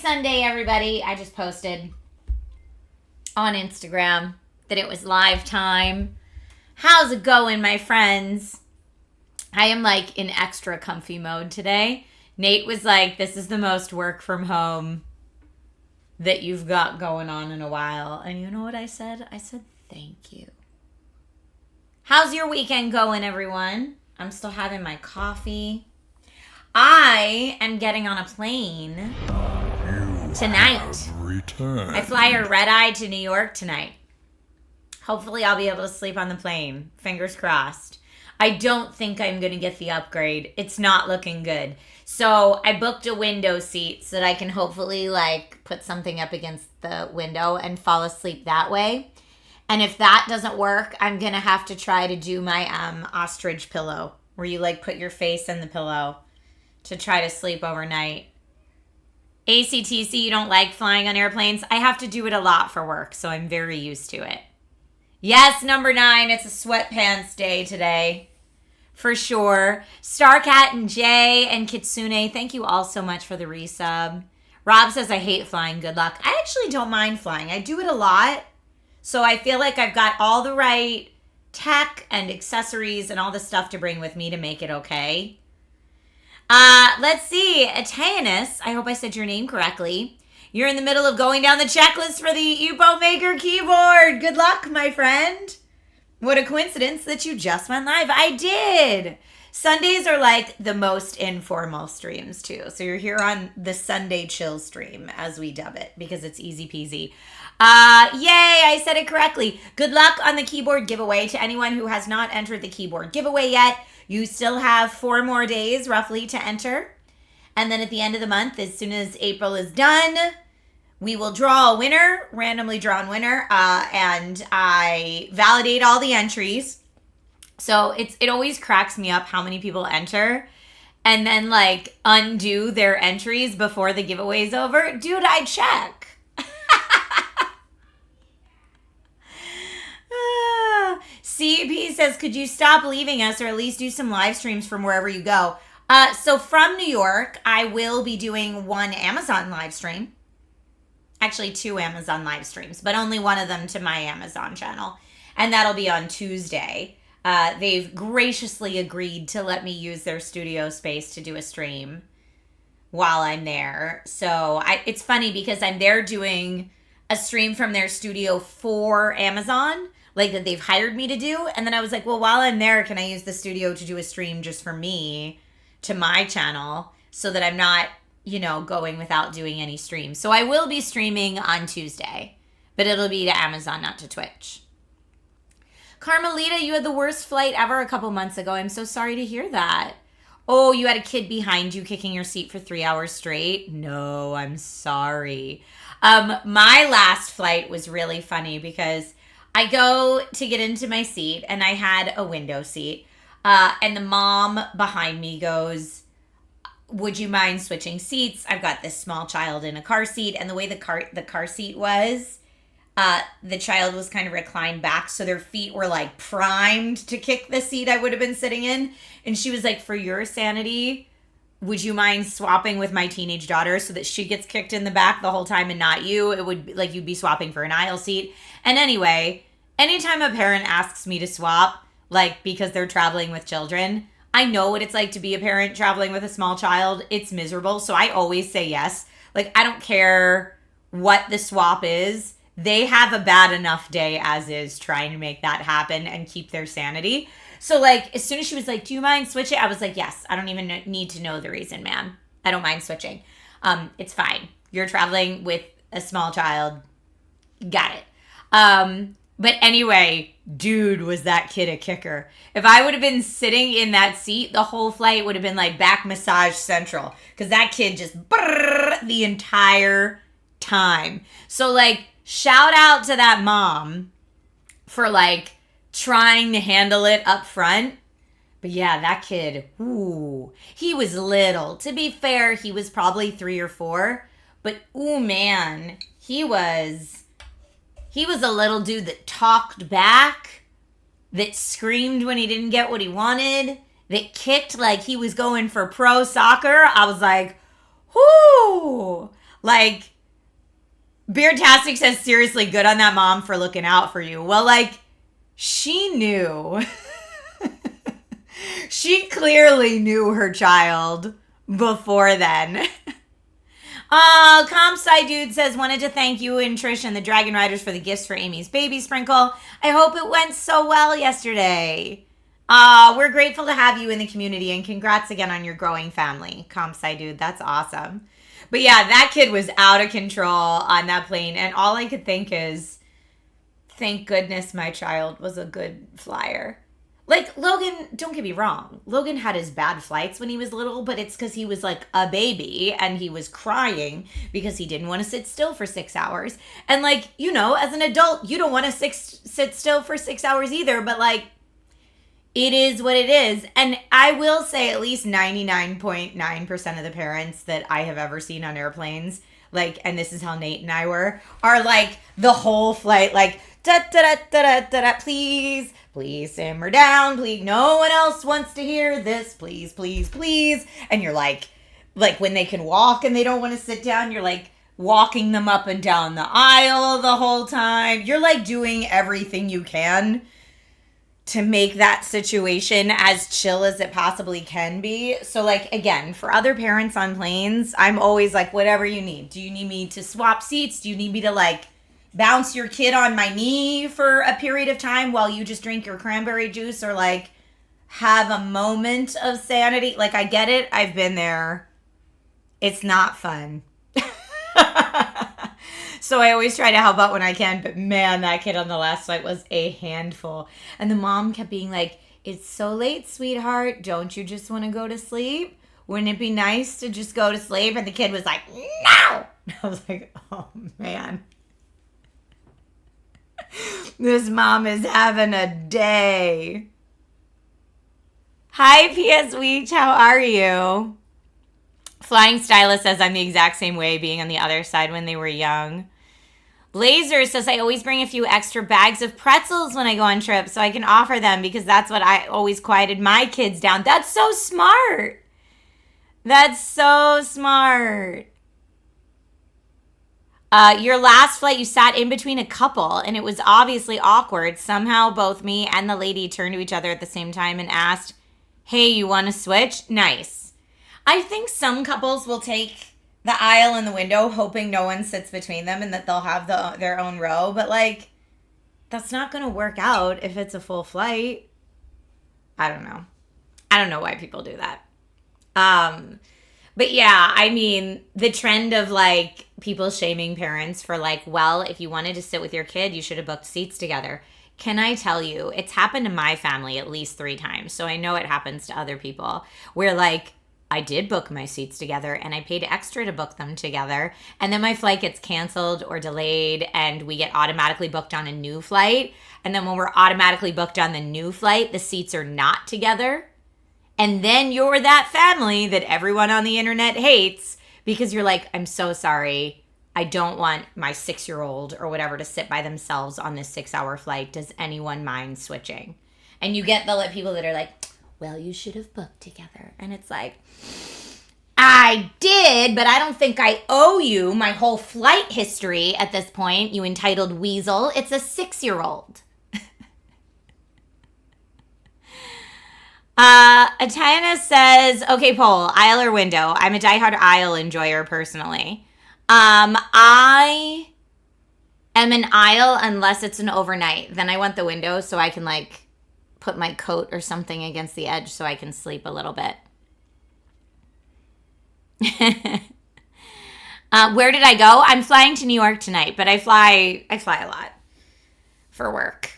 Sunday, everybody. I just posted on Instagram that it was live time. How's it going, my friends? I am like in extra comfy mode today. Nate was like, this is the most work from home that you've got going on in a while. And you know what I said? I said, thank you. How's your weekend going, everyone? I'm still having my coffee. I am getting on a plane tonight. I fly a red-eye to New York tonight. Hopefully I'll be able to sleep on the plane. Fingers crossed. I don't think I'm going to get the upgrade. It's not looking good. So I booked a window seat so that I can hopefully like put something up against the window and fall asleep that way. And if that doesn't work, I'm going to have to try to do my ostrich pillow where you like put your face in the pillow to try to sleep overnight. ACTC, you don't like flying on airplanes? I have to do it a lot for work, so I'm very used to it. Yes, number 9, it's a sweatpants day today. For sure. Starcat and Jay and Kitsune, thank you all so much for the resub. Rob says, I hate flying. Good luck. I actually don't mind flying. I do it a lot. So I feel like I've got all the right tech and accessories and all the stuff to bring with me to make it okay. Let's see. Atayanus, I hope I said your name correctly. You're in the middle of going down the checklist for the Upo Maker keyboard. Good luck, my friend. What a coincidence that you just went live. I did. Sundays are like the most informal streams too. So you're here on the Sunday chill stream, as we dub it, because it's easy peasy. Yay, I said it correctly. Good luck on the keyboard giveaway to anyone who has not entered the keyboard giveaway yet. You still have 4 more days roughly to enter. And then at the end of the month, as soon as April is done, we will draw a winner, randomly drawn winner, and I validate all the entries. So it always cracks me up how many people enter and then like undo their entries before the giveaway's over. Dude, I check. CP says, could you stop leaving us or at least do some live streams from wherever you go? So from New York, I will be doing one Amazon live stream. Actually, 2 Amazon live streams, but only one of them to my Amazon channel. And that'll be on Tuesday. They've graciously agreed to let me use their studio space to do a stream while I'm there. So it's funny because I'm there doing a stream from their studio for Amazon, like that they've hired me to do. And then I was like, well, while I'm there, can I use the studio to do a stream just for me to my channel so that I'm not, going without doing any streams. So I will be streaming on Tuesday, but it'll be to Amazon, not to Twitch. Carmelita, you had the worst flight ever a couple months ago. I'm so sorry to hear that. Oh, you had a kid behind you kicking your seat for 3 hours straight? No, I'm sorry. My last flight was really funny because I go to get into my seat and I had a window seat. And the mom behind me goes, would you mind switching seats? I've got this small child in a car seat. And the way the car seat was, the child was kind of reclined back. So their feet were like primed to kick the seat I would have been sitting in. And she was like, for your sanity, would you mind swapping with my teenage daughter so that she gets kicked in the back the whole time and not you? It would be like you'd be swapping for an aisle seat. And anyway, anytime a parent asks me to swap, like because they're traveling with children, I know what it's like to be a parent traveling with a small child. It's miserable. So I always say yes. Like, I don't care what the swap is. They have a bad enough day as is trying to make that happen and keep their sanity. So, like, as soon as she was like, do you mind switching? I was like, yes. I don't even need to know the reason, ma'am. I don't mind switching. It's fine. You're traveling with a small child. Got it. But anyway, dude, was that kid a kicker. If I would have been sitting in that seat, the whole flight would have been like back massage central. Because that kid just the entire time. So, like, shout out to that mom for, like, trying to handle it up front. But yeah, that kid, ooh, he was little. To be fair, he was probably 3 or 4. But, ooh, man, he was a little dude that talked back, that screamed when he didn't get what he wanted, that kicked like he was going for pro soccer. I was like, whoo, Like, Beardtastic says, seriously, good on that mom for looking out for you. Well, like, she knew. She clearly knew her child before then. Compsci Dude says, wanted to thank you and Trish and the Dragon Riders for the gifts for Amy's baby sprinkle. I hope it went so well yesterday. We're grateful to have you in the community, and congrats again on your growing family. Compsci Dude, that's awesome. But yeah, that kid was out of control on that plane, and all I could think is, thank goodness my child was a good flyer. Like, Logan, don't get me wrong, Logan had his bad flights when he was little, but it's because he was like a baby and he was crying because he didn't want to sit still for 6 hours. And like, you know, as an adult, you don't want to sit still for 6 hours either, but like, it is what it is. And I will say at least 99.9% of the parents that I have ever seen on airplanes, like, and this is how Nate and I were, are like the whole flight, like, da-da-da-da-da-da, please simmer down, please, no one else wants to hear this, please, please, please. And you're like when they can walk and they don't want to sit down, you're like walking them up and down the aisle the whole time. You're like doing everything you can to make that situation as chill as it possibly can be. So like, again, for other parents on planes, I'm always like, whatever you need. Do you need me to swap seats? Do you need me to like bounce your kid on my knee for a period of time while you just drink your cranberry juice, or like have a moment of sanity? Like, I get it. I've been there. It's not fun. So I always try to help out when I can, but man, that kid on the last flight was a handful. And the mom kept being like, it's so late, sweetheart. Don't you just want to go to sleep? Wouldn't it be nice to just go to sleep? And the kid was like, no! I was like, oh man. This mom is having a day. Hi, P.S. Weech. How are you? Flying Stylist says, I'm the exact same way, being on the other side when they were young. Blazer says, I always bring a few extra bags of pretzels when I go on trips so I can offer them because that's what I always quieted my kids down. That's so smart. That's so smart. Your last flight, you sat in between a couple, and it was obviously awkward. Somehow both me and the lady turned to each other at the same time and asked, hey, you want to switch? Nice. I think some couples will take the aisle and the window hoping no one sits between them and that they'll have their own row. But, like, that's not going to work out if it's a full flight. I don't know. I don't know why people do that. But yeah, I mean, the trend of like people shaming parents for like, well, if you wanted to sit with your kid, you should have booked seats together. Can I tell you, it's happened to my family at least 3 times. So I know it happens to other people where like I did book my seats together and I paid extra to book them together. And then my flight gets canceled or delayed and we get automatically booked on a new flight. And then when we're automatically booked on the new flight, the seats are not together. And then you're that family that everyone on the internet hates because you're like, I'm so sorry. I don't want my 6-year-old or whatever to sit by themselves on this 6-hour flight. Does anyone mind switching? And you get the people that are like, well, you should have booked together. And it's like, I did, but I don't think I owe you my whole flight history at this point, you entitled weasel. It's a 6-year-old. Atayana says, okay, poll, aisle or window? I'm a diehard aisle enjoyer personally. I am an aisle unless it's an overnight. Then I want the window so I can like put my coat or something against the edge so I can sleep a little bit. Where did I go? I'm flying to New York tonight, but I fly a lot for work.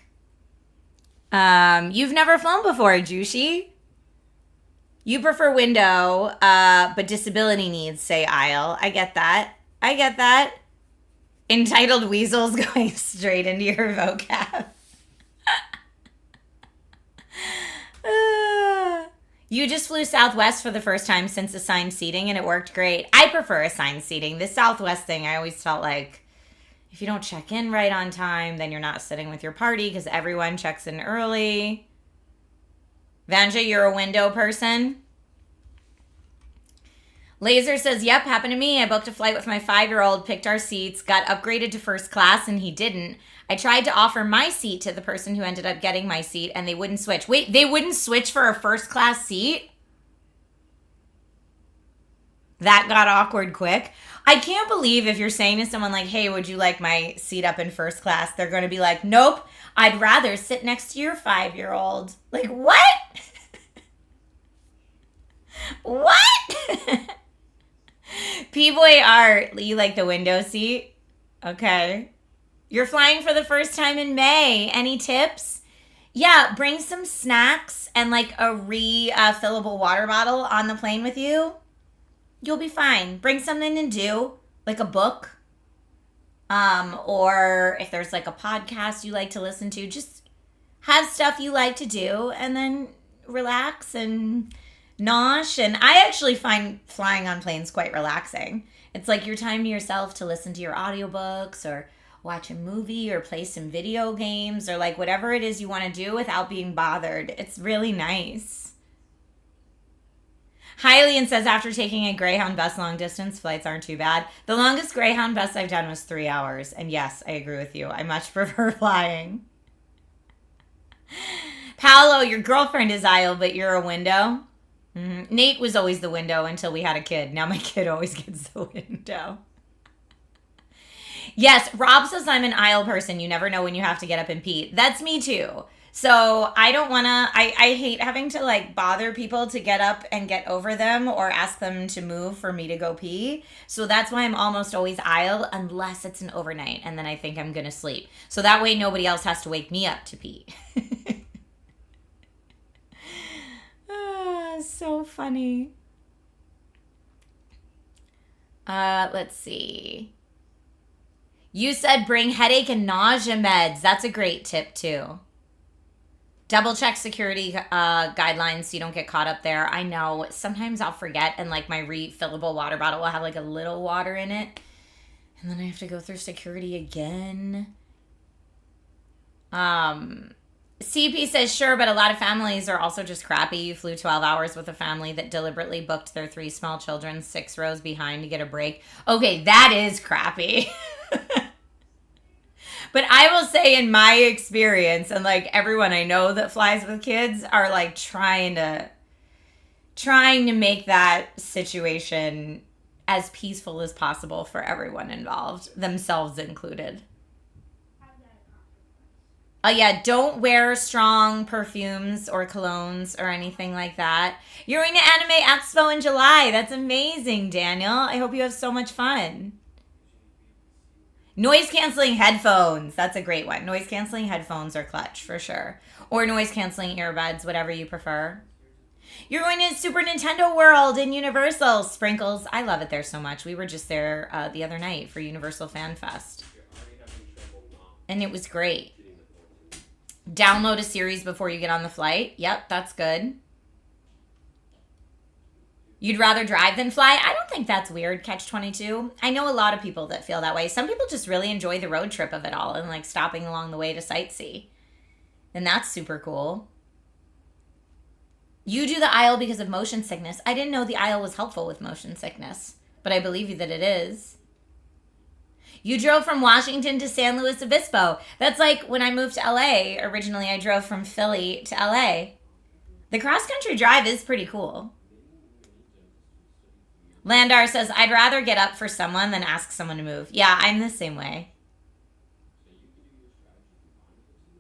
You've never flown before, Jushi. You prefer window, but disability needs say aisle. I get that. Entitled weasels going straight into your vocab. You just flew Southwest for the first time since assigned seating, and it worked great. I prefer assigned seating. The Southwest thing, I always felt like if you don't check in right on time, then you're not sitting with your party because everyone checks in early. Vanja, you're a window person. Laser says, yep, happened to me. I booked a flight with my 5-year-old, picked our seats, got upgraded to first class, and he didn't. I tried to offer my seat to the person who ended up getting my seat, and they wouldn't switch. Wait, they wouldn't switch for a first class seat? That got awkward quick. I can't believe if you're saying to someone like, hey, would you like my seat up in first class? They're going to be like, nope, I'd rather sit next to your 5-year-old. Like, what? What? P-Boy Art, you like the window seat? Okay. You're flying for the first time in May. Any tips? Yeah, bring some snacks and like a refillable water bottle on the plane with you. You'll be fine. Bring something to do, like a book. Or if there's like a podcast you like to listen to, just have stuff you like to do and then relax and nosh. And I actually find flying on planes quite relaxing. It's like your time to yourself to listen to your audiobooks or watch a movie or play some video games or like whatever it is you want to do without being bothered. It's really nice. Hylian says, after taking a Greyhound bus long distance, flights aren't too bad. The longest Greyhound bus I've done was 3 hours. And yes, I agree with you. I much prefer flying. Paolo, your girlfriend is aisle, but you're a window. Mm-hmm. Nate was always the window until we had a kid. Now my kid always gets the window. Yes, Rob says I'm an aisle person. You never know when you have to get up and pee. That's me too. So I don't want to, I hate having to like bother people to get up and get over them or ask them to move for me to go pee. So that's why I'm almost always aisle unless it's an overnight and then I think I'm going to sleep. So that way nobody else has to wake me up to pee. So funny. Let's see. You said bring headache and nausea meds. That's a great tip too. Double check security guidelines so you don't get caught up there. I know sometimes I'll forget and like my refillable water bottle will have like a little water in it. And then I have to go through security again. CP says, sure, but a lot of families are also just crappy. You flew 12 hours with a family that deliberately booked their 3 small children 6 rows behind to get a break. Okay, that is crappy. But I will say in my experience, and like everyone I know that flies with kids are like trying to make that situation as peaceful as possible for everyone involved, themselves included. Oh yeah, don't wear strong perfumes or colognes or anything like that. You're going to Anime Expo in July. That's amazing, Daniel. I hope you have so much fun. Noise canceling headphones. That's a great one. Noise canceling headphones are clutch for sure. Or noise canceling earbuds, whatever you prefer. You're going to Super Nintendo World in Universal. Sprinkles. I love it there so much. We were just there the other night for Universal Fan Fest. And it was great. Download a series before you get on the flight. Yep, that's good. You'd rather drive than fly? I don't think that's weird, Catch-22. I know a lot of people that feel that way. Some people just really enjoy the road trip of it all and like stopping along the way to sightsee. And that's super cool. You do the aisle because of motion sickness. I didn't know the aisle was helpful with motion sickness, but I believe you that it is. You drove from Washington to San Luis Obispo. That's like when I moved to LA. Originally, I drove from Philly to LA. The cross-country drive is pretty cool. Landar says, I'd rather get up for someone than ask someone to move. Yeah, I'm the same way.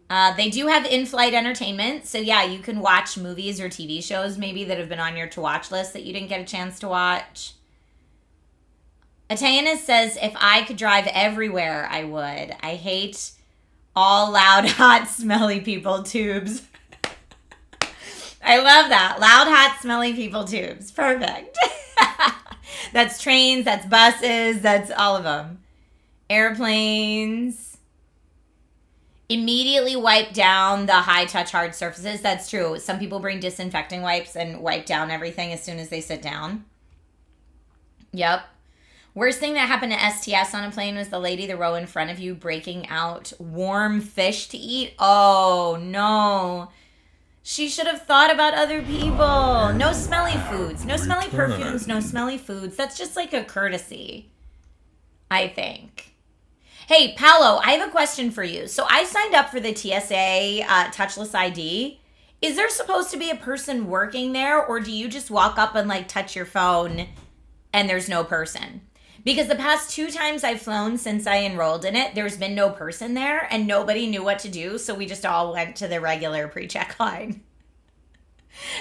They do have in-flight entertainment. So yeah, you can watch movies or TV shows maybe that have been on your to-watch list that you didn't get a chance to watch. Atayanus says, if I could drive everywhere, I would. I hate all loud, hot, smelly people tubes. I love that. Loud, hot, smelly people tubes. Perfect. That's trains, that's buses, that's all of them. Airplanes. Immediately wipe down the high-touch hard surfaces. That's true. Some people bring disinfecting wipes and wipe down everything as soon as they sit down. Yep. Worst thing that happened to STS on a plane was the lady the row in front of you breaking out warm fish to eat. Oh, no. She should have thought about other people. No smelly foods. No smelly perfumes. No smelly foods. That's just like a courtesy, I think. Hey, Paolo, I have a question for you. So I signed up for the TSA touchless ID. Is there supposed to be a person working there, or do you just walk up and like touch your phone and there's no person? Because the past 2 times I've flown since I enrolled in it, there's been no person there and nobody knew what to do. So we just all went to the regular pre-check line.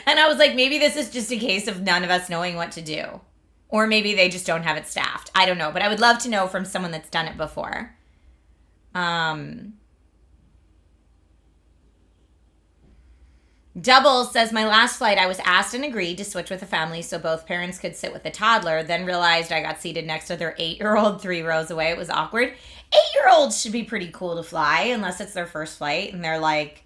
And I was like, maybe this is just a case of none of us knowing what to do. Or maybe they just don't have it staffed. I don't know. But I would love to know from someone that's done it before. Double says, my last flight, I was asked and agreed to switch with a family so both parents could sit with a toddler, then realized I got seated next to their 8-year-old 3 rows away. It was awkward. 8-year-olds should be pretty cool to fly unless it's their first flight and they're like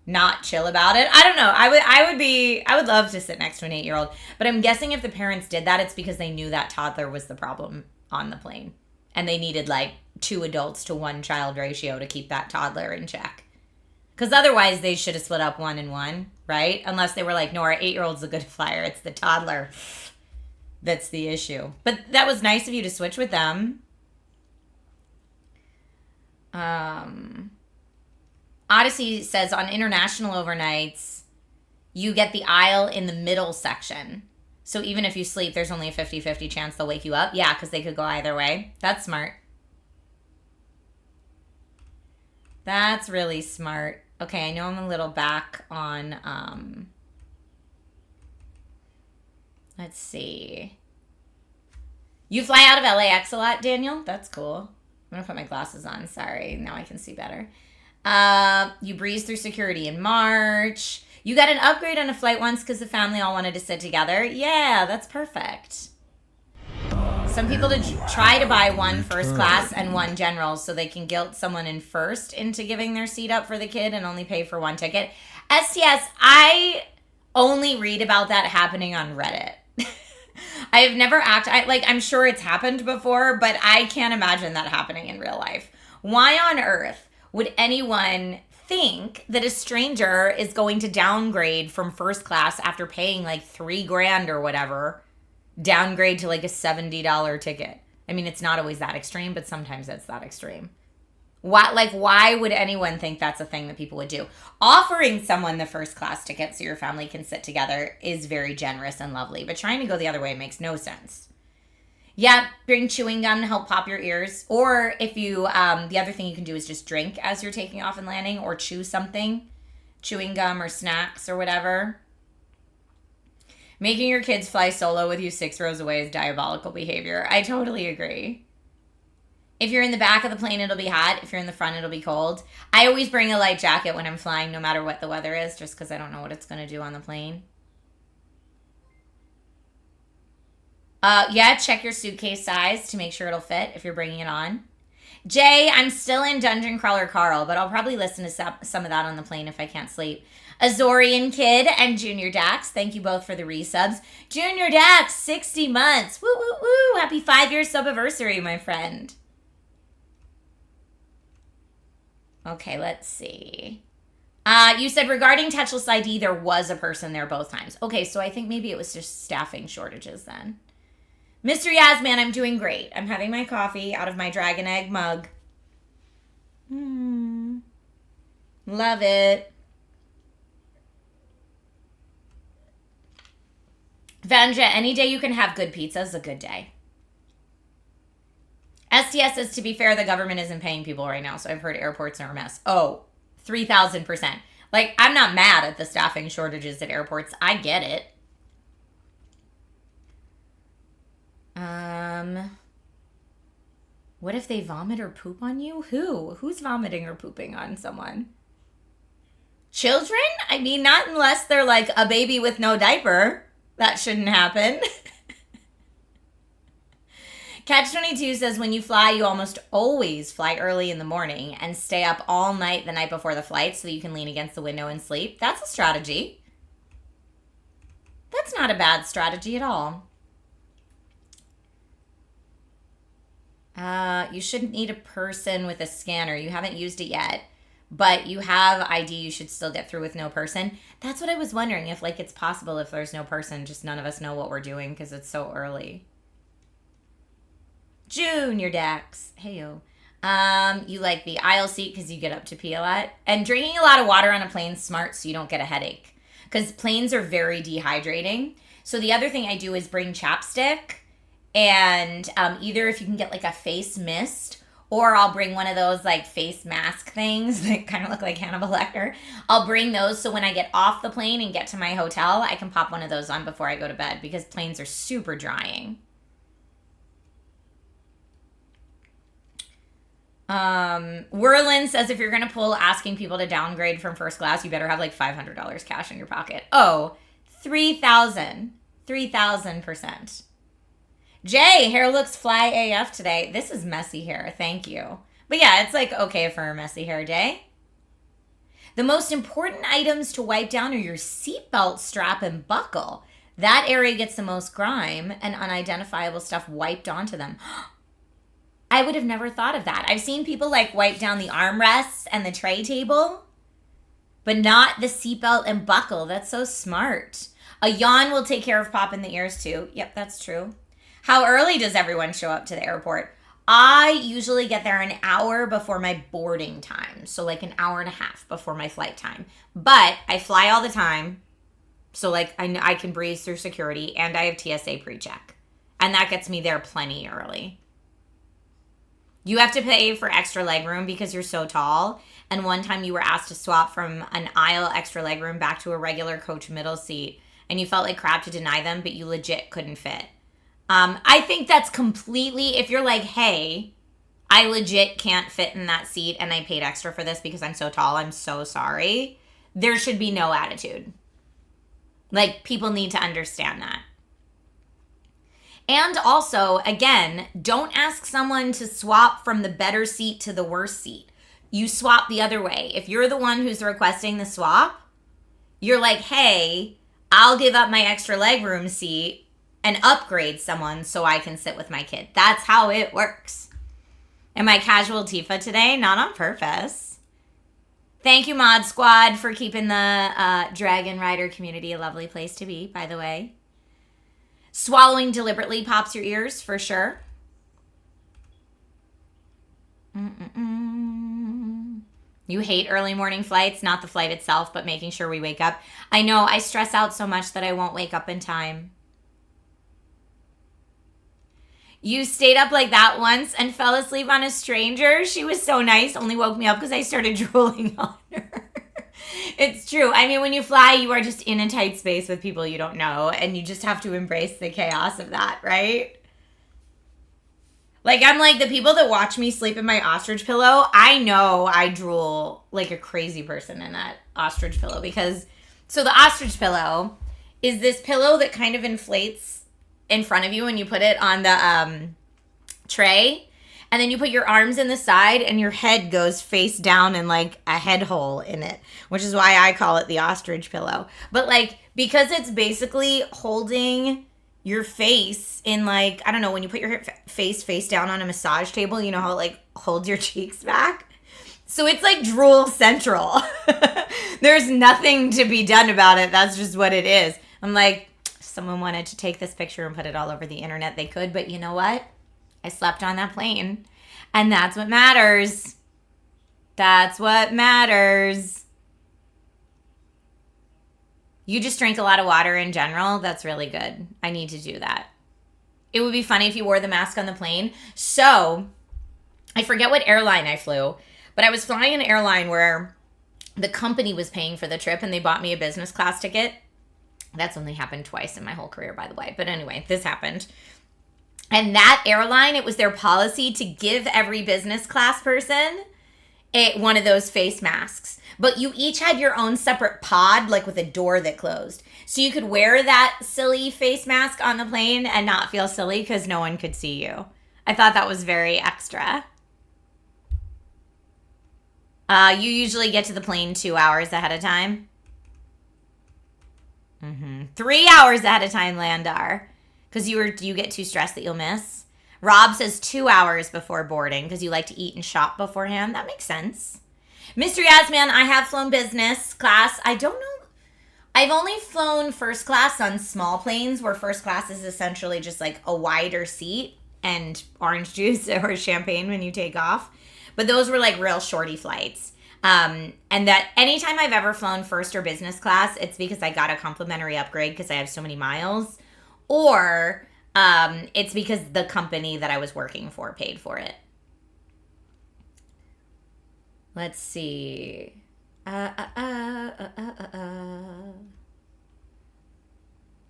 not chill about it. I don't know. I would love to sit next to an 8-year-old, but I'm guessing if the parents did that, it's because they knew that toddler was the problem on the plane and they needed like 2 adults to 1 child ratio to keep that toddler in check. Because otherwise they should have split up 1 and 1, right? Unless they were like, no, our 8-year-old's a good flyer. It's the toddler that's the issue. But that was nice of you to switch with them. Odyssey says on international overnights, you get the aisle in the middle section. So even if you sleep, there's only a 50-50 chance they'll wake you up. Yeah, because they could go either way. That's smart. That's really smart. Okay, I know I'm a little back on, let's see. You fly out of LAX a lot, Daniel? That's cool. I'm going to put my glasses on. Sorry, now I can see better. You breezed through security in March. You got an upgrade on a flight once because the family all wanted to sit together. Yeah, that's perfect. Some people try to buy 1 first class and 1 general so they can guilt someone in first into giving their seat up for the kid and only pay for 1 ticket. STS, I only read about that happening on Reddit. I have never I'm sure it's happened before, but I can't imagine that happening in real life. Why on earth would anyone think that a stranger is going to downgrade from first class after paying like $3,000 or whatever, downgrade to like a $70 ticket? I mean, it's not always that extreme, but sometimes it's that extreme. Why would anyone think that's a thing that people would do? Offering someone the first class ticket so your family can sit together is very generous and lovely, but trying to go the other way makes no sense. Yeah, bring chewing gum to help pop your ears. Or if you, the other thing you can do is just drink as you're taking off and landing, or chew something, chewing gum or snacks or whatever. Making your kids fly solo with you 6 rows away is diabolical behavior. I totally agree. If you're in the back of the plane, it'll be hot. If you're in the front, it'll be cold. I always bring a light jacket when I'm flying, no matter what the weather is, just because I don't know what it's going to do on the plane. Yeah, check your suitcase size to make sure it'll fit if you're bringing it on. Jay, I'm still in Dungeon Crawler Carl, but I'll probably listen to some of that on the plane if I can't sleep. Azorian Kid and Junior Dax, thank you both for the resubs. Junior Dax, 60 months. Woo, woo, woo. Happy 5-year subiversary, my friend. Okay, let's see. You said regarding touchless ID, there was a person there both times. Okay, so I think maybe it was just staffing shortages then. Mr. Yasman, I'm doing great. I'm having my coffee out of my dragon egg mug. Love it. Vanja, any day you can have good pizza is a good day. STS says, to be fair, the government isn't paying people right now, so I've heard airports are a mess. Oh, 3,000%. Like, I'm not mad at the staffing shortages at airports. I get it. What if they vomit or poop on you? Who's vomiting or pooping on someone? Children? I mean, not unless they're like a baby with no diaper. That shouldn't happen. Catch-22 says, when you fly, you almost always fly early in the morning and stay up all night the night before the flight so that you can lean against the window and sleep. That's a strategy. That's not a bad strategy at all. You shouldn't need a person with a scanner. You haven't used it yet. but you have ID, you should still get through with no person. That's what I was wondering, if like it's possible if there's no person, just none of us know what we're doing because it's so early. Junior Dax. Heyo. You like the aisle seat because you get up to pee a lot. And drinking a lot of water on a plane's smart so you don't get a headache. Because planes are very dehydrating. So the other thing I do is bring chapstick. And either if you can get like a face mist, or I'll bring one of those like face mask things that kind of look like Hannibal Lecter. I'll bring those so when I get off the plane and get to my hotel, I can pop one of those on before I go to bed because planes are super drying. Werlin says if you're going to pull asking people to downgrade from first class, you better have like $500 cash in your pocket. Oh, 3,000%. Jay, hair looks fly AF today. This is messy hair. Thank you. But yeah, it's like okay for a messy hair day. The most important items to wipe down are your seatbelt strap and buckle. That area gets the most grime and unidentifiable stuff wiped onto them. I would have never thought of that. I've seen people like wipe down the armrests and the tray table, but not the seatbelt and buckle. That's so smart. A yawn will take care of popping the ears too. Yep, that's true. How early does everyone show up to the airport? I usually get there an hour before my boarding time. So like an hour and a half before my flight time. But I fly all the time. So like I can breeze through security and I have TSA pre-check. And that gets me there plenty early. You have to pay for extra legroom because you're so tall. And one time you were asked to swap from an aisle extra legroom back to a regular coach middle seat. And you felt like crap to deny them, but you legit couldn't fit. I think that's completely, if you're like, hey, I legit can't fit in that seat and I paid extra for this because I'm so tall, I'm so sorry. There should be no attitude. Like, people need to understand that. And also, again, don't ask someone to swap from the better seat to the worse seat. You swap the other way. If you're the one who's requesting the swap, you're like, hey, I'll give up my extra legroom seat and upgrade someone so I can sit with my kid. That's how it works. Am I casual Tifa today? Not on purpose. Thank you, Mod Squad, for keeping the Dragon Rider community a lovely place to be, by the way. Swallowing deliberately pops your ears, for sure. You hate early morning flights, not the flight itself, but making sure we wake up. I know, I stress out so much that I won't wake up in time. You stayed up like that once and fell asleep on a stranger. She was so nice, only woke me up because I started drooling on her. It's true. I mean, when you fly, you are just in a tight space with people you don't know, and you just have to embrace the chaos of that, right? Like, I'm like, the people that watch me sleep in my ostrich pillow, I know I drool like a crazy person in that ostrich pillow because, so the ostrich pillow is this pillow that kind of inflates in front of you when you put it on the tray. And then you put your arms in the side and your head goes face down in like a head hole in it, which is why I call it the ostrich pillow. But like, because it's basically holding your face in like, I don't know, when you put your face down on a massage table, you know how it like holds your cheeks back? So it's like drool central. There's nothing to be done about it. That's just what it is. I'm like, if someone wanted to take this picture and put it all over the internet, they could. But you know what? I slept on that plane. And that's what matters. That's what matters. You just drink a lot of water in general. That's really good. I need to do that. It would be funny if you wore the mask on the plane. So, I forget what airline I flew, but I was flying an airline where the company was paying for the trip and they bought me a business class ticket. That's only happened twice in my whole career, by the way. But anyway, this happened. And that airline, it was their policy to give every business class person one of those face masks. But you each had your own separate pod, like with a door that closed. So you could wear that silly face mask on the plane and not feel silly because no one could see you. I thought that was very extra. You usually get to the plane 2 hours ahead of time. 3 hours ahead of time, Landar. Because you get too stressed that you'll miss. Rob says 2 hours before boarding because you like to eat and shop beforehand. That makes sense. Mystery Asman, I have flown business class. I don't know. I've only flown first class on small planes where first class is essentially just like a wider seat and orange juice or champagne when you take off. But those were like real shorty flights. And that anytime I've ever flown first or business class, it's because I got a complimentary upgrade because I have so many miles. Or it's because the company that I was working for paid for it. Let's see.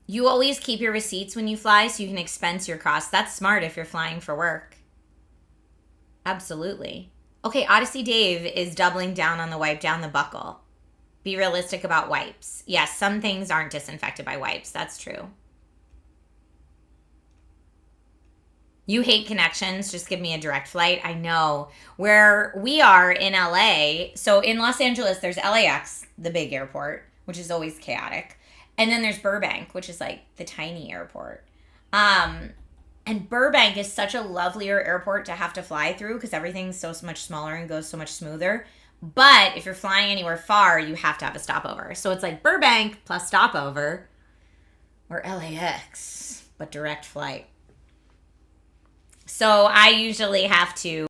You always keep your receipts when you fly so you can expense your costs. That's smart if you're flying for work. Absolutely. Okay, Odyssey Dave is doubling down on the wipe down the buckle. Be realistic about wipes. Yes, some things aren't disinfected by wipes. That's true. You hate connections. Just give me a direct flight. I know. Where we are in LA, so in Los Angeles, there's LAX, the big airport, which is always chaotic. And then there's Burbank, which is like the tiny airport. And Burbank is such a lovelier airport to have to fly through because everything's so much smaller and goes so much smoother. But if you're flying anywhere far, you have to have a stopover. So it's like Burbank plus stopover or LAX, but direct flight. So I usually have to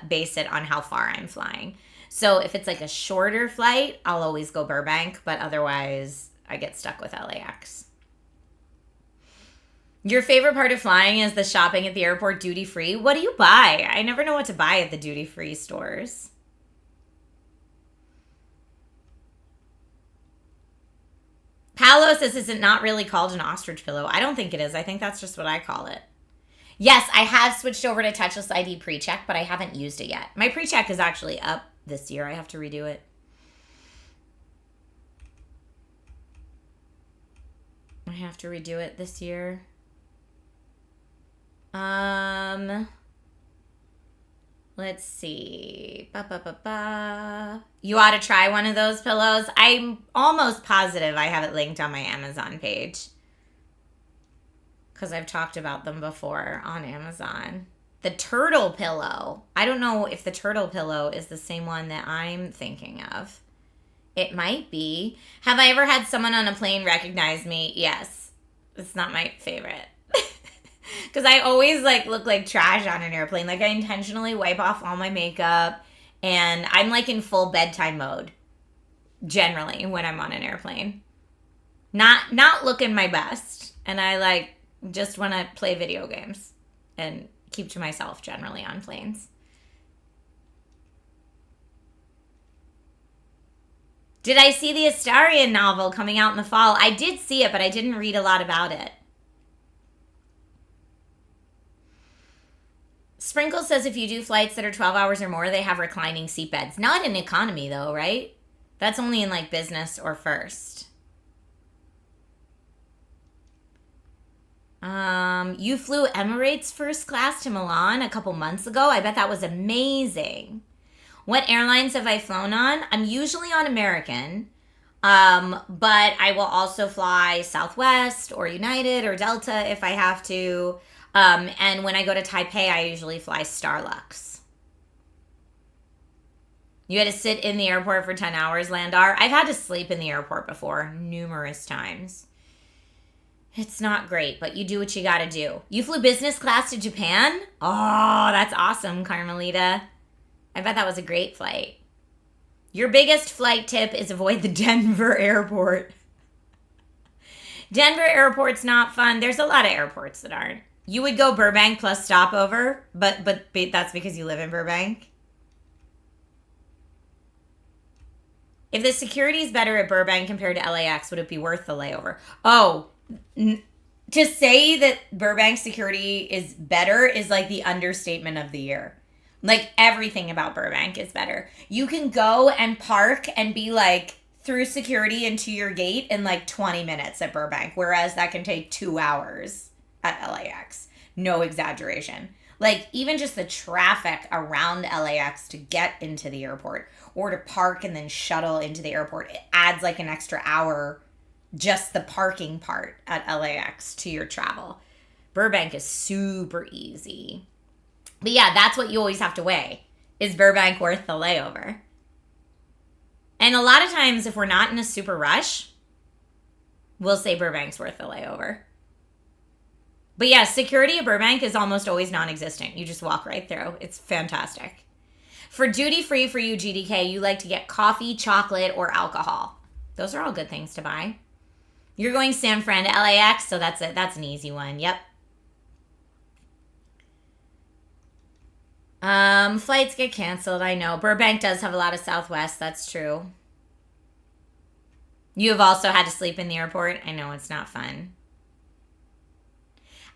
base it on how far I'm flying. So if it's like a shorter flight, I'll always go Burbank, but otherwise I get stuck with LAX. Your favorite part of flying is the shopping at the airport duty free. What do you buy? I never know what to buy at the duty free stores. Paolo says, is it not really called an ostrich pillow? I don't think it is. I think that's just what I call it. Yes, I have switched over to touchless ID pre-check, but I haven't used it yet. My pre-check is actually up this year. I have to redo it. I have to redo it this year. Let's see. You ought to try one of those pillows. I'm almost positive I have it linked on my Amazon page, because I've talked about them before on Amazon. The turtle pillow. I don't know if the turtle pillow is the same one that I'm thinking of. It might be. Have I ever had someone on a plane recognize me? Yes. It's not my favorite. Because I always look like trash on an airplane. Like, I intentionally wipe off all my makeup. And I'm in full bedtime mode. Generally, when I'm on an airplane. Not looking my best. And I just want to play video games. And keep to myself generally on planes. Did I see the Astarion novel coming out in the fall? I did see it, but I didn't read a lot about it. Sprinkle says if you do flights that are 12 hours or more, they have reclining seat beds. Not in economy, though, right? That's only in, business or first. You flew Emirates first class to Milan a couple months ago. I bet that was amazing. What airlines have I flown on? I'm usually on American, but I will also fly Southwest or United or Delta if I have to. And when I go to Taipei, I usually fly Starlux. You had to sit in the airport for 10 hours, Landar. I've had to sleep in the airport before, numerous times. It's not great, but you do what you gotta do. You flew business class to Japan? Oh, that's awesome, Carmelita. I bet that was a great flight. Your biggest flight tip is avoid the Denver airport. Denver airport's not fun. There's a lot of airports that aren't. You would go Burbank plus stopover, but that's because you live in Burbank. If the security is better at Burbank compared to LAX, would it be worth the layover? Oh, to say that Burbank security is better is the understatement of the year. Everything about Burbank is better. You can go and park and be through security into your gate in 20 minutes at Burbank, whereas that can take 2 hours at LAX. No exaggeration. Even just the traffic around LAX to get into the airport or to park and then shuttle into the airport, it adds an extra hour, just the parking part at LAX to your travel. Burbank is super easy. But yeah, that's what you always have to weigh. Is Burbank worth the layover? And a lot of times, if we're not in a super rush, we'll say Burbank's worth the layover. But yeah, security at Burbank is almost always non-existent. You just walk right through. It's fantastic. For duty free for you, GDK, you like to get coffee, chocolate, or alcohol. Those are all good things to buy. You're going San Fran to LAX, so that's it. That's an easy one. Yep. Flights get canceled. I know. Burbank does have a lot of Southwest. That's true. You have also had to sleep in the airport. I know it's not fun.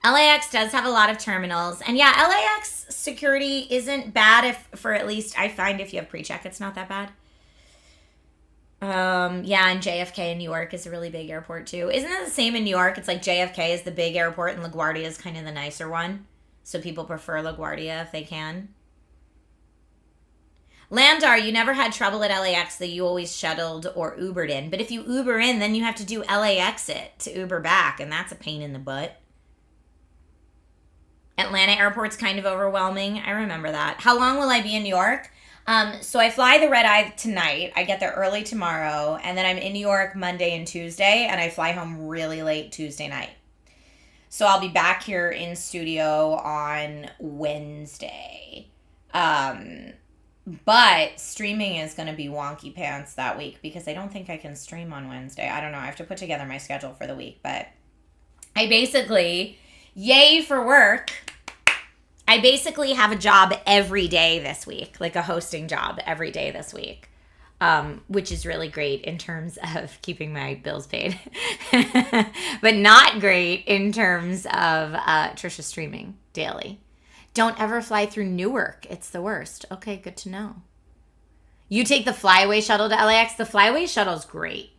LAX does have a lot of terminals. And yeah, LAX security isn't bad for at least, I find if you have pre-check, it's not that bad. Yeah, and JFK in New York is a really big airport too. Isn't it the same in New York? It's like JFK is the big airport and LaGuardia is kind of the nicer one. So people prefer LaGuardia if they can. Landar, you never had trouble at LAX that you always shuttled or Ubered in. But if you Uber in, then you have to do LAX it to Uber back. And that's a pain in the butt. Atlanta airport's kind of overwhelming. I remember that. How long will I be in New York? So I fly the red eye tonight. I get there early tomorrow. And then I'm in New York Monday and Tuesday. And I fly home really late Tuesday night. So I'll be back here in studio on Wednesday. But streaming is going to be wonky pants that week because I don't think I can stream on Wednesday. I don't know. I have to put together my schedule for the week. But I basically, yay for work. I basically have a job every day this week, like a hosting job every day this week, which is really great in terms of keeping my bills paid, but not great in terms of Trisha streaming daily. Don't ever fly through Newark. It's the worst. Okay, good to know. You take the flyaway shuttle to LAX. The flyaway shuttle is great.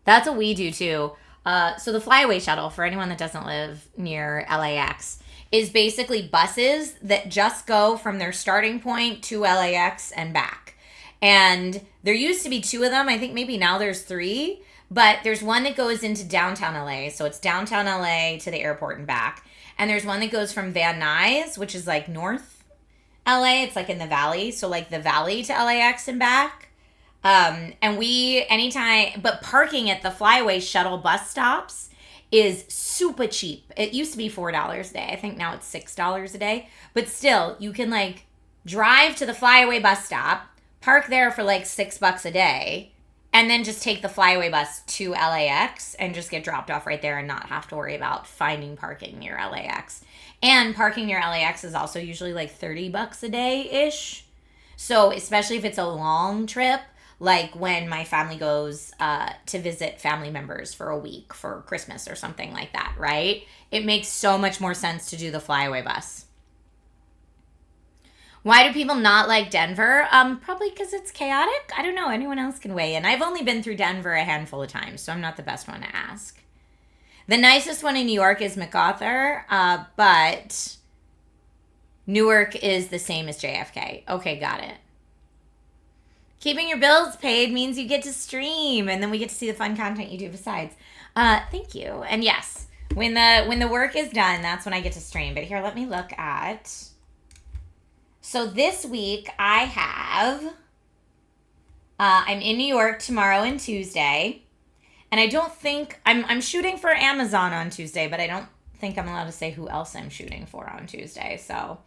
That's what we do too. So the flyaway shuttle, for anyone that doesn't live near LAX, is basically buses that just go from their starting point to LAX and back. And there used to be 2 of them. I think maybe now there's 3. But there's one that goes into downtown LA. So it's downtown LA to the airport and back. And there's one that goes from Van Nuys, which is like north LA. It's like in the valley. So like the valley to LAX and back. And we, anytime, but parking at the flyaway shuttle bus stops is super cheap. It used to be $4 a day. I think now it's $6 a day. But still, you can like drive to the flyaway bus stop, park there for like $6 a day, and then just take the flyaway bus to LAX and just get dropped off right there and not have to worry about finding parking near LAX. And parking near LAX is also usually like $30 a day-ish. So especially if it's a long trip, like when my family goes to visit family members for a week for Christmas or something like that, right? It makes so much more sense to do the flyaway bus. Why do people not like Denver? Probably because it's chaotic. I don't know. Anyone else can weigh in. I've only been through Denver a handful of times, so I'm not the best one to ask. The nicest one in New York is MacArthur, but Newark is the same as JFK. Okay, got it. Keeping your bills paid means you get to stream, and then we get to see the fun content you do besides. Thank you. And yes, when the work is done, that's when I get to stream. But here, let me look at... So this week I have... I'm in New York tomorrow and Tuesday. And I don't think... I'm shooting for Amazon on Tuesday, but I don't think I'm allowed to say who else I'm shooting for on Tuesday. So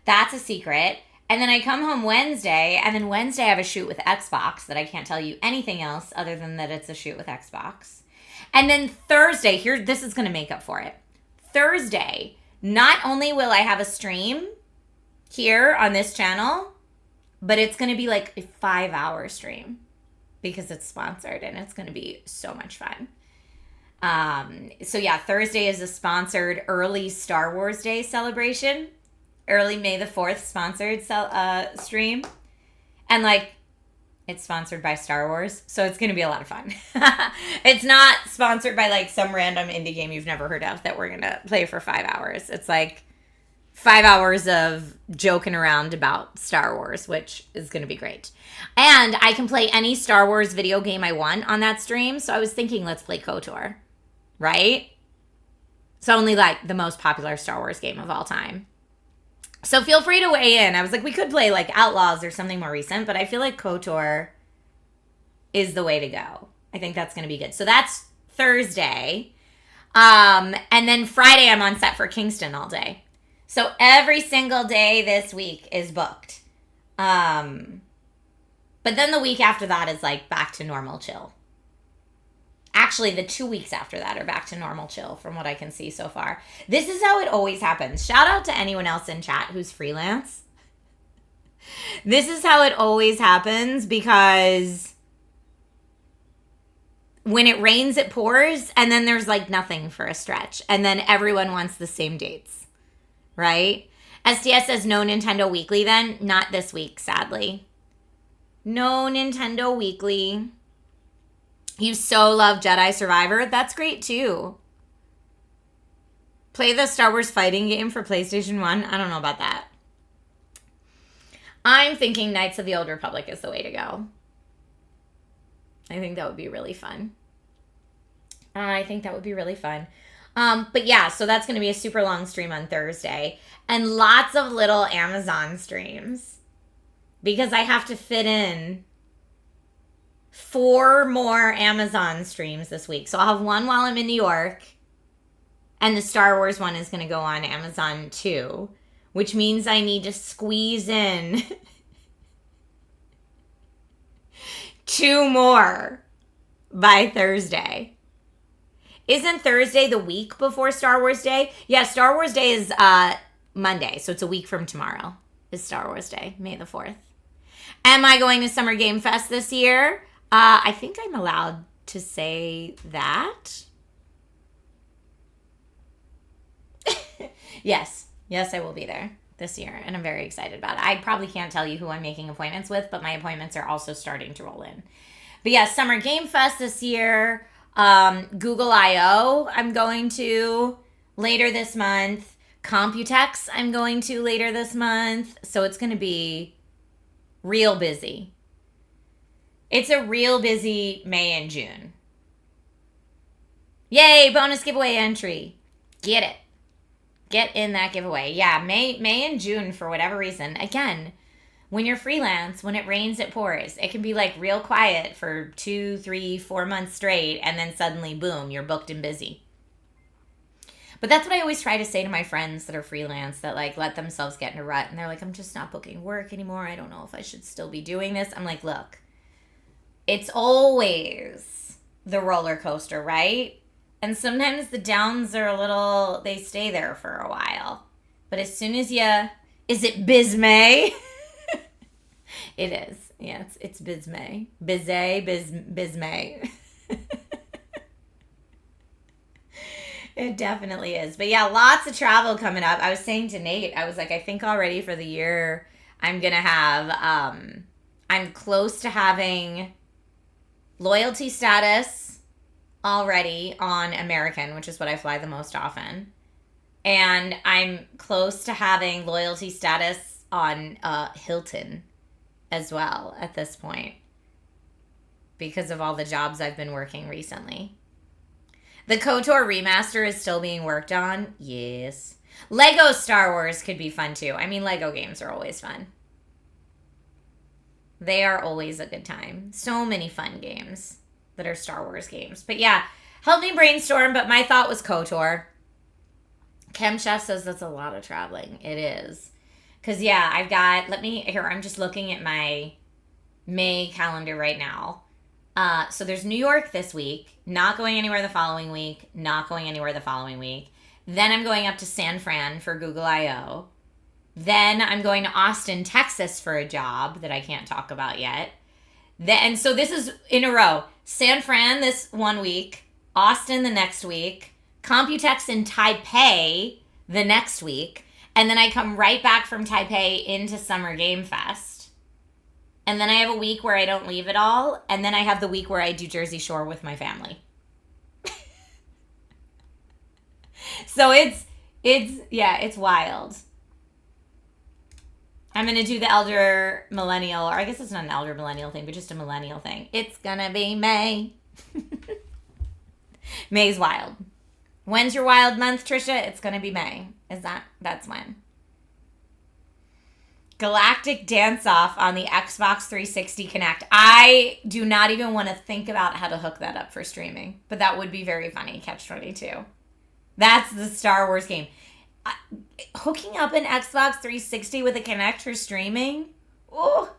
that's a secret. And then I come home Wednesday, and then Wednesday I have a shoot with Xbox that I can't tell you anything else other than that it's a shoot with Xbox. And then Thursday, here, this is going to make up for it. Thursday, not only will I have a stream here on this channel, but it's going to be like a 5-hour stream because it's sponsored, and it's going to be so much fun. So yeah, Thursday is a sponsored early Star Wars Day celebration. Early May the 4th sponsored stream. And like, it's sponsored by Star Wars. So it's going to be a lot of fun. It's not sponsored by like some random indie game you've never heard of that we're going to play for 5 hours. It's like 5 hours of joking around about Star Wars, which is going to be great. And I can play any Star Wars video game I want on that stream. So I was thinking, let's play KOTOR. Right? It's only like the most popular Star Wars game of all time. So feel free to weigh in. I was like, we could play like Outlaws or something more recent, but I feel like KOTOR is the way to go. I think that's going to be good. So that's Thursday. And then Friday I'm on set for Kingston all day. So every single day this week is booked. But then the week after that is like back to normal chill. Actually, the 2 weeks after that are back to normal chill from what I can see so far. This is how it always happens. Shout out to anyone else in chat who's freelance. This is how it always happens because when it rains, it pours, and then there's like nothing for a stretch. And then everyone wants the same dates, right? STS says no Nintendo Weekly then. Not this week, sadly. No Nintendo Weekly. You so love Jedi Survivor. That's great too. Play the Star Wars fighting game for PlayStation 1. I don't know about that. I'm thinking Knights of the Old Republic is the way to go. I think that would be really fun. But yeah, so that's going to be a super long stream on Thursday. And lots of little Amazon streams. Because I have to fit in 4 more Amazon streams this week. So I'll have one while I'm in New York. And the Star Wars one is going to go on Amazon too. Which means I need to squeeze in 2 more by Thursday. Isn't Thursday the week before Star Wars Day? Yeah, Star Wars Day is Monday. So it's a week from tomorrow is Star Wars Day, May the 4th. Am I going to Summer Game Fest this year? I think I'm allowed to say that. Yes, I will be there this year, and I'm very excited about it. I probably can't tell you who I'm making appointments with, but my appointments are also starting to roll in. But yeah, Summer Game Fest this year. Google I.O. I'm going to later this month. Computex I'm going to later this month. So it's going to be real busy. It's a real busy May and June. Yay, bonus giveaway entry. Get it. Get in that giveaway. Yeah, May and June, for whatever reason. Again, when you're freelance, when it rains, it pours. It can be like real quiet for 2, 3, 4 months straight, and then suddenly, boom, you're booked and busy. But that's what I always try to say to my friends that are freelance, that like let themselves get in a rut. And they're like, I'm just not booking work anymore. I don't know if I should still be doing this. I'm like, look, it's always the roller coaster, right? And sometimes the downs are they stay there for a while. But as soon as is it Bismay? It is. Yeah, it's Bismay. Bismay. It definitely is. But yeah, lots of travel coming up. I was saying to Nate, I was like, I think already for the year, I'm going to have, I'm close to having loyalty status already on American, which is what I fly the most often. And I'm close to having loyalty status on Hilton as well at this point because of all the jobs I've been working recently. The KOTOR remaster is still being worked on. Yes. Lego Star Wars could be fun too. I mean, Lego games are always fun. They are always a good time. So many fun games that are Star Wars games. But yeah, help me brainstorm, but my thought was KOTOR. Chem Chef says that's a lot of traveling. It is. Because yeah, I'm just looking at my May calendar right now. So there's New York this week, not going anywhere the following week, not going anywhere the following week. Then I'm going up to San Fran for Google I.O. Then I'm going to Austin, Texas for a job that I can't talk about yet. And so this is in a row. San Fran this 1 week, Austin the next week, Computex in Taipei the next week, and then I come right back from Taipei into Summer Game Fest. And then I have a week where I don't leave at all. And then I have the week where I do Jersey Shore with my family. So it's wild. I'm going to do the elder millennial, or I guess it's not an elder millennial thing, but just a millennial thing. It's going to be May. May's wild. When's your wild month, Trisha? It's going to be May. That's when. Galactic Dance Off on the Xbox 360 Connect. I do not even want to think about how to hook that up for streaming, but that would be very funny. Catch 22. That's the Star Wars game. Hooking up an Xbox 360 with a Connect for streaming? Oh.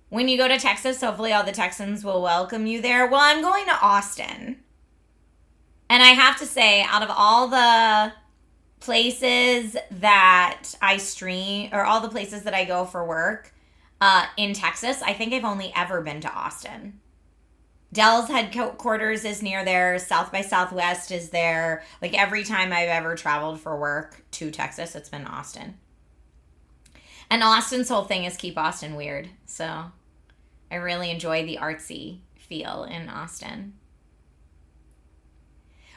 When you go to Texas, hopefully all the Texans will welcome you there. Well, I'm going to Austin. And I have to say, out of all the places that I stream, or all the places that I go for work in Texas, I think I've only ever been to Austin. Dell's headquarters is near there. South by Southwest is there. Like every time I've ever traveled for work to Texas, it's been Austin. And Austin's whole thing is keep Austin weird. So I really enjoy the artsy feel in Austin.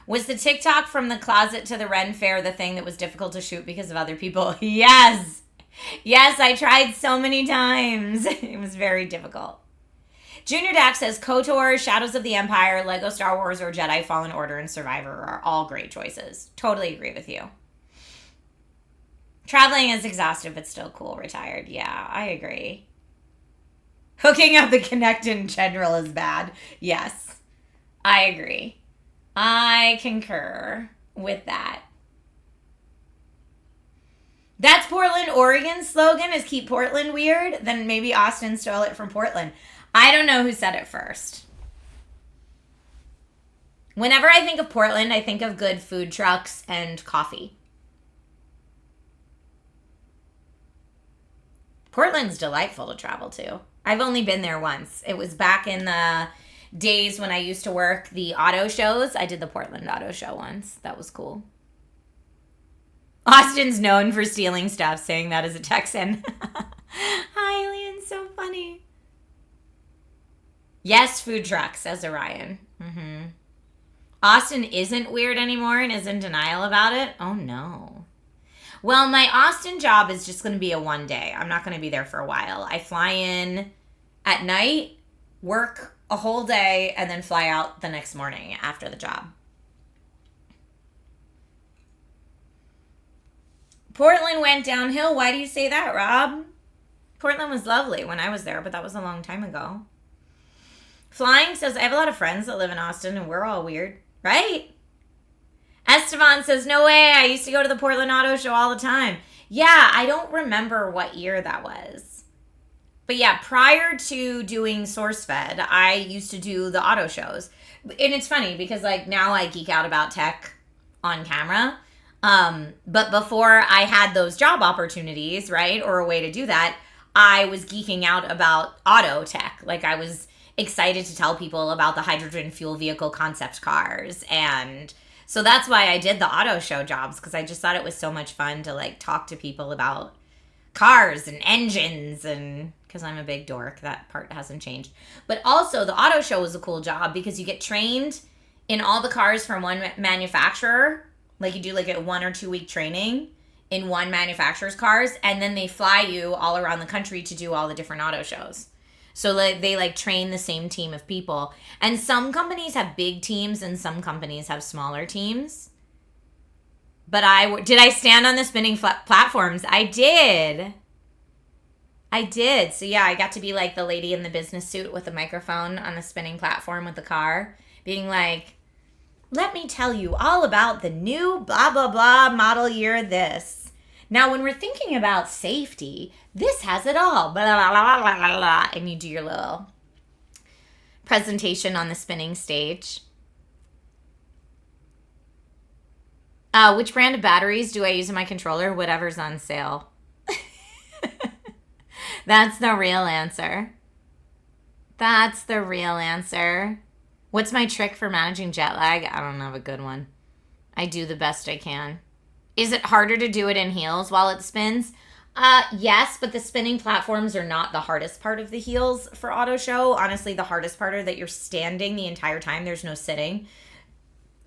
Was the TikTok from the closet to the Ren Fair the thing that was difficult to shoot because of other people? Yes. Yes, I tried so many times. It was very difficult. Junior Dax says KOTOR, Shadows of the Empire, Lego Star Wars, or Jedi Fallen Order and Survivor are all great choices. Totally agree with you. Traveling is exhaustive, but still cool. Retired. Yeah, I agree. Hooking up the Kinect in general is bad. Yes, I agree. I concur with that. That's Portland, Oregon's slogan is keep Portland weird. Then maybe Austin stole it from Portland. I don't know who said it first. Whenever I think of Portland, I think of good food trucks and coffee. Portland's delightful to travel to. I've only been there once. It was back in the days when I used to work the auto shows. I did the Portland Auto Show once. That was cool. Austin's known for stealing stuff, saying that as a Texan. Hi, Alien, so funny. Yes, food truck, says Orion. Mm-hmm. Austin isn't weird anymore and is in denial about it? Oh, no. Well, my Austin job is just going to be a one day. I'm not going to be there for a while. I fly in at night, work a whole day, and then fly out the next morning after the job. Portland went downhill. Why do you say that, Rob? Portland was lovely when I was there, but that was a long time ago. Flying says, I have a lot of friends that live in Austin, and we're all weird, right? Esteban says, no way, I used to go to the Portland Auto Show all the time. Yeah, I don't remember what year that was. But yeah, prior to doing SourceFed, I used to do the auto shows. And it's funny because like now I geek out about tech on camera. But before I had those job opportunities, right, or a way to do that, I was geeking out about auto tech. Like I was excited to tell people about the hydrogen fuel vehicle concept cars. And so that's why I did the auto show jobs, because I just thought it was so much fun to like talk to people about cars and engines, and because I'm a big dork, that part hasn't changed. But also the auto show was a cool job because you get trained in all the cars from one manufacturer. Like you do like a 1 or 2 week training in one manufacturer's cars, and then they fly you all around the country to do all the different auto shows. So like they like train the same team of people. And some companies have big teams and some companies have smaller teams. But did I stand on the spinning platforms? I did. So yeah, I got to be like the lady in the business suit with the microphone on the spinning platform with the car, being like, let me tell you all about the new blah, blah, blah model year this. Now, when we're thinking about safety, this has it all. Blah, blah, blah, blah, blah, blah. And you do your little presentation on the spinning stage. Which brand of batteries do I use in my controller? Whatever's on sale. That's the real answer. What's my trick for managing jet lag? I don't have a good one. I do the best I can. Is it harder to do it in heels while it spins? Yes, but the spinning platforms are not the hardest part of the heels for auto show. Honestly, the hardest part are that you're standing the entire time. There's no sitting.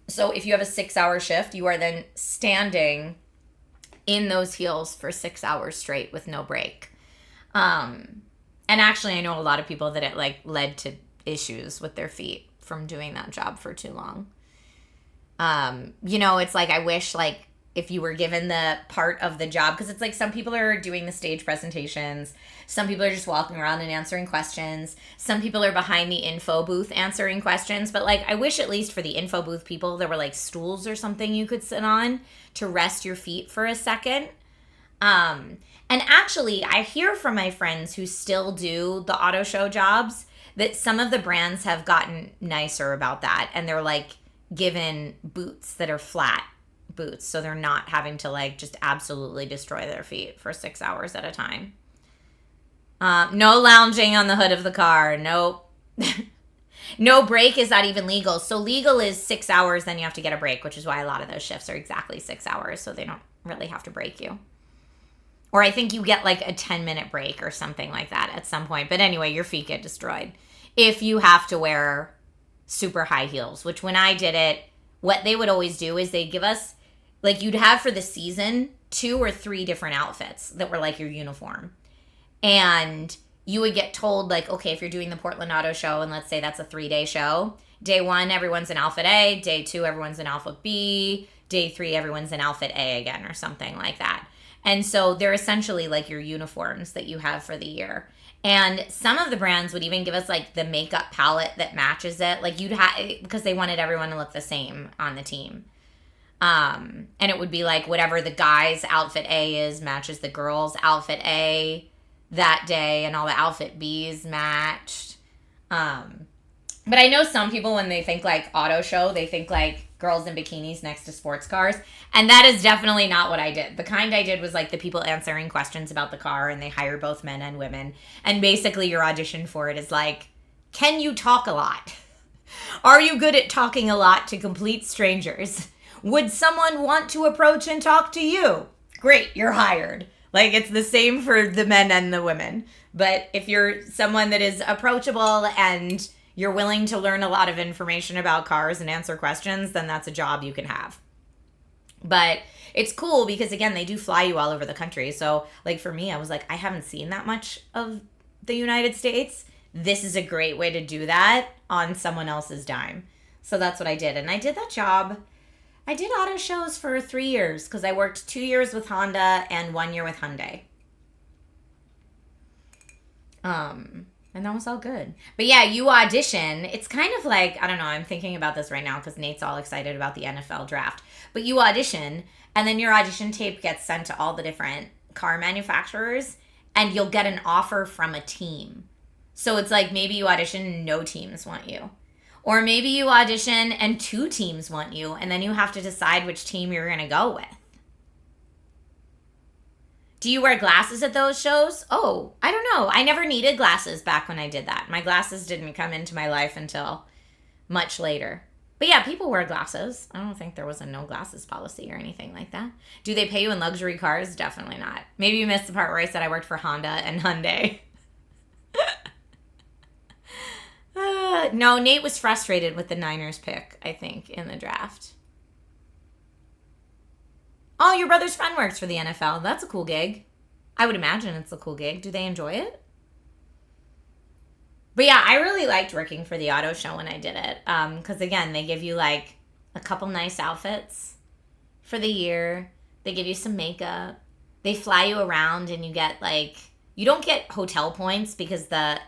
So if you have a 6-hour shift, you are then standing in those heels for 6 hours straight with no break. And actually, I know a lot of people that it like led to issues with their feet from doing that job for too long. It's like I wish like if you were given the part of the job, because it's like some people are doing the stage presentations, some people are just walking around and answering questions, some people are behind the info booth answering questions, but like I wish at least for the info booth people there were like stools or something you could sit on to rest your feet for a second. And actually I hear from my friends who still do the auto show jobs that some of the brands have gotten nicer about that, and they're like given boots that are flat boots, so they're not having to like just absolutely destroy their feet for 6 hours at a time. No lounging on the hood of the car. Nope. No break is not even legal. So legal is 6 hours, then you have to get a break, which is why a lot of those shifts are exactly 6 hours, so they don't really have to break you. Or I think you get like a 10-minute break or something like that at some point. But anyway, your feet get destroyed if you have to wear super high heels, which when I did it, what they would always do is they'd give us, like you'd have for the season 2 or 3 different outfits that were like your uniform. And you would get told like, okay, if you're doing the Portland Auto Show, and let's say that's a 3-day show, day 1, everyone's in outfit A, day 2, everyone's in outfit B, day 3, everyone's in outfit A again, or something like that. And so they're essentially like your uniforms that you have for the year. And some of the brands would even give us like the makeup palette that matches it. Like you'd have, because they wanted everyone to look the same on the team. And it would be like whatever the guy's outfit A is matches the girl's outfit A that day, and all the outfit B's matched. But I know some people, when they think like auto show, they think like girls in bikinis next to sports cars. And that is definitely not what I did. The kind I did was like the people answering questions about the car, and they hire both men and women. And basically your audition for it is like, can you talk a lot? Are you good at talking a lot to complete strangers? Would someone want to approach and talk to you? Great, you're hired. Like, it's the same for the men and the women. But if you're someone that is approachable and you're willing to learn a lot of information about cars and answer questions, then that's a job you can have. But it's cool because, again, they do fly you all over the country. So, like, for me, I was like, I haven't seen that much of the United States. This is a great way to do that on someone else's dime. So that's what I did. And I did that job. I did auto shows for 3 years because I worked 2 years with Honda and 1 year with Hyundai. And that was all good. But yeah, you audition. It's kind of like, I don't know, I'm thinking about this right now because Nate's all excited about the NFL draft. But you audition, and then your audition tape gets sent to all the different car manufacturers, and you'll get an offer from a team. So it's like maybe you audition and no teams want you. Or maybe you audition and 2 teams want you, and then you have to decide which team you're going to go with. Do you wear glasses at those shows? Oh, I don't know. I never needed glasses back when I did that. My glasses didn't come into my life until much later. But yeah, people wear glasses. I don't think there was a no glasses policy or anything like that. Do they pay you in luxury cars? Definitely not. Maybe you missed the part where I said I worked for Honda and Hyundai. No, Nate was frustrated with the Niners pick, I think, in the draft. Oh, your brother's friend works for the NFL. That's a cool gig. I would imagine it's a cool gig. Do they enjoy it? But yeah, I really liked working for the auto show when I did it. Because again, they give you like a couple nice outfits for the year. They give you some makeup. They fly you around and you get like, you don't get hotel points because the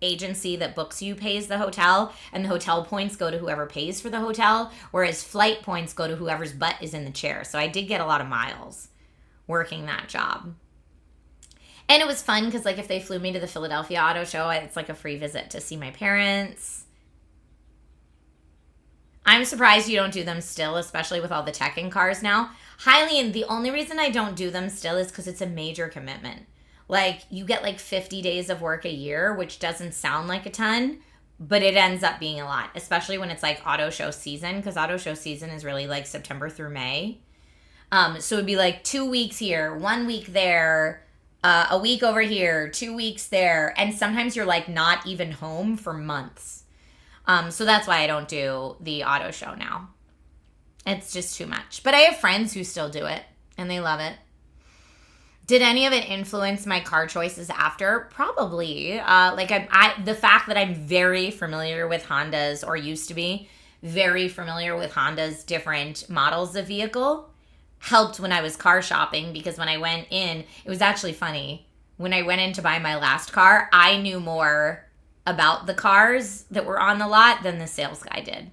agency that books you pays the hotel, and the hotel points go to whoever pays for the hotel, whereas flight points go to whoever's butt is in the chair. So I did get a lot of miles working that job. And it was fun because like if they flew me to the Philadelphia Auto Show, it's like a free visit to see my parents. I'm surprised you don't do them still, especially with all the tech in cars now. Highly, the only reason I don't do them still is because it's a major commitment. Like, you get like 50 days of work a year, which doesn't sound like a ton, but it ends up being a lot, especially when it's like auto show season, because auto show season is really like September through May. So it'd be like 2 weeks here, 1 week there, a week over here, 2 weeks there, and sometimes you're like not even home for months. So that's why I don't do the auto show now. It's just too much. But I have friends who still do it, and they love it. Did any of it influence my car choices after? Probably. The fact that I'm very familiar with Honda's, or used to be very familiar with Honda's different models of vehicle, helped when I was car shopping, because when I went in, it was actually funny. When I went in to buy my last car, I knew more about the cars that were on the lot than the sales guy did.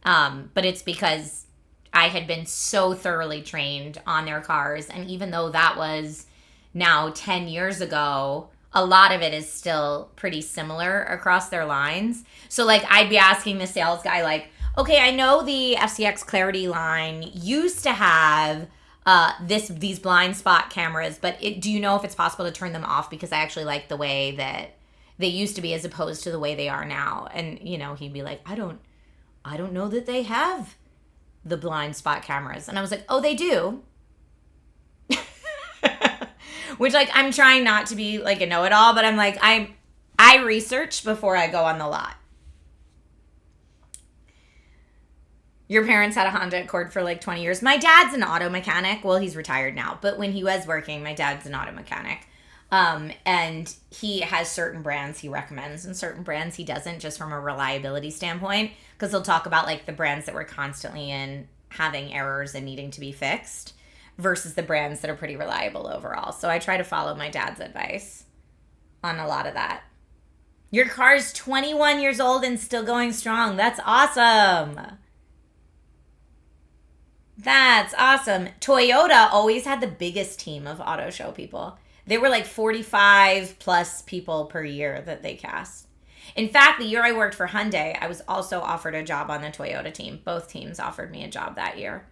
But it's because I had been so thoroughly trained on their cars. And even though that was now 10 years ago, a lot of it is still pretty similar across their lines. So like I'd be asking the sales guy like, okay, I know the FCX Clarity line used to have these blind spot cameras, but do you know if it's possible to turn them off, because I actually like the way that they used to be as opposed to the way they are now. And he'd be like, I don't know that they have the blind spot cameras. And I was like, oh, they do. Which, like, I'm trying not to be like a know-it-all, but I'm like, I research before I go on the lot. Your parents had a Honda Accord for like 20 years. My dad's an auto mechanic. Well, he's retired now, but when he was working, my dad's an auto mechanic. And he has certain brands he recommends and certain brands he doesn't, just from a reliability standpoint, because he'll talk about like the brands that were constantly in having errors and needing to be fixed versus the brands that are pretty reliable overall. So I try to follow my dad's advice on a lot of that. Your car's 21 years old and still going strong. That's awesome. That's awesome. Toyota always had the biggest team of auto show people. They were like 45 plus people per year that they cast. In fact, the year I worked for Hyundai, I was also offered a job on the Toyota team. Both teams offered me a job that year.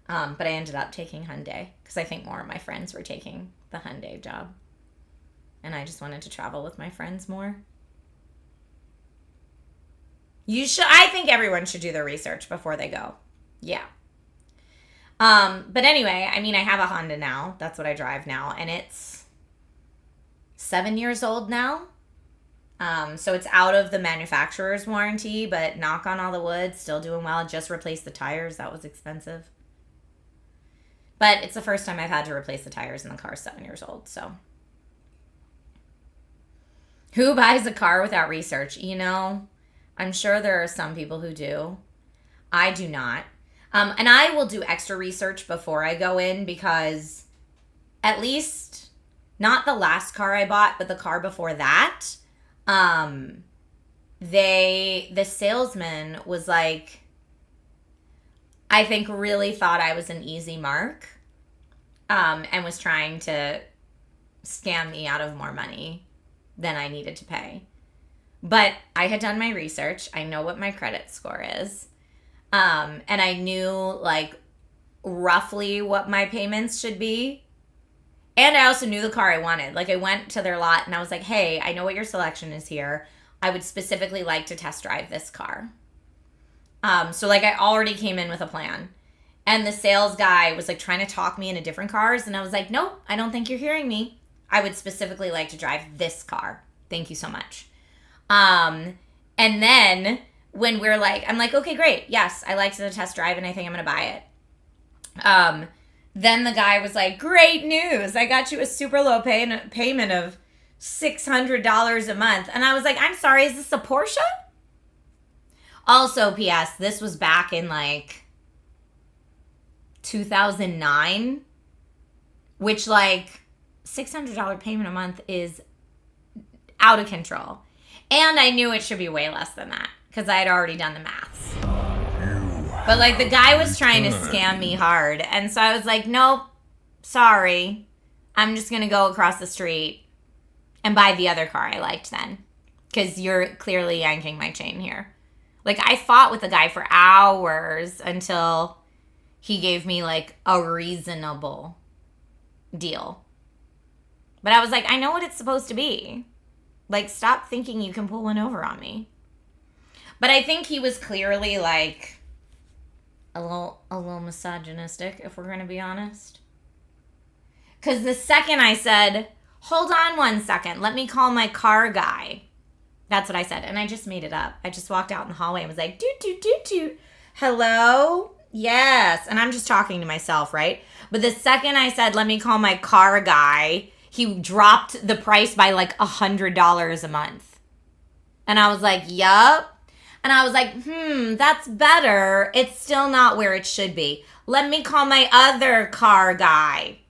But I ended up taking Hyundai because I think more of my friends were taking the Hyundai job. And I just wanted to travel with my friends more. I think everyone should do their research before they go. Yeah. But anyway, I mean, I have a Honda now. That's what I drive now. And it's 7 years old now. So it's out of the manufacturer's warranty, but knock on all the wood, still doing well. Just replaced the tires. That was expensive. But it's the first time I've had to replace the tires and the car's 7 years old, so. Who buys a car without research? I'm sure there are some people who do. I do not. And I will do extra research before I go in, because at least not the last car I bought, but the car before that, the salesman was like, I think really thought I was an easy mark, and was trying to scam me out of more money than I needed to pay. But I had done my research. I know what my credit score is. And I knew like roughly what my payments should be. And I also knew the car I wanted. Like I went to their lot and I was like, hey, I know what your selection is here. I would specifically like to test drive this car. So like I already came in with a plan. And the sales guy was like trying to talk me into different cars. And I was like, nope, I don't think you're hearing me. I would specifically like to drive this car. Thank you so much. And then when we're like, I'm like, okay, great. Yes, I liked the test drive and I think I'm going to buy it. Then the guy was like, great news. I got you a super low payment of $600 a month. And I was like, I'm sorry, is this a Porsche? Also, P.S., this was back in like 2009, which like $600 payment a month is out of control. And I knew it should be way less than that because I had already done the maths. But like the guy was trying to scam me hard. And so I was like, nope, sorry. I'm just going to go across the street and buy the other car I liked then. Because you're clearly yanking my chain here. Like I fought with the guy for hours until he gave me like a reasonable deal. But I was like, I know what it's supposed to be. Like, stop thinking you can pull one over on me. But I think he was clearly like a little misogynistic, if we're going to be honest. Because the second I said, hold on 1 second, let me call my car guy. That's what I said. And I just made it up. I just walked out in the hallway and was like, doot, doot, doot, doot. Hello? Yes. And I'm just talking to myself, right? But the second I said, let me call my car guy, he dropped the price by like $100 a month. And I was like, yup. And I was like, that's better. It's still not where it should be. Let me call my other car guy.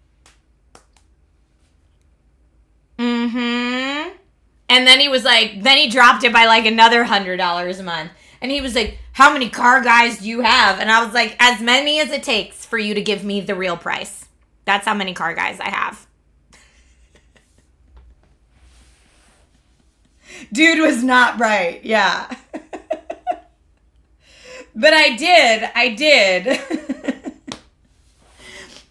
Mm-hmm. And then he was like, then he dropped it by like another $100 a month. And he was like, how many car guys do you have? And I was like, as many as it takes for you to give me the real price. That's how many car guys I have. Dude was not right. Yeah. But I did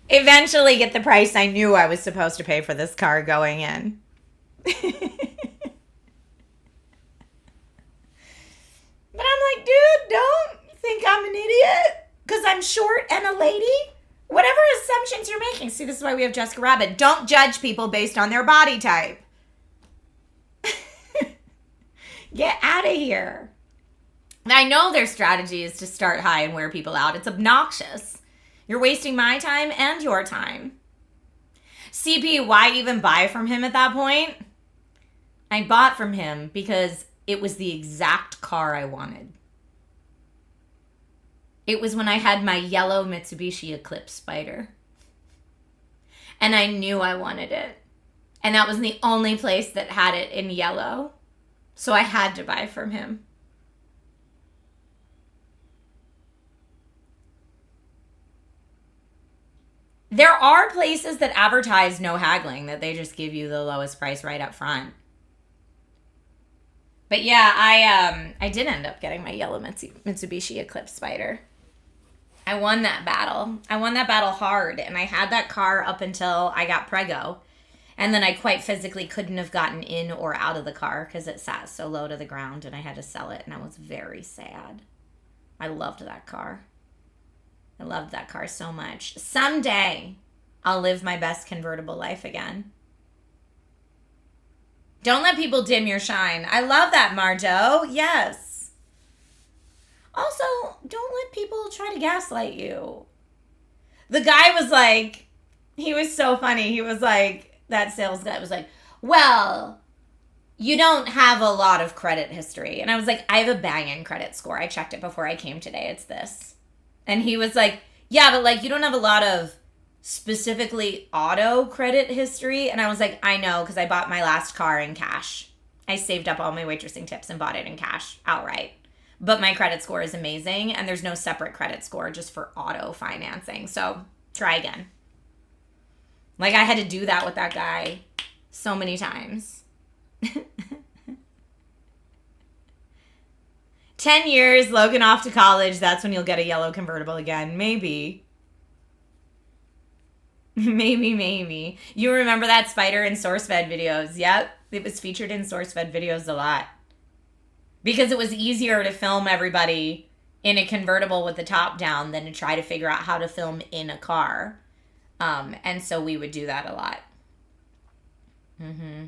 eventually get the price I knew I was supposed to pay for this car going in. But I'm like, dude, don't think I'm an idiot because I'm short and a lady. Whatever assumptions you're making. See, this is why we have Jessica Rabbit. Don't judge people based on their body type. Get out of here. I know their strategy is to start high and wear people out. It's obnoxious. You're wasting my time and your time. CP, why even buy from him at that point? I bought from him because it was the exact car I wanted. It was when I had my yellow Mitsubishi Eclipse Spider. And I knew I wanted it. And that was the only place that had it in yellow. So I had to buy from him. There are places that advertise no haggling, that they just give you the lowest price right up front. But yeah, I did end up getting my yellow Mitsubishi Eclipse Spider. I won that battle. I won that battle hard, and I had that car up until I got preggo. And then I quite physically couldn't have gotten in or out of the car because it sat so low to the ground, and I had to sell it, and I was very sad. I loved that car. I loved that car so much. Someday, I'll live my best convertible life again. Don't let people dim your shine. I love that, Marjo. Yes. Also, don't let people try to gaslight you. The guy was like, he was so funny. He was like, that sales guy was like, well, you don't have a lot of credit history. And I was like, I have a banging credit score. I checked it before I came today. It's this. And he was like, yeah, but like you don't have a lot of specifically auto credit history. And I was like, I know, because I bought my last car in cash. I saved up all my waitressing tips and bought it in cash outright. But my credit score is amazing, and there's no separate credit score just for auto financing. So try again. Like I had to do that with that guy so many times. 10 years, Logan off to college. That's when you'll get a yellow convertible again. Maybe. Maybe. You remember that spider in SourceFed videos? Yep. It was featured in SourceFed videos a lot. Because it was easier to film everybody in a convertible with the top down than to try to figure out how to film in a car. And so we would do that a lot. Mm-hmm.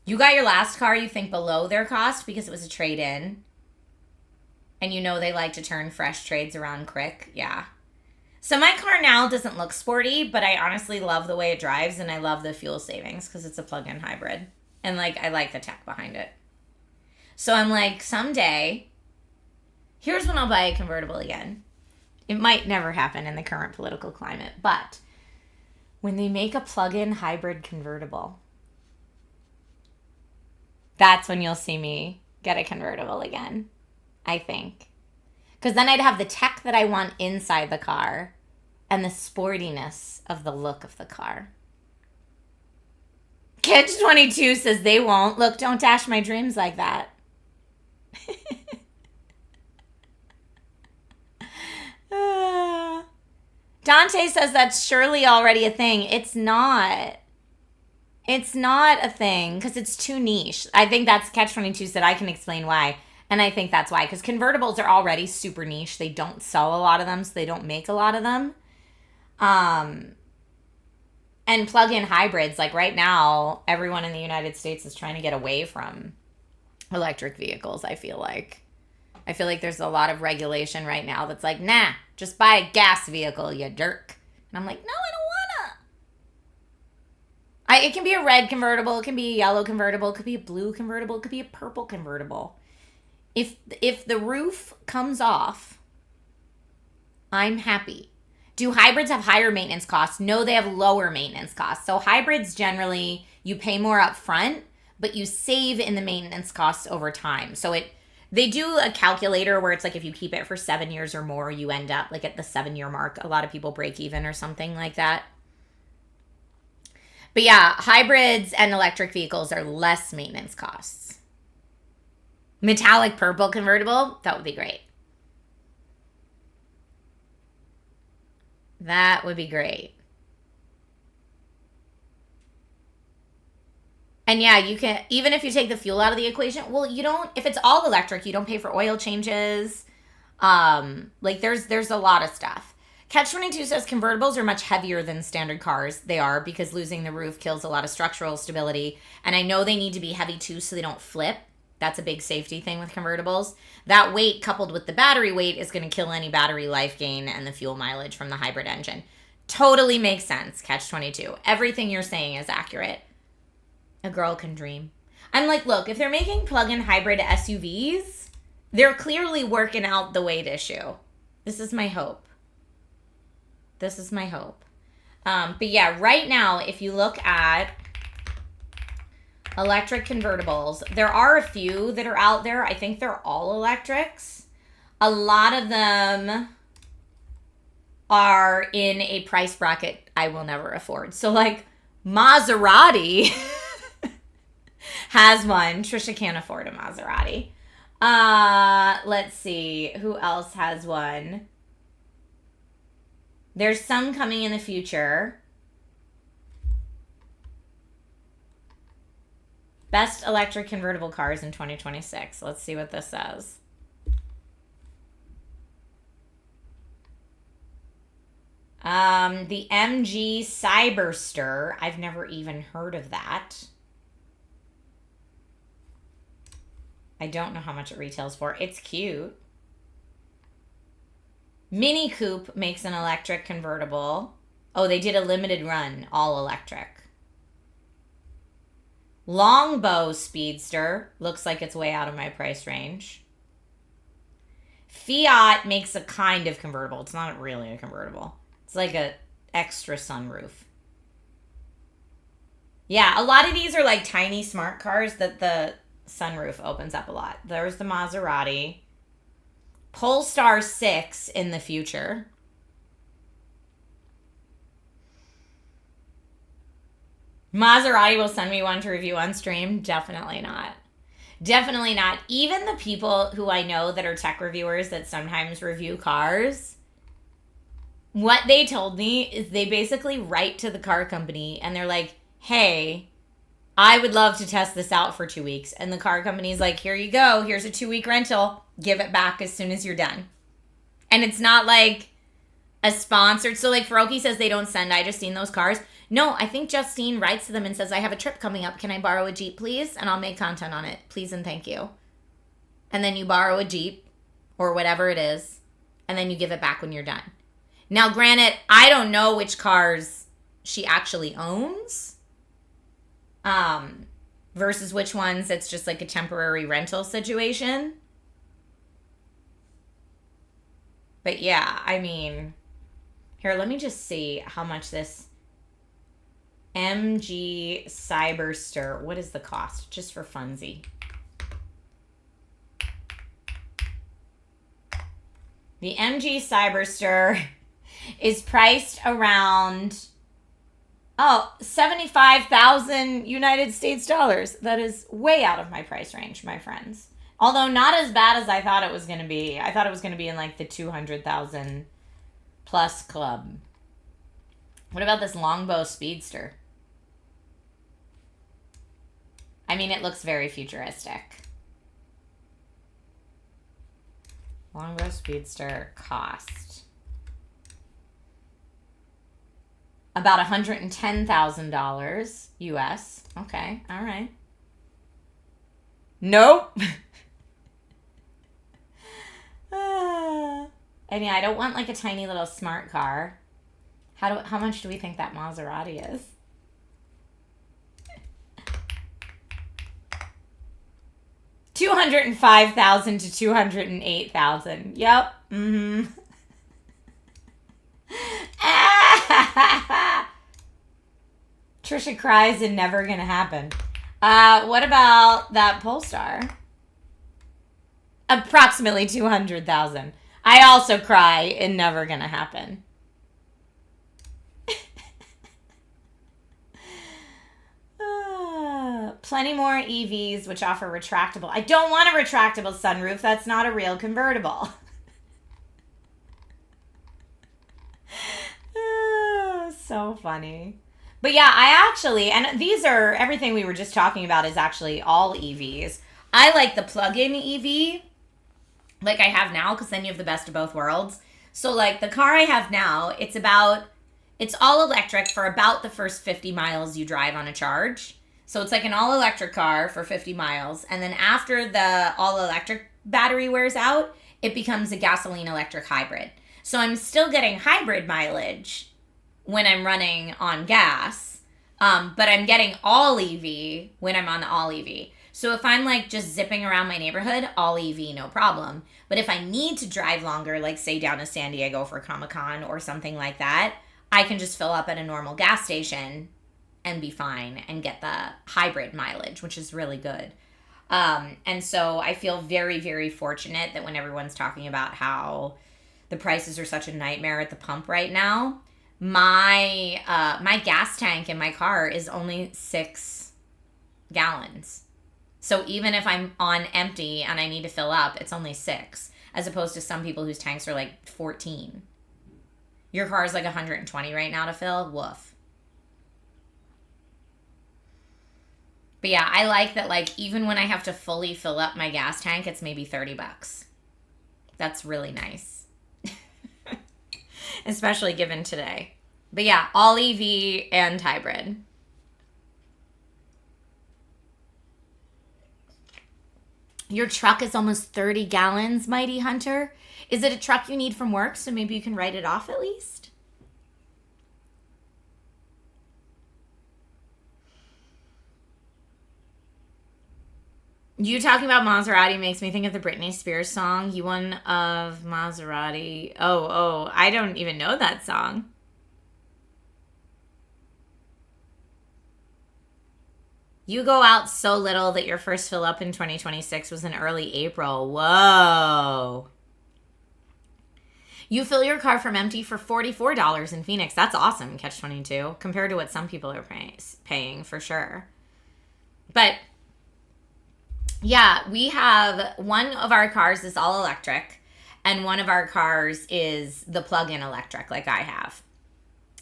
You got your last car, you think, below their cost because it was a trade-in. And you know they like to turn fresh trades around quick. Yeah. So my car now doesn't look sporty, but I honestly love the way it drives, and I love the fuel savings because it's a plug-in hybrid. And, like, I like the tech behind it. So I'm like, someday, here's when I'll buy a convertible again. It might never happen in the current political climate, but when they make a plug-in hybrid convertible, that's when you'll see me get a convertible again, I think. Because then I'd have the tech that I want inside the car and the sportiness of the look of the car. Catch22 says they won't. Look, don't dash my dreams like that. Dante says that's surely already a thing. It's not. It's not a thing because it's too niche. I think that's Catch22 said I can explain why. And I think that's why. Because convertibles are already super niche. They don't sell a lot of them, so they don't make a lot of them. And plug-in hybrids, like right now, everyone in the United States is trying to get away from electric vehicles, I feel like. I feel like there's a lot of regulation right now that's like, nah, just buy a gas vehicle, you jerk. And I'm like, no, I don't wanna. It can be a red convertible, it can be a yellow convertible, it could be a blue convertible, it could be a purple convertible. If the roof comes off I'm happy. Do hybrids have higher maintenance costs? No, they have lower maintenance costs. So hybrids generally, you pay more up front, but you save in the maintenance costs over time. So they do a calculator where it's like if you keep it for 7 years or more, you end up like at the 7-year mark. A lot of people break even or something like that. But yeah, hybrids and electric vehicles are less maintenance costs. Metallic purple convertible, that would be great. That would be great. And yeah, you can, even if you take the fuel out of the equation, well, you don't, if it's all electric, you don't pay for oil changes. Like there's a lot of stuff. Catch-22 says convertibles are much heavier than standard cars. They are, because losing the roof kills a lot of structural stability. And I know they need to be heavy too so they don't flip. That's a big safety thing with convertibles. That weight coupled with the battery weight is going to kill any battery life gain and the fuel mileage from the hybrid engine. Totally makes sense, Catch-22. Everything you're saying is accurate. A girl can dream. I'm like, look, if they're making plug-in hybrid SUVs, they're clearly working out the weight issue. This is my hope. This is my hope. But yeah, right now, if you look at electric convertibles, there are a few that are out there. I think they're all electrics. A lot of them are in a price bracket I will never afford. So like Maserati has one. Trisha can't afford a Maserati. Let's see. Who else has one? There's some coming in the future. Best electric convertible cars in 2026. Let's see what this says. The MG Cyberster. I've never even heard of that. I don't know how much it retails for. It's cute. Mini Coupe makes an electric convertible. Oh, they did a limited run, all electric. Longbow Speedster. Looks like it's way out of my price range. Fiat makes a kind of convertible. It's not really a convertible. It's like a extra sunroof. Yeah, a lot of these are like tiny smart cars that the sunroof opens up a lot. There's the Maserati. Polestar 6 in the future. Maserati will send me one to review on stream. Definitely not. Definitely not. Even the people who I know that are tech reviewers that sometimes review cars, what they told me is they basically write to the car company and they're like, hey, I would love to test this out for 2 weeks. And the car company's like, here you go. Here's a 2-week rental. Give it back as soon as you're done. And it's not like a sponsored. So like Faroki says they don't send I Just Seen those cars. No, I think Justine writes to them and says, I have a trip coming up. Can I borrow a Jeep, please? And I'll make content on it. Please and thank you. And then you borrow a Jeep or whatever it is. And then you give it back when you're done. Now, granted, I don't know which cars she actually owns. Versus which ones it's just like a temporary rental situation. But yeah, I mean, here, let me just see how much this MG Cyberster, what is the cost? Just for funsie. The MG Cyberster is priced around 75,000 United States dollars. That is way out of my price range, my friends. Although not as bad as I thought it was going to be. I thought it was going to be in like the 200,000 plus club. What about this Longbow Speedster? I mean, it looks very futuristic. Longbow Speedster cost about $110,000 US. Okay, all right. Nope. And yeah, I don't want like a tiny little smart car. How much do we think that Maserati is? $205,000 to $208,000. Yep. Mm-hmm. Trisha cries and never gonna happen. What about that Polestar? Approximately 200,000. I also cry and never gonna happen. Plenty more EVs which offer retractable. I don't want a retractable sunroof. That's not a real convertible. So funny. But yeah, I actually, and these are, everything we were just talking about is actually all EVs. I like the plug-in EV like I have now, because then you have the best of both worlds. So like the car I have now, it's all electric for about the first 50 miles you drive on a charge. So it's like an all electric car for 50 miles. And then after the all electric battery wears out, it becomes a gasoline electric hybrid. So I'm still getting hybrid mileage when I'm running on gas, but I'm getting all EV when I'm on the all EV. So if I'm like just zipping around my neighborhood, all EV, no problem. But if I need to drive longer, like say down to San Diego for Comic-Con or something like that, I can just fill up at a normal gas station and be fine and get the hybrid mileage, which is really good. And so I feel very, very fortunate that when everyone's talking about how the prices are such a nightmare at the pump right now, my gas tank in my car is only 6 gallons. So even if I'm on empty and I need to fill up, it's only 6, as opposed to some people whose tanks are like 14. Your car is like 120 right now to fill. Woof. But yeah, I like that, like, even when I have to fully fill up my gas tank, it's maybe $30. That's really nice. Especially given today. But yeah, all EV and hybrid. Your truck is almost 30 gallons, Mighty Hunter. Is it a truck you need from work, so maybe you can write it off at least? You talking about Maserati makes me think of the Britney Spears song, You One of Maserati. Oh, I don't even know that song. You go out so little that your first fill up in 2026 was in early April. Whoa. You fill your car from empty for $44 in Phoenix. That's awesome, Catch 22, compared to what some people are paying for sure. But yeah, we have one of our cars is all electric, and one of our cars is the plug-in electric, like I have,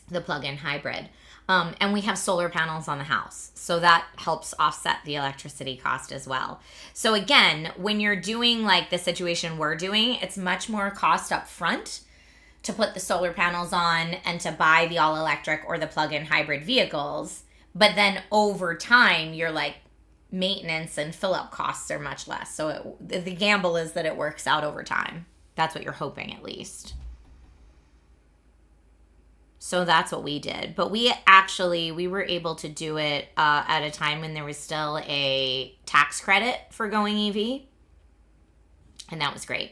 the plug-in hybrid. And we have solar panels on the house, so that helps offset the electricity cost as well. So again, when you're doing like the situation we're doing, it's much more cost up front to put the solar panels on and to buy the all-electric or the plug-in hybrid vehicles. But then over time, you're like, maintenance and fill-up costs are much less. So the gamble is that it works out over time. That's what you're hoping, at least. So that's what we did. But we were able to do it at a time when there was still a tax credit for going EV. And that was great.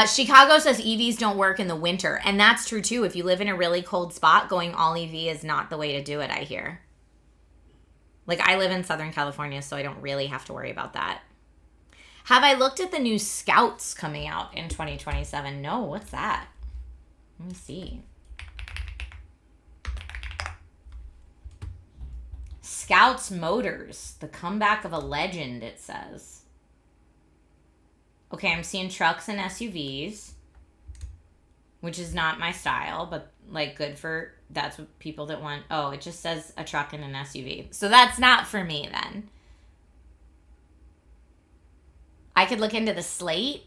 Chicago says EVs don't work in the winter. And that's true, too. If you live in a really cold spot, going all EV is not the way to do it, I hear. Like, I live in Southern California, so I don't really have to worry about that. Have I looked at the new Scouts coming out in 2027? No, what's that? Let me see. Scouts Motors, the comeback of a legend, it says. Okay, I'm seeing trucks and SUVs, which is not my style, but like good for, that's what people that want. Oh, it just says a truck and an SUV. So that's not for me then. I could look into the Slate.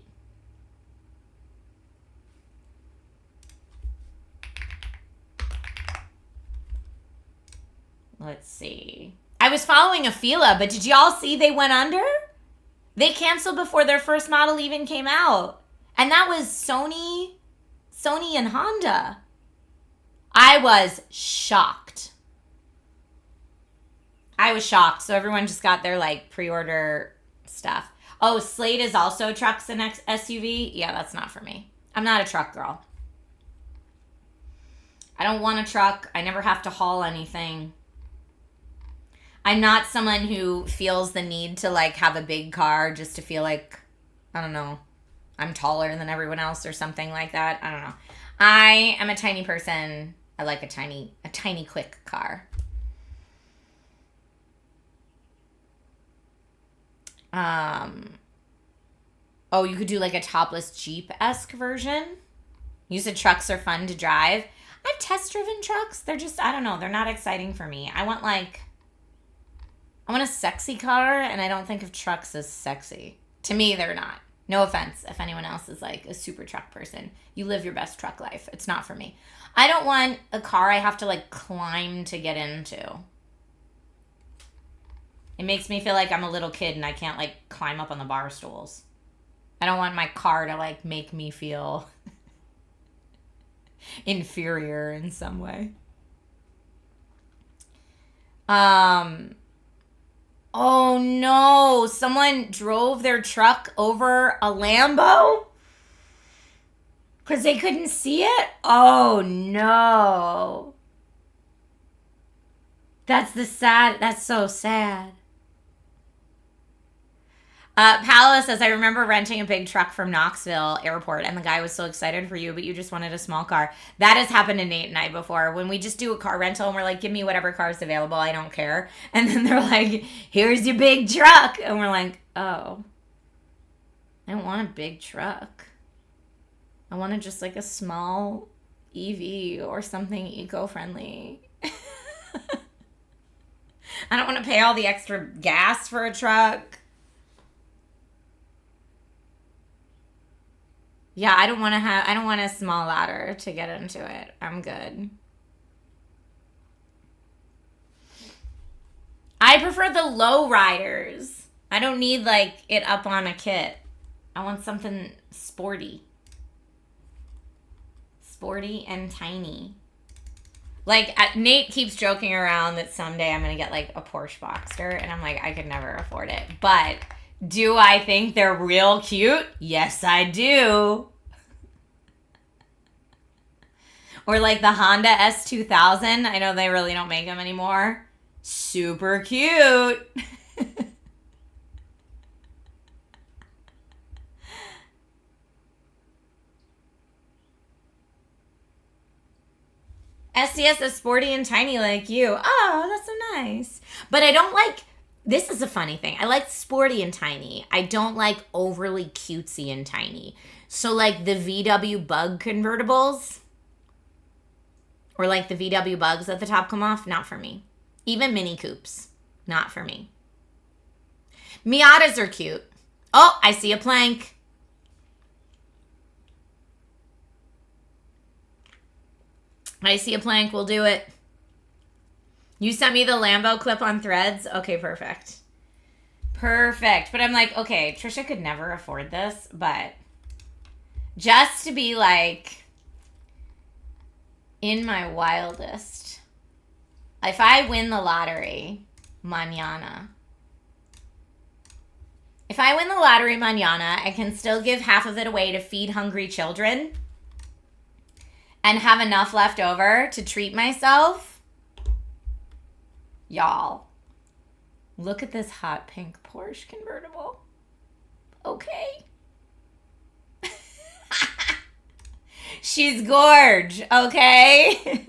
Let's see. I was following a Fila, but did y'all see they went under? They canceled before their first model even came out. And that was Sony and Honda. I was shocked. So everyone just got their like pre-order stuff. Oh, Slate is also trucks and SUV. Yeah, that's not for me. I'm not a truck girl. I don't want a truck. I never have to haul anything. I'm not someone who feels the need to like have a big car just to feel like, I don't know, I'm taller than everyone else or something like that. I don't know. I am a tiny person. I like a tiny quick car. Oh, you could do like a topless Jeep-esque version. You said trucks are fun to drive. I've test-driven trucks. They're just, I don't know, they're not exciting for me. I want a sexy car, and I don't think of trucks as sexy. To me, they're not. No offense if anyone else is like a super truck person. You live your best truck life. It's not for me. I don't want a car I have to like climb to get into. It makes me feel like I'm a little kid and I can't like climb up on the bar stools. I don't want my car to like make me feel inferior in some way. Oh no, someone drove their truck over a Lambo because they couldn't see it? Oh no. That's so sad. Paola says, I remember renting a big truck from Knoxville Airport, and the guy was so excited for you, but you just wanted a small car. That has happened to Nate and I before. When we just do a car rental, and we're like, give me whatever car is available, I don't care. And then they're like, here's your big truck. And we're like, oh, I don't want a big truck. I want just like a small EV or something eco-friendly. I don't want to pay all the extra gas for a truck. Yeah, I don't want a small ladder to get into it. I'm good. I prefer the low riders. I don't need like it up on a kit. I want something sporty. Sporty and tiny. Like Nate keeps joking around that someday I'm going to get like a Porsche Boxster, and I'm like, I could never afford it. But do I think they're real cute? Yes, I do. Or like the Honda S2000. I know they really don't make them anymore. Super cute. SDS is sporty and tiny like you. Oh, that's so nice. But I don't like, this is a funny thing. I like sporty and tiny. I don't like overly cutesy and tiny. So like the VW Bug convertibles, or like the VW Bugs at the top come off, not for me. Even Mini Coupes, not for me. Miatas are cute. Oh, I see a plank. I see a plank. We'll do it. You sent me the Lambo clip on Threads. Okay, perfect. Perfect. But I'm like, okay, Trisha could never afford this, but just to be like in my wildest, if I win the lottery mañana, I can still give half of it away to feed hungry children and have enough left over to treat myself. Y'all, look at this hot pink Porsche convertible. Okay. She's gorge, okay?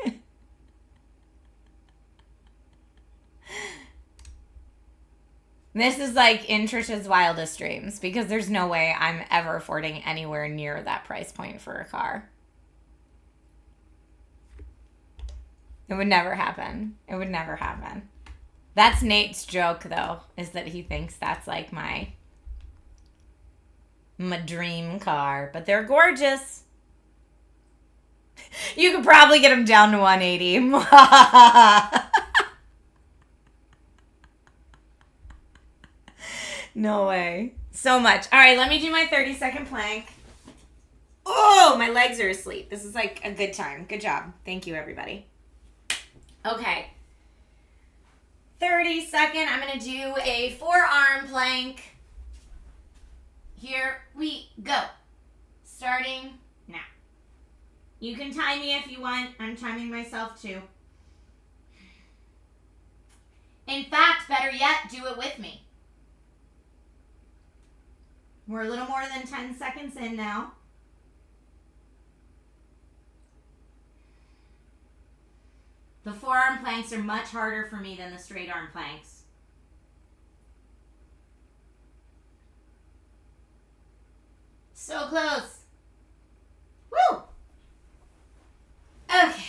This is like in Trisha's wildest dreams because there's no way I'm ever affording anywhere near that price point for a car. It would never happen. It would never happen. That's Nate's joke, though, is that he thinks that's like my dream car. But they're gorgeous. You could probably get them down to 180. No way. So much. All right, let me do my 30-second plank. Oh, my legs are asleep. This is like a good time. Good job. Thank you, everybody. Okay. 30-second. I'm going to do a forearm plank. Here we go. Starting now. You can time me if you want. I'm timing myself too. In fact, better yet, do it with me. We're a little more than 10 seconds in now. The forearm planks are much harder for me than the straight arm planks. So close. Woo! Okay.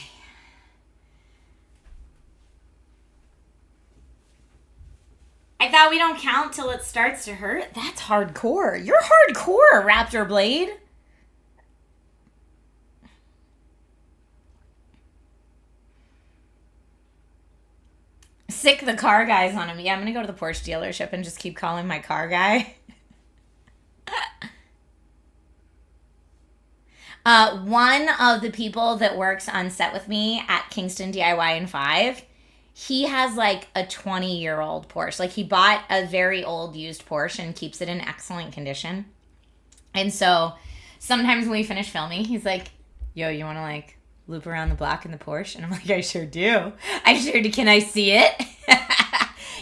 I thought we don't count till it starts to hurt. That's hardcore. You're hardcore, Raptor Blade. Sick the car guy's on him. Yeah, I'm going to go to the Porsche dealership and just keep calling my car guy. One of the people that works on set with me at Kingston DIY in 5, he has like a 20-year-old Porsche. Like he bought a very old used Porsche and keeps it in excellent condition. And so sometimes when we finish filming, he's like, yo, you want to like loop around the block in the Porsche? And I'm like, I sure do. Can I see it?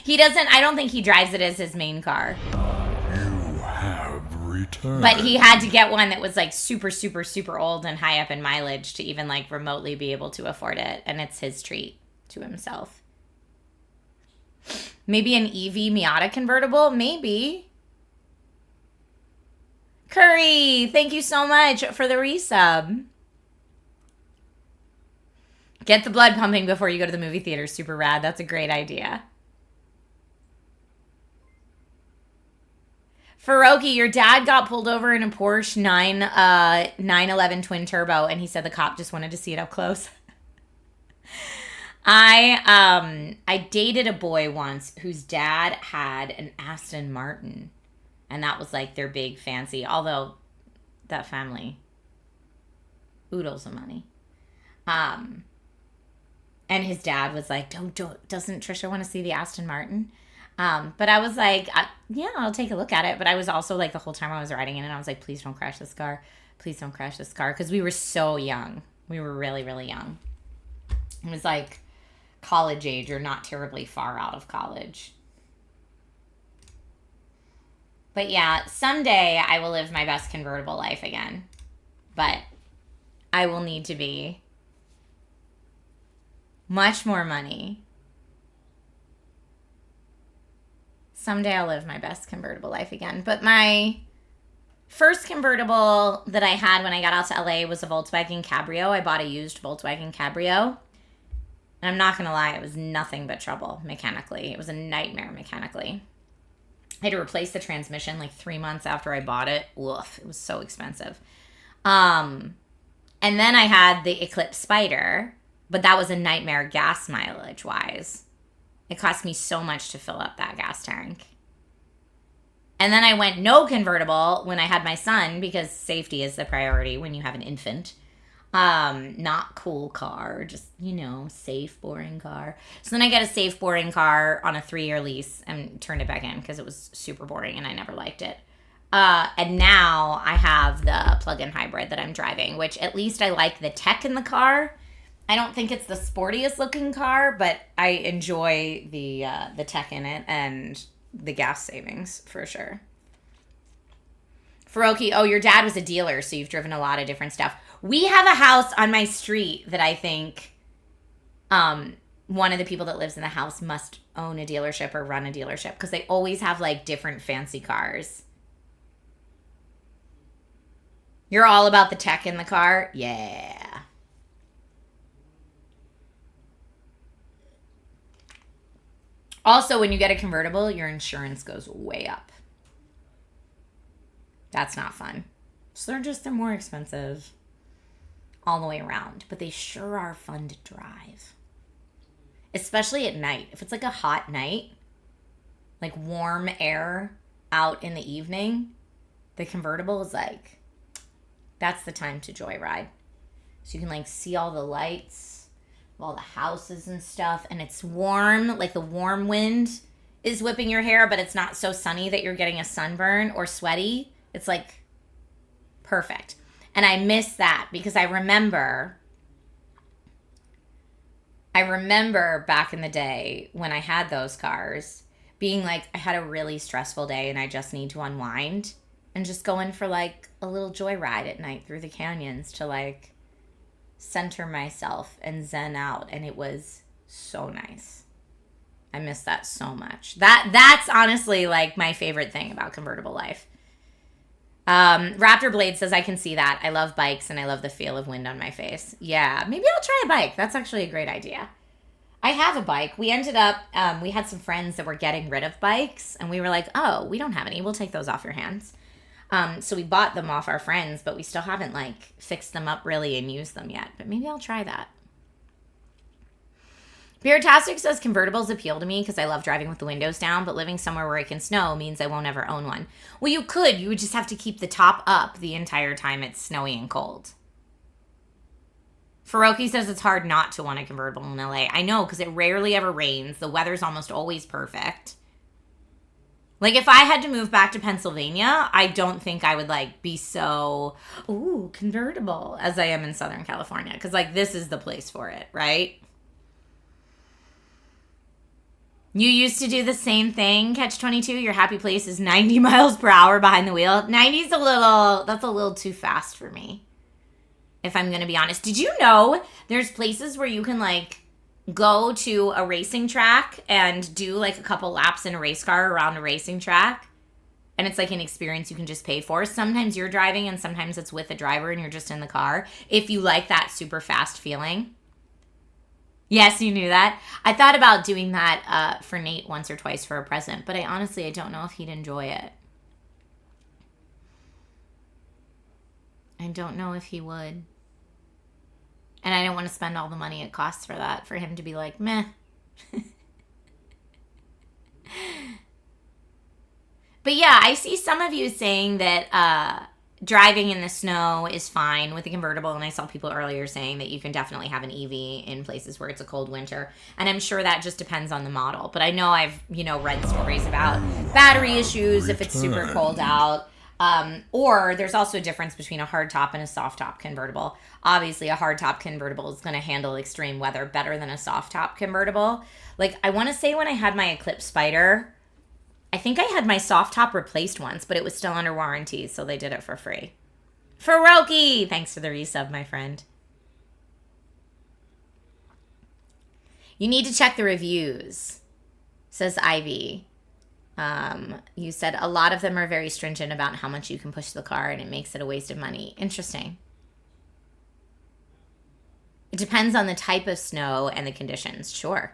He doesn't, I don't think he drives it as his main car. You have returned. But he had to get one that was like super, super, super old and high up in mileage to even like remotely be able to afford it. And it's his treat to himself. Maybe an EV Miata convertible? Maybe. Curry, thank you so much for the resub. Get the blood pumping before you go to the movie theater. Super rad. That's a great idea. Faroki, your dad got pulled over in a Porsche 911 twin turbo, and he said the cop just wanted to see it up close. I dated a boy once whose dad had an Aston Martin, and that was like their big fancy, although that family oodles of money. And his dad was like, doesn't Trisha want to see the Aston Martin? But I was like, yeah, I'll take a look at it. But I was also like, the whole time I was riding in it, I was like, please don't crash this car. Please don't crash this car. Because we were so young. We were really, really young. It was like college age or not terribly far out of college. But yeah, someday I will live my best convertible life again. But I will need to be much more money. Someday I'll live my best convertible life again. But my first convertible that I had when I got out to LA was a Volkswagen Cabrio. I bought a used Volkswagen Cabrio. And I'm not going to lie, it was nothing but trouble mechanically. It was a nightmare mechanically. I had to replace the transmission like 3 months after I bought it. Woof, it was so expensive. And then I had the Eclipse Spider, but that was a nightmare gas mileage wise. It cost me so much to fill up that gas tank. And then I went no convertible when I had my son because safety is the priority when you have an infant. Not cool car, just, safe, boring car. So then I got a safe, boring car on a 3-year lease and turned it back in because it was super boring and I never liked it. And now I have the plug-in hybrid that I'm driving, which at least I like the tech in the car. I don't think it's the sportiest looking car, but I enjoy the tech in it and the gas savings for sure. Faroki, oh, your dad was a dealer, so you've driven a lot of different stuff. We have a house on my street that I think one of the people that lives in the house must own a dealership or run a dealership because they always have like different fancy cars. You're all about the tech in the car? Yeah. Also, when you get a convertible, your insurance goes way up. That's not fun. So they're more expensive all the way around. But they sure are fun to drive. Especially at night. If it's like a hot night, like warm air out in the evening, the convertible is like, that's the time to joyride. So you can like see all the lights, all the houses and stuff, and it's warm, like the warm wind is whipping your hair, but it's not so sunny that you're getting a sunburn or sweaty. It's like perfect. And I miss that because I remember back in the day when I had those cars being like, I had a really stressful day and I just need to unwind and just go in for like a little joyride at night through the canyons to like center myself and zen out. And it was so nice. I miss that so much. That's honestly like my favorite thing about convertible life. Raptor Blade says, I can see that. I love bikes and I love the feel of wind on my face. Yeah, maybe I'll try a bike. That's actually a great idea. I have a bike. We ended up, we had some friends that were getting rid of bikes and we were like, oh, we don't have any. We'll take those off your hands. So we bought them off our friends, but we still haven't like fixed them up really and used them yet. But maybe I'll try that. Beertastic says convertibles appeal to me because I love driving with the windows down, but living somewhere where it can snow means I won't ever own one. Well, you could. You would just have to keep the top up the entire time it's snowy and cold. Faroki says it's hard not to want a convertible in LA. I know, because it rarely ever rains. The weather's almost always perfect. Like, if I had to move back to Pennsylvania, I don't think I would, like, be so, ooh, convertible as I am in Southern California. Because, like, this is the place for it, right? You used to do the same thing, Catch 22. Your happy place is 90 miles per hour behind the wheel. 90's that's a little too fast for me, if I'm going to be honest. Did you know there's places where you can, like, go to a racing track and do, like, a couple laps in a race car around a racing track? And it's, like, an experience you can just pay for. Sometimes you're driving and sometimes it's with a driver and you're just in the car. If you like that super fast feeling. Yes, you knew that. I thought about doing that for Nate once or twice for a present, but I don't know if he'd enjoy it. I don't know if he would. And I don't want to spend all the money it costs for that, for him to be like, meh. But yeah, I see some of you saying that driving in the snow is fine with a convertible, and I saw people earlier saying that you can definitely have an EV in places where it's a cold winter, and I'm sure that just depends on the model. But I know I've read stories about battery issues if it's super cold out, or there's also a difference between a hardtop and a soft top convertible. Obviously, a hardtop convertible is going to handle extreme weather better than a soft top convertible. Like, I want to say when I had my Eclipse Spider, I think I had my soft top replaced once, but it was still under warranty, so they did it for free. Faroki! Thanks for the resub, my friend. You need to check the reviews, says Ivy. You said a lot of them are very stringent about how much you can push the car, and it makes it a waste of money. Interesting. It depends on the type of snow and the conditions, sure.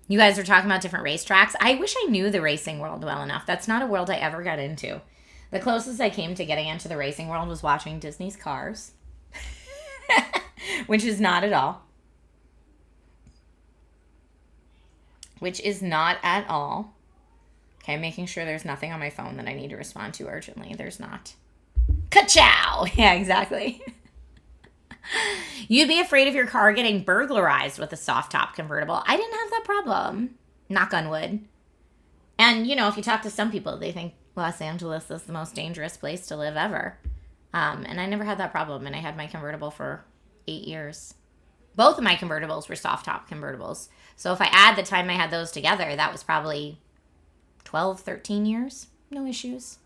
You guys are talking about different racetracks. I wish I knew the racing world well enough. That's not a world I ever got into. The closest I came to getting into the racing world was watching Disney's Cars, which is not at all. Which is not at all. Okay, I'm making sure there's nothing on my phone that I need to respond to urgently. There's not. Ka-chow! Yeah, exactly. You'd be afraid of your car getting burglarized with a soft top convertible. I didn't have that problem. Knock on wood. And, if you talk to some people, they think Los Angeles is the most dangerous place to live ever. And I never had that problem. And I had my convertible for 8 years. Both of my convertibles were soft top convertibles. So if I add the time I had those together, that was probably 12, 13 years. No issues.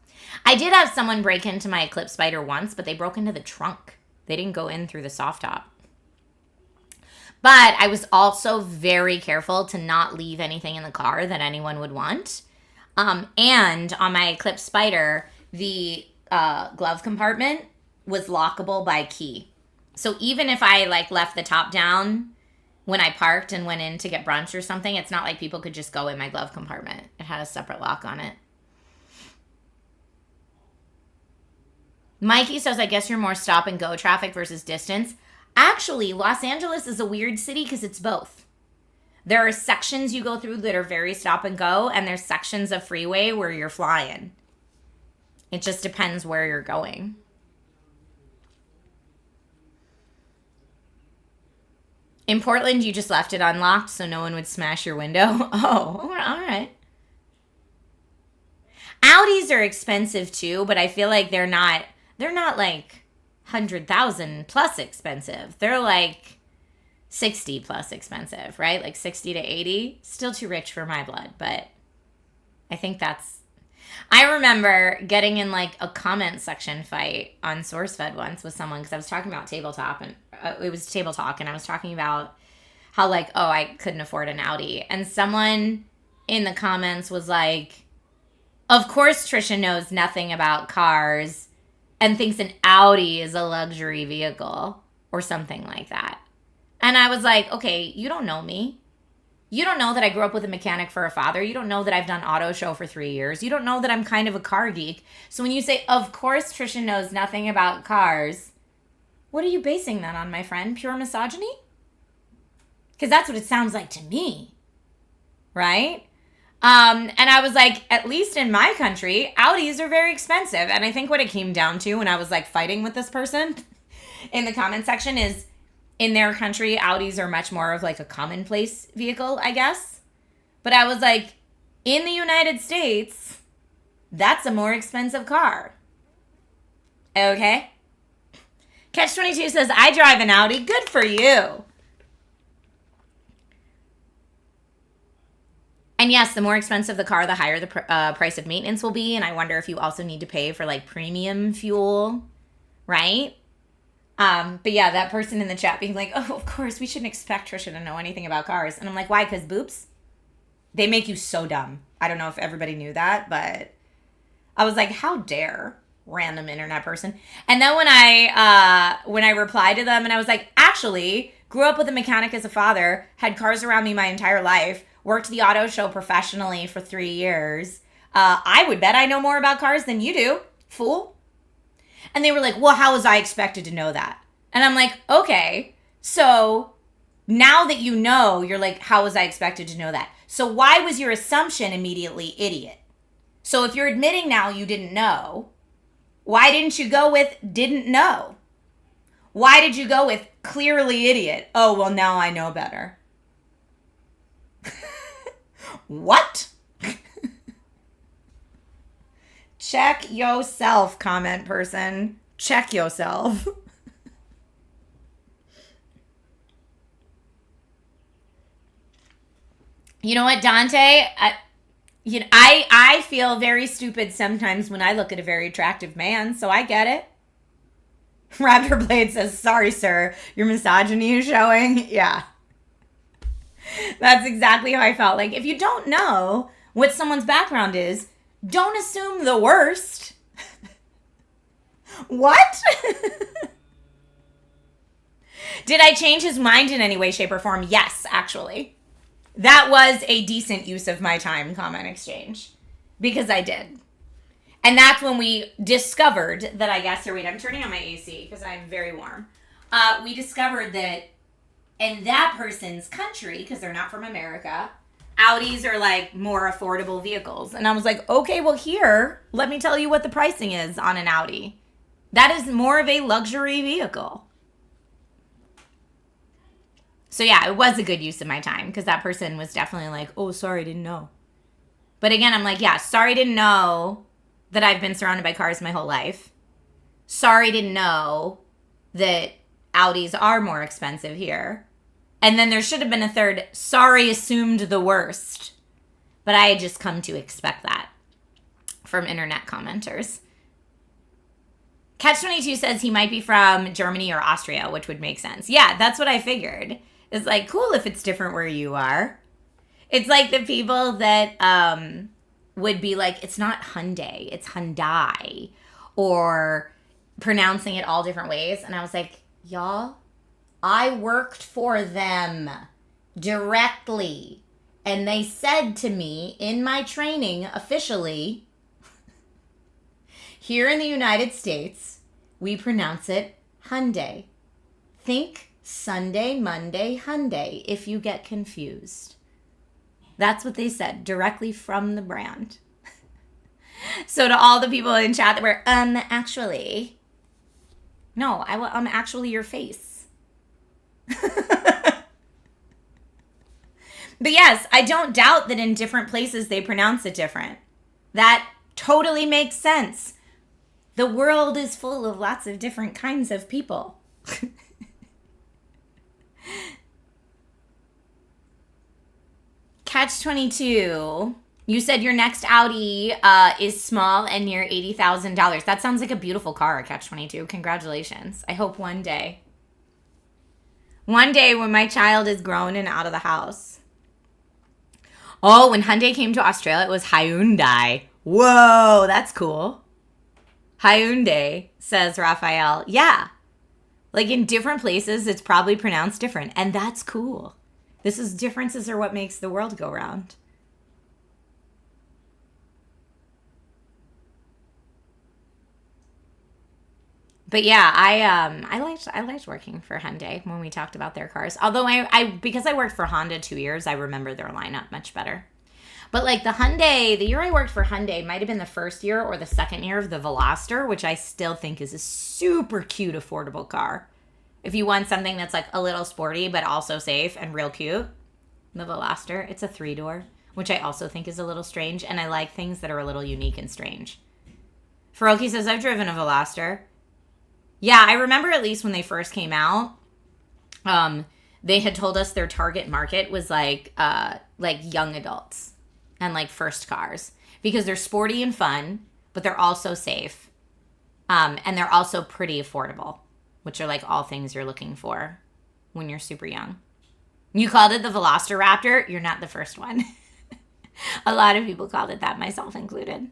I did have someone break into my Eclipse Spider once, but they broke into the trunk. They didn't go in through the soft top. But I was also very careful to not leave anything in the car that anyone would want. And on my Eclipse Spider, the glove compartment was lockable by key. So even if I left the top down when I parked and went in to get brunch or something, it's not like people could just go in my glove compartment. It had a separate lock on it. Mikey says, I guess you're more stop and go traffic versus distance. Actually, Los Angeles is a weird city because it's both. There are sections you go through that are very stop and go, and there's sections of freeway where you're flying. It just depends where you're going. In Portland, you just left it unlocked so no one would smash your window. Oh, all right. Audis are expensive too, but I feel like they're not like 100,000 plus expensive. They're like 60 plus expensive, right? Like 60 to 80. Still too rich for my blood, but I think I remember getting in like a comment section fight on SourceFed once with someone because I was talking about tabletop and it was table talk and I was talking about how like, oh, I couldn't afford an Audi. And someone in the comments was like, of course Trisha knows nothing about cars and thinks an Audi is a luxury vehicle or something like that. And I was like, okay, you don't know me. You don't know that I grew up with a mechanic for a father. You don't know that I've done auto show for 3 years. You don't know that I'm kind of a car geek. So when you say, of course Trisha knows nothing about cars, what are you basing that on, my friend? Pure misogyny? Because that's what it sounds like to me, right? And I was like, at least in my country, Audis are very expensive. And I think what it came down to when I was like fighting with this person in the comment section is in their country, Audis are much more of like a commonplace vehicle, I guess. But I was like, in the United States, that's a more expensive car. Okay? Catch-22 says, I drive an Audi. Good for you. And yes, the more expensive the car, the higher the price of maintenance will be. And I wonder if you also need to pay for like premium fuel, right? But yeah, that person in the chat being like, oh, of course, we shouldn't expect Trisha to know anything about cars. And I'm like, why? Because boobs? They make you so dumb. I don't know if everybody knew that, but I was like, how dare random internet person. And then when I replied to them and I was like, actually, grew up with a mechanic as a father, had cars around me my entire life, worked the auto show professionally for 3 years. I would bet I know more about cars than you do, fool. And they were like, well, how was I expected to know that? And I'm like, okay, so now that you know, you're like, how was I expected to know that? So why was your assumption immediately idiot? So if you're admitting now you didn't know, why didn't you go with didn't know? Why did you go with clearly idiot? Oh, well, now I know better. What? Check yourself, comment person. Check yourself. You know what, Dante? I feel very stupid sometimes when I look at a very attractive man, so I get it. Raptor Blade says, sorry, sir, your misogyny is showing. Yeah. That's exactly how I felt. Like, if you don't know what someone's background is, don't assume the worst. What? Did I change his mind in any way, shape, or form? Yes, actually. That was a decent use of my time comment exchange. Because I did. And that's when we discovered that, I guess, here, wait, I'm turning on my AC because I'm very warm. We discovered that in that person's country, because they're not from America, Audis are like more affordable vehicles. And I was like, okay, well here, let me tell you what the pricing is on an Audi. That is more of a luxury vehicle. So yeah, it was a good use of my time because that person was definitely like, oh, sorry, didn't know. But again, I'm like, yeah, sorry, didn't know that I've been surrounded by cars my whole life. Sorry, didn't know that Audis are more expensive here. And then there should have been a third, sorry, assumed the worst. But I had just come to expect that from internet commenters. Catch-22 says he might be from Germany or Austria, which would make sense. Yeah, that's what I figured. It's like, cool if it's different where you are. It's like the people that would be like, it's not Hyundai, it's Hyundai. Or pronouncing it all different ways. And I was like, y'all, I worked for them directly. And they said to me in my training officially, here in the United States, we pronounce it Hyundai. Think Sunday, Monday, Hyundai if you get confused. That's what they said directly from the brand. So to all the people in chat that were, actually, no, I will, actually your face. But yes, I don't doubt that in different places they pronounce it different. That Totally makes sense. The world is full of lots of different kinds of people. Catch 22. You said your next Audi is small and near $80,000. That sounds like a beautiful car, Catch 22. Congratulations. I hope one day when my child is grown and out of the house. Oh, when Hyundai came to Australia, it was Hyundai. Whoa, that's cool. Hyundai, says Raphael. Yeah. Like in different places, it's probably pronounced different. And that's cool. Differences are what makes the world go round. But yeah, I liked working for Hyundai when we talked about their cars. Although because I worked for Honda 2 years, I remember their lineup much better. But like the year I worked for Hyundai might have been the first year or the second year of the Veloster, which I still think is a super cute, affordable car. If you want something that's like a little sporty but also safe and real cute, the Veloster. It's a 3-door, which I also think is a little strange, and I like things that are a little unique and strange. Faroki says, I've driven a Veloster. Yeah, I remember at least when they first came out, they had told us their target market was like young adults and like first cars because they're sporty and fun, but they're also safe. And they're also pretty affordable, which are like all things you're looking for when you're super young. You called it the Velociraptor. You're not the first one. A lot of people called it that, myself included.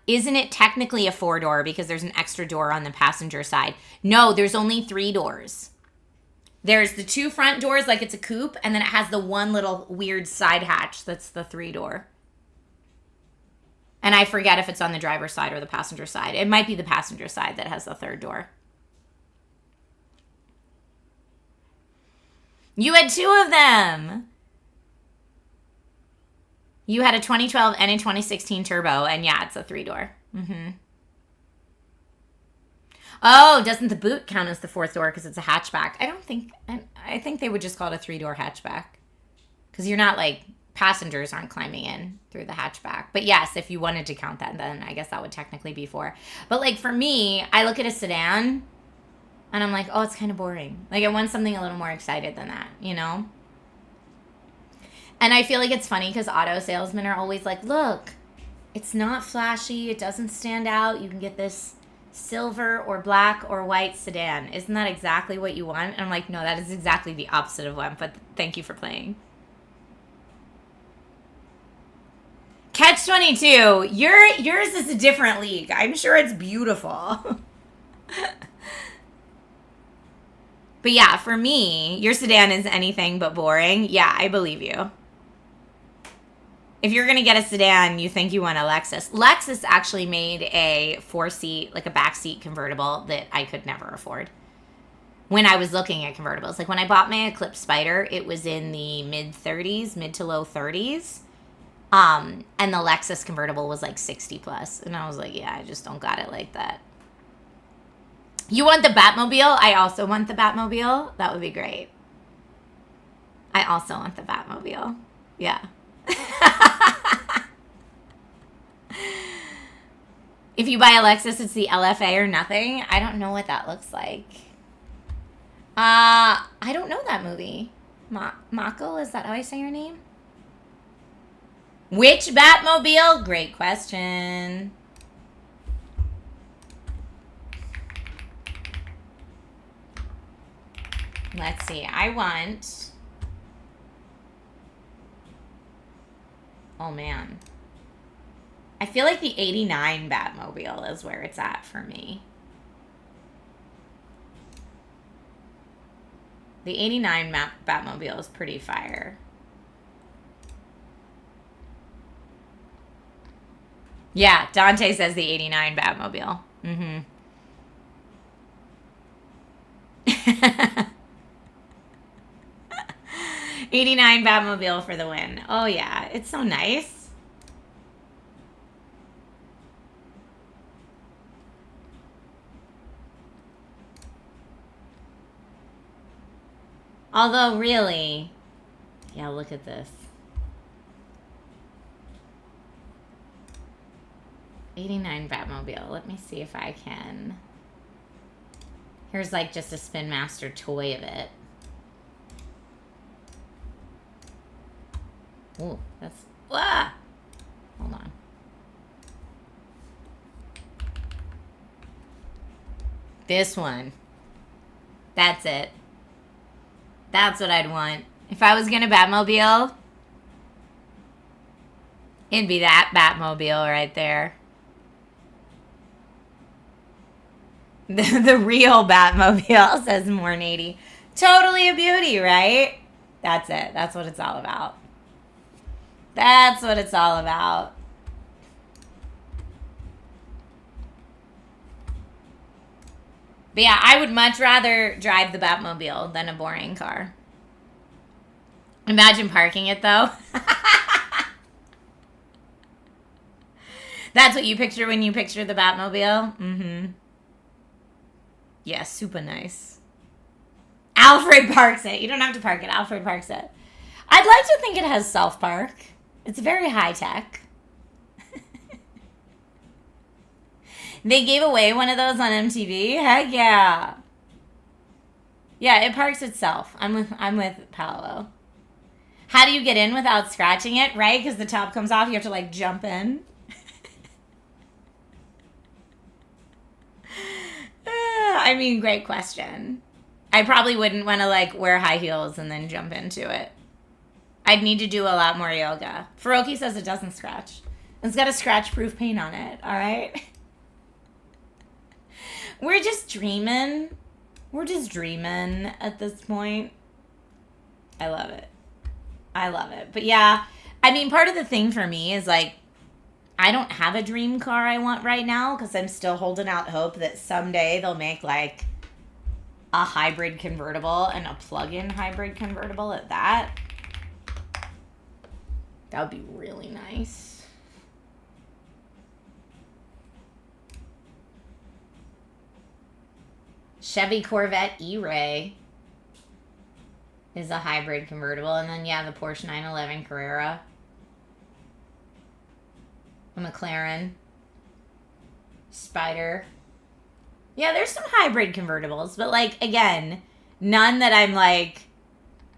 Isn't it technically a 4-door because there's an extra door on the passenger side? No, there's only 3 doors. There's the 2 front doors like it's a coupe, and then it has the one little weird side hatch that's the 3-door. And I forget if it's on the driver's side or the passenger side. It might be the passenger side that has the 3rd door. You had 2 of them. You had a 2012 and a 2016 turbo, and yeah, it's a 3-door. Mm-hmm. Oh, doesn't the boot count as the 4th door because it's a hatchback? I think they would just call it a 3-door hatchback because you're not like, passengers aren't climbing in through the hatchback. But yes, if you wanted to count that, then I guess that would technically be 4. But like for me, I look at a sedan and I'm like, oh, it's kind of boring. Like I want something a little more excited than that, you know? And I feel like it's funny because auto salesmen are always like, look, it's not flashy. It doesn't stand out. You can get this silver or black or white sedan. Isn't that exactly what you want? And I'm like, no, that is exactly the opposite of what, but thank you for playing. Catch 22. Yours is a different league. I'm sure it's beautiful. But yeah, for me, your sedan is anything but boring. Yeah, I believe you. If you're going to get a sedan, you think you want a Lexus. Lexus actually made a 4-seat, like a backseat convertible that I could never afford. When I was looking at convertibles. Like when I bought my Eclipse Spider, it was in the mid to low 30s. And the Lexus convertible was like 60 plus. And I was like, yeah, I just don't got it like that. You want the Batmobile? I also want the Batmobile. That would be great. I also want the Batmobile. Yeah. If you buy a Lexus, it's the LFA or nothing. I don't know what that looks like. I don't know that movie. Mako, is that how I say your name? Which Batmobile? Great question. Let's see. I want... Oh, man. I feel like the 89 Batmobile is where it's at for me. The 89 Batmobile is pretty fire. Yeah, Dante says the 89 Batmobile. Mm-hmm. 89 Batmobile for the win. Oh, yeah. It's so nice. Although, really... Yeah, look at this. 89 Batmobile. Let me see if I can. Here's like just a Spin Master toy of it. Ooh, that's... Ah! Hold on. This one. That's it. That's what I'd want. If I was gonna Batmobile, it'd be that Batmobile right there. The real Batmobile, says Mornady. Totally a beauty, right? That's it. That's what it's all about. That's what it's all about. But yeah, I would much rather drive the Batmobile than a boring car. Imagine parking it, though. That's what you picture when you picture the Batmobile? Mm-hmm. Yeah, super nice. Alfred parks it. You don't have to park it. Alfred parks it. I'd like to think it has self-park. It's very high-tech. They gave away one of those on MTV. Heck yeah. Yeah, it parks itself. I'm with Paolo. How do you get in without scratching it, right? Because the top comes off. You have to, like, jump in. I mean, great question. I probably wouldn't want to, like, wear high heels and then jump into it. I'd need to do a lot more yoga. Faroki says it doesn't scratch. It's got a scratch-proof paint on it, all right? We're just dreaming. We're just dreaming at this point. I love it. I love it. But yeah, I mean, part of the thing for me is like, I don't have a dream car I want right now because I'm still holding out hope that someday they'll make like a hybrid convertible and a plug-in hybrid convertible at that. That would be really nice. Chevy Corvette E-Ray is a hybrid convertible. And then, yeah, the Porsche 911 Carrera. A McLaren. Spider. Yeah, there's some hybrid convertibles. But, like, again, none that I'm like,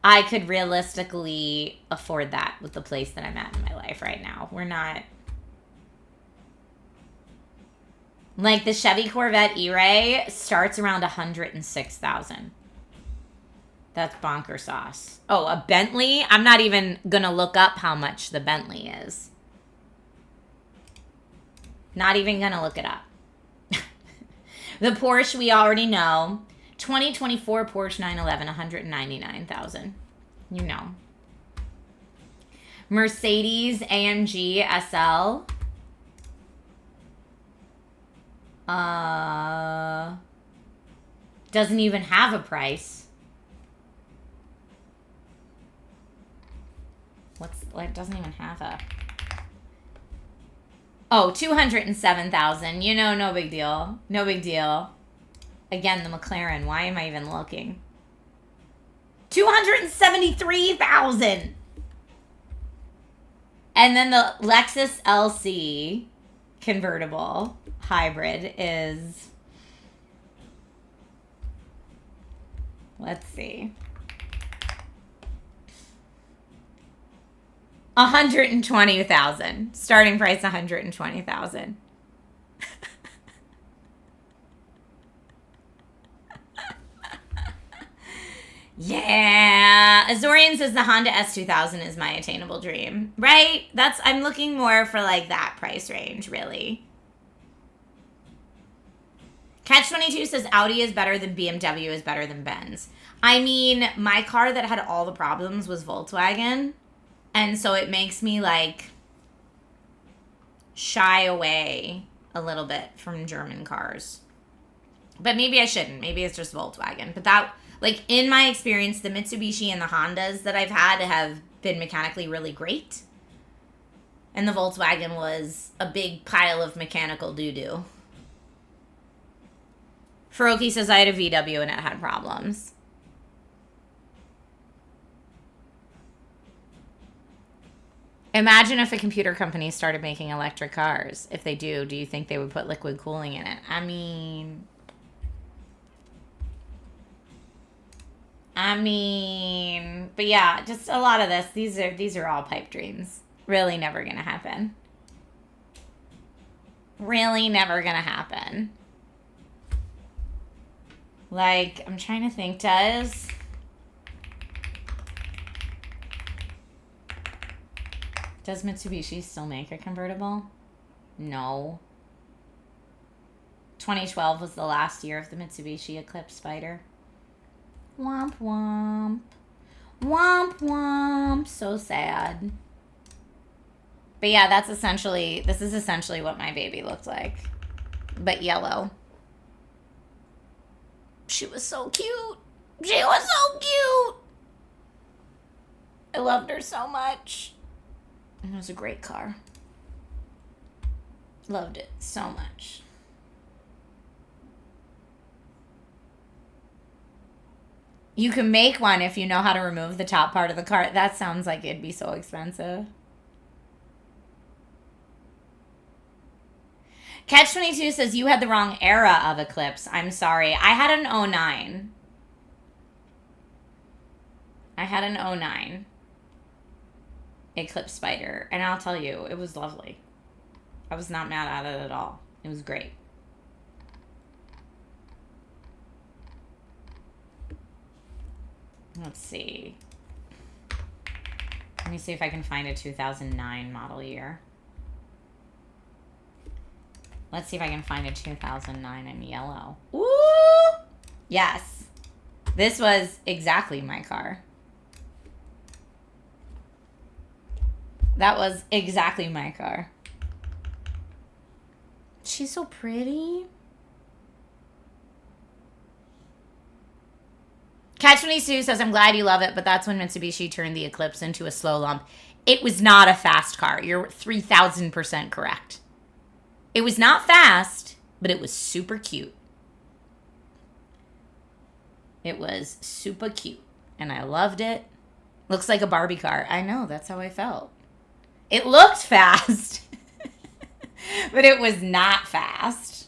I could realistically afford that with the place that I'm at in my life right now. We're not... Like, the Chevy Corvette E-Ray starts around $106,000. That's bonker sauce. Oh, a Bentley? I'm not even going to look up how much the Bentley is. Not even going to look it up. The Porsche, we already know. 2024 Porsche 911, $199,000. You know. Mercedes AMG SL. Doesn't even have a price. It doesn't even have a... Oh, $207,000. You know, no big deal. No big deal. Again, the McLaren. Why am I even looking? $273,000. And then the Lexus LC convertible hybrid is... Let's see. $120,000. Starting price $120,000. Yeah. Azorian says the Honda S2000 is my attainable dream. Right? I'm looking more for like that price range, really. Catch22 says Audi is better than BMW is better than Benz. I mean, my car that had all the problems was Volkswagen. And so it makes me like shy away a little bit from German cars. But maybe I shouldn't. Maybe it's just Volkswagen. But that, like, in my experience, the Mitsubishi and the Hondas that I've had have been mechanically really great. And the Volkswagen was a big pile of mechanical doo-doo. Faroki says I had a VW and it had problems. Imagine if a computer company started making electric cars. If they do you think they would put liquid cooling in it? I mean, but yeah, just a lot of this. These are all pipe dreams. Really never gonna happen. Really never gonna happen. Like, I'm trying to think, does Mitsubishi still make a convertible? No. 2012 was the last year of the Mitsubishi Eclipse Spider. Womp womp. Womp womp. So sad. But yeah, this is essentially what my baby looked like. But yellow. She was so cute. She was so cute. I loved her so much. And it was a great car. Loved it so much. You can make one if you know how to remove the top part of the car. That sounds like it'd be so expensive. Catch-22 says, you had the wrong era of Eclipse. I'm sorry. I had an 09. I had an 09 Eclipse Spider. And I'll tell you, it was lovely. I was not mad at it at all. It was great. Let's see. Let me see if I can find a 2009 model year. Let's see if I can find a 2009 in yellow. Ooh! Yes. This was exactly my car. That was exactly my car. She's so pretty. Catch-22 says, I'm glad you love it, but that's when Mitsubishi turned the Eclipse into a slow lump. It was not a fast car. You're 3,000% correct. It was not fast, but it was super cute. It was super cute, and I loved it. Looks like a Barbie car. I know, that's how I felt. It looked fast, but it was not fast.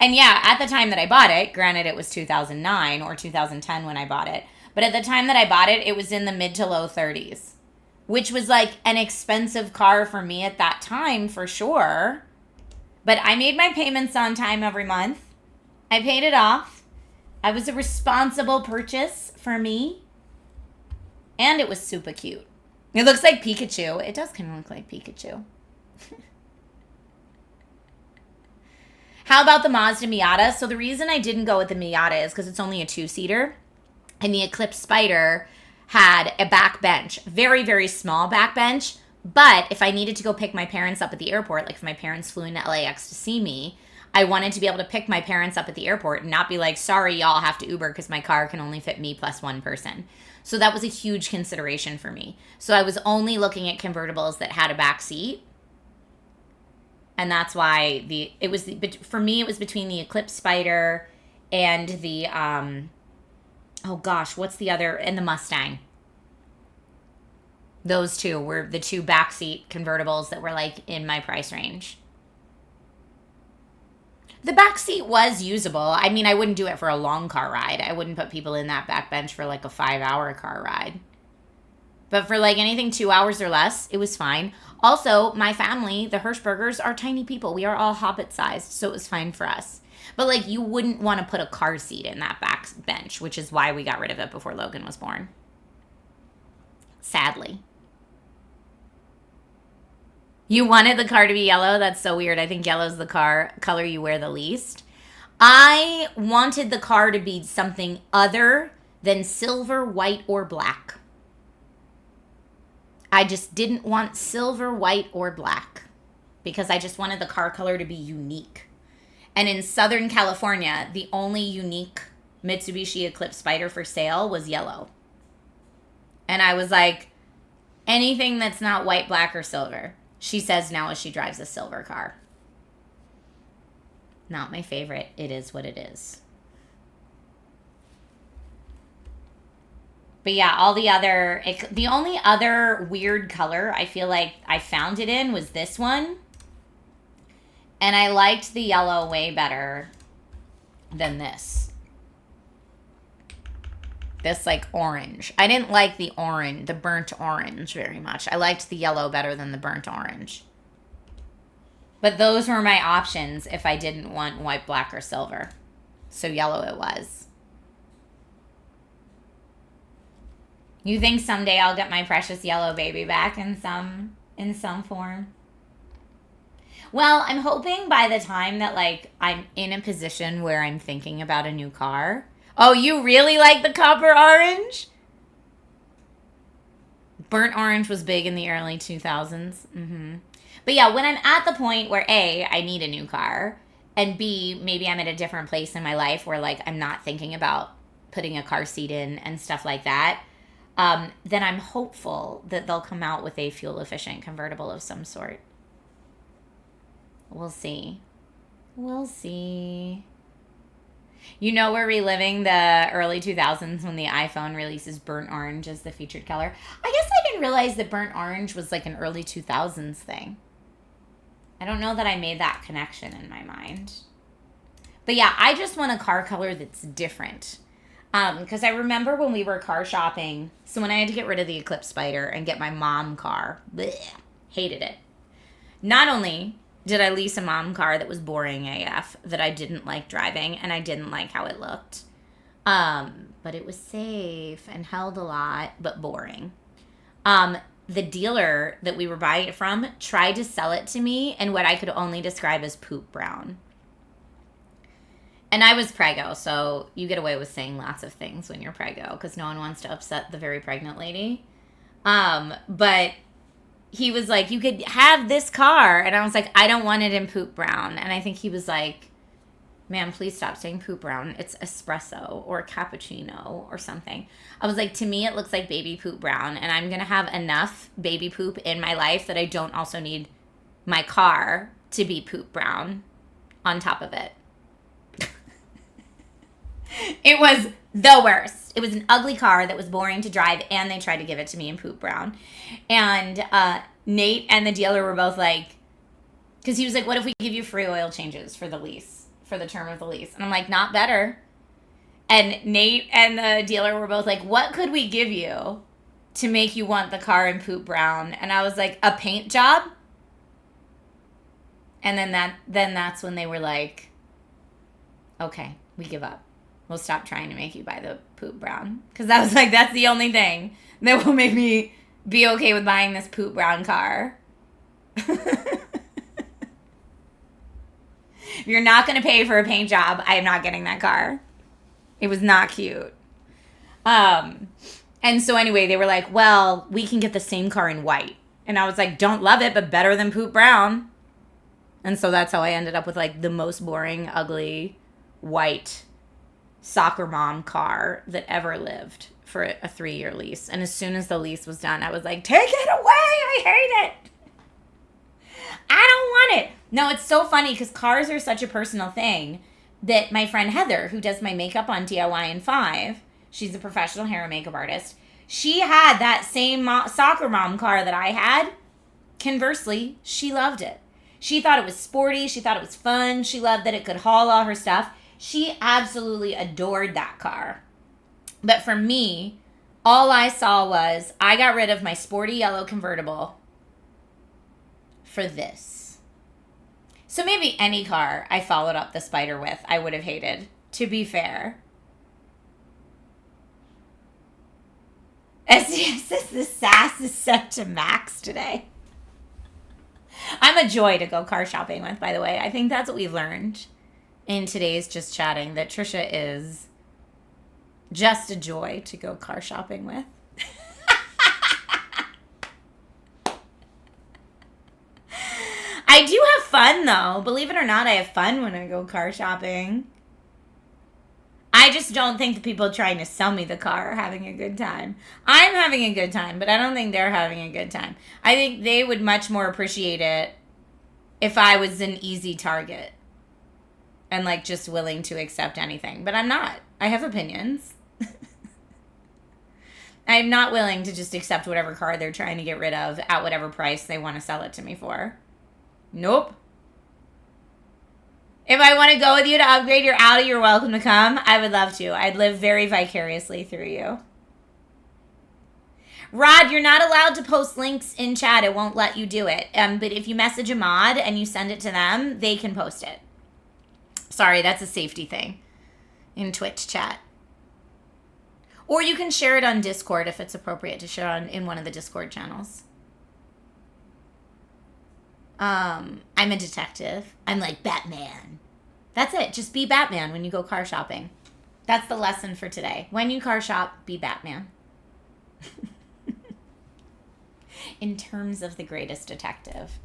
And yeah, at the time that I bought it, granted it was 2009 or 2010 when I bought it, but at the time that I bought it, it was in the mid to low 30s, which was like an expensive car for me at that time for sure. But I made my payments on time every month. I paid it off. I was a responsible purchase for me. And it was super cute. It looks like Pikachu. It does kind of look like Pikachu. How about the Mazda Miata? So the reason I didn't go with the Miata is because it's only a 2-seater. And the Eclipse Spider had a back bench. Very, very small back bench. But if I needed to go pick my parents up at the airport, like if my parents flew into LAX to see me, I wanted to be able to pick my parents up at the airport and not be like, sorry, y'all have to Uber because my car can only fit me plus one person. So that was a huge consideration for me. So I was only looking at convertibles that had a back seat. And that's why for me, it was between the Eclipse Spider and the, oh gosh, what's the other, and the Mustang. Those two were the two backseat convertibles that were like in my price range. The back seat was usable. I mean, I wouldn't do it for a long car ride. I wouldn't put people in that back bench for like a 5-hour car ride. But for like anything 2 hours or less, it was fine. Also, my family, the Hershbergers, are tiny people. We are all hobbit sized, so it was fine for us. But like, you wouldn't want to put a car seat in that back bench, which is why we got rid of it before Logan was born. Sadly. You wanted the car to be yellow? That's so weird. I think yellow's the color you wear the least. I wanted the car to be something other than silver, white, or black. I just didn't want silver, white, or black because I just wanted the car color to be unique. And in Southern California, the only unique Mitsubishi Eclipse Spider for sale was yellow. And I was like, anything that's not white, black, or silver. She says now as she drives a silver car. Not my favorite. It is what it is. But yeah, all the other, the only other weird color I feel like I found it in was this one. And I liked the yellow way better than this. This like orange. I didn't like the orange, the burnt orange very much. I liked the yellow better than the burnt orange. But those were my options if I didn't want white, black, or silver. So yellow it was. You think someday I'll get my precious yellow baby back in some form? Well, I'm hoping by the time that like I'm in a position where I'm thinking about a new car. Oh, you really like the copper orange? Burnt orange was big in the early 2000s. But yeah, when I'm at the point where A, I need a new car, and B, maybe I'm at a different place in my life where like I'm not thinking about putting a car seat in and stuff like that, then I'm hopeful that they'll come out with a fuel-efficient convertible of some sort. We'll see. We'll see. You know, we're reliving the early 2000s when the iPhone releases burnt orange as the featured color. I guess I didn't realize that burnt orange was like an early 2000s thing. I don't know that I made that connection in my mind. But yeah, I just want a car color that's different. Because I remember when we were car shopping, so when I had to get rid of the Eclipse Spider and get my mom car, bleh, hated it. Not only did I lease a mom car that was boring AF, that I didn't like driving, and I didn't like how it looked. But it was safe and held a lot, but boring. The dealer that we were buying it from tried to sell it to me in what I could only describe as poop brown. And I was preggo, so you get away with saying lots of things when you're preggo, because no one wants to upset the very pregnant lady. But he was like, you could have this car. And I was like, I don't want it in poop brown. And I think he was like, ma'am, please stop saying poop brown. It's espresso or cappuccino or something. I was like, to me, it looks like baby poop brown. And I'm going to have enough baby poop in my life that I don't also need my car to be poop brown on top of it. It was the worst. It was an ugly car that was boring to drive, and they tried to give it to me in poop brown. And Nate and the dealer were both like, because he was like, what if we give you free oil changes for the lease, for the term of the lease? And I'm like, not better. And Nate and the dealer were both like, what could we give you to make you want the car in poop brown? And I was like, a paint job? And then that's when they were like, okay, we give up. We'll stop trying to make you buy the poop brown. Because I was like, that's the only thing that will make me be okay with buying this poop brown car. If you're not going to pay for a paint job, I am not getting that car. It was not cute. And so anyway, they were like, well, we can get the same car in white. And I was like, don't love it, but better than poop brown. And so that's how I ended up with like the most boring, ugly, white soccer mom car that ever lived for a 3-year lease. And as soon as the lease was done, I was like, take it away. I hate it. I don't want it. No, it's so funny because cars are such a personal thing that my friend Heather, who does my makeup on DIY in 5, she's a professional hair and makeup artist. She had that same soccer mom car that I had. Conversely, she loved it. She thought it was sporty. She thought it was fun. She loved that it could haul all her stuff. She absolutely adored that car. But for me, all I saw was I got rid of my sporty yellow convertible for this. So maybe any car I followed up the Spider with, I would have hated, to be fair. SDS says the sass is set to max today. I'm a joy to go car shopping with, by the way. I think that's what we've learned in today's Just Chatting, that Trisha is just a joy to go car shopping with. I do have fun, though. Believe it or not, I have fun when I go car shopping. I just don't think the people trying to sell me the car are having a good time. I'm having a good time, but I don't think they're having a good time. I think they would much more appreciate it if I was an easy target and like just willing to accept anything. But I'm not. I have opinions. I'm not willing to just accept whatever car they're trying to get rid of at whatever price they want to sell it to me for. Nope. If I want to go with you to upgrade your Audi, you're welcome to come. I would love to. I'd live very vicariously through you. Rod, you're not allowed to post links in chat. It won't let you do it. But if you message a mod and you send it to them, they can post it. Sorry, that's a safety thing in Twitch chat. Or you can share it on Discord if it's appropriate to share on in one of the Discord channels. I'm a detective. I'm like Batman. That's it. Just be Batman when you go car shopping. That's the lesson for today. When you car shop, be Batman. In terms of the greatest detective.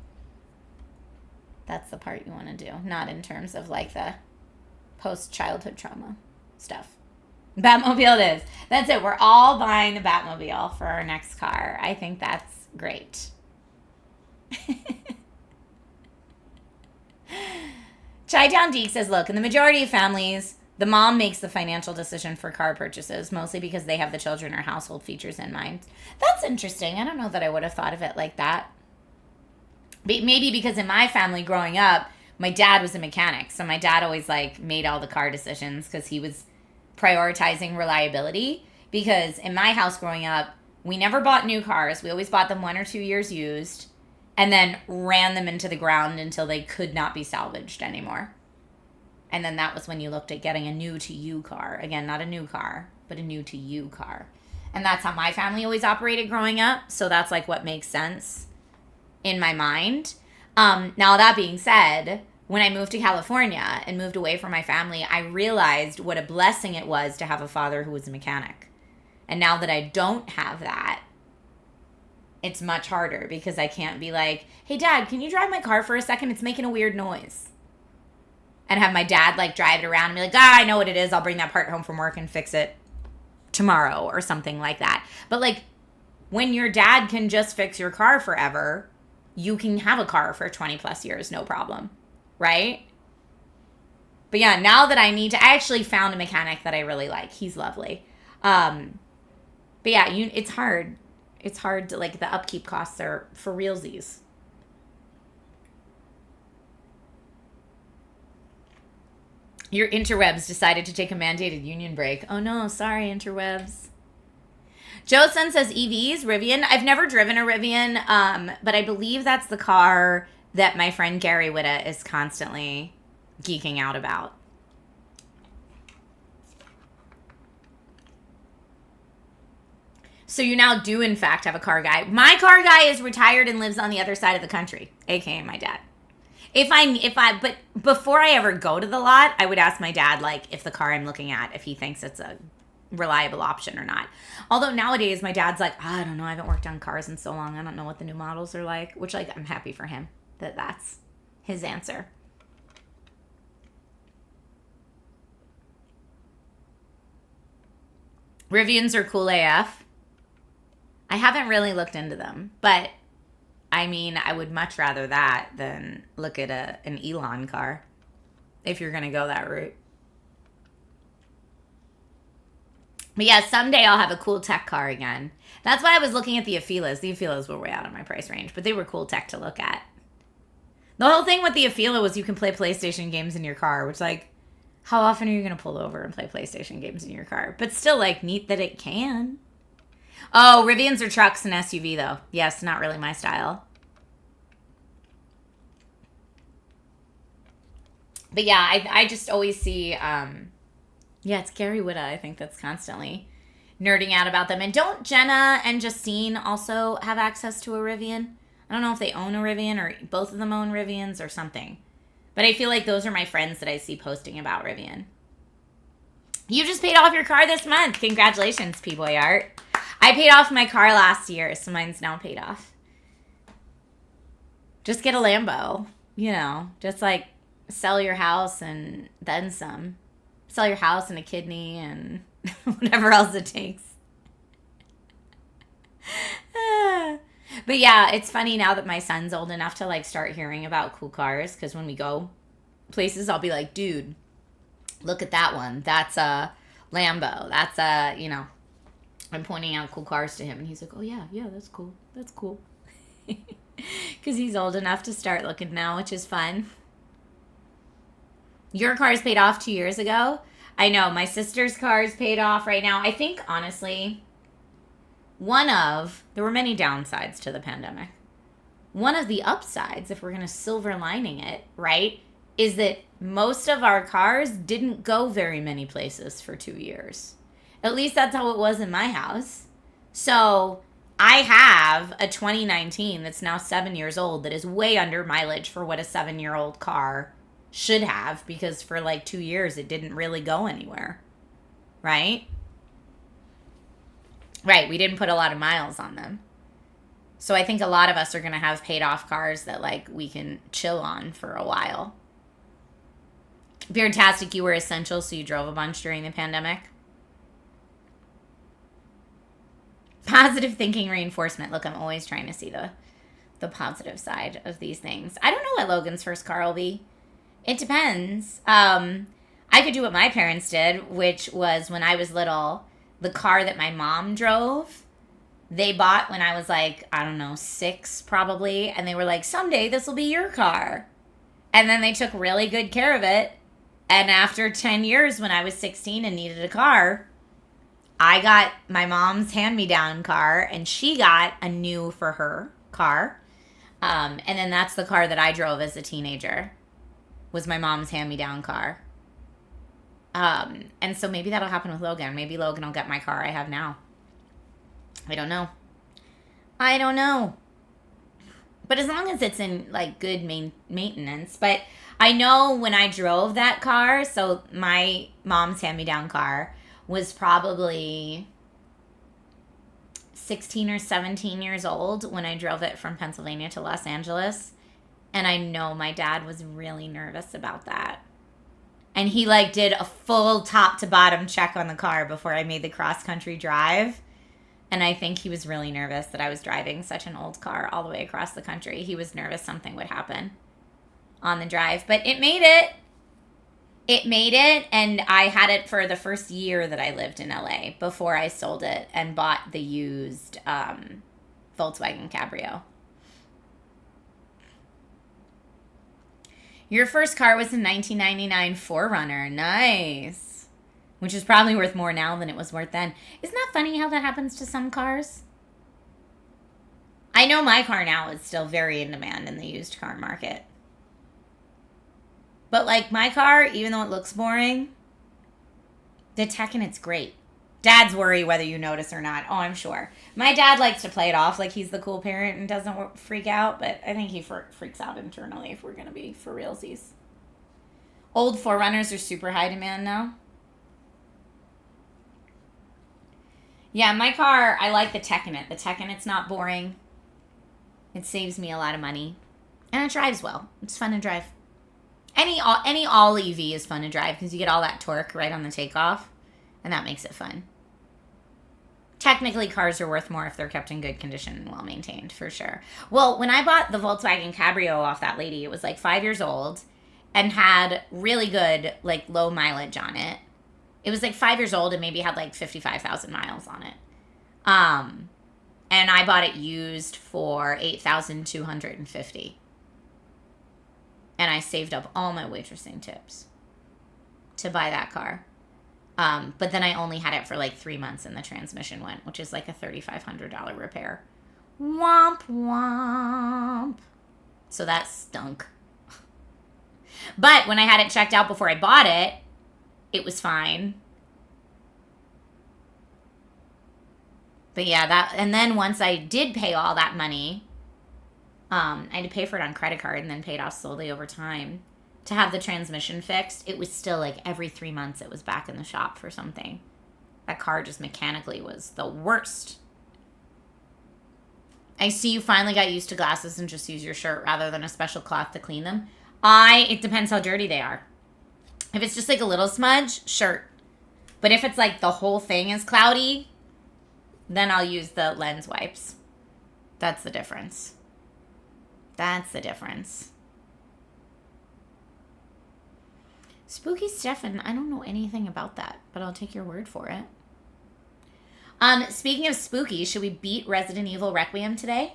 That's the part you want to do. Not in terms of like the post-childhood trauma stuff. Batmobile it is. That's it. We're all buying the Batmobile for our next car. I think that's great. Chai Town Deke says, look, in the majority of families, the mom makes the financial decision for car purchases, mostly because they have the children or household features in mind. That's interesting. I don't know that I would have thought of it like that. But maybe because in my family growing up, my dad was a mechanic. So my dad always like made all the car decisions because he was prioritizing reliability. Because in my house growing up, we never bought new cars. We always bought them 1 or 2 years used and then ran them into the ground until they could not be salvaged anymore. And then that was when you looked at getting a new to you car. Again, not a new car, but a new to you car. And that's how my family always operated growing up. So that's like what makes sense in my mind. Now that being said, when I moved to California and moved away from my family, I realized what a blessing it was to have a father who was a mechanic. And now that I don't have that, it's much harder because I can't be like, hey, Dad, can you drive my car for a second? It's making a weird noise. And have my dad like drive it around and be like, I know what it is. I'll bring that part home from work and fix it tomorrow or something like that. But like when your dad can just fix your car forever, you can have a car for 20 plus years, no problem. Right? But yeah, now that I actually found a mechanic that I really like. He's lovely. But yeah, it's hard. It's hard to like the upkeep costs are for realsies. Your interwebs decided to take a mandated union break. Oh no, sorry, interwebs. Josen says EVs, Rivian. I've never driven a Rivian, but I believe that's the car that my friend Gary Witta is constantly geeking out about. So you now do, in fact, have a car guy. My car guy is retired and lives on the other side of the country, aka my dad. But before I ever go to the lot, I would ask my dad, like, if the car I'm looking at, if he thinks it's a reliable option or not. Although nowadays, my dad's like, I don't know, I haven't worked on cars in so long, I don't know what the new models are like. Which, like, I'm happy for him that that's his answer. Rivians are cool AF. I haven't really looked into them, but I mean, I would much rather that than look at an Elon car if you're going to go that route. But yeah, someday I'll have a cool tech car again. That's why I was looking at the Afilas. The Afilas were way out of my price range, but they were cool tech to look at. The whole thing with the Afila was you can play PlayStation games in your car, which, like, how often are you going to pull over and play PlayStation games in your car? But still, like, neat that it can. Oh, Rivians are trucks and SUV, though. Yes, not really my style. But yeah, I just always see, yeah, it's Gary Witta, I think, that's constantly nerding out about them. And don't Jenna and Justine also have access to a Rivian? I don't know if they own a Rivian or both of them own Rivians or something. But I feel like those are my friends that I see posting about Rivian. You just paid off your car this month. Congratulations, P-Boy Art. I paid off my car last year, so mine's now paid off. Just get a Lambo, you know, just like sell your house and then some. Sell your house and a kidney and whatever else it takes. But yeah, it's funny now that my son's old enough to like start hearing about cool cars, because when we go places, I'll be like, dude, look at that one. That's a Lambo. That's a, you know, I'm pointing out cool cars to him, and he's like, oh, yeah, that's cool. That's cool. Because he's old enough to start looking now, which is fun. Your car's paid off 2 years ago? I know. My sister's car is paid off right now. I think, honestly, there were many downsides to the pandemic. One of the upsides, if we're going to silver lining it, right, is that most of our cars didn't go very many places for 2 years. At least that's how it was in my house. So I have a 2019 that's now 7 years old that is way under mileage for what a 7-year-old car should have, because for like 2 years it didn't really go anywhere. Right? Right, we didn't put a lot of miles on them. So I think a lot of us are going to have paid off cars that like we can chill on for a while. Beardtastic, you were essential, so you drove a bunch during the pandemic. Positive thinking reinforcement. Look, I'm always trying to see the positive side of these things. I don't know what Logan's first car will be. It depends. I could do what my parents did, which was when I was little, the car that my mom drove, they bought when I was like, I don't know, 6 probably. And they were like, someday this will be your car. And then they took really good care of it. And after 10 years, when I was 16 and needed a car, I got my mom's hand-me-down car, and she got a new for her car. And then that's the car that I drove as a teenager, was my mom's hand-me-down car. And so maybe that'll happen with Logan. Maybe Logan will get my car I have now. I don't know. But as long as it's in, like, good maintenance. But I know when I drove that car, so my mom's hand-me-down car was probably 16 or 17 years old when I drove it from Pennsylvania to Los Angeles. And I know my dad was really nervous about that. And he, like, did a full top-to-bottom check on the car before I made the cross-country drive. And I think he was really nervous that I was driving such an old car all the way across the country. He was nervous something would happen on the drive. But it made it. It made it, and I had it for the first year that I lived in LA before I sold it and bought the used Volkswagen Cabrio. Your first car was a 1999 4Runner. Nice. Which is probably worth more now than it was worth then. Isn't that funny how that happens to some cars? I know my car now is still very in demand in the used car market. But, like, my car, even though it looks boring, the tech in it's great. Dads worry whether you notice or not. Oh, I'm sure. My dad likes to play it off like he's the cool parent and doesn't freak out, but I think he freaks out internally if we're going to be for realsies. Old 4Runners are super high demand now. Yeah, my car, I like the tech in it. The tech in it's not boring. It saves me a lot of money. And it drives well. It's fun to drive. Any all EV is fun to drive because you get all that torque right on the takeoff, and that makes it fun. Technically, cars are worth more if they're kept in good condition and well maintained, for sure. Well, when I bought the Volkswagen Cabrio off that lady, it was like 5 years old and had really good, like, low mileage on it. It was like 5 years old and maybe had like 55,000 miles on it. And I bought it used for $8,250. And I saved up all my waitressing tips to buy that car. But then I only had it for like 3 months and the transmission went, which is like a $3,500 repair. Womp womp. So that stunk. But when I had it checked out before I bought it, it was fine. But yeah, and then once I did pay all that money, I had to pay for it on credit card and then paid off slowly over time to have the transmission fixed. It was still like every 3 months it was back in the shop for something. That car just mechanically was the worst. I see you finally got used to glasses and just use your shirt rather than a special cloth to clean them. It depends how dirty they are. If it's just like a little smudge, shirt. But if it's like the whole thing is cloudy, then I'll use the lens wipes. That's the difference. That's the difference. Spooky Stefan, I don't know anything about that, but I'll take your word for it. Speaking of spooky, should we beat Resident Evil Requiem today?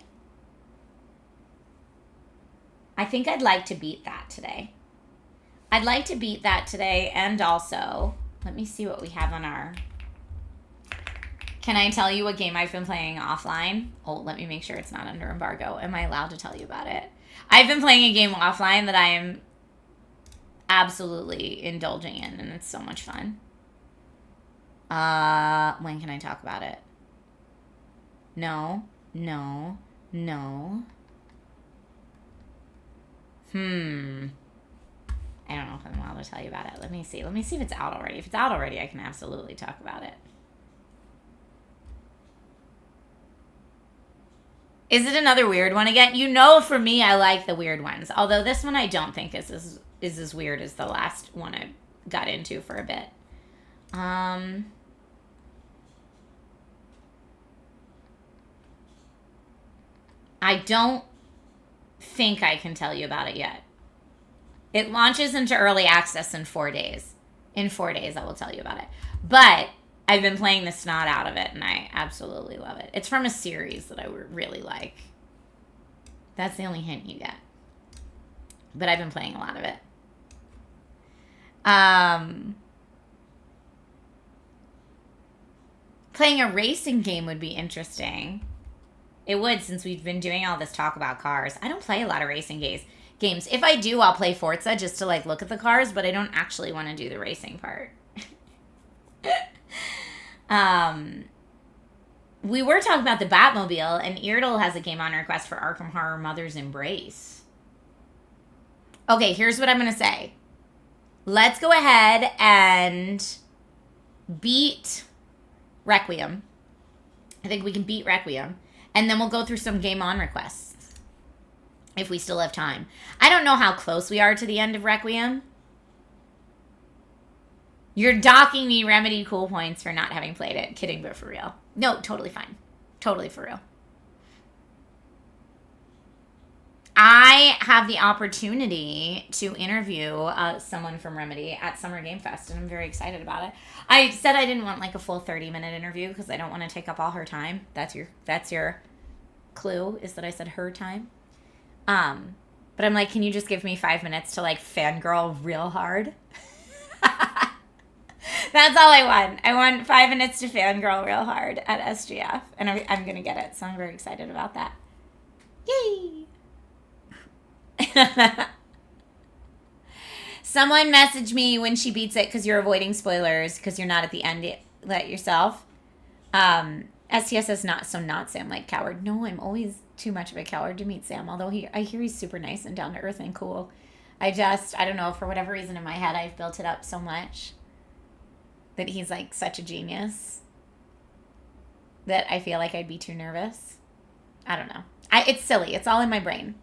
I think I'd like to beat that today. And also, let me see what we have on our... Can I tell you what game I've been playing offline? Oh, let me make sure it's not under embargo. Am I allowed to tell you about it? I've been playing a game offline that I am absolutely indulging in, and it's so much fun. When can I talk about it? No. I don't know if I'm allowed to tell you about it. Let me see if it's out already. If it's out already, I can absolutely talk about it. Is it another weird one again? You know, for me, I like the weird ones. Although this one I don't think is as weird as the last one I got into for a bit. I don't think I can tell you about it yet. It launches into early access in 4 days. In 4 days, I will tell you about it. But I've been playing the snot out of it, and I absolutely love it. It's from a series that I really like. That's the only hint you get. But I've been playing a lot of it. Playing a racing game would be interesting. It would, since we've been doing all this talk about cars. I don't play a lot of racing games. If I do, I'll play Forza just to like look at the cars, but I don't actually want to do the racing part. We were talking about the Batmobile, and Eardle has a game on request for Arkham Horror Mother's Embrace. Okay, here's what I'm going to say. Let's go ahead and beat Requiem. I think we can beat Requiem. And then we'll go through some game on requests. If we still have time. I don't know how close we are to the end of Requiem. You're docking me Remedy cool points for not having played it. Kidding, but for real. No, totally fine. Totally for real. I have the opportunity to interview someone from Remedy at Summer Game Fest, and I'm very excited about it. I said I didn't want like a full 30-minute interview because I don't want to take up all her time. That's your clue, is that I said her time. But I'm like, can you just give me 5 minutes to like fangirl real hard? That's all I want. I want 5 minutes to fangirl real hard at SGF, and I'm going to get it, so I'm very excited about that. Yay! Someone messaged me when she beats it because you're avoiding spoilers because you're not at the end yet yourself. STS is not Sam like coward. No, I'm always too much of a coward to meet Sam, although I hear he's super nice and down to earth and cool. I don't know, for whatever reason in my head I've built it up so much that he's like such a genius that I feel like I'd be too nervous. I don't know. It's silly. It's all in my brain.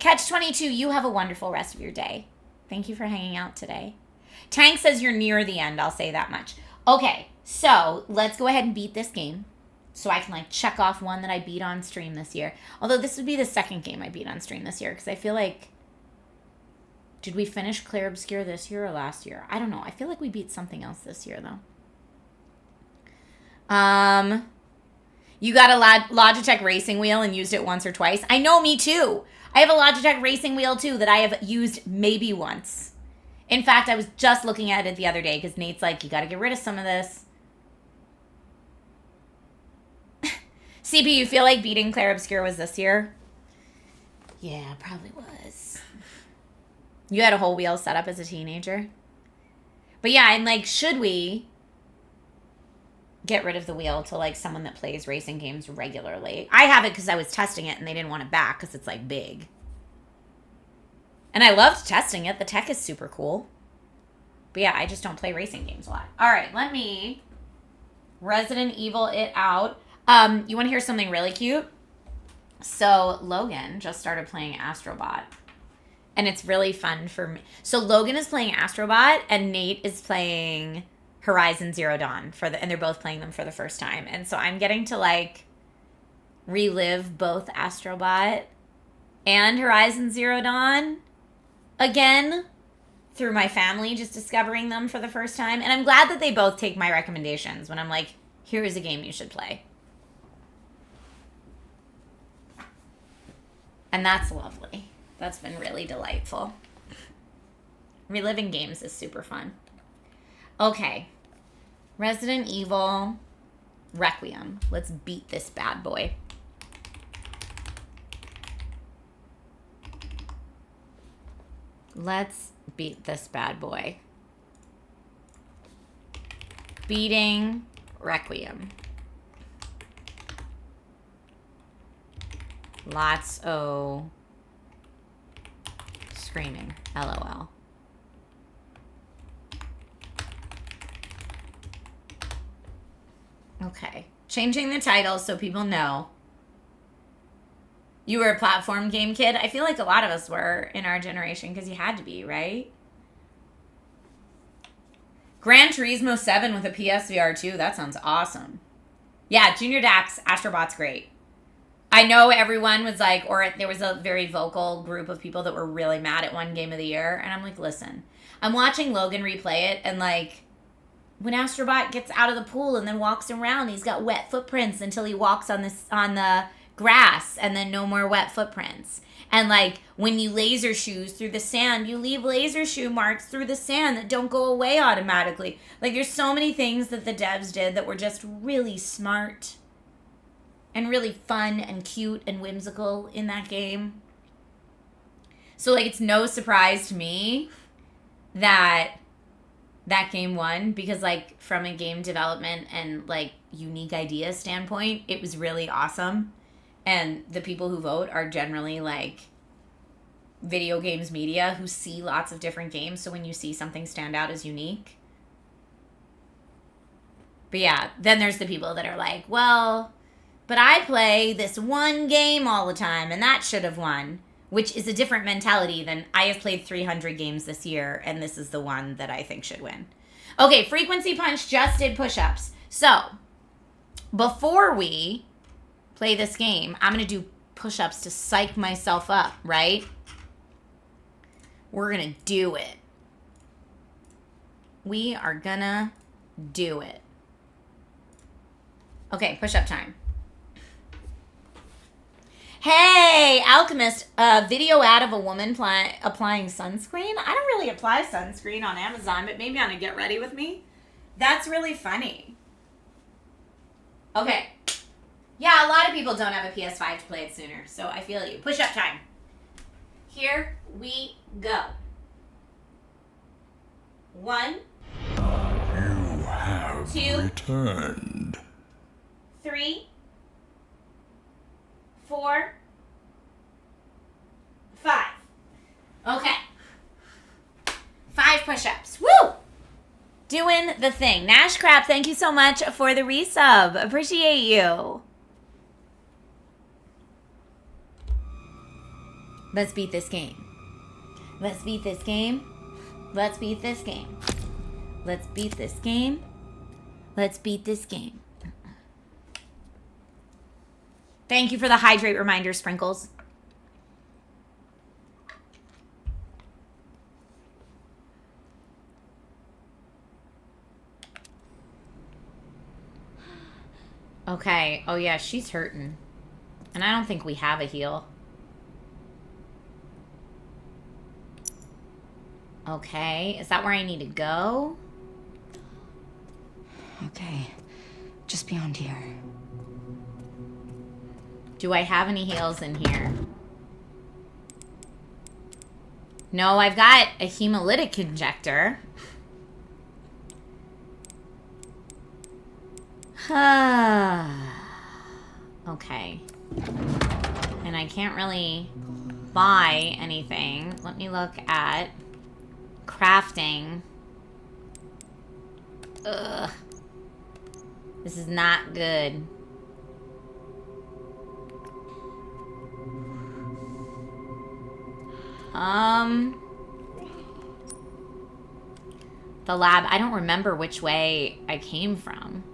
Catch 22, you have a wonderful rest of your day. Thank you for hanging out today. Tank says you're near the end. I'll say that much. Okay, so let's go ahead and beat this game so I can like check off one that I beat on stream this year. Although this would be the second game I beat on stream this year because I feel like... Did we finish Clair Obscur this year or last year? I don't know. I feel like we beat something else this year, though. You got a Logitech racing wheel and used it once or twice. I know, me too. I have a Logitech racing wheel, too, that I have used maybe once. In fact, I was just looking at it the other day because Nate's like, you got to get rid of some of this. CP, you feel like beating Clair Obscur was this year? Yeah, probably was. You had a whole wheel set up as a teenager? But yeah, I'm like, should we get rid of the wheel to like someone that plays racing games regularly? I have it because I was testing it and they didn't want it back because it's like big. And I loved testing it. The tech is super cool. But yeah, I just don't play racing games a lot. All right, let me Resident Evil it out. You want to hear something really cute? So Logan just started playing Astrobot. And it's really fun for me. So Logan is playing Astrobot and Nate is playing Horizon Zero Dawn and they're both playing them for the first time. And so I'm getting to like relive both Astrobot and Horizon Zero Dawn again through my family, just discovering them for the first time. And I'm glad that they both take my recommendations when I'm like, Here is a game you should play. And that's lovely. That's been really delightful. Reliving games is super fun. Okay. Resident Evil Requiem. Let's beat this bad boy. Let's beat this bad boy. Beating Requiem. Lots of screaming. LOL. Okay. Changing the title so people know. You were a platform game kid? I feel like a lot of us were in our generation because you had to be, right? Gran Turismo 7 with a PSVR 2. That sounds awesome. Yeah, Junior Dax, Astrobot's great. I know everyone was like, or there was a very vocal group of people that were really mad at one game of the year. And I'm like, listen, I'm watching Logan replay it. And like, when Astrobot gets out of the pool and then walks around, he's got wet footprints until he walks on the grass, and then no more wet footprints. And like, when you laser shoes through the sand, you leave laser shoe marks through the sand that don't go away automatically. Like, there's so many things that the devs did that were just really smart and really fun and cute and whimsical in that game. So like, it's no surprise to me that that game won, because like, from a game development and like unique idea standpoint, it was really awesome. And the people who vote are generally like video games media who see lots of different games. So when you see something stand out as unique. But yeah, then there's the people that are like, well, but I play this one game all the time and that should have won. Which is a different mentality than I have played 300 games this year and this is the one that I think should win. Okay, Frequency Punch just did push-ups. So, before we play this game, I'm going to do push-ups to psych myself up, right? We're going to do it. We are going to do it. Okay, push-up time. Hey, Alchemist, a video ad of a woman applying sunscreen. I don't really apply sunscreen on Amazon, but maybe on a Get Ready With Me. That's really funny. Okay. Yeah, a lot of people don't have a PS5 to play it sooner, so I feel you. Push-up time. Here we go. 1. You have 2. returned. 3. 4. 5. Okay. 5 push-ups. Woo! Doing the thing. Nash Crap, thank you so much for the resub. Appreciate you. Let's beat this game. Let's beat this game. Let's beat this game. Let's beat this game. Let's beat this game. Thank you for the hydrate reminder, Sprinkles. Okay. Oh, yeah, she's hurting. And I don't think we have a heal. Okay. Is that where I need to go? Okay. Just beyond here. Do I have any heals in here? No, I've got a hemolytic injector. Okay. And I can't really buy anything. Let me look at crafting. Ugh. This is not good. The lab, I don't remember which way I came from.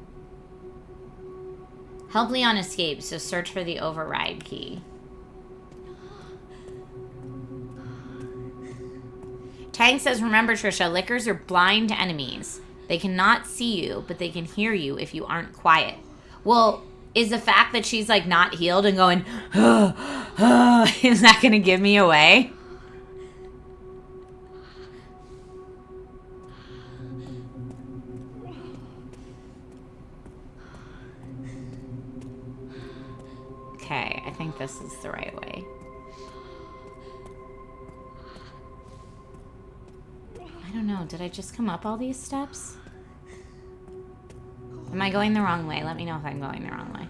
Help Leon escape, so search for the override key. Tang says, remember, Trisha, lickers are blind enemies. They cannot see you, but they can hear you if you aren't quiet. Well, is the fact that she's like not healed and going, is that going to give me away? Okay, I think this is the right way. I don't know. Did I just come up all these steps? Am I going the wrong way? Let me know if I'm going the wrong way.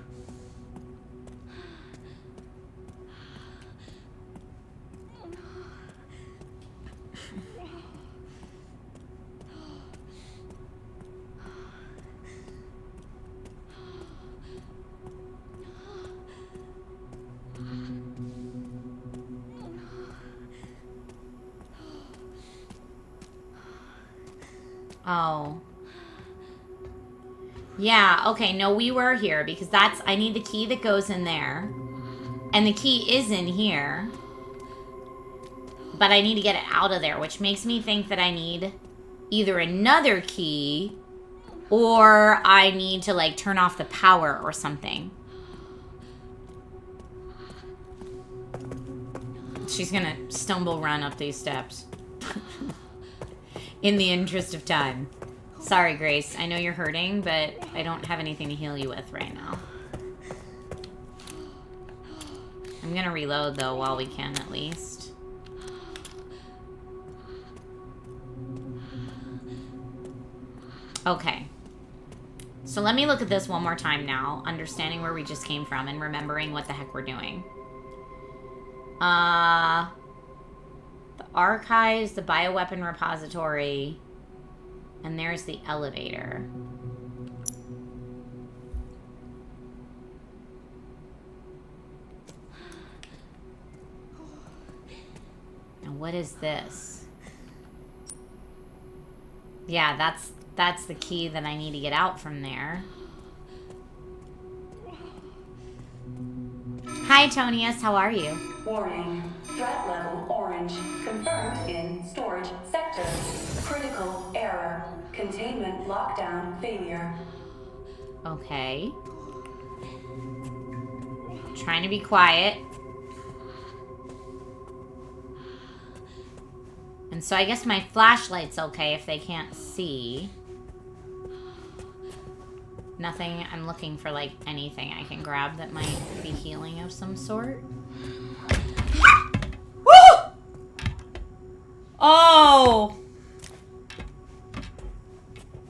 Oh. Yeah, okay, no, we were here because I need the key that goes in there. And the key is in here. But I need to get it out of there, which makes me think that I need either another key or I need to, like, turn off the power or something. She's gonna stumble run up these steps. In the interest of time. Sorry, Grace. I know you're hurting, but I don't have anything to heal you with right now. I'm gonna reload, though, while we can, at least. Okay. So let me look at this one more time now, understanding where we just came from and remembering what the heck we're doing. The archives, the bioweapon repository, and there's the elevator. Now what is this? Yeah, that's the key that I need to get out from there. Hi, Tonius. How are you? Warning. Threat level orange. Confirmed in storage sector. Critical error. Containment lockdown failure. Okay. Trying to be quiet. And so I guess my flashlight's okay if they can't see. Nothing. I'm looking for, like, anything I can grab that might be healing of some sort. Woo! Oh!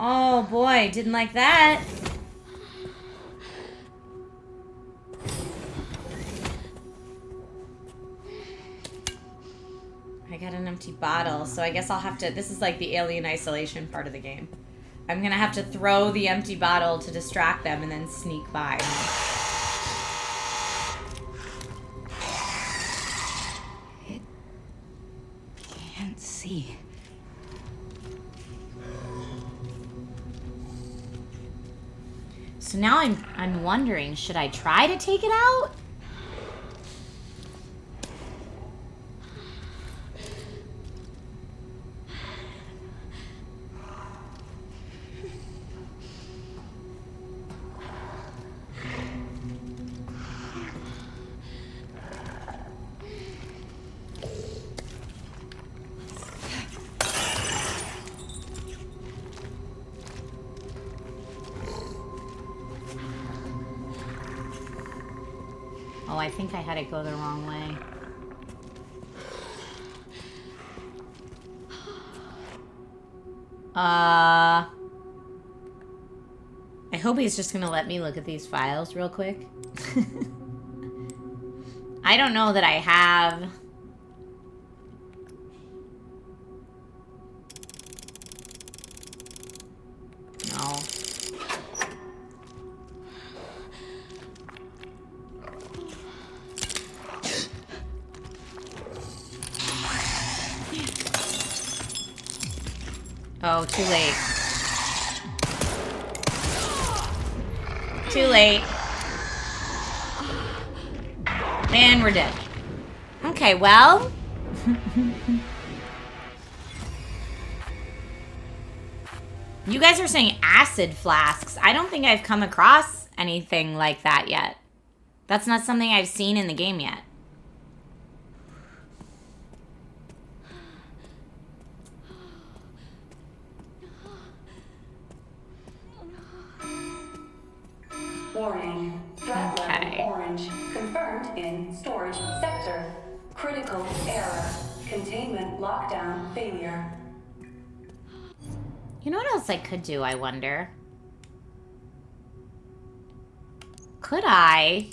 Oh, boy. Didn't like that. I got an empty bottle, so I guess I'll have to... This is like the alien isolation part of the game. I'm gonna have to throw the empty bottle to distract them and then sneak by. It can't see. So now I'm wondering, should I try to take it out? Oh, I think I had it go the wrong way. I hope he's just gonna let me look at these files real quick. I don't know that I have... No. Oh, too late. Too late. And we're dead. Okay, well. You guys are saying acid flasks. I don't think I've come across anything like that yet. That's not something I've seen in the game yet. Warning. Threat level orange. Confirmed in storage sector. Critical error. Containment lockdown failure. You know what else I could do, I wonder? Could I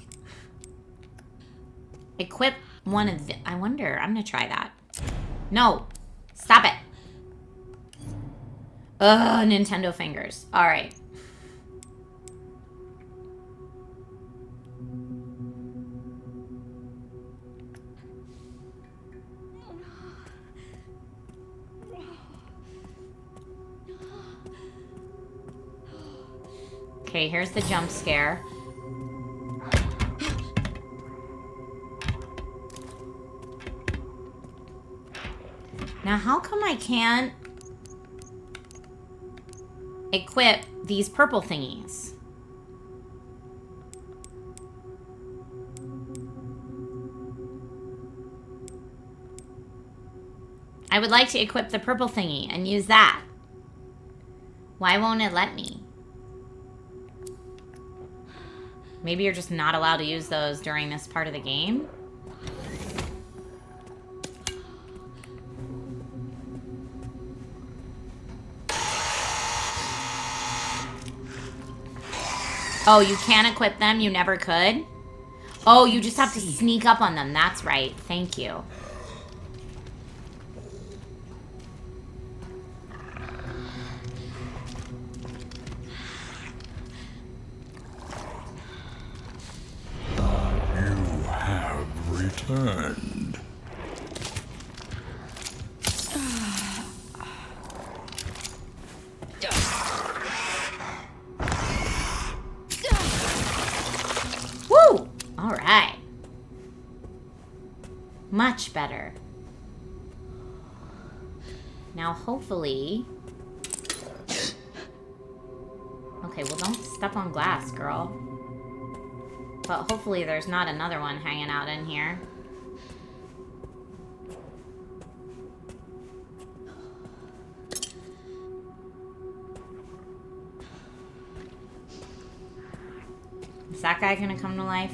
equip one of the... I wonder. I'm going to try that. No. Stop it. Ugh, Nintendo fingers. All right. Okay, here's the jump scare. Now, how come I can't equip these purple thingies? I would like to equip the purple thingy and use that. Why won't it let me? Maybe you're just not allowed to use those during this part of the game? Oh, you can't equip them? You never could? Oh, you just have to sneak up on them. That's right. Thank you. Returned. Woo! All right. Much better. Now, hopefully... Okay, well, don't step on glass, girl. But hopefully there's not another one hanging out in here. Is that guy gonna come to life?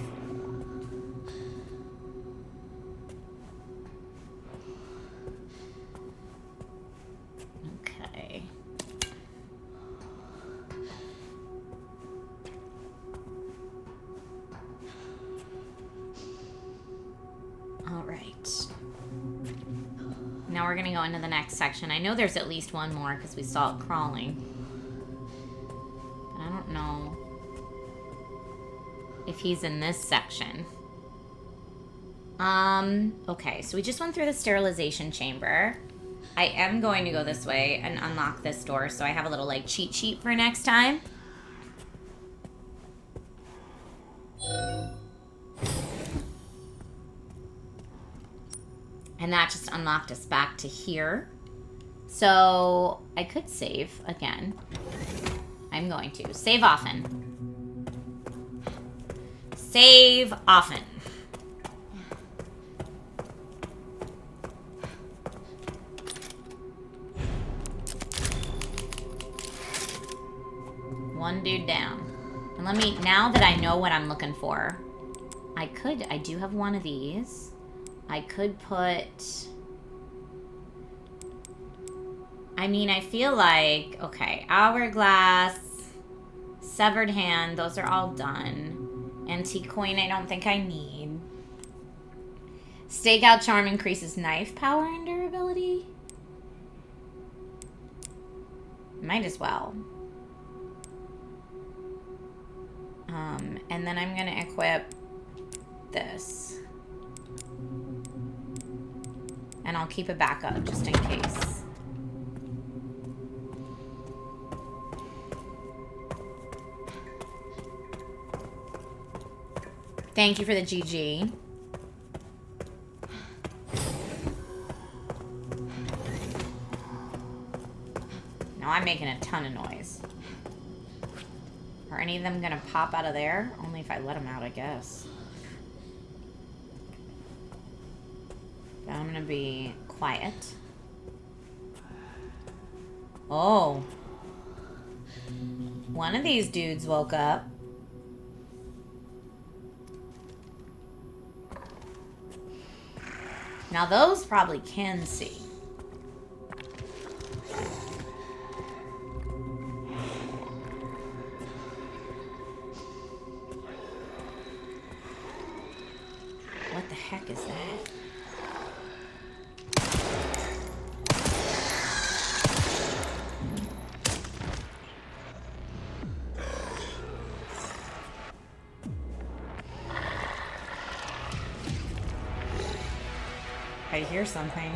Okay. All right. Now we're gonna go into the next section. I know there's at least one more because we saw it crawling. But I don't know if he's in this section. Okay, so we just went through the sterilization chamber. I am going to go this way and unlock this door so I have a little, like, cheat sheet for next time. And that just unlocked us back to here. So I could save again. I'm going to. Save often. Save often. One dude down. And let me, now that I know what I'm looking for, I do have one of these. I could put, I mean, I feel like, okay, hourglass, severed hand, those are all done. Antique coin, I don't think I need. Stakeout charm increases knife power and durability. Might as well. And then I'm gonna equip this. And I'll keep a backup just in case. Thank you for the GG. Now I'm not making a ton of noise. Are any of them gonna pop out of there? Only if I let them out, I guess. But I'm gonna be quiet. Oh. One of these dudes woke up. Now those probably can see. What the heck is that? I hear something.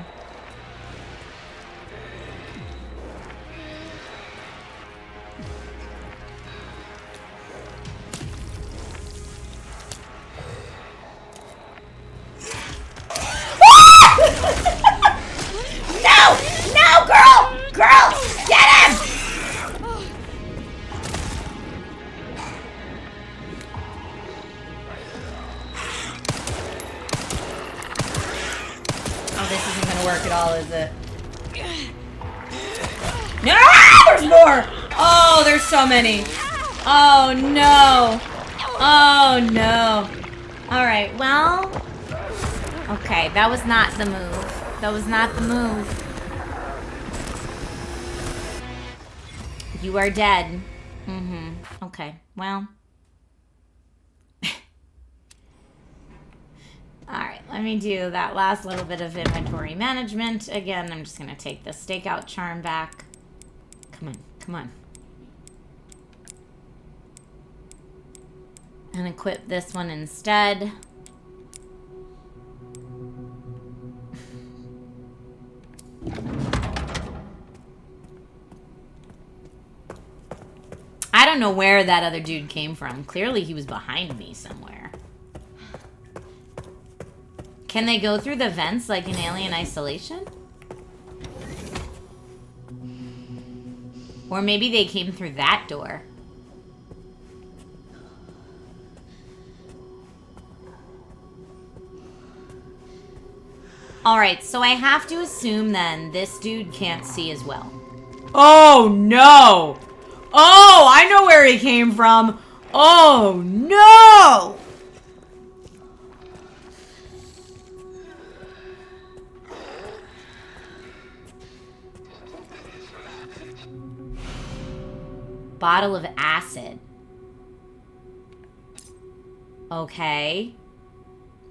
No! No, girl! Girl! Get him! Oh, this isn't gonna work at all, is it? No! There's more! Oh, there's so many. Oh, no. Oh, no. Alright, well... Okay, that was not the move. That was not the move. You are dead. Mm-hmm. Okay, well... Alright, let me do that last little bit of inventory management. Again, I'm just going to take the stakeout charm back. Come on, come on. And equip this one instead. I don't know where that other dude came from. Clearly he was behind me somewhere. Can they go through the vents like in Alien Isolation? Or maybe they came through that door. Alright, so I have to assume then this dude can't see as well. Oh no! Oh, I know where he came from! Oh no! Bottle of acid. Okay.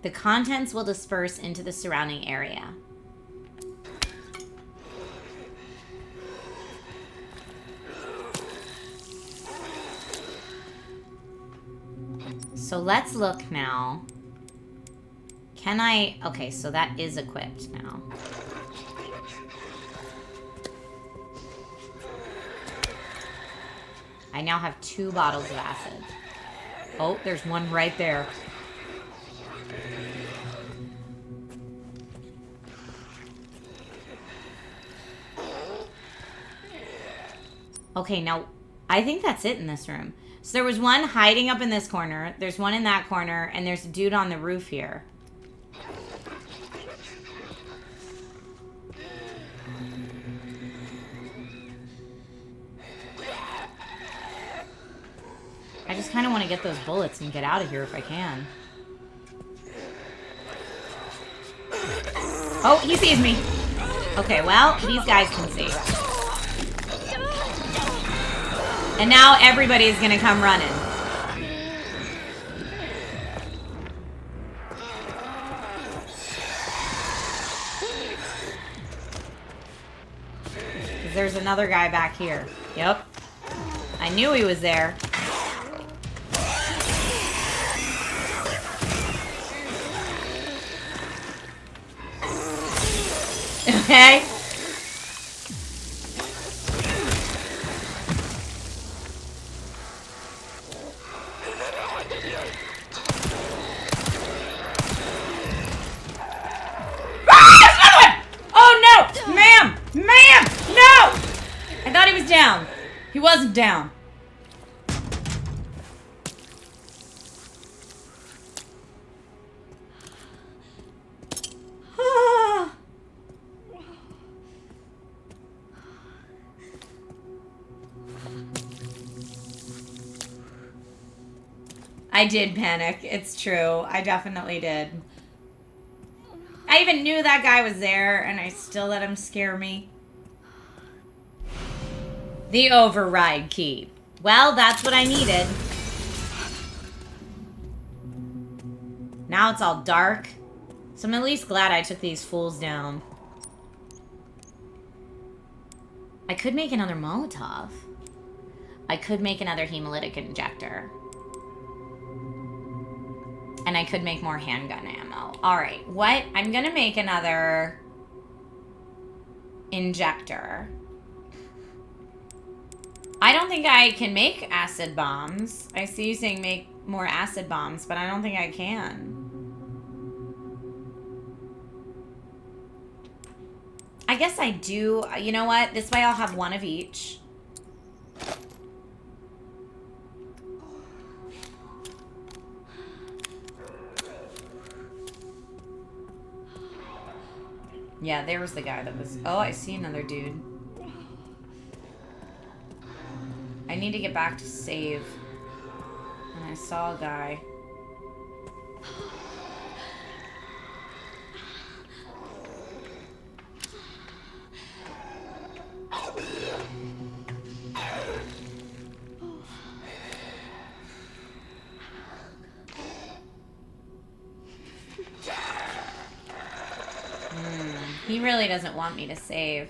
The contents will disperse into the surrounding area. So let's look now. Can I... Okay, so that is equipped now. I now have 2 bottles of acid. Oh, there's one right there. Okay, now, I think that's it in this room. So there was one hiding up in this corner, there's one in that corner, and there's a dude on the roof here. I just kind of want to get those bullets and get out of here if I can. Oh, he sees me. Okay, well, these guys can see. And now everybody's gonna come running. There's another guy back here. Yep. I knew he was there. Okay. Ah, there's another one! Oh no! Ma'am! Ma'am! No! I thought he was down. wasn't down. I did panic. It's true. I definitely did. I even knew that guy was there, and I still let him scare me. The override key. Well, that's what I needed. Now it's all dark. So I'm at least glad I took these fools down. I could make another Molotov. I could make another hemolytic injector. And I could make more handgun ammo. Alright, what? I'm gonna make another injector. I don't think I can make acid bombs. I see you saying make more acid bombs, but I don't think I can. I guess I do. You know what? This way I'll have one of each. Yeah, there was the guy that was... Oh, I see another dude. I need to get back to save. And I saw a guy. He really doesn't want me to save.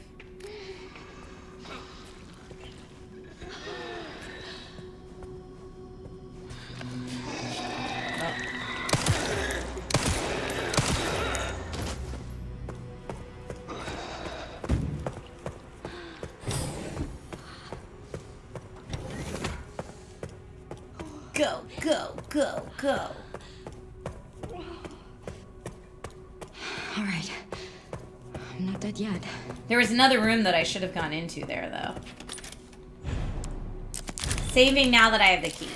Go, go, go, go. All right. I'm not dead yet. There was another room that I should have gone into there, though. Saving now that I have the key.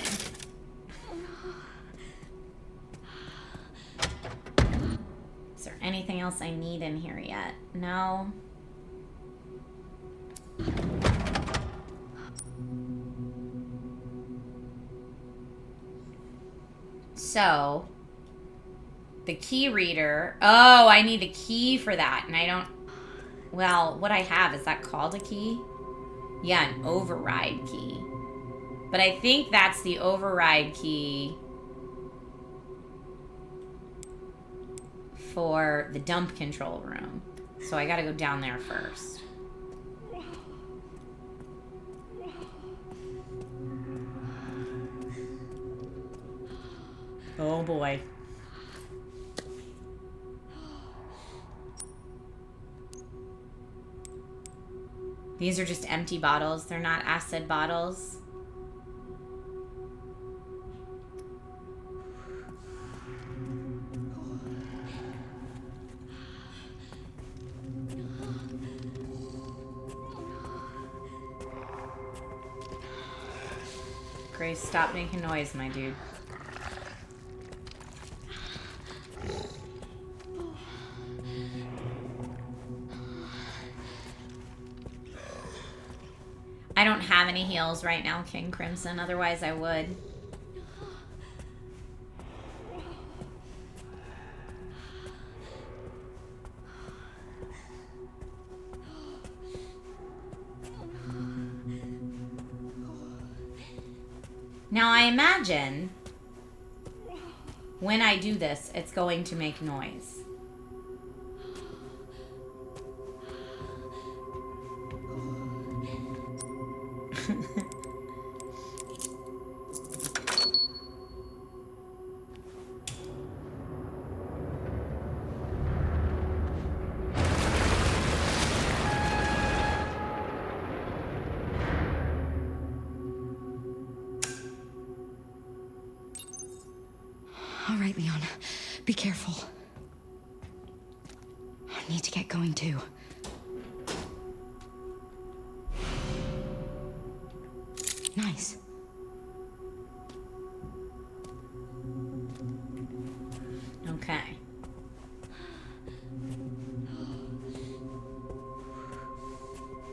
Is there anything else I need in here yet? No. So, the key reader. Oh, I need a key for that. And I don't... Well, what I have, is that called a key? Yeah, an override key. But I think that's the override key for the dump control room. So I gotta go down there first. Oh boy. These are just empty bottles. They're not acid bottles. Grace, stop making noise, my dude. I don't have any heals right now, King Crimson. Otherwise, I would. Now, I imagine when I do this, it's going to make noise. All right, Leon. Be careful. I need to get going too. eyes. Okay.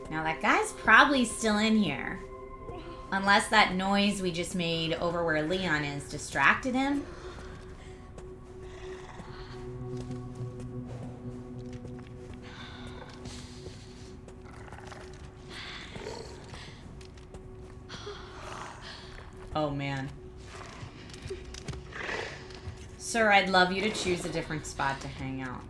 Now that guy's probably still in here. Unless that noise we just made over where Leon is distracted him. Oh man. Sir, I'd love you to choose a different spot to hang out.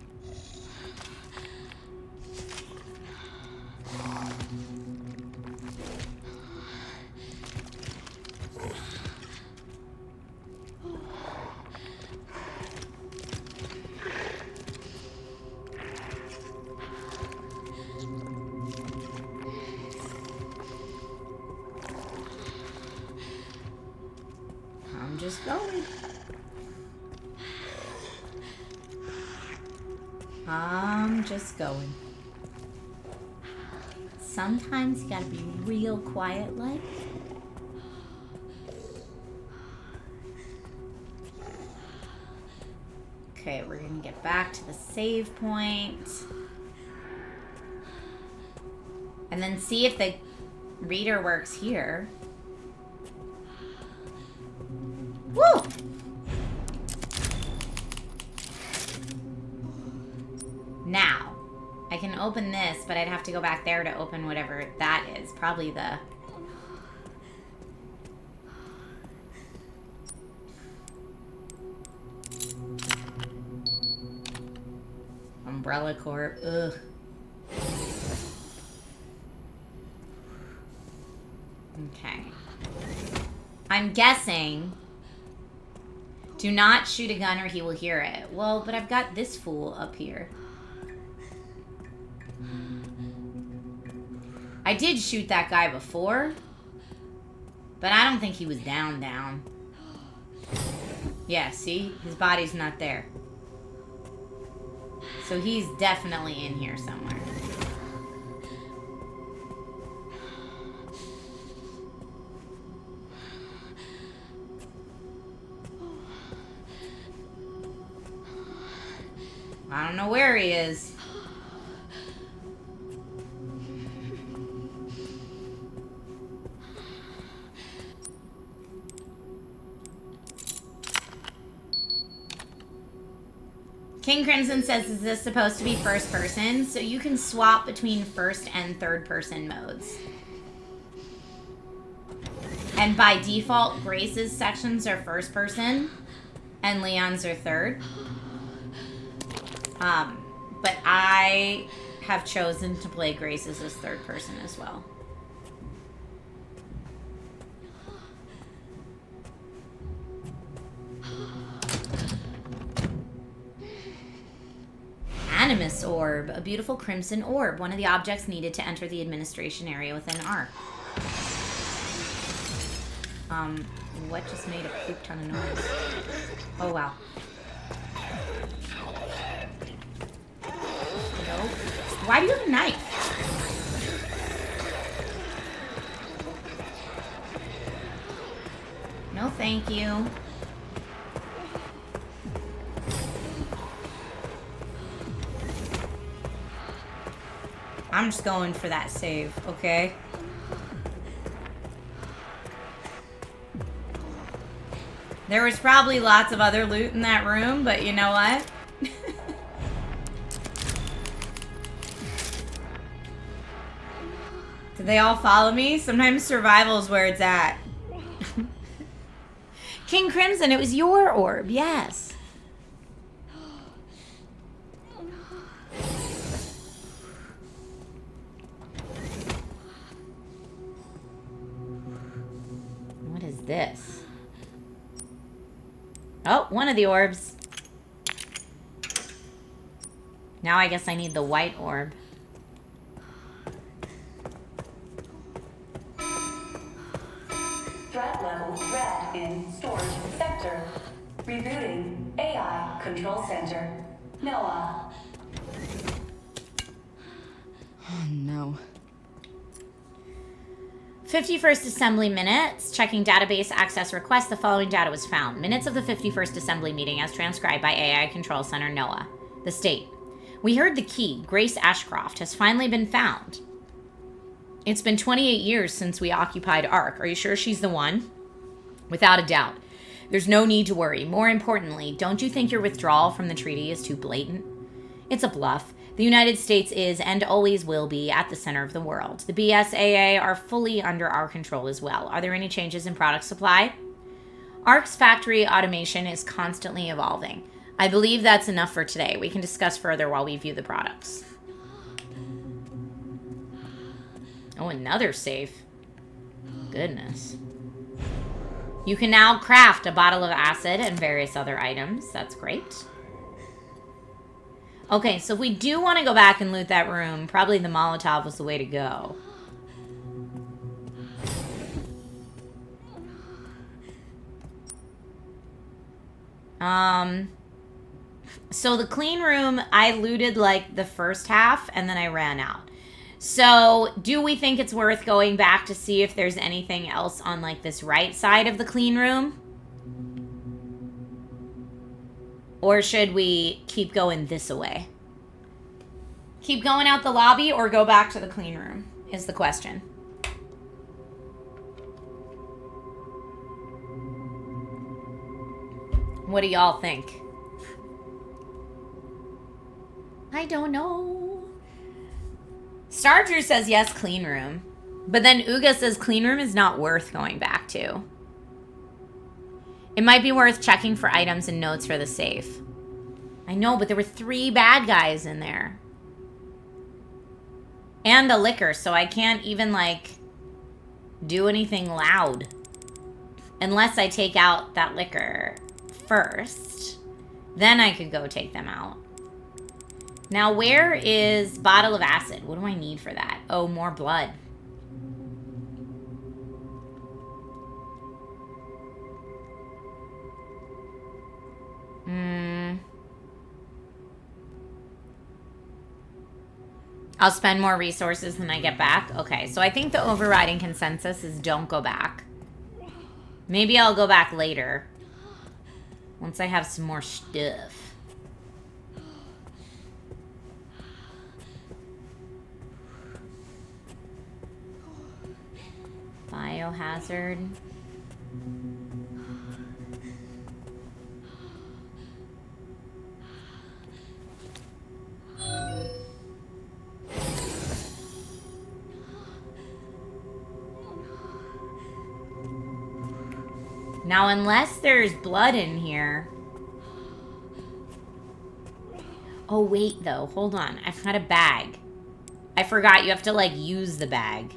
I'm just going. I'm just going. Sometimes you gotta be real quiet like. Okay, we're gonna get back to the save point. And then see if the reader works here. Woo! Now, I can open this, but I'd have to go back there to open whatever that is. Probably the... Umbrella Corp. Ugh. Okay. I'm guessing... Do not shoot a gun or he will hear it. Well, but I've got this fool up here. I did shoot that guy before. But I don't think he was down. Yeah, see? His body's not there. So he's definitely in here somewhere. I don't know where he is. King Crimson says, is this supposed to be first person? So you can swap between first and third person modes. And by default, Grace's sections are first person and Leon's are third. But I have chosen to play Grace's as third person as well. Animus Orb, a beautiful crimson orb, one of the objects needed to enter the administration area within ARC. What just made a poop ton of noise? Oh, wow. Nope. Why do you have a knife? No, thank you. I'm just going for that save, okay? There was probably lots of other loot in that room, but you know what? Did they all follow me? Sometimes survival is where it's at. King Crimson, it was your orb, yes. What is this? Oh, one of the orbs. Now I guess I need the white orb. Threat level red in storage sector. Rebooting AI control center. Noah. Oh no. 51st Assembly minutes. Checking database access request. The following data was found. Minutes of the 51st Assembly meeting as transcribed by AI Control Center NOAA. The state. We heard the key, Grace Ashcroft, has finally been found. It's been 28 years since we occupied Ark. Are you sure she's the one? Without a doubt. There's no need to worry. More importantly, don't you think your withdrawal from the treaty is too blatant? It's a bluff. The United States is and always will be at the center of the world. The BSAA are fully under our control as well. Are there any changes in product supply? ARC's factory automation is constantly evolving. I believe that's enough for today. We can discuss further while we view the products. Oh, another safe. Goodness. You can now craft a bottle of acid and various other items. That's great. Okay, so if we do want to go back and loot that room, probably the Molotov was the way to go. So the clean room, I looted like the first half and then I ran out. So do we think it's worth going back to see if there's anything else on like this right side of the clean room? Or should we keep going this way? Keep going out the lobby or go back to the clean room is the question. What do y'all think? I don't know. Star Drew says yes, clean room. But then Uga says clean room is not worth going back to. It might be worth checking for items and notes for the safe. I know, but there were 3 bad guys in there. And the liquor, so I can't even, like, do anything loud. Unless I take out that liquor first. Then I could go take them out. Now, where is bottle of acid? What do I need for that? Oh, more blood. I'll spend more resources than I get back. Okay, so I think the overriding consensus is don't go back. Maybe I'll go back later. Once I have some more stuff. Biohazard. Now, unless there's blood in here. Oh, wait, though. Hold on. I've got a bag. I forgot you have to, like, use the bag.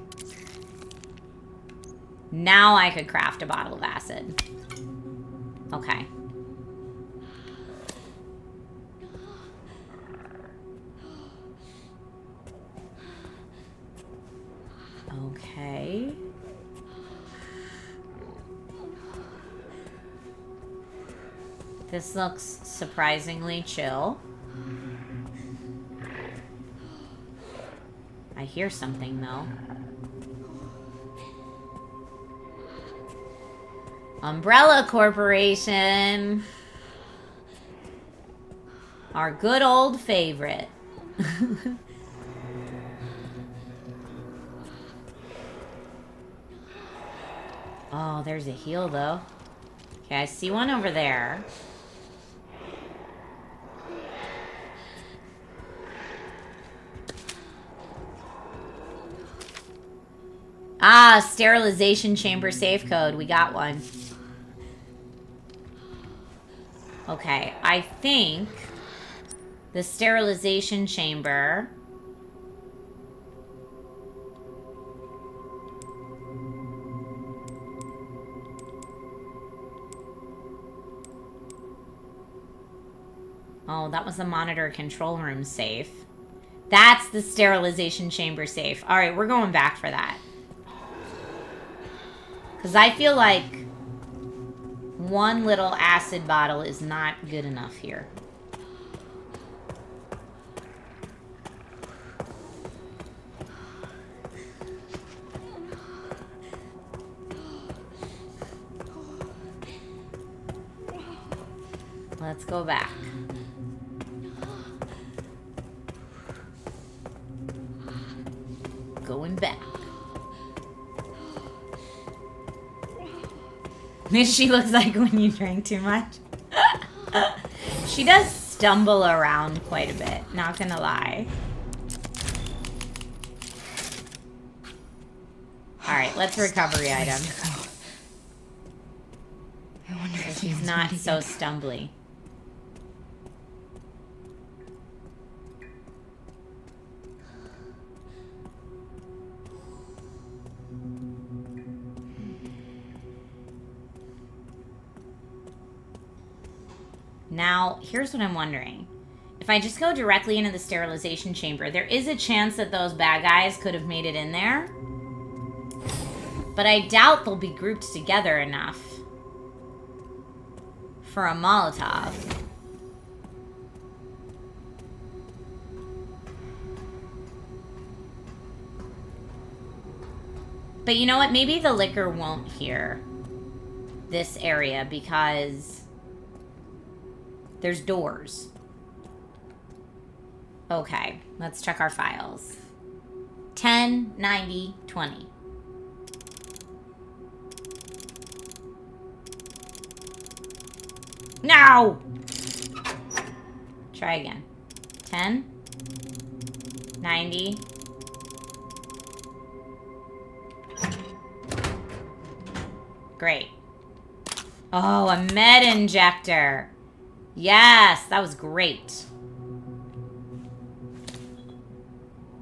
Now I could craft a bottle of acid. Okay. Okay. This looks surprisingly chill. I hear something, though. Umbrella Corporation. Our good old favorite. Oh, there's a heal, though. Okay, I see one over there. Ah, sterilization chamber safe code. We got one. Okay, I think the sterilization chamber... Oh, that was the monitor control room safe. That's the sterilization chamber safe. All right, we're going back for that. Because I feel like one little acid bottle is not good enough here. Let's go back. Going back. She looks like when you drink too much. She does stumble around quite a bit, not gonna lie. Alright, let's recovery item. I wonder if She's not so stumbly. Now, here's what I'm wondering. If I just go directly into the sterilization chamber, there is a chance that those bad guys could have made it in there. But I doubt they'll be grouped together enough for a Molotov. But you know what? Maybe the liquor won't hear this area because there's doors. Okay, let's check our files. 10, 90, 20. No! Try again. 10, 90. Great. Oh, a med injector. Yes, that was great.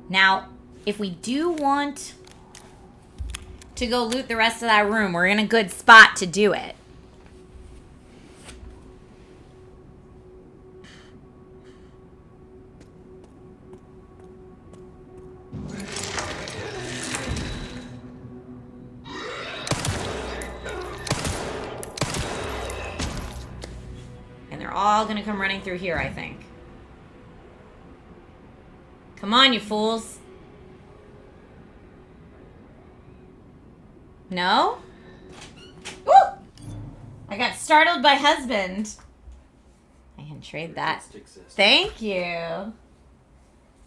Now, if we do want to go loot the rest of that room, we're in a good spot to do it. All gonna come running through here, I think. Come on, you fools. No? Woo! I got startled by husband. I can trade that. Thank you.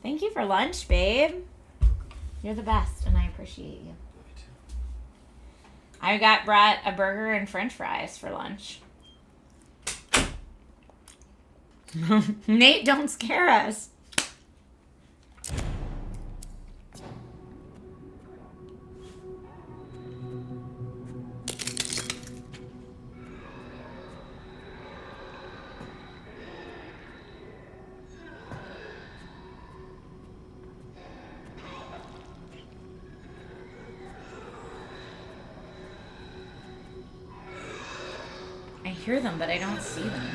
Thank you for lunch, babe. You're the best, and I appreciate you. I brought a burger and french fries for lunch. Nate, don't scare us. I hear them, but I don't see them.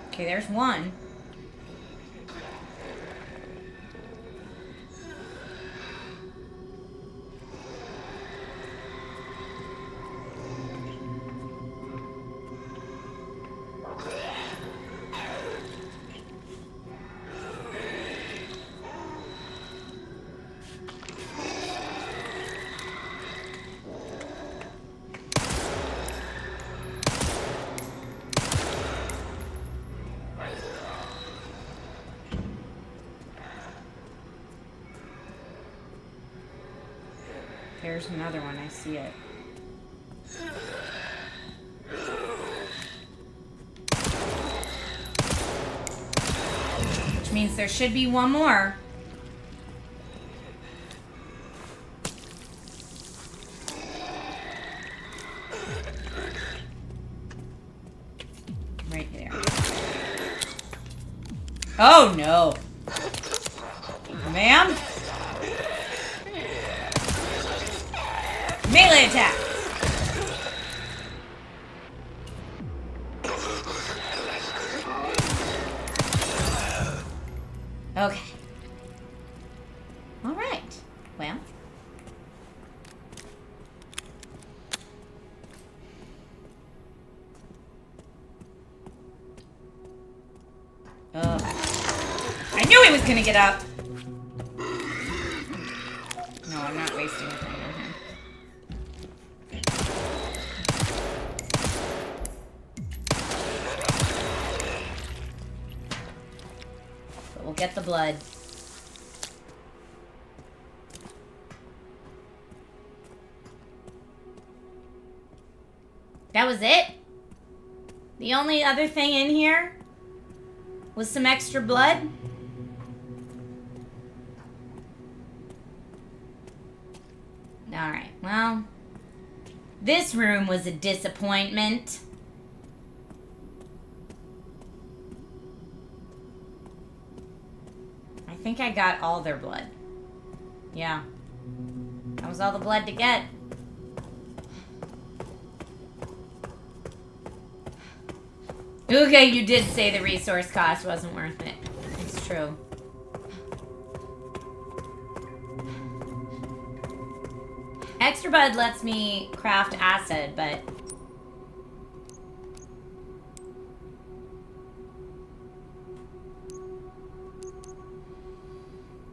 Okay, there's one. There's another one. I see it. Which means there should be one more. Right there. Oh no. Ma'am? Melee attack! Okay. All right. Well. I knew he was gonna get up. No, I'm not wasting a thing on him. get the blood. That was it? The only other thing in here was some extra blood? Alright, well, this room was a disappointment. I think I got all their blood. Yeah. That was all the blood to get. Okay, you did say the resource cost wasn't worth it. It's true. Extra blood lets me craft acid, but...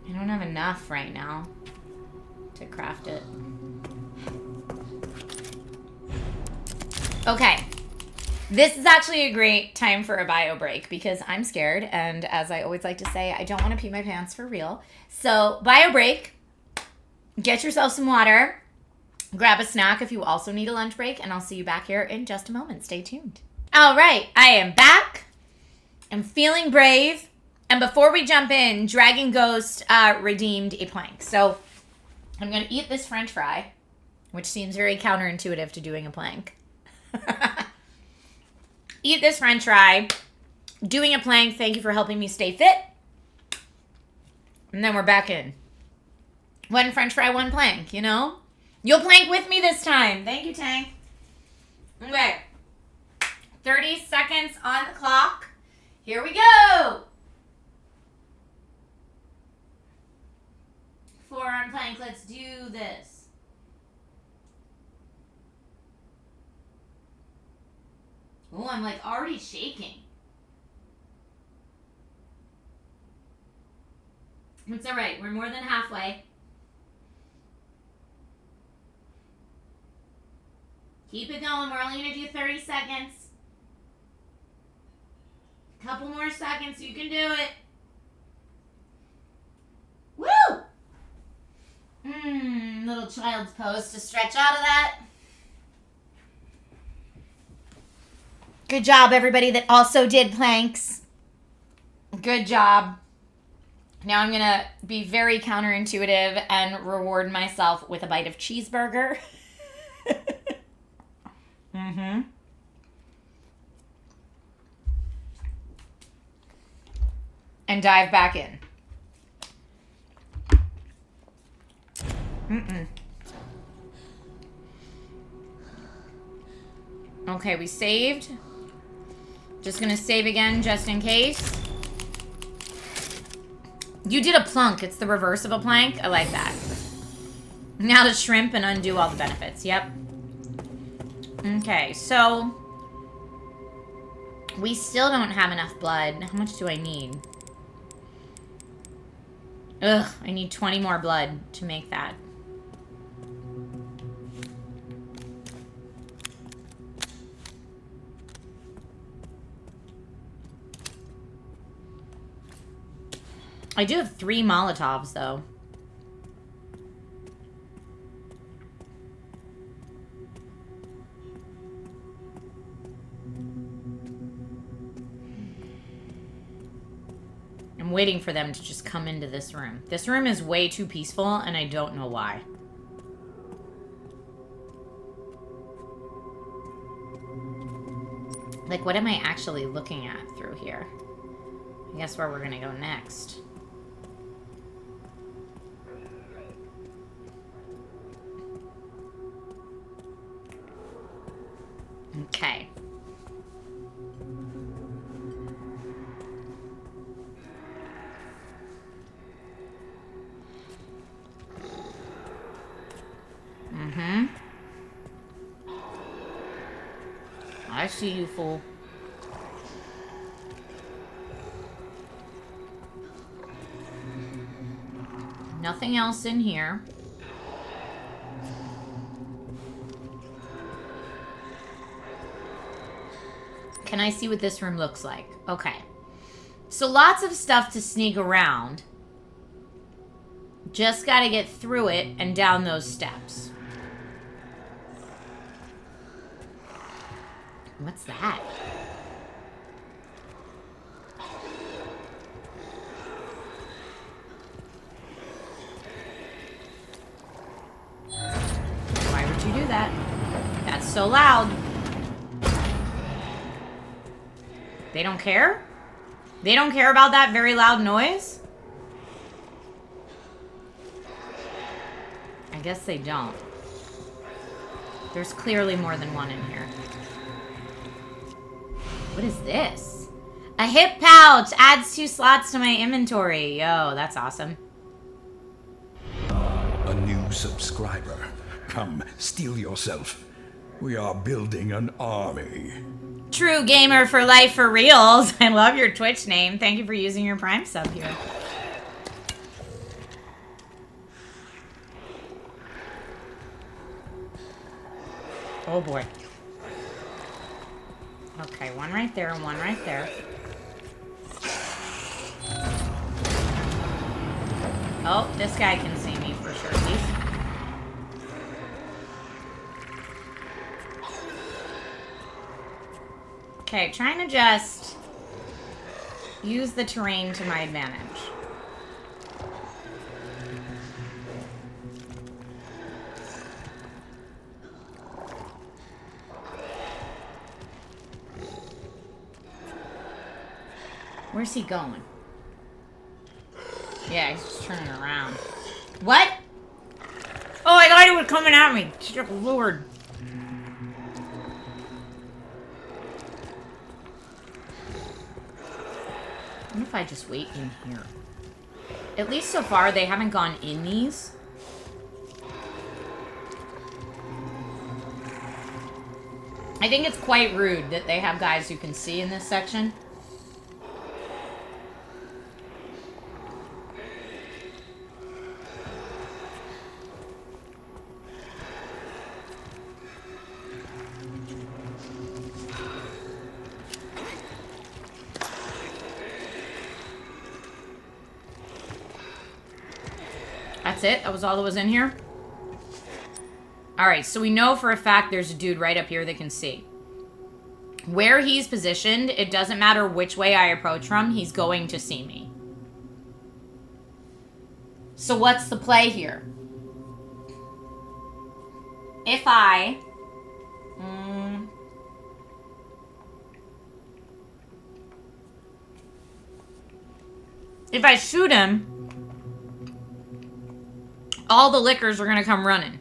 I don't have enough right now to craft it. Okay. This is actually a great time for a bio break because I'm scared, and as I always like to say, I don't want to pee my pants for real. So, bio break. Get yourself some water. Grab a snack if you also need a lunch break, and I'll see you back here in just a moment. Stay tuned. All right, I am back. I'm feeling brave. And before we jump in, Dragon Ghost redeemed a plank. So I'm going to eat this French fry, which seems very counterintuitive to doing a plank. Eat this French fry. Doing a plank. Thank you for helping me stay fit. And then we're back in. One French fry, one plank, you know? You'll plank with me this time. Thank you, Tank. Okay. 30 seconds on the clock. Here we go. 4-arm plank. Let's do this. Oh, I'm like already shaking. It's all right. We're more than halfway. Keep it going. We're only going to do 30 seconds. Couple more seconds. You can do it. Woo! Little child's pose to stretch out of that. Good job, everybody that also did planks. Good job. Now I'm going to be very counterintuitive and reward myself with a bite of cheeseburger. Mm-hmm. And dive back in. Okay, we saved. Just gonna save again just in case. You did a plunk. It's the reverse of a plank. I like that. Now to shrimp and undo all the benefits. Yep. Okay, so we still don't have enough blood. How much do I need? Ugh, I need 20 more blood to make that. I do have 3 Molotovs, though. I'm waiting for them to just come into this room. This room is way too peaceful, and I don't know why. Like, what am I actually looking at through here? I guess where we're gonna go next. Okay. I see you, fool. Nothing else in here. Can I see what this room looks like? Okay. So lots of stuff to sneak around. Just gotta get through it and down those steps. What's that? Why would you do that? That's so loud. They don't care? They don't care about that very loud noise? I guess they don't. There's clearly more than one in here. What is this? A hip pouch! Adds 2 slots to my inventory. Yo, that's awesome. A new subscriber. Come, steel yourself. We are building an army. True gamer for life for reals. I love your Twitch name. Thank you for using your Prime sub here. Oh boy. Okay, one right there and one right there. Oh, this guy can see me for sure. Okay, trying to just use the terrain to my advantage. Where's he going? Yeah, he's just turning around. What? Oh, I thought he was coming at me. Dear Lord. What if I just wait in here? At least so far, they haven't gone in these. I think it's quite rude that they have guys who can see in this section. That's it? That was all that was in here? Alright, so we know for a fact there's a dude right up here that can see. Where he's positioned, it doesn't matter which way I approach from, he's going to see me. So what's the play here? If I... if I shoot him... all the lickers are gonna come running.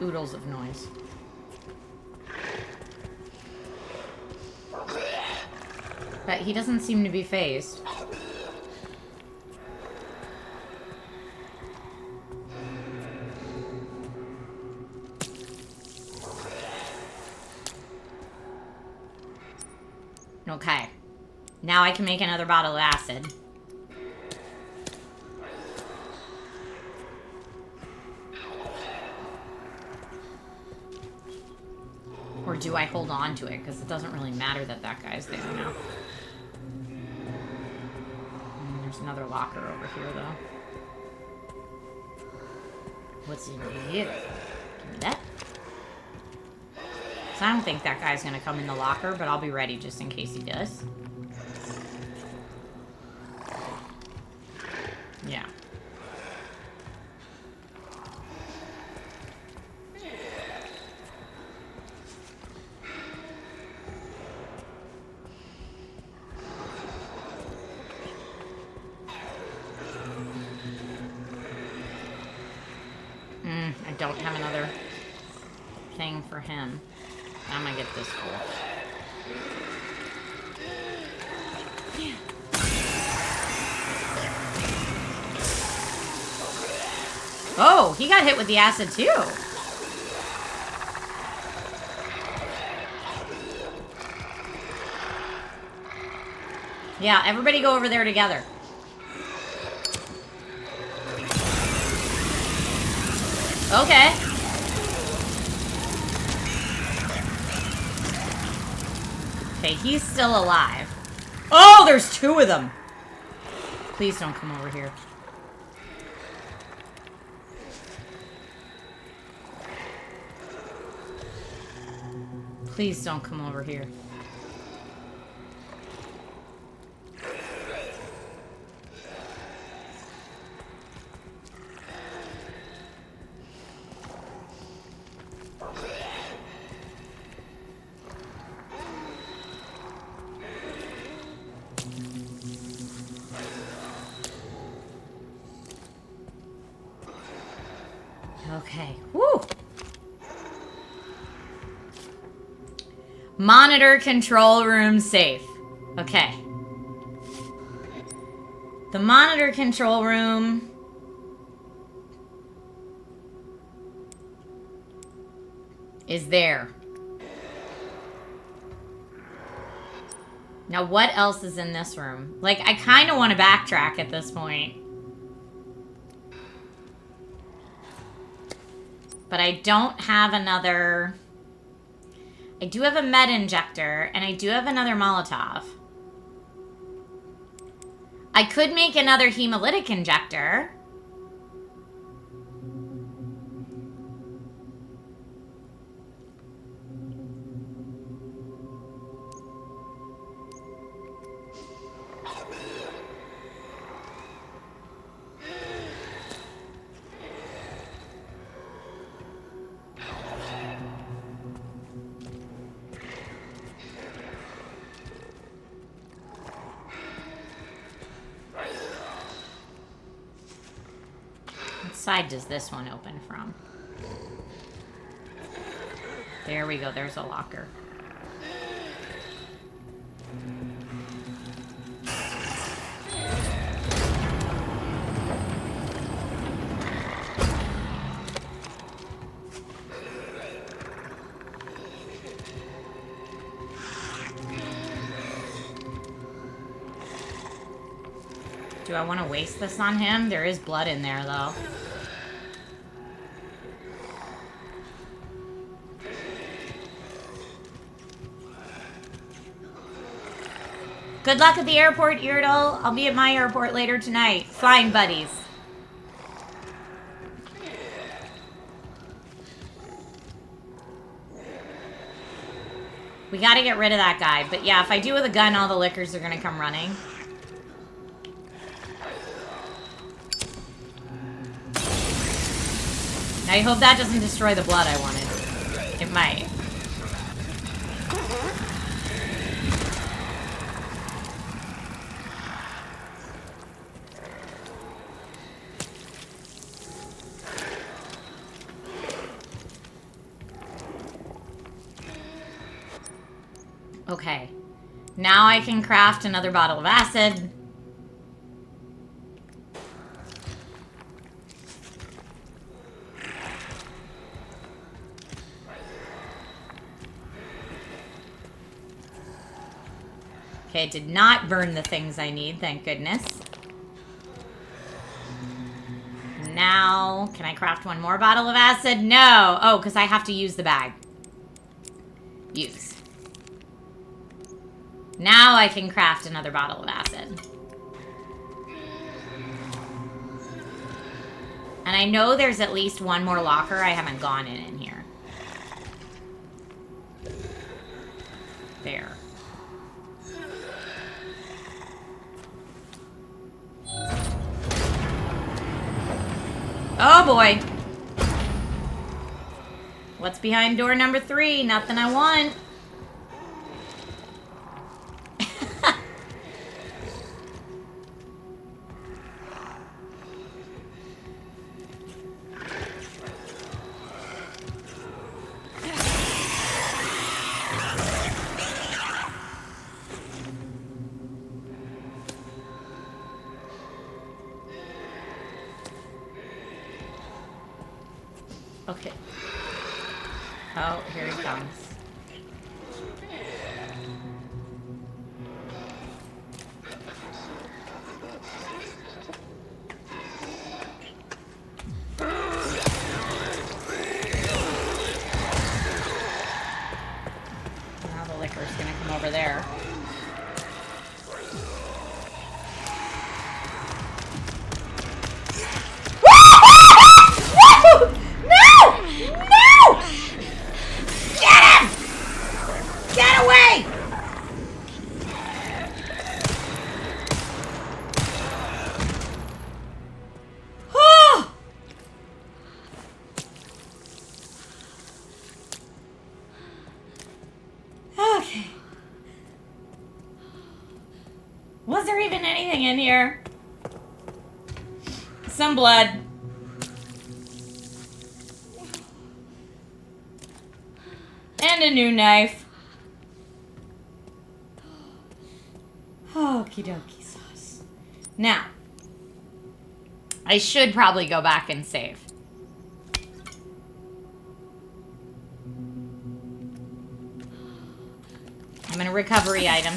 Oodles of noise. But he doesn't seem to be phased. Okay. Now I can make another bottle of acid. Or do I hold on to it? Because it doesn't really matter that that guy's there now. There's another locker over here, though. What's in here? Give me that. So I don't think that guy's going to come in the locker, but I'll be ready just in case he does. Yeah. I don't have another thing for him. I'm gonna get this full. Oh, he got hit with the acid too. Yeah, everybody go over there together. Okay. Okay, he's still alive. Oh, there's two of them. Please don't come over here. Please don't come over here. Okay. Woo! Monitor control room safe. Okay. The monitor control room is there. Now, what else is in this room? Like, I kind of want to backtrack at this point. But I don't have another... I do have a med injector, and I do have another Molotov. I could make another hemolytic injector. Side does this one open from? There we go. There's a locker. Do I want to waste this on him? There is blood in there, though. Good luck at the airport, Irdal. I'll be at my airport later tonight. Flying buddies. We gotta get rid of that guy. But yeah, if I do with a gun, all the lickers are gonna come running. I hope that doesn't destroy the blood I wanted. It might. Okay. Now I can craft another bottle of acid. Okay, it did not burn the things I need, thank goodness. Now, can I craft one more bottle of acid? No! Oh, because I have to use the bag. Use. Now I can craft another bottle of acid. And I know there's at least one more locker I haven't gone in here. There. Oh boy. What's behind door number 3? Nothing I want. Okay. Oh, here he comes. Now the liquor's gonna come over there. No! No! Get him! Get away! Oh! Okay. Was there even anything in here? Some blood. And a new knife. Okie dokie sauce. Now, I should probably go back and save. I'm in a recovery item.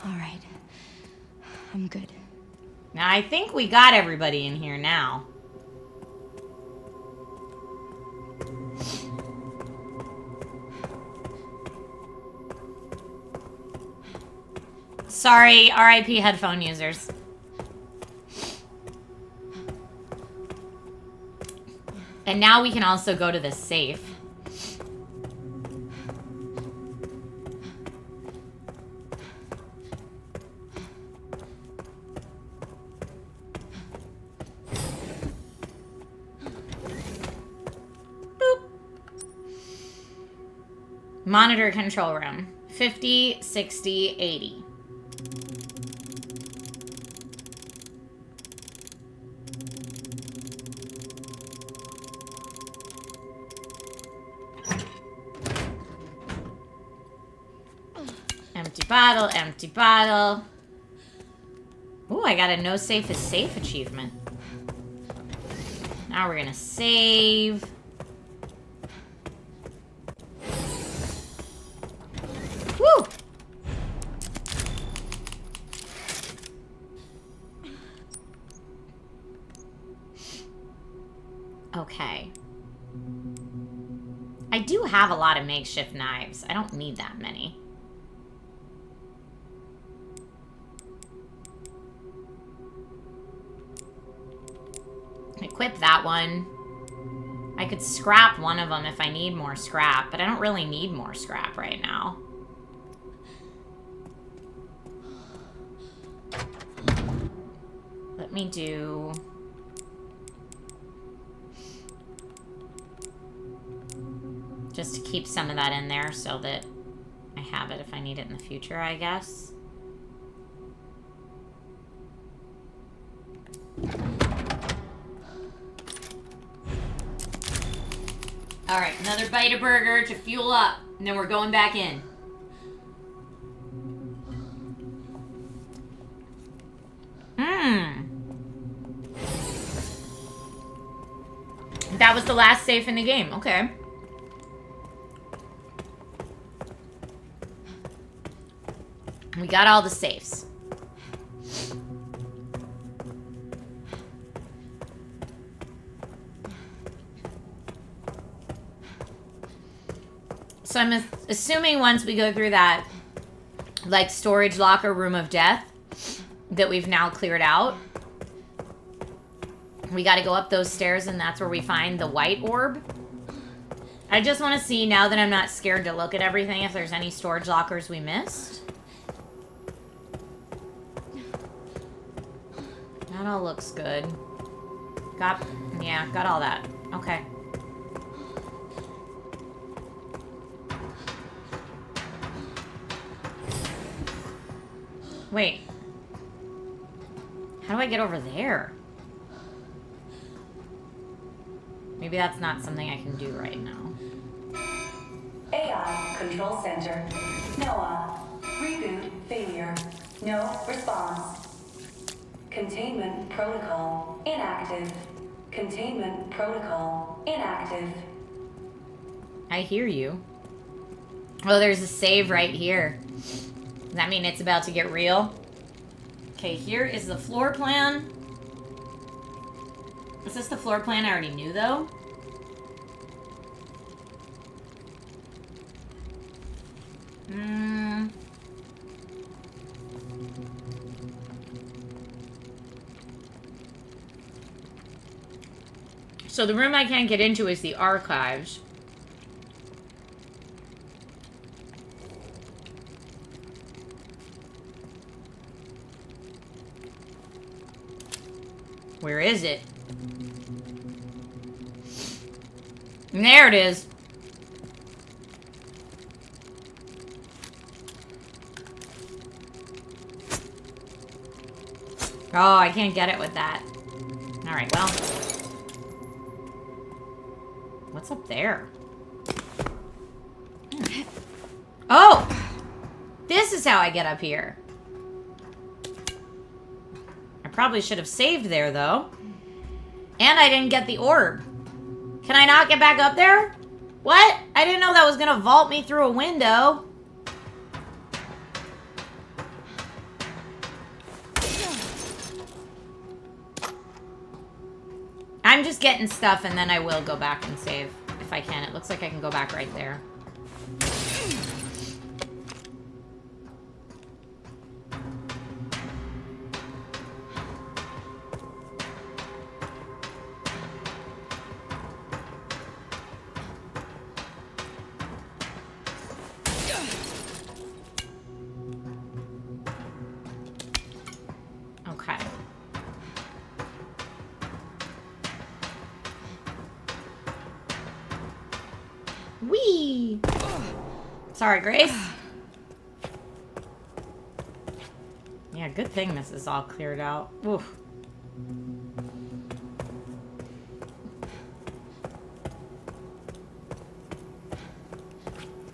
All right. I'm good. Now, I think we got everybody in here now. Sorry, RIP headphone users. And now we can also go to the safe. Boop. Monitor control room. 50, 60, 80. Empty bottle, empty bottle. Ooh, I got a no safe is safe achievement. Now we're gonna save. Woo! Okay. I do have a lot of makeshift knives. I don't need that many. Equip that one. I could scrap one of them if I need more scrap, but I don't really need more scrap right now. Let me do... just to keep some of that in there so that I have it if I need it in the future, I guess. Alright, another bite of burger to fuel up, and then we're going back in. That was the last safe in the game, okay. We got all the safes. So I'm assuming once we go through that, like, storage locker room of death that we've now cleared out, we got to go up those stairs and that's where we find the white orb. I just want to see, now that I'm not scared to look at everything, if there's any storage lockers we missed. That all looks good. Got all that. Okay. Wait. How do I get over there? Maybe that's not something I can do right now. AI Control Center. NOAA. Reboot failure. No response. Containment protocol inactive. Containment protocol inactive. I hear you. Oh, there's a save right here. Does that mean it's about to get real? Okay, here is the floor plan. Is this the floor plan I already knew, though? So the room I can't get into is the archives. Where is it? And there it is. Oh, I can't get it with that. Alright, well. What's up there? Oh! This is how I get up here. I probably should have saved there, though. And I didn't get the orb. Can I not get back up there? What? I didn't know that was gonna vault me through a window. I'm just getting stuff and then I will go back and save if I can. It looks like I can go back right there. Okay. Whee! Sorry, Grace. Yeah, good thing this is all cleared out. Oof.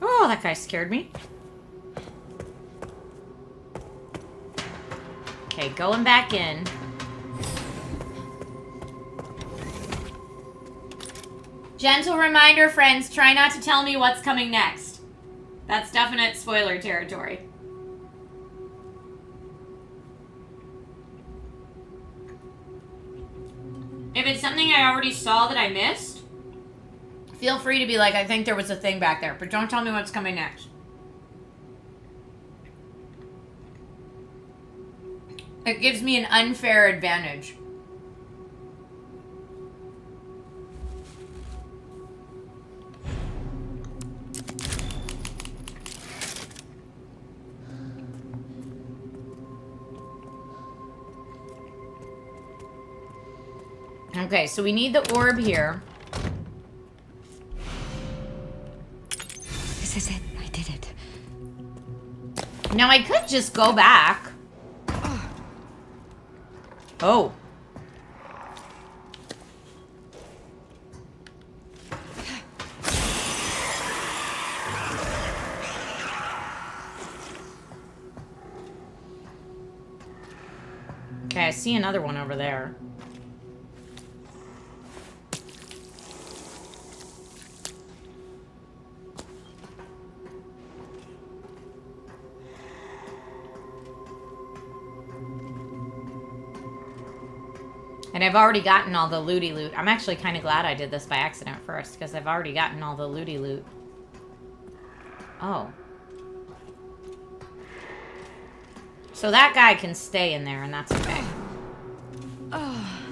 Oh, that guy scared me. Okay, going back in. Gentle reminder, friends, try not to tell me what's coming next. That's definite spoiler territory. If it's something I already saw that I missed, feel free to be like, I think there was a thing back there, but don't tell me what's coming next. It gives me an unfair advantage. Okay, so we need the orb here. This is it. I did it. Now I could just go back. Oh. Okay, I see another one over there. And I've already gotten all the looty loot. I'm actually kind of glad I did this by accident first, because I've already gotten all the looty loot. Oh. So that guy can stay in there, and that's okay. Oh.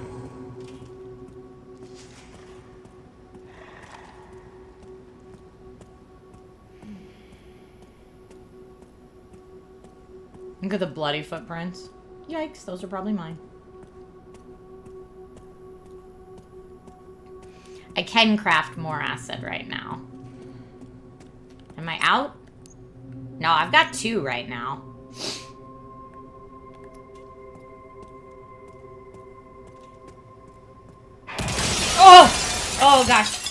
Look at the bloody footprints. Yikes, those are probably mine. I can craft more acid right now. Am I out? No, I've got 2 right now. Oh! Oh, gosh.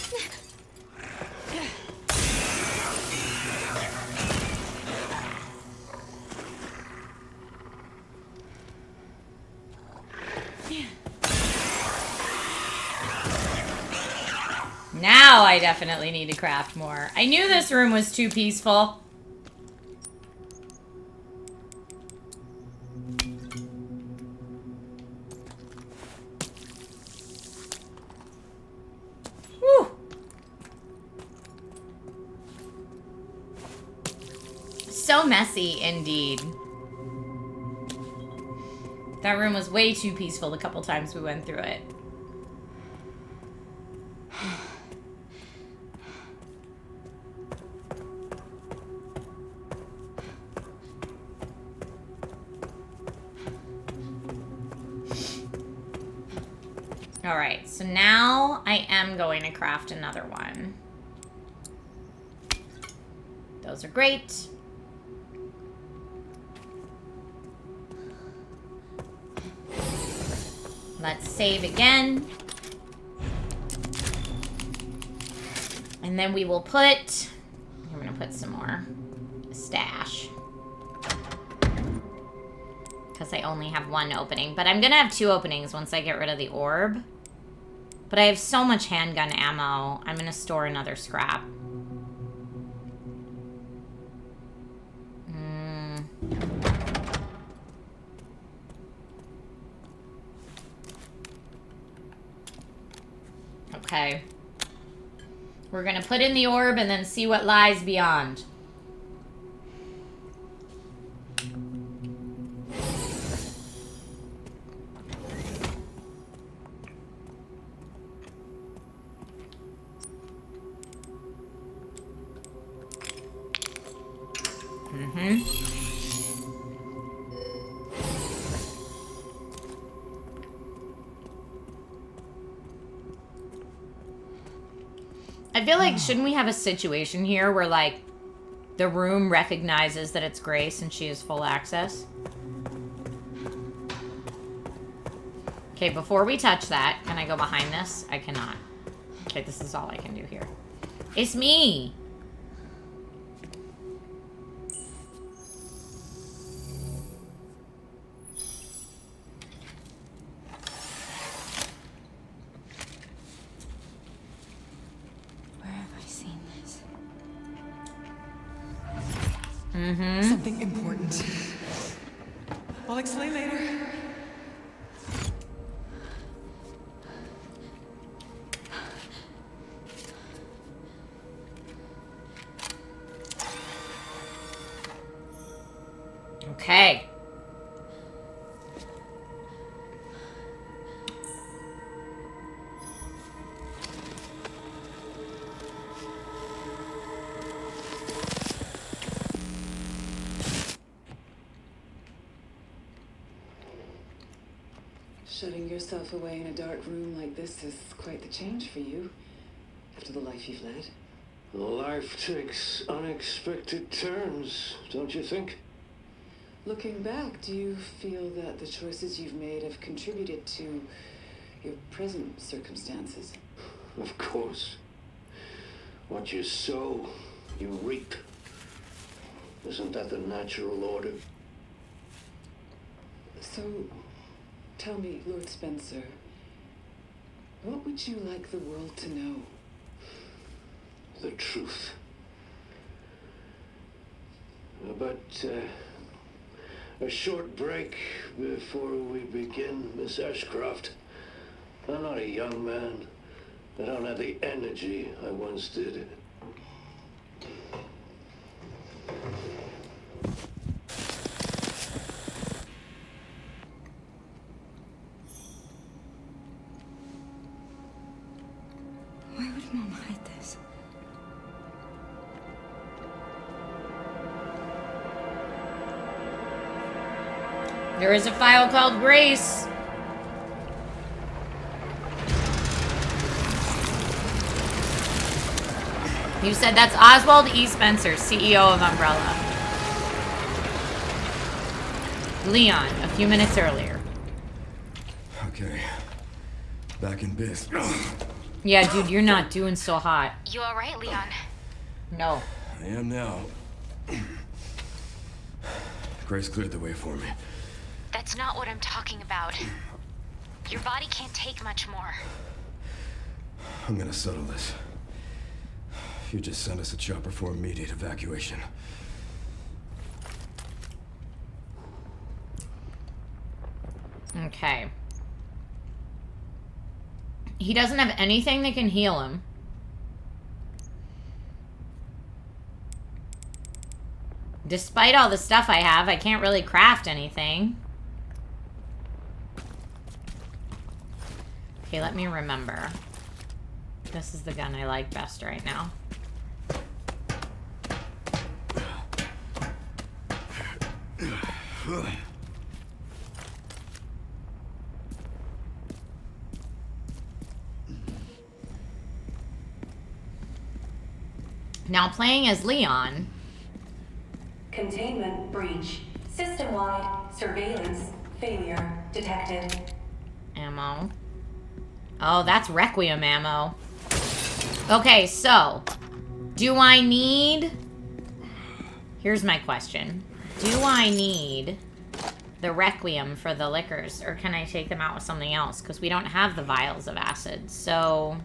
Now I definitely need to craft more. I knew this room was too peaceful. Whew. So messy, indeed. That room was way too peaceful the couple times we went through it. Alright, so now I am going to craft another one. Those are great. Let's save again. And then we will put... I'm going to put some more stash. Because I only have one opening. But I'm going to have 2 openings once I get rid of the orb. But I have so much handgun ammo. I'm going to store another scrap. Okay. We're going to put in the orb and then see what lies beyond. I feel like, shouldn't we have a situation here where, like, the room recognizes that it's Grace and she has full access? Okay, before we touch that, can I go behind this? I cannot. Okay, this is all I can do here. It's me! Something important. I'll explain later. Okay. Shutting yourself away in a dark room like this is quite the change for you, after the life you've led. Life takes unexpected turns, don't you think? Looking back, do you feel that the choices you've made have contributed to your present circumstances? Of course. What you sow, you reap. Isn't that the natural order? So, tell me, Lord Spencer, what would you like the world to know? The truth. But, a short break before we begin, Miss Ashcroft. I'm not a young man. I don't have the energy I once did. Why would Mom hide this? There is a file called Grace. You said that's Oswald E. Spencer, CEO of Umbrella. Leon, a few minutes earlier. Okay. Back in biz. Yeah, dude, you're not doing so hot. You alright, Leon? No. I am now. Grace cleared the way for me. That's not what I'm talking about. Your body can't take much more. I'm gonna settle this. You just send us a chopper for immediate evacuation. Okay. He doesn't have anything that can heal him. Despite all the stuff I have, I can't really craft anything. Okay, let me remember. This is the gun I like best right now. Now playing as Leon. Containment breach. System-wide surveillance failure detected. Ammo. Oh, that's Requiem ammo. Okay, so. Do I need... Here's my question. Do I need the Requiem for the liquors? Or can I take them out with something else? Because we don't have the vials of acid, so...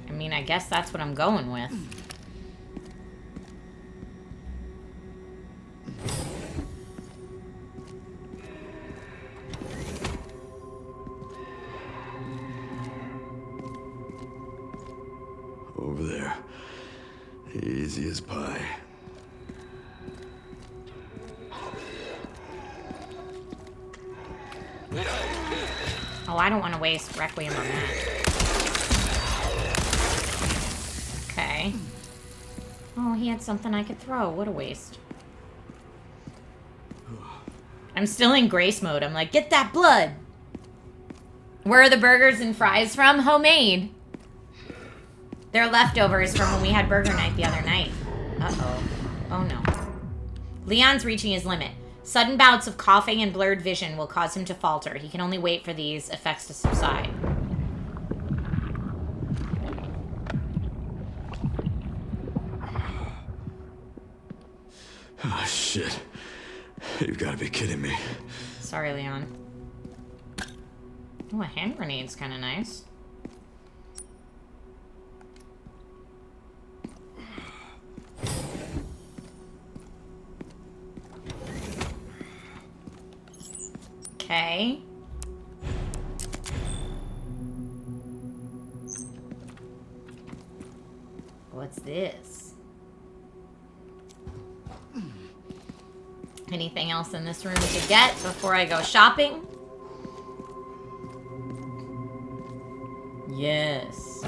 I mean, I guess that's what I'm going with. Over there. Easy as pie. Oh, I don't want to waste Requiem on that. Okay. Oh, he had something I could throw. What a waste. I'm still in grace mode. I'm like, get that blood. Where are the burgers and fries from? Homemade. They're leftovers from when we had burger night the other night. Uh-oh. Oh, no. Leon's reaching his limit. Sudden bouts of coughing and blurred vision will cause him to falter. He can only wait for these effects to subside. Oh, shit. You've got to be kidding me. Sorry, Leon. Oh, a hand grenade's kind of nice. Okay. What's this? Anything else in this room to get before I go shopping? Yes.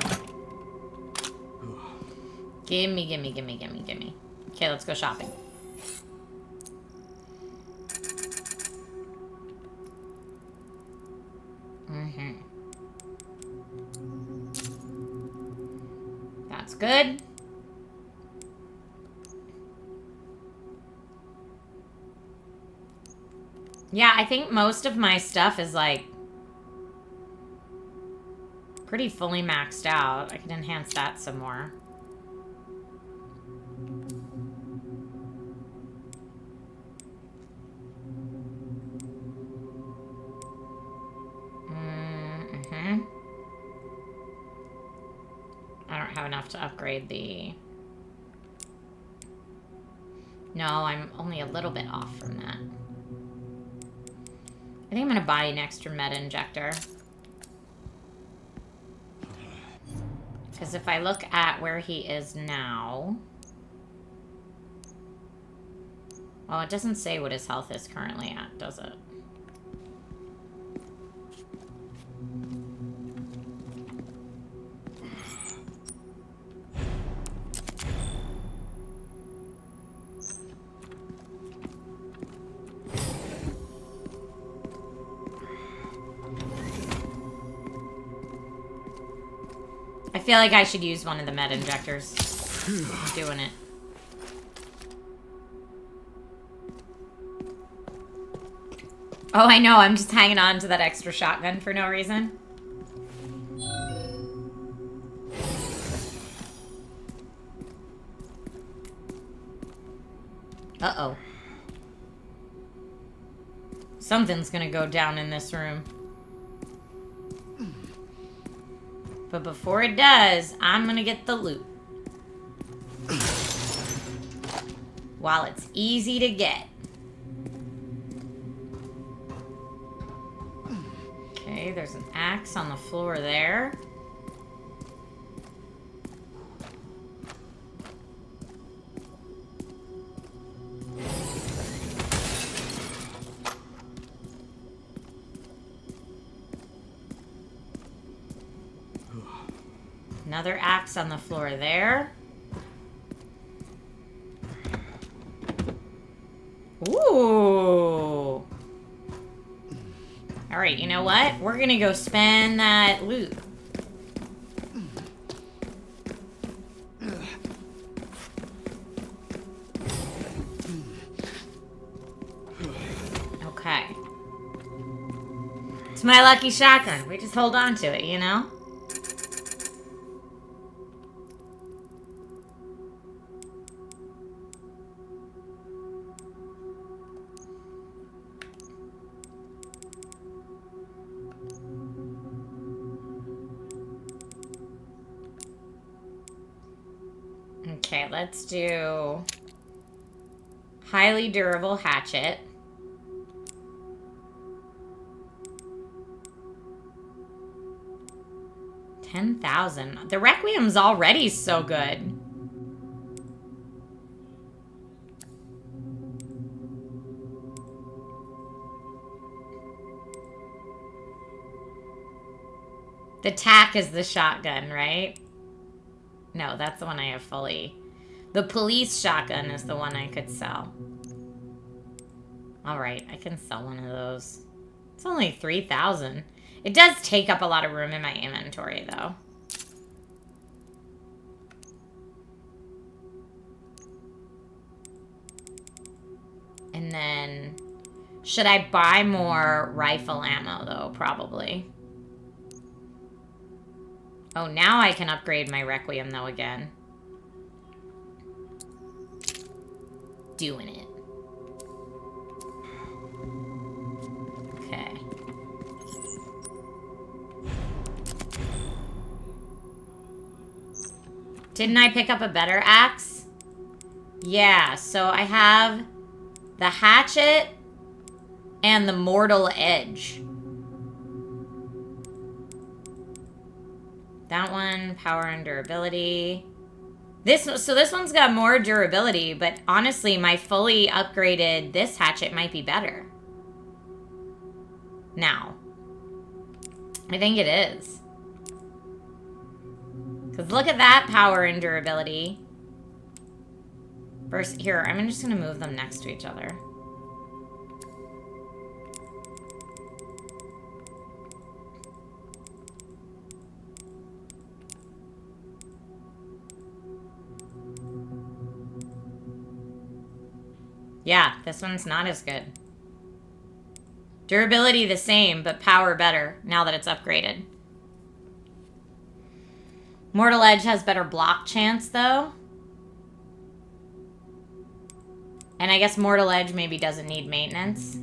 Gimme, gimme, gimme, gimme, gimme. Okay, let's go shopping. That's good. Yeah, I think most of my stuff is like pretty fully maxed out. I can enhance that some more. I don't have enough to upgrade the... No, I'm only a little bit off from that. I think I'm gonna buy an extra meta injector. Because if I look at where he is now... Well, it doesn't say what his health is currently at, does it? I feel like I should use one of the med injectors. I'm doing it. Oh, I know. I'm just hanging on to that extra shotgun for no reason. Uh-oh. Something's gonna go down in this room. But before it does, I'm gonna get the loot. While it's easy to get. Okay, there's an axe on the floor there. Another axe on the floor there. Ooh. Alright, you know what? We're gonna go spend that loot. Okay. It's my lucky shotgun. We just hold on to it, you know? Okay, let's do highly durable hatchet. $10,000. The Requiem's already so good. The tack is the shotgun, right? No, that's the one I have fully. The police shotgun is the one I could sell. Alright, I can sell one of those. It's only 3,000. It does take up a lot of room in my inventory, though. And then... should I buy more rifle ammo, though? Probably. Oh, now I can upgrade my Requiem, though, again. Doing it. Okay. Didn't I pick up a better axe? Yeah, so I have the hatchet and the mortal edge. That one, power and durability. So this one's got more durability, but honestly, my fully upgraded this hatchet might be better. Now. I think it is. Because look at that power and durability. First, here, I'm just going to move them next to each other. Yeah, this one's not as good. Durability the same, but power better now that it's upgraded. Mortal Edge has better block chance, though. And I guess Mortal Edge maybe doesn't need maintenance.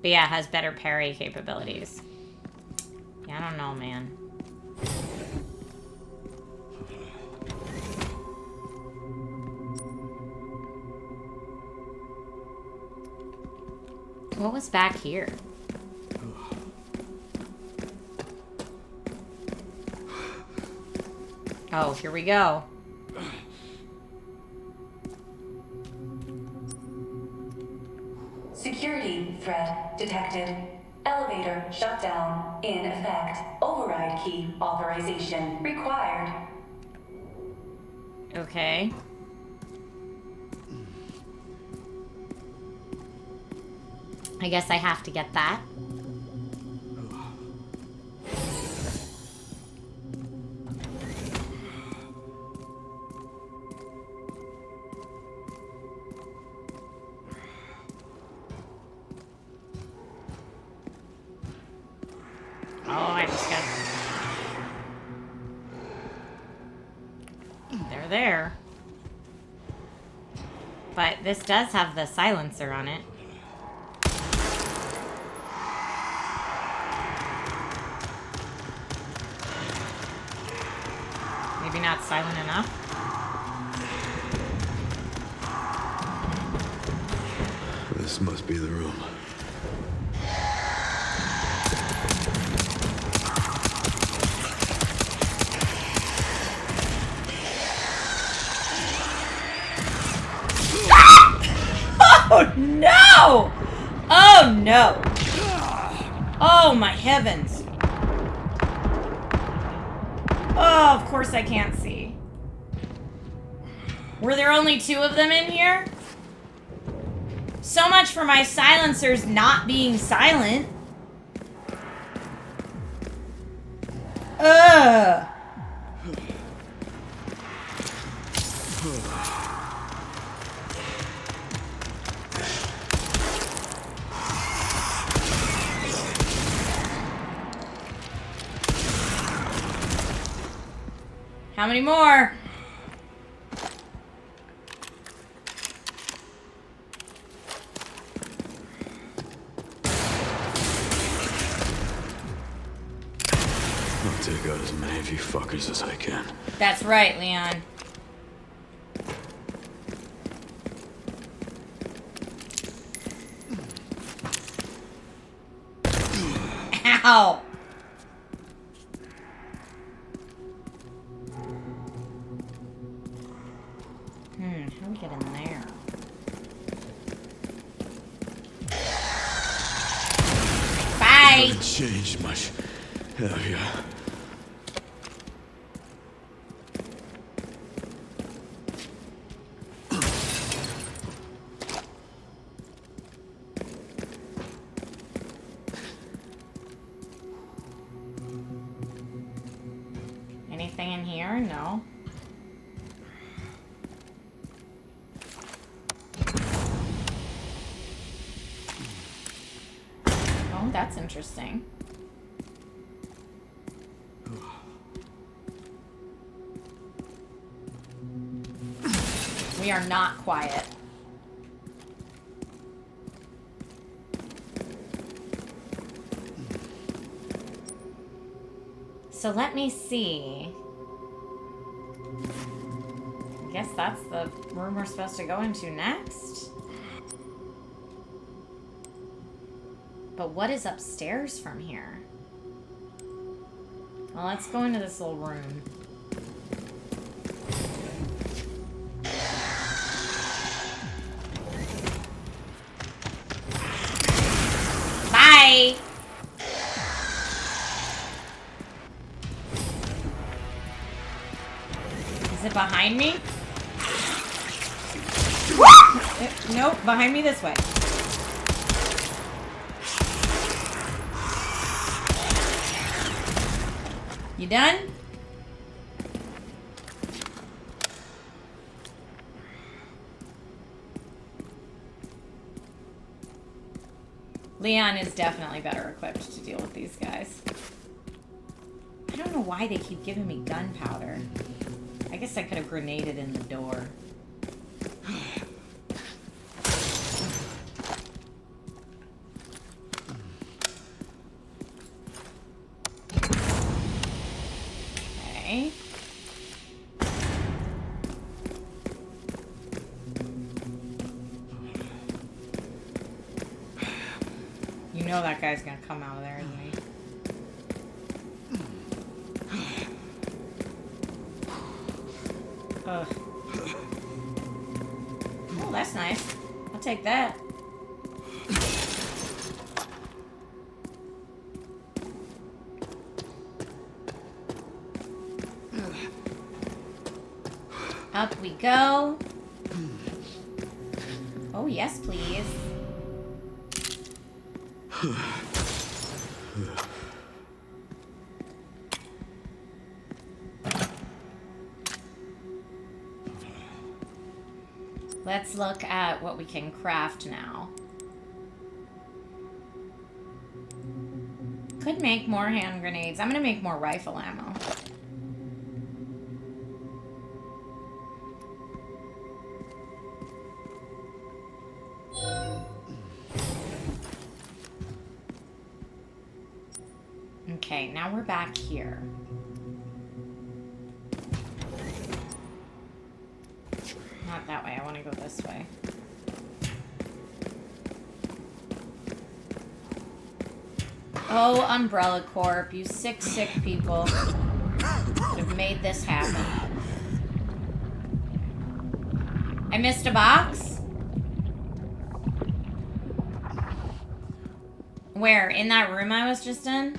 But yeah, it has better parry capabilities. Yeah, I don't know, man. What was back here? Oh, here we go. Security threat detected. Elevator shutdown in effect. Override key authorization required. Okay. I guess I have to get that. Oh, I just got... They're there. But this does have the silencer on it. Maybe not silent enough. This must be the room. Oh no! Oh no! Oh my heavens! Oh, of course I can't see. Were there only 2 of them in here? So much for my silencers not being silent. Ugh. How many more? I'll take out as many of you fuckers as I can. That's right, Leon. Ow! How do we get in there? Bye! Haven't changed much, have ya? Anything in here? No. Oh, that's interesting. We are not quiet. So let me see. I guess that's the room we're supposed to go into next. But what is upstairs from here? Well, let's go into this little room. Bye! Is it behind me? Nope, behind me this way. You done? Leon is definitely better equipped to deal with these guys. I don't know why they keep giving me gunpowder. I guess I could have grenaded in the door. Okay. You know that guy's gonna come out of there, isn't he? Ugh. Oh, that's nice. I'll take that. Up we go. Oh, yes, please. Let's look at what we can craft now. Could make more hand grenades. I'm gonna make more rifle ammo. Okay, now we're back here. Not that way. I want to go this way. Oh, Umbrella Corp, you sick, sick people that have made this happen. I missed a box? Where? In that room I was just in?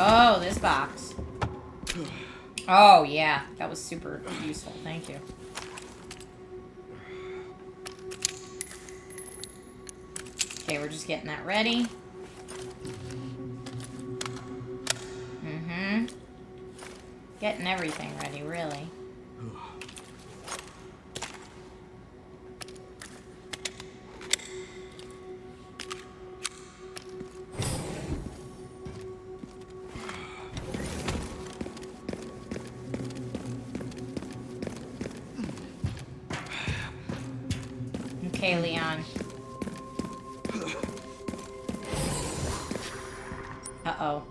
Oh, this box. Oh, yeah. That was super useful. Thank you. Okay, we're just getting that ready. Mm-hmm. Getting everything ready, really. Okay, Leon. Uh-oh.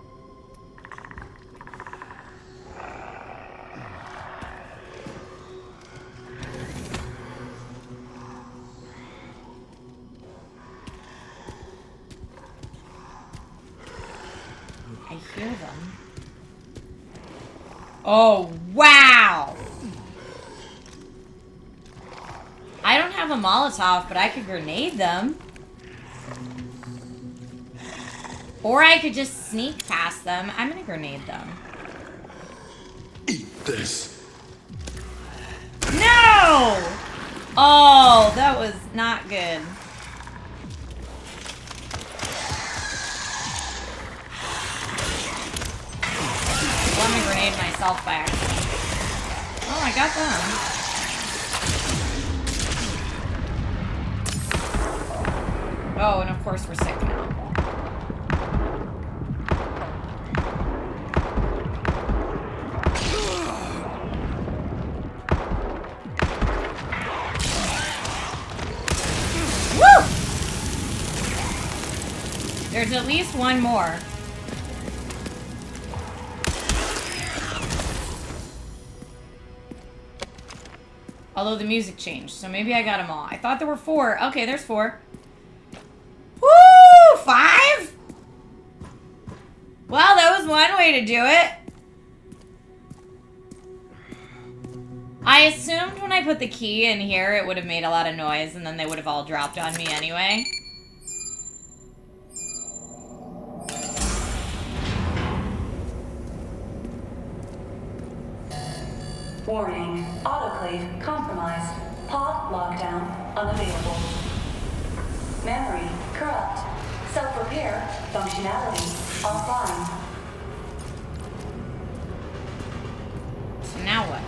I hear them. Oh, wow! I don't have a Molotov, but I could grenade them. Or I could just sneak past them. I'm gonna grenade them. Eat this. No! Oh, that was not good. Let me grenade myself by accident. Oh, I got them. Oh, and of course we're sick now. Woo! There's at least one more. Although the music changed, so maybe I got them all. I thought there were 4. Okay, there's 4. Woo! 5? Well, that was one way to do it. I assumed when I put the key in here, it would have made a lot of noise, and then they would have all dropped on me anyway. Warning, autoclave compromised. Pod lockdown unavailable. Memory corrupt. Self-repair functionality offline. So now what?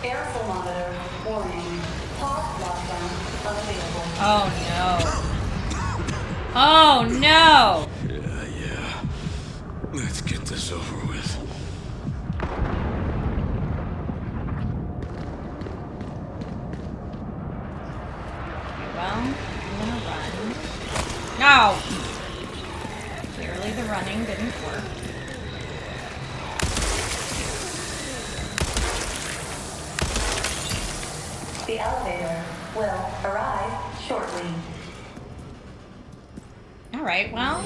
Airflow monitor warning. Pod lockdown unavailable. Oh no. Oh no! Yeah. Let's get this over with. Well, I'm gonna run. No! Clearly the running didn't work. The elevator will arrive shortly. Alright, well.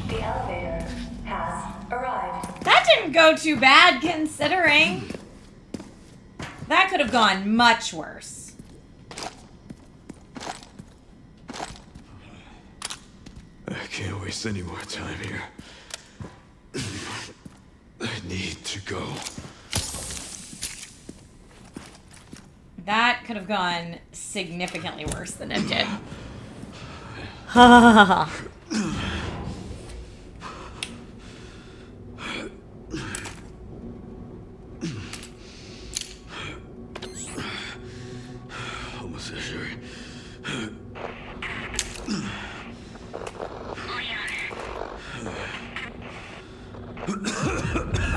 The elevator has arrived. That didn't go too bad, considering. That could have gone much worse. I can't waste any more time here. I need to go. That could have gone significantly worse than it did. Ha ha ha ha. Almost sure.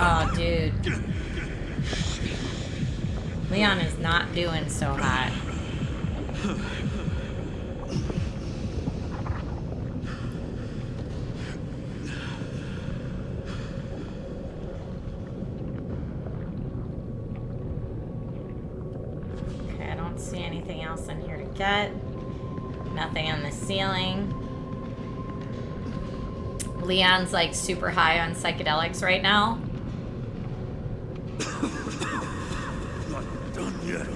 Oh, dude. Leon is not doing so hot. Okay, I don't see anything else in here to get. Nothing on the ceiling. Leon's like super high on psychedelics right now. Not done yet.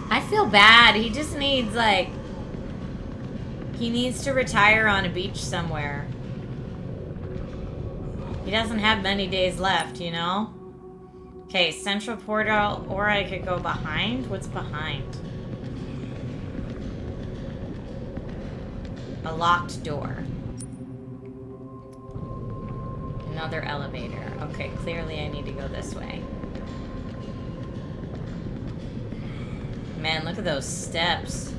I feel bad. He just needs like... He needs to retire on a beach somewhere. He doesn't have many days left, you know? Okay, central portal, or I could go behind. What's behind? A locked door. Another elevator. Okay, clearly I need to go this way. Man, look at those steps.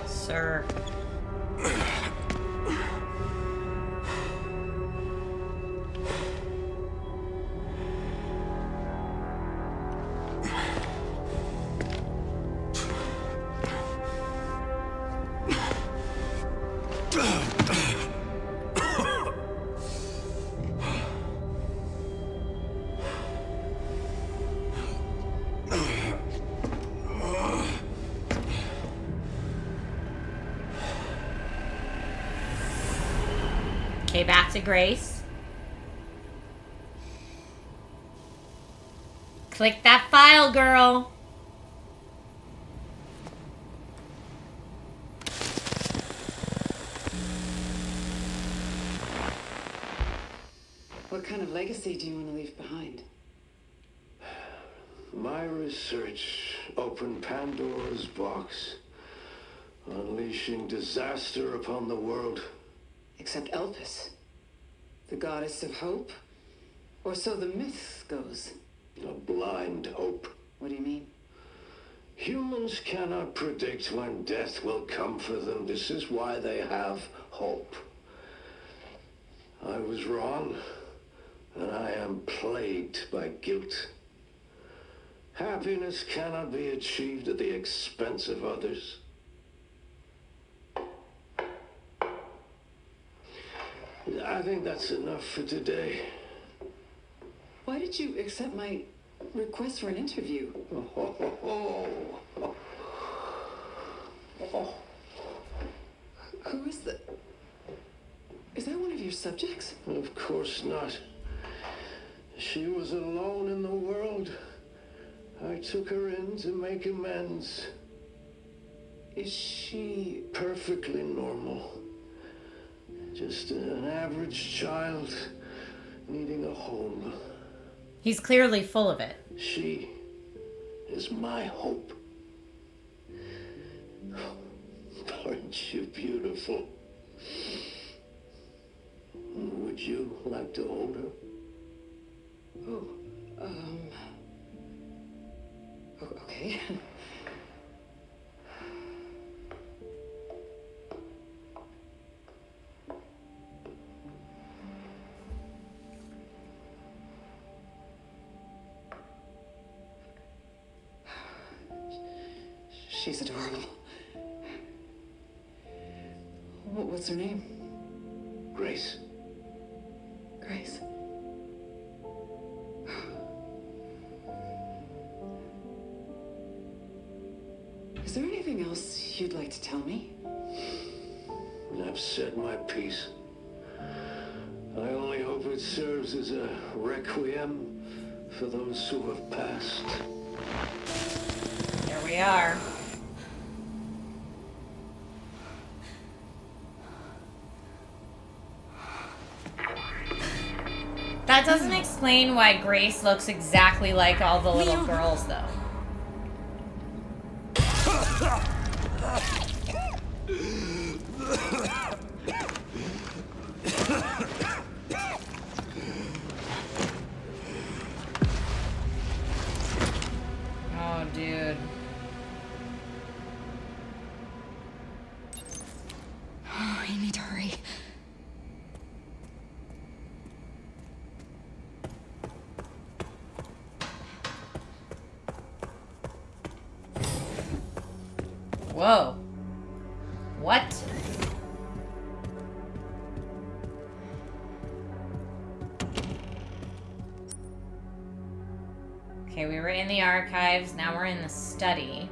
Sir. Okay, back to Grace. Click that file, girl. What kind of legacy do you want to leave behind? My research opened Pandora's box, unleashing disaster upon the world. Except Elpis, the goddess of hope? Or so the myth goes. A blind hope. What do you mean? Humans cannot predict when death will come for them. This is why they have hope. I was wrong, and I am plagued by guilt. Happiness cannot be achieved at the expense of others. I think that's enough for today. Why did you accept my request for an interview? Who is that? Is that one of your subjects? Of course not. She was alone in the world. I took her in to make amends. Is she Perfectly normal. Just an average child needing a home. He's clearly full of it. She is my hope. Aren't you beautiful? Would you like to hold her? Okay. She's adorable. What's her name? Grace. Grace. Is there anything else you'd like to tell me? I've said my piece. I only hope it serves as a requiem for those who have passed. There we are. That doesn't explain why Grace looks exactly like all the little girls, though. Whoa. What? Okay, we were in the archives. Now we're in the study.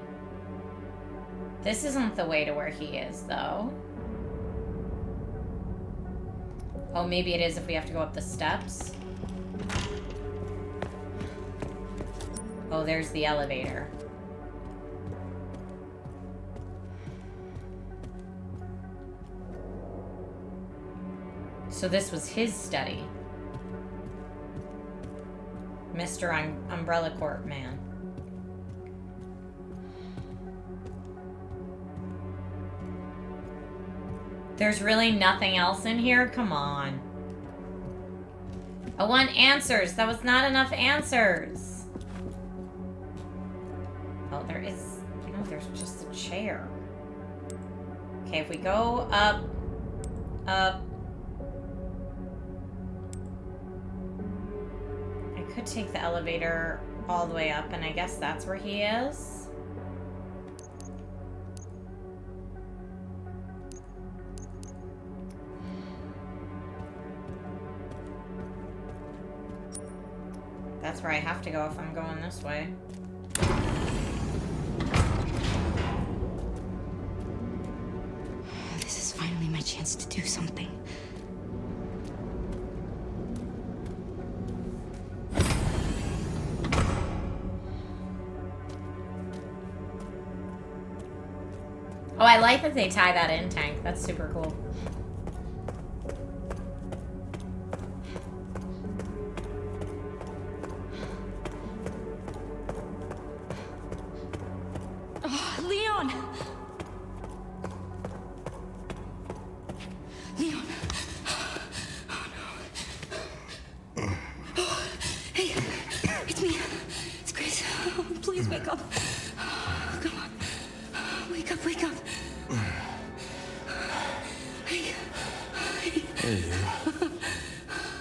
This isn't the way to where he is, though. Oh, maybe it is if we have to go up the steps. Oh, there's the elevator. So this was his study. Mr. Umbrella Corp man. There's really nothing else in here? Come on. I want answers. That was not enough answers. Oh, there is... No, there's just a chair. Okay, if we go up... Up... I could take the elevator all the way up, and I guess that's where he is. That's where I have to go if I'm going this way. This is finally my chance to do something. Oh, I like that they tie that in tank. That's super cool. Oh, Leon! Leon! Oh, no. Oh, hey, it's me. It's Grace. Oh, please wake up. Come on. Wake up, wake up. Hey. Hey, you.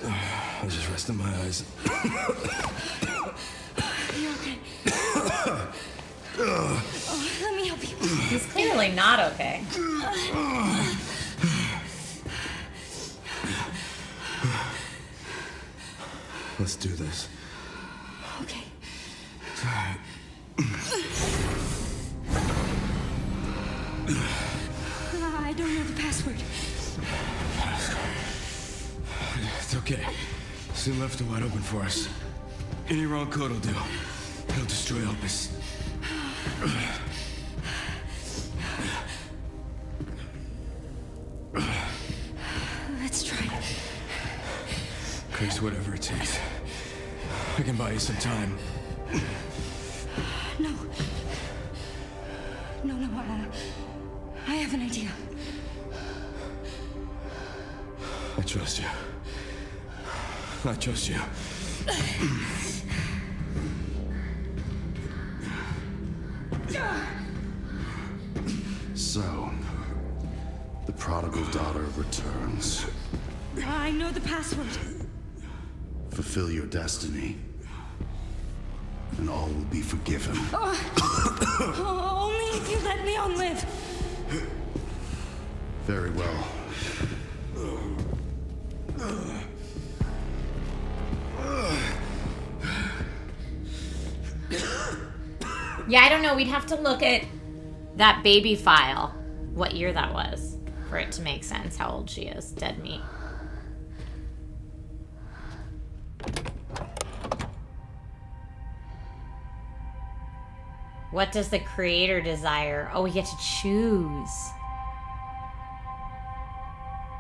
I was just resting my eyes. You're okay. Oh, let me help you. He's clearly not okay. Let's do this. Okay. I don't know the password. It's okay. Soon left it wide open for us. Any wrong code will do. It'll destroy Opus. Let's try. Grace, whatever it takes. I can buy you some time. No. No, I have an idea. I trust you. I trust you. So, the prodigal daughter returns. I know the password. Fulfill your destiny, and all will be forgiven. Only if you let Leon live. Very well. Yeah, I don't know. We'd have to look at that baby file, what year that was, for it to make sense how old she is. Dead meat. What does the creator desire? Oh, we get to choose.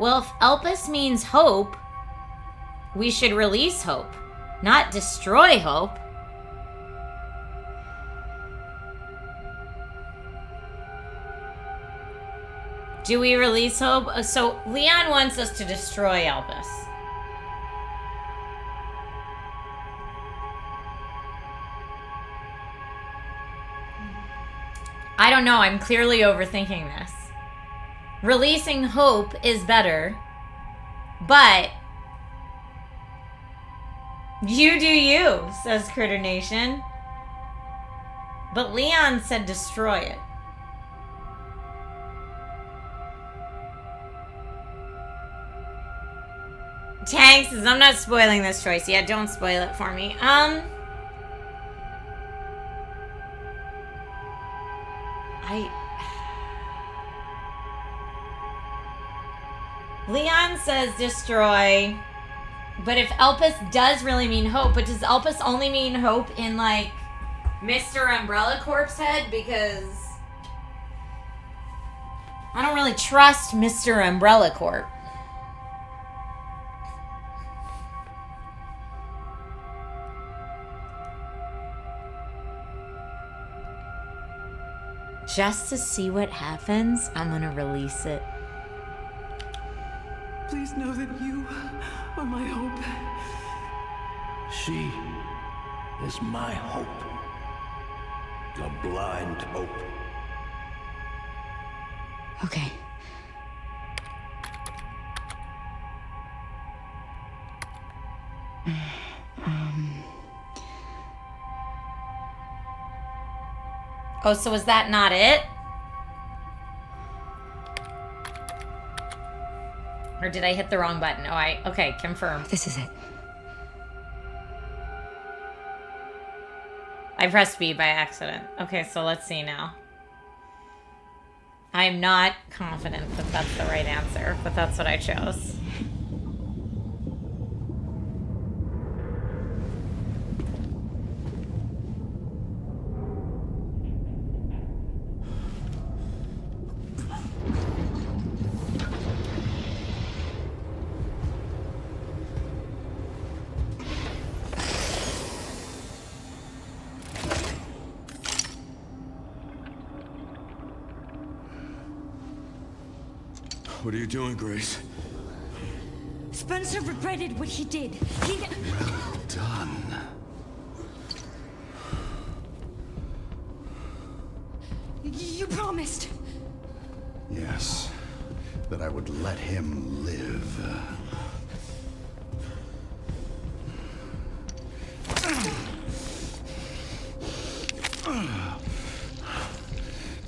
Well, if Elpis means hope, we should release hope, not destroy hope. Do we release hope? So Leon wants us to destroy Elpis. I don't know. I'm clearly overthinking this. Releasing hope is better, but you do you, says Critter Nation. But Leon said destroy it. Tank says, I'm not spoiling this choice. Yeah, don't spoil it for me. Leon says destroy. But if Elpis does really mean hope, but does Elpis only mean hope in, like, Mr. Umbrella Corp's head? Because I don't really trust Mr. Umbrella Corp. Just to see what happens, I'm gonna release it. Please know that you are my hope. She is my hope. A blind hope. Okay. Oh, so is that not it? Or did I hit the wrong button? Okay, confirm. This is it. I pressed B by accident. Okay, so let's see now. I'm not confident that that's the right answer, but that's what I chose. What are you doing, Grace? Spencer regretted what he did. Well done. You promised. Yes, that I would let him live.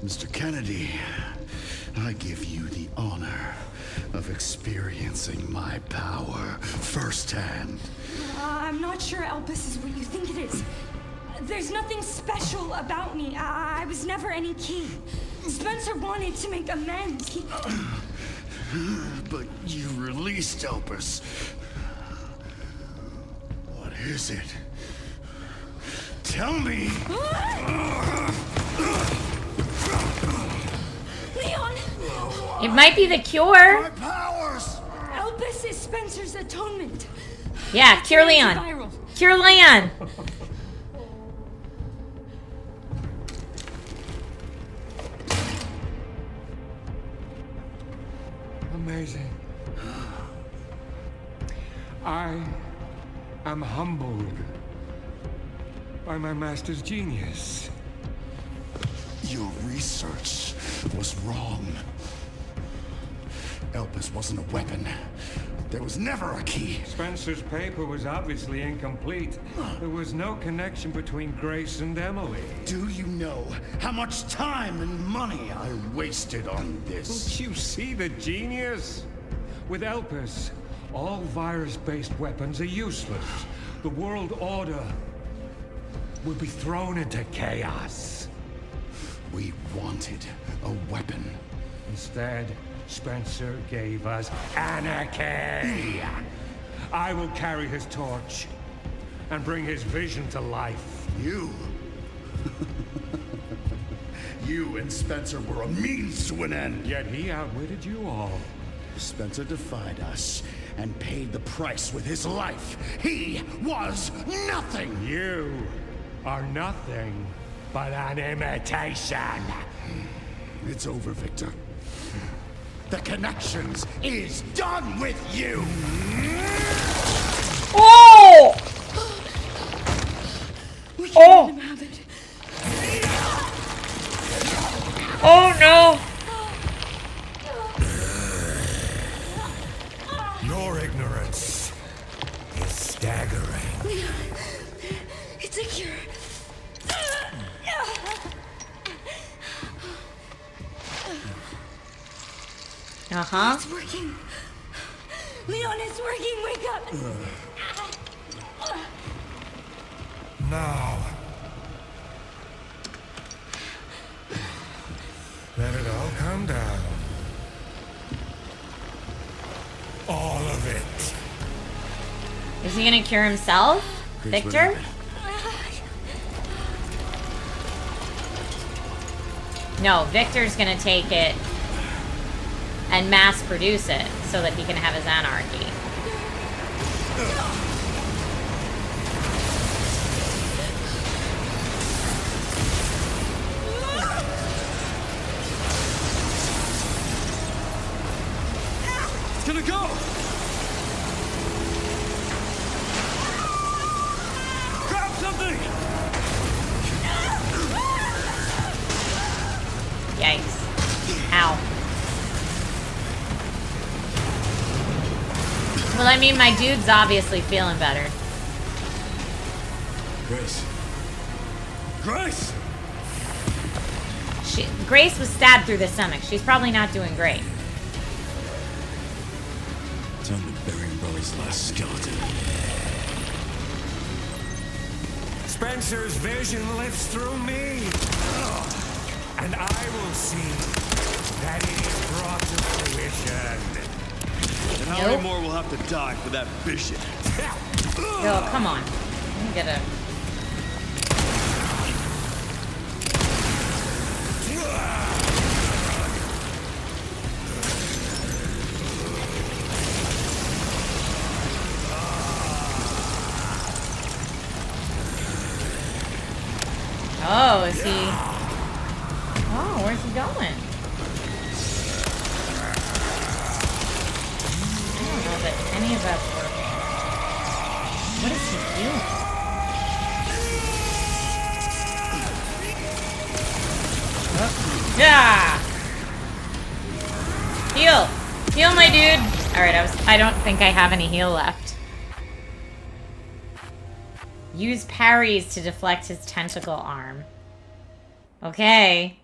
Mr. Kennedy, I give you the honor of experiencing my power firsthand. I'm not sure Elpis is what you think it is. There's nothing special about me. I was never any king. Spencer wanted to make amends. But you released Elpis. What is it? Tell me! Leon! It might be the cure. My powers! Elpis is Spencer's atonement. Yeah, cure Leon. Viral. Cure Leon. Amazing. I am humbled by my master's genius. Your research was wrong. Elpis wasn't a weapon. There was never a key. Spencer's paper was obviously incomplete. There was no connection between Grace and Emily. Do you know how much time and money I wasted on this? Don't you see the genius? With Elpis, all virus-based weapons are useless. The world order will be thrown into chaos. We wanted a weapon. Instead, Spencer gave us anarchy. I will carry his torch and bring his vision to life. You? You and Spencer were a means to an end. Yet he outwitted you all. Spencer defied us and paid the price with his life. He was nothing. You are nothing but an imitation. It's over, Victor. The Connections is done with you! Oh! We can't let him have it. Oh no! Your ignorance is staggering. Leon, it's a cure. Uh-huh. It's working. Leon, it's working. Wake up. Now. Let it all come down. All of it. Is he gonna cure himself? Chris, Victor? No, Victor's gonna take it and mass produce it so that he can have his anarchy. It's gonna go! Grab something! Yikes. Ow. Well, I mean, my dude's obviously feeling better. Grace. Grace! Grace was stabbed through the stomach. She's probably not doing great. Time to bury Umbrelli's last skeleton. Spencer's vision lives through me. And I will see that it is brought to fruition. And how many more will have to die for that vision? Oh, come on. I'm gonna... Oh, is he... Oh, where's he going? I don't know that any of that's working. What is he doing? Oh. Yeah! Heal! Heal, my dude! Alright, I don't think I have any heal left. Use parries to deflect his tentacle arm. Okay.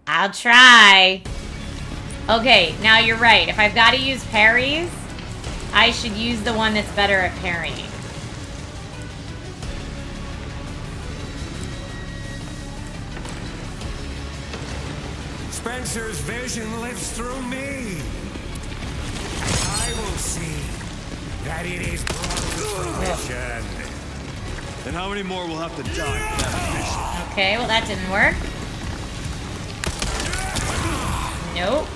I'll try. Okay, now you're right. If I've got to use parries, I should use the one that's better at parrying. Spencer's vision lives through me. And I will see that it is brought to fruition. And how many more will have to die for that vision? Okay, well that didn't work. Nope.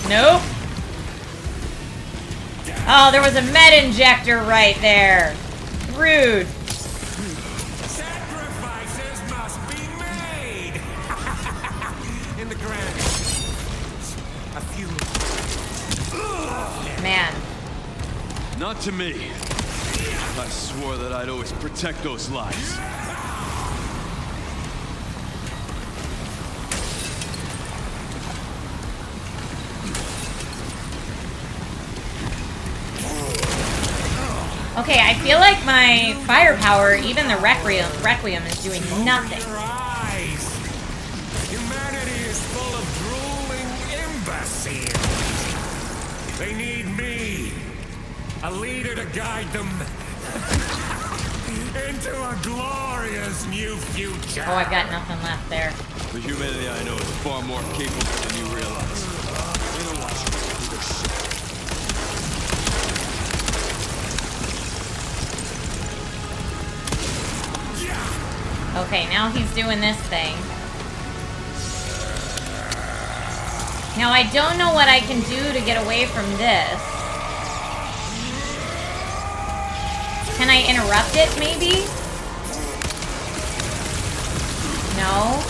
Nope. Oh, there was a med injector right there. Rude. Sacrifices must be made. In the ground. A few. Man. Not to me. I swore that I'd always protect those lives. Okay, I feel like my firepower, even the Requiem is doing nothing. Humanity is full of drooling imbeciles. They need me, a leader to guide them into a glorious new future. Oh, I've got nothing left there. The humanity I know is far more capable than you realize. They don't watch you do this shit. Okay, now he's doing this thing. Now I don't know what I can do to get away from this. Can I interrupt it, maybe? No?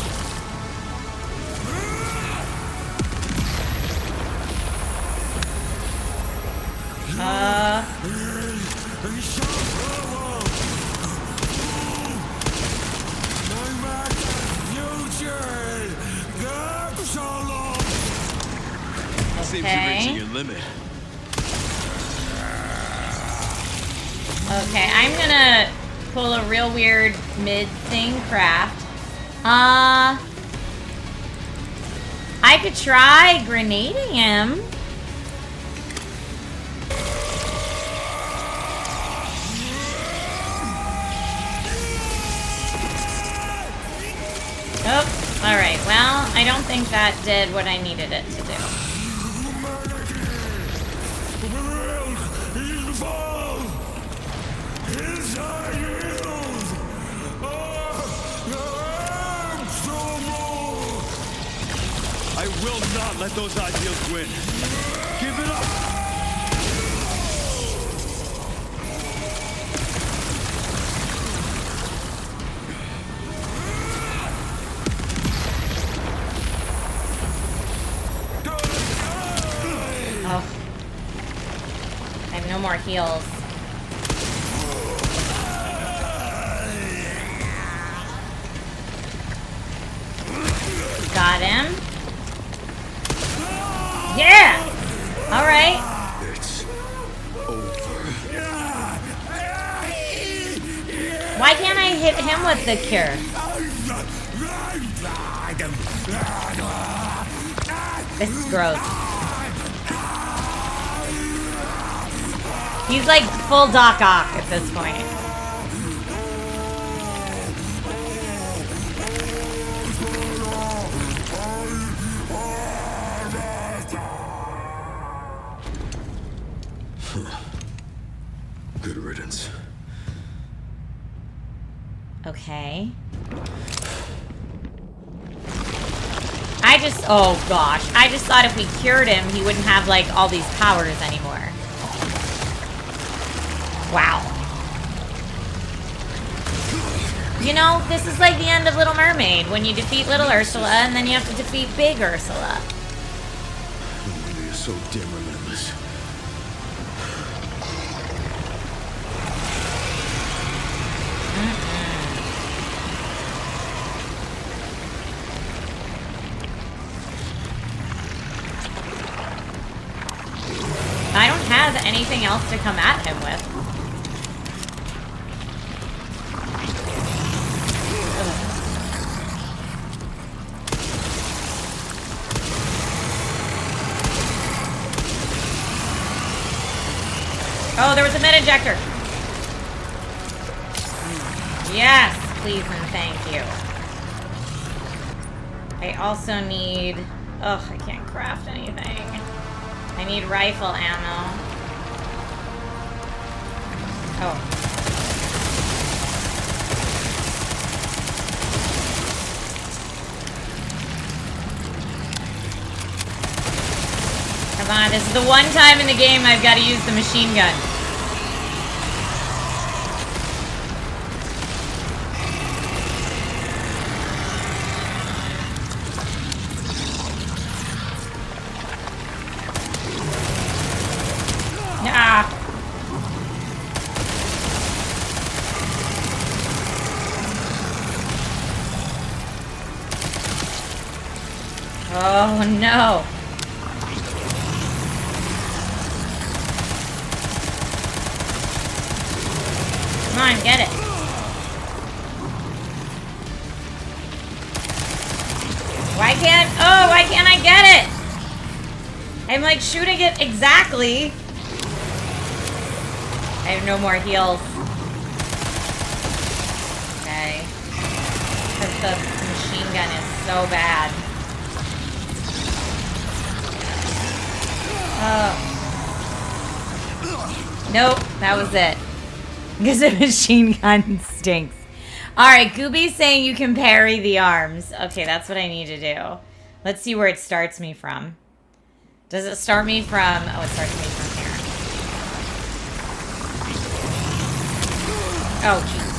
Seems you're reaching your limit. Okay, I'm gonna pull a real weird mid-thing craft. I could try grenading him. I don't think that did what I needed it to do. I will not let those ideals win. Give it up! Oh. I have no more heals. Got him. Yeah! Alright. It's over. Why can't I hit him with the cure? This is gross. He's like full Doc Ock at this point. Good riddance. Okay. Oh gosh. I just thought if we cured him, he wouldn't have like all these powers anymore. Wow. You know, this is like the end of Little Mermaid, when you defeat Little Ursula and then you have to defeat Big Ursula. No wonder you're so damn relentless. I don't have anything else to come at him with. Oh, there was a med injector. Yes, please and thank you. I also need... Ugh, I can't craft anything. I need rifle ammo. Oh. Come on, this is the one time in the game I've got to use the machine gun. Ah. Oh no. Come on, get it. Why can't I get it? I'm like shooting it exactly. I have no more heals. Okay. Because the machine gun is so bad. Oh. Nope, that was it. Because the machine gun stinks. Alright, Gooby's saying you can parry the arms. Okay, that's what I need to do. Let's see where it starts me from. Does it start me from... Oh, it starts me from here. Oh, jeez.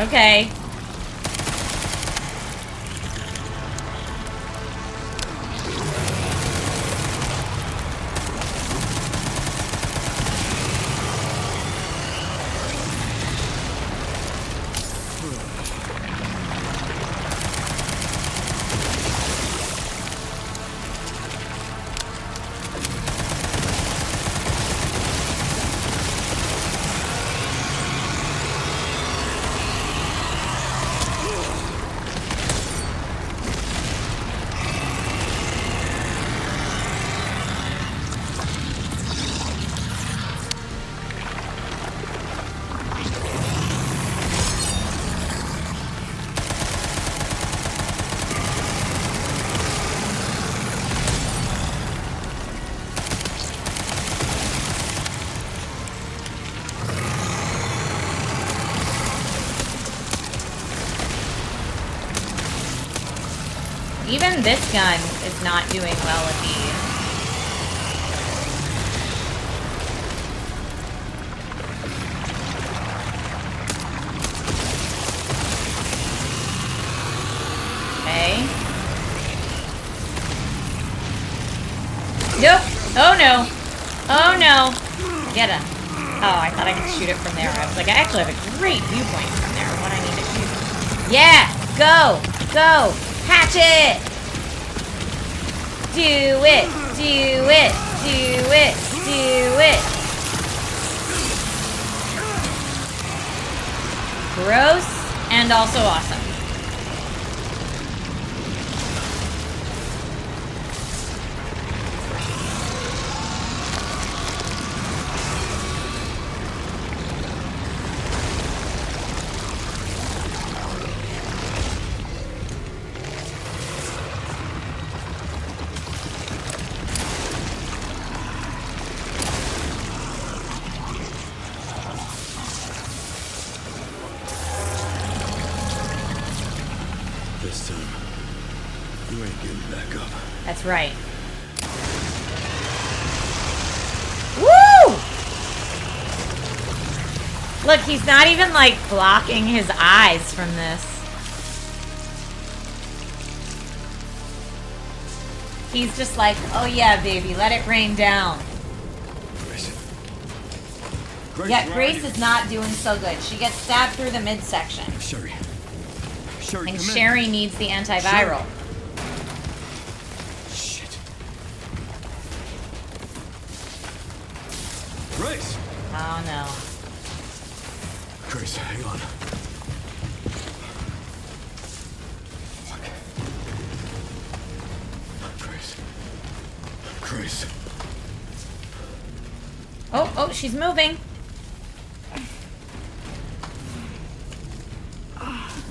Okay. Even this gun is not doing well at these. Okay. Nope. Oh no. Oh no. Get him. Oh, I thought I could shoot it from there. I was like, I actually have a great viewpoint from there. What I need to shoot. Yeah. Go. Go. Hatch it. Do it. Do it. Do it. Do it. Gross and also awesome. This time, you ain't getting back up. That's right. Woo! Look, he's not even like blocking his eyes from this. He's just like, oh yeah, baby, let it rain down. Yeah, Grace is not doing so good. She gets stabbed through the midsection. Sherry. And Sherry needs the antiviral. Shit. Grace! Oh no. Grace, hang on. Fuck. Grace. Oh, she's moving.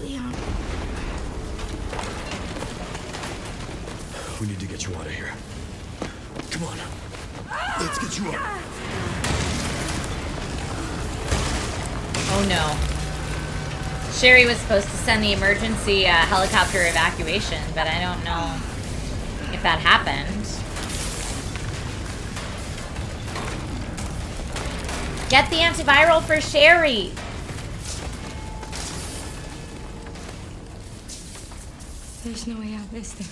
Leon. We need to get you out of here. Come on. Let's get you up. Oh no. Sherry was supposed to send the emergency helicopter evacuation, but I don't know if that happened. Get the antiviral for Sherry. There's no way out, is there?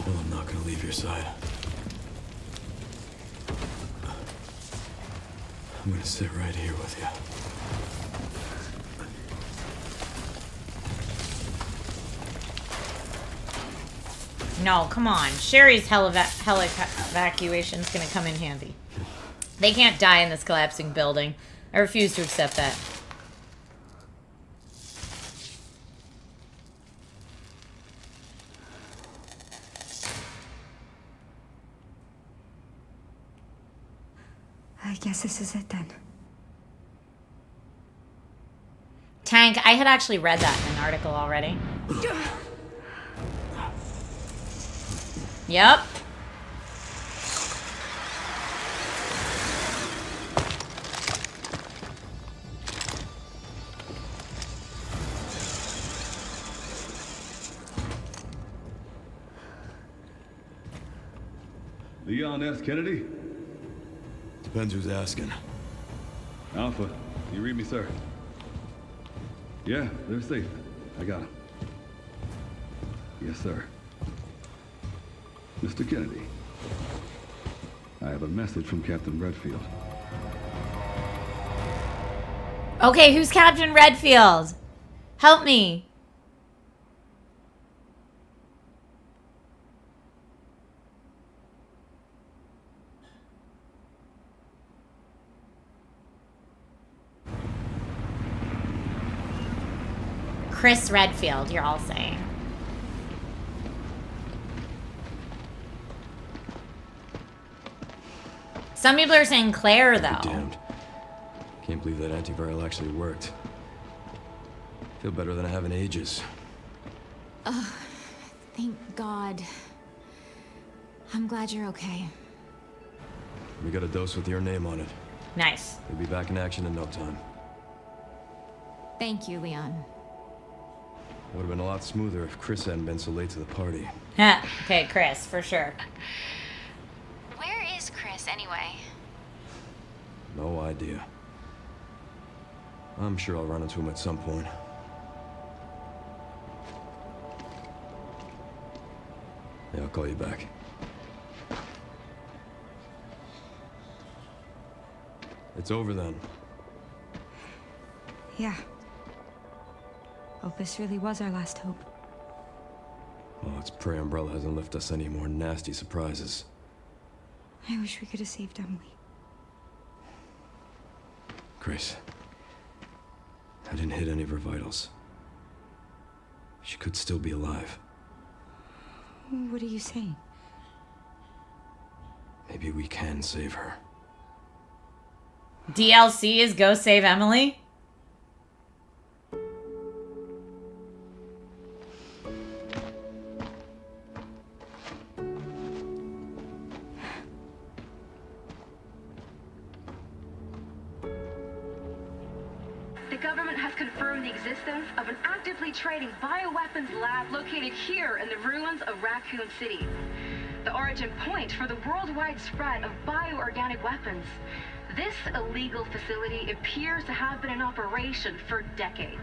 Well, I'm not gonna leave your side. I'm gonna sit right here with you. No, come on. Sherry's evacuation's gonna come in handy. They can't die in this collapsing building. I refuse to accept that. I guess this is it then. Tank, I had actually read that in an article already. Yep. Leon S. Kennedy? Depends who's asking. Alpha, you read me, sir? Yeah, they're safe. I got them. Yes, sir. Mr. Kennedy, I have a message from Captain Redfield. Okay, who's Captain Redfield? Help me. Chris Redfield, you're all saying. Some people are saying Claire, though. Damned. Can't believe that antiviral actually worked. Feel better than I have in ages. Thank God. I'm glad you're okay. We got a dose with your name on it. Nice. We'll be back in action in no time. Thank you, Leon. Would have been a lot smoother if Chris hadn't been so late to the party. Okay, Chris, for sure. Where is Chris, anyway? No idea. I'm sure I'll run into him at some point. Yeah, I'll call you back. It's over then. Yeah. Opus really was our last hope. Well, let's pray Umbrella hasn't left us any more nasty surprises. I wish we could have saved Emily. Grace, I didn't hit any of her vitals. She could still be alive. What are you saying? Maybe we can save her. DLC is go save Emily? The government has confirmed the existence of an actively trading bioweapons lab located here in the ruins of Raccoon City. The origin point for the worldwide spread of bioorganic weapons. This illegal facility appears to have been in operation for decades.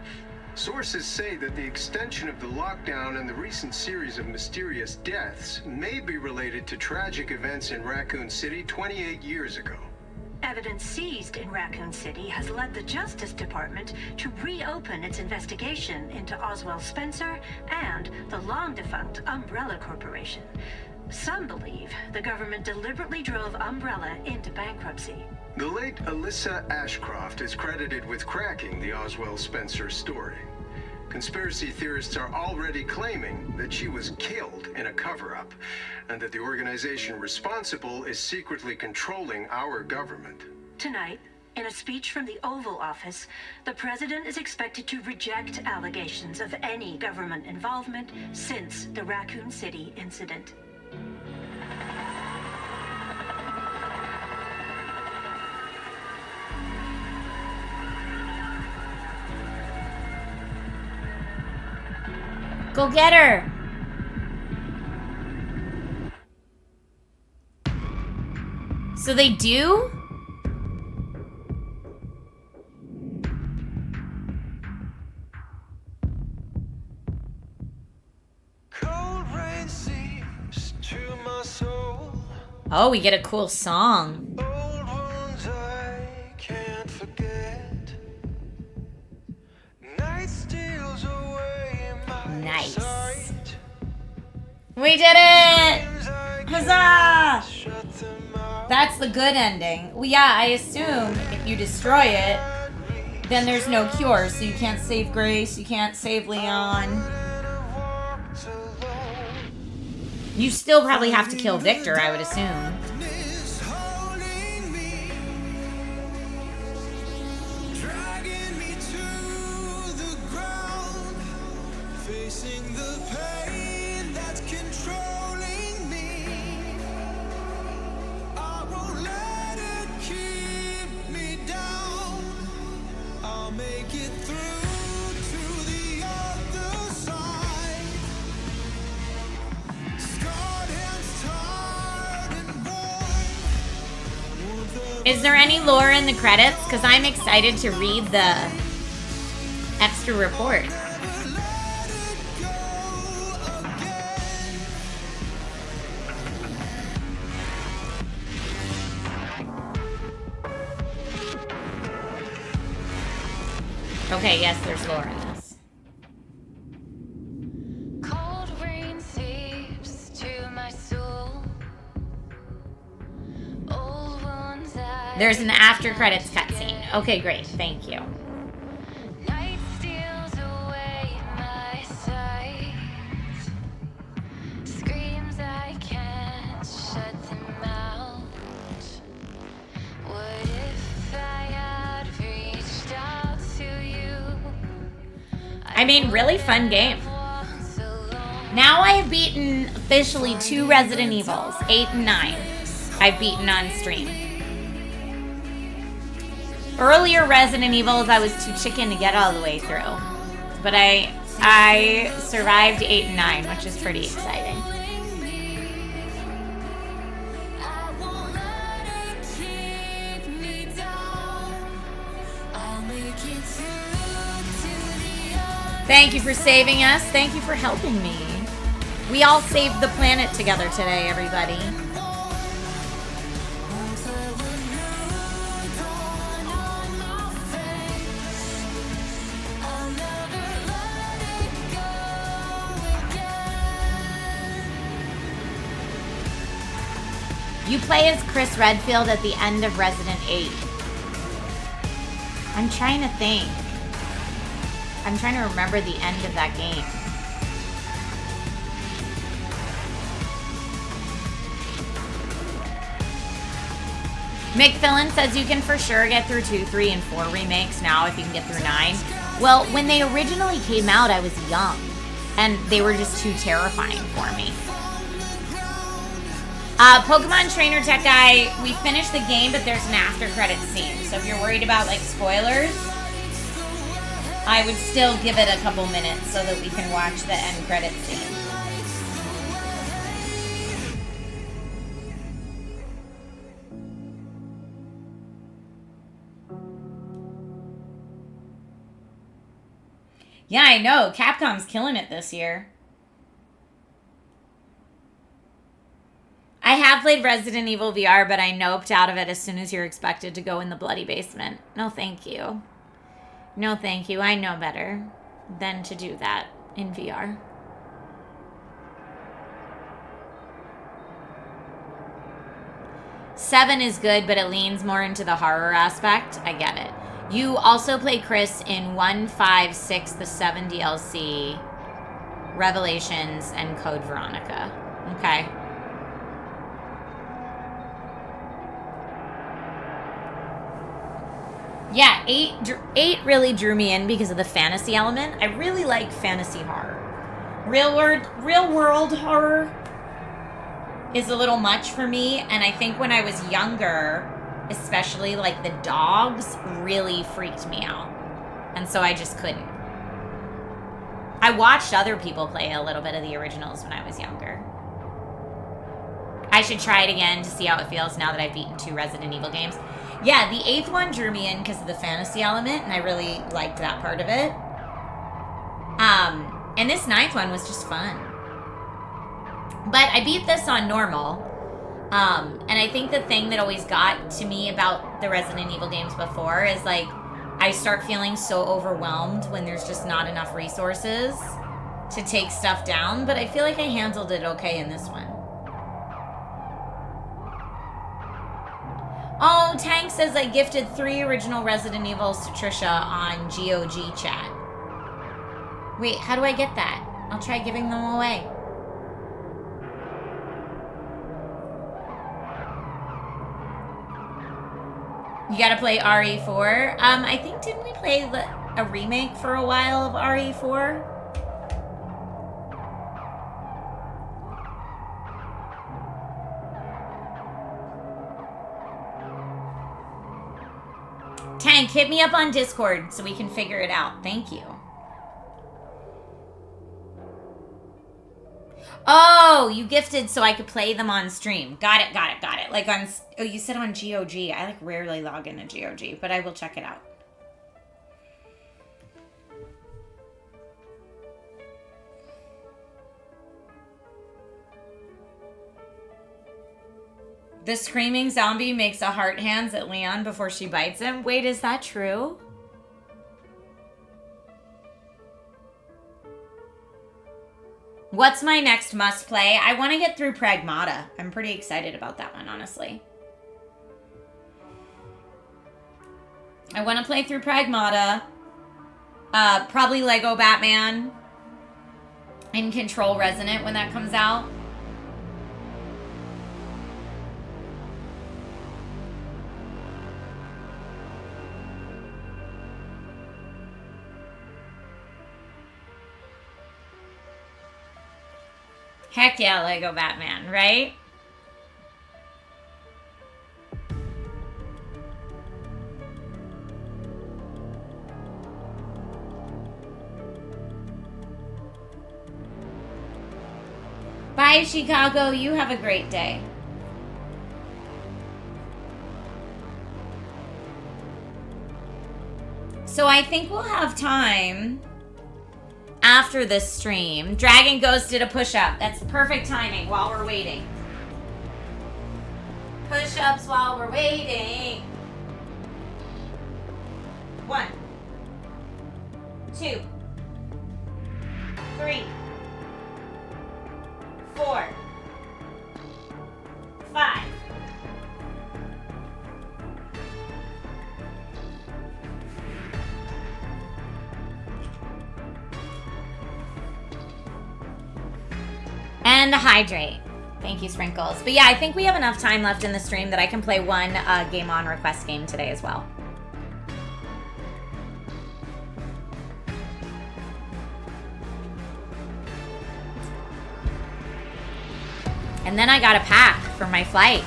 Sources say that the extension of the lockdown and the recent series of mysterious deaths may be related to tragic events in Raccoon City 28 years ago. Evidence seized in Raccoon City has led the Justice Department to reopen its investigation into Oswald Spencer and the long-defunct Umbrella Corporation. Some believe the government deliberately drove Umbrella into bankruptcy. The late Alyssa Ashcroft is credited with cracking the Oswald Spencer story. Conspiracy theorists are already claiming that she was killed in a cover-up, and that the organization responsible is secretly controlling our government. Tonight, in a speech from the Oval Office, the president is expected to reject allegations of any government involvement since the Raccoon City incident. Go get her! So they do? Oh, we get a cool song. Nice. We did it! Huzzah! That's the good ending. Well, yeah, I assume if you destroy it, then there's no cure. So you can't save Grace, you can't save Leon. You still probably have to kill Victor, I would assume. Is there any lore in the credits? Because I'm excited to read the extra report. Okay, yes, there's lore in this. Cold rain seeps to my soul. Old wounds There's an after credits cutscene. Okay, great. Thank you. Night steals away my sight. Screams I can't shut them out. What if I had reached out to you? I mean, really fun game. Now I have beaten officially 2 Resident Evils, 8 and 9. I've beaten on stream. Earlier Resident Evils, I was too chicken to get all the way through. But I survived 8 and 9, which is pretty exciting. Thank you for saving us. Thank you for helping me. We all saved the planet together today, everybody. You play as Chris Redfield at the end of Resident 8. I'm trying to think. I'm trying to remember the end of that game. McFillin says you can for sure get through 2, 3, and 4 remakes now if you can get through 9. Well, when they originally came out, I was young, and they were just too terrifying for me. Pokemon Trainer Tech Guy, we finished the game, but there's an after credits scene. So if you're worried about, like, spoilers, I would still give it a couple minutes so that we can watch the end credits scene. Yeah, I know. Capcom's killing it this year. I have played Resident Evil VR, but I noped out of it as soon as you're expected to go in the bloody basement. No, thank you. No, thank you. I know better than to do that in VR. Seven is good, but it leans more into the horror aspect. I get it. You also play Chris in 1, 5, 6, the 7 DLC, Revelations, and Code Veronica. Okay. Yeah, 8 really drew me in because of the fantasy element. I really like fantasy horror. Real world horror is a little much for me, and I think when I was younger, especially like the dogs really freaked me out. And so I just couldn't. I watched other people play a little bit of the originals when I was younger. I should try it again to see how it feels now that I've beaten 2 Resident Evil games. Yeah, the 8th one drew me in because of the fantasy element, and I really liked that part of it. And this 9th one was just fun. But I beat this on normal. And I think the thing that always got to me about the Resident Evil games before is, like, I start feeling so overwhelmed when there's just not enough resources to take stuff down. But I feel like I handled it okay in this one. Oh, Tank says I gifted 3 original Resident Evils to Trisha on GOG chat. Wait, how do I get that? I'll try giving them away. You gotta play RE4. I think, didn't we play a remake for a while of RE4? Tank, hit me up on Discord so we can figure it out. Thank you. Oh, you gifted so I could play them on stream. Got it. Like on, oh, you said on GOG. I like rarely log into GOG, but I will check it out. The screaming zombie makes a heart hands at Leon before she bites him. Wait, is that true? What's my next must play? I want to get through Pragmata. I'm pretty excited about that one, honestly. I want to play through Pragmata. Probably Lego Batman. And Control Resonant when that comes out. Heck yeah, Lego Batman, right? Bye, Chicago. You have a great day. So I think we'll have time after this stream. Dragon Ghost did a push-up. That's perfect timing while we're waiting. Push-ups while we're waiting. 1, 2, 3, 4, 5. And hydrate. Thank you, Sprinkles. But yeah, I think we have enough time left in the stream that I can play one game on request game today as well. And then I got to pack for my flight.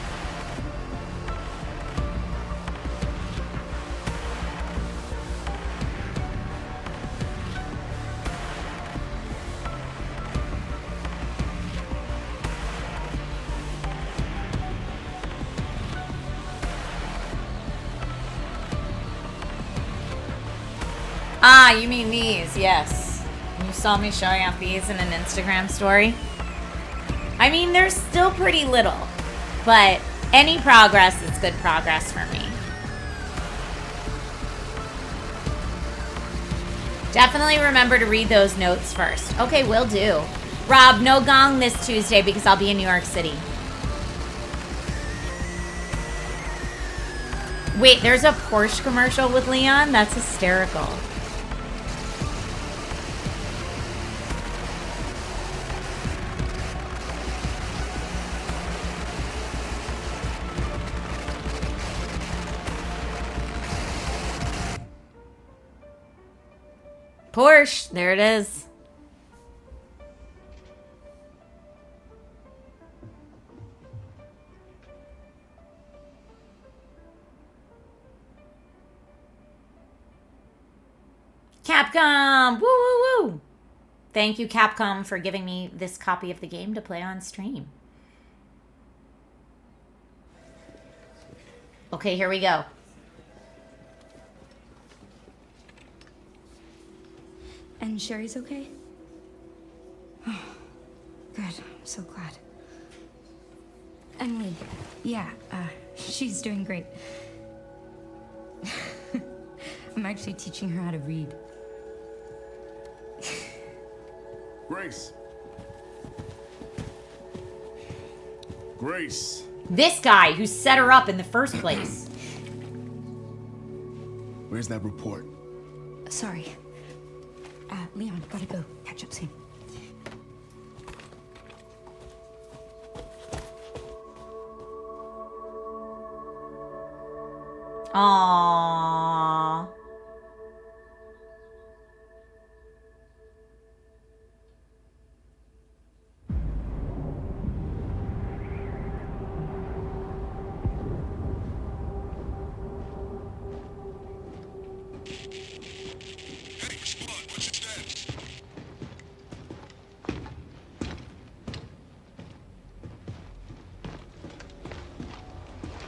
Ah, you mean these, yes. You saw me showing off these in an Instagram story. I mean, they're still pretty little, but any progress is good progress for me. Definitely remember to read those notes first. Okay, will do. Rob, no gong this Tuesday because I'll be in New York City. Wait, there's a Porsche commercial with Leon? That's hysterical. Porsche, there it is. Capcom! Woo woo woo! Thank you, Capcom, for giving me this copy of the game to play on stream. Okay, here we go. And Sherry's okay? Oh, good. I'm so glad. Emily, yeah, she's doing great. I'm actually teaching her how to read. Grace. Grace. This guy who set her up in the first place. Where's that report? Sorry. Leon, gotta go. Catch up soon. Aww.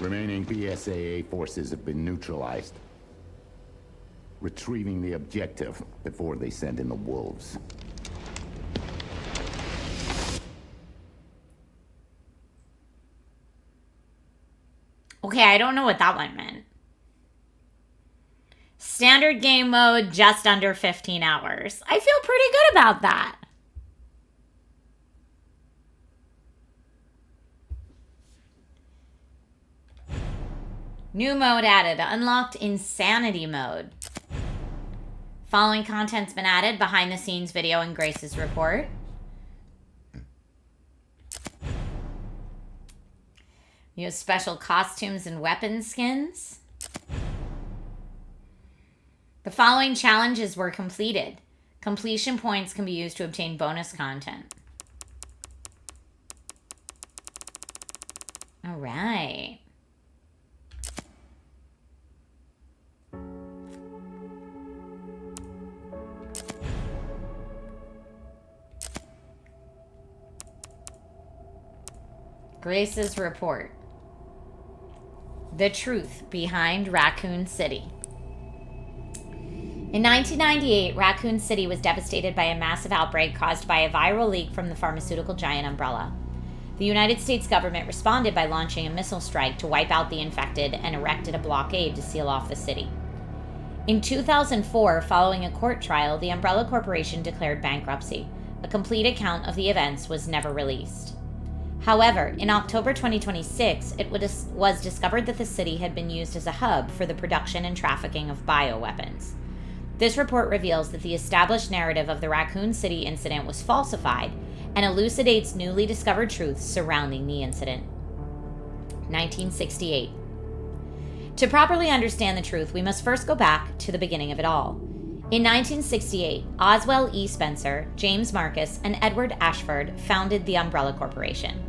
Remaining BSAA forces have been neutralized. Retrieving the objective before they send in the wolves. Okay, I don't know what that one meant. Standard game mode, just under 15 hours. I feel pretty good about that. New mode added. Unlocked insanity mode. Following content's been added. Behind the scenes video and Grace's report. You have special costumes and weapon skins. The following challenges were completed. Completion points can be used to obtain bonus content. All right. Grace's report. The truth behind Raccoon City. In 1998, Raccoon City was devastated by a massive outbreak caused by a viral leak from the pharmaceutical giant Umbrella. The United States government responded by launching a missile strike to wipe out the infected and erected a blockade to seal off the city. In 2004, following a court trial, the Umbrella Corporation declared bankruptcy. A complete account of the events was never released. However, in October 2026, it was discovered that the city had been used as a hub for the production and trafficking of bioweapons. This report reveals that the established narrative of the Raccoon City incident was falsified and elucidates newly discovered truths surrounding the incident. 1968. To properly understand the truth, we must first go back to the beginning of it all. In 1968, Oswell E. Spencer, James Marcus, and Edward Ashford founded the Umbrella Corporation.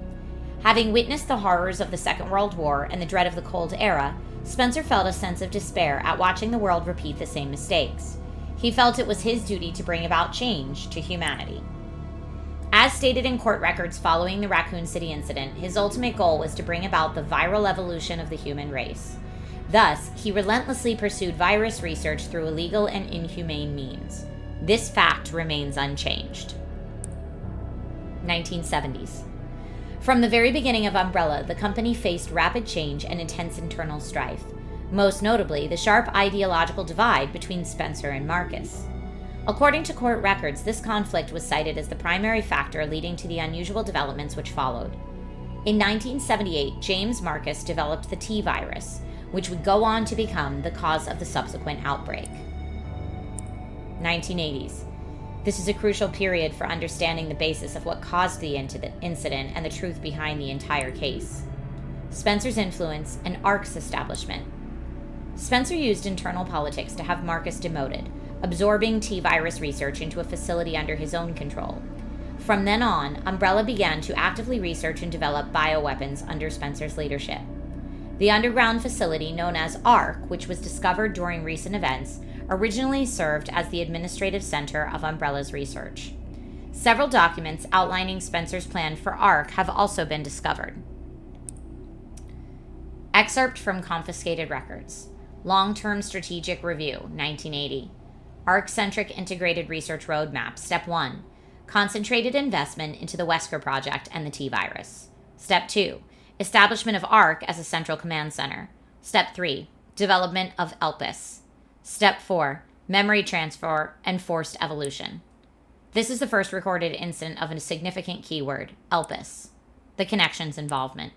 Having witnessed the horrors of the Second World War and the dread of the Cold Era, Spencer felt a sense of despair at watching the world repeat the same mistakes. He felt it was his duty to bring about change to humanity. As stated in court records following the Raccoon City incident, his ultimate goal was to bring about the viral evolution of the human race. Thus, he relentlessly pursued virus research through illegal and inhumane means. This fact remains unchanged. 1970s. From the very beginning of Umbrella, the company faced rapid change and intense internal strife, most notably the sharp ideological divide between Spencer and Marcus. According to court records, this conflict was cited as the primary factor leading to the unusual developments which followed. In 1978, James Marcus developed the T virus, which would go on to become the cause of the subsequent outbreak. 1980s. This is a crucial period for understanding the basis of what caused the incident and the truth behind the entire case. Spencer's influence and ARC's establishment. Spencer used internal politics to have Marcus demoted, absorbing T-virus research into a facility under his own control. From then on, Umbrella began to actively research and develop bioweapons under Spencer's leadership. The underground facility known as ARC, which was discovered during recent events, originally served as the administrative center of Umbrella's research. Several documents outlining Spencer's plan for ARC have also been discovered. Excerpt from confiscated records. Long-Term Strategic Review, 1980. ARC-centric Integrated Research Roadmap, Step 1. Concentrated investment into the Wesker Project and the T-virus. Step 2. Establishment of ARC as a central command center. Step 3. Development of ELPIS. Step 4. Memory transfer and forced evolution. This is the first recorded incident of a significant keyword, ELPIS, the connection's involvement.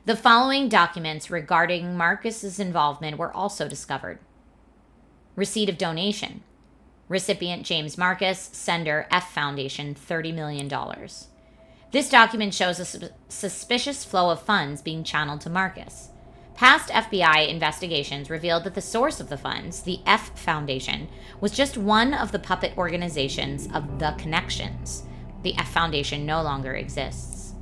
The following documents regarding Marcus's involvement were also discovered. Receipt of donation. Recipient James Marcus, sender F Foundation, $30 million. This document shows a suspicious flow of funds being channeled to Marcus. Past FBI investigations revealed that the source of the funds, the F Foundation, was just one of the puppet organizations of the Connections. The F Foundation no longer exists.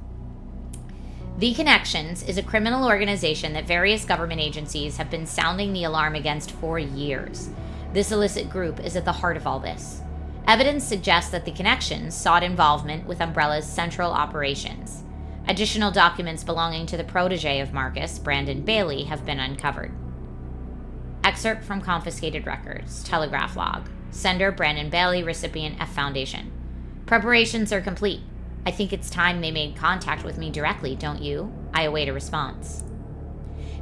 The Connections is a criminal organization that various government agencies have been sounding the alarm against for years. This illicit group is at the heart of all this. Evidence suggests that the Connections sought involvement with Umbrella's central operations. Additional documents belonging to the protege of Marcus, Brandon Bailey, have been uncovered. Excerpt from confiscated records. Telegraph log. Sender Brandon Bailey, recipient F Foundation. Preparations are complete. I think it's time they made contact with me directly, don't you? I await a response.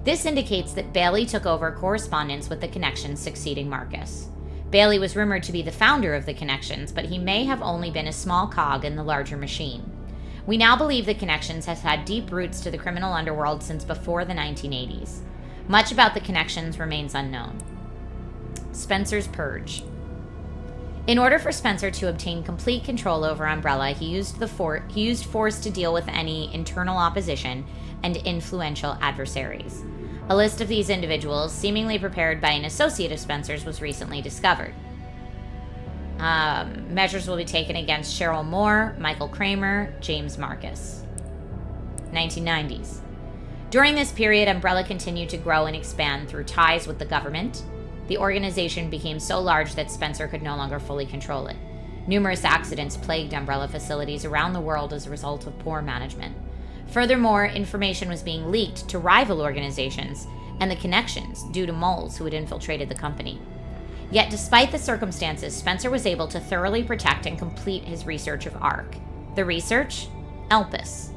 This indicates that Bailey took over correspondence with the Connections succeeding Marcus. Bailey was rumored to be the founder of the Connections, but he may have only been a small cog in the larger machine. We now believe the Connections has had deep roots to the criminal underworld since before the 1980s. Much about the Connections remains unknown. Spencer's Purge. In order for Spencer to obtain complete control over Umbrella, he used force to deal with any internal opposition and influential adversaries. A list of these individuals, seemingly prepared by an associate of Spencer's, was recently discovered. Measures will be taken against Cheryl Moore, Michael Kramer, James Marcus. 1990s. During this period, Umbrella continued to grow and expand through ties with the government. The organization became so large that Spencer could no longer fully control it. Numerous accidents plagued Umbrella facilities around the world as a result of poor management. Furthermore, information was being leaked to rival organizations and the connections due to moles who had infiltrated the company. Yet despite the circumstances, Spencer was able to thoroughly protect and complete his research of ARC. The research? Elpis.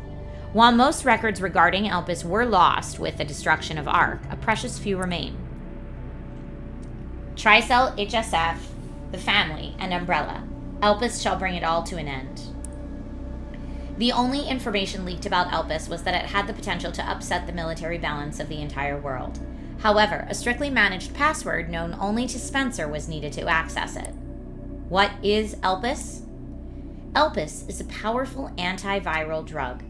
While most records regarding Elpis were lost with the destruction of ARC, a precious few remain. Tricell, HSF, the family, and Umbrella. Elpis shall bring it all to an end. The only information leaked about Elpis was that it had the potential to upset the military balance of the entire world. However, a strictly managed password known only to Spencer was needed to access it. What is Elpis? Elpis is a powerful antiviral drug.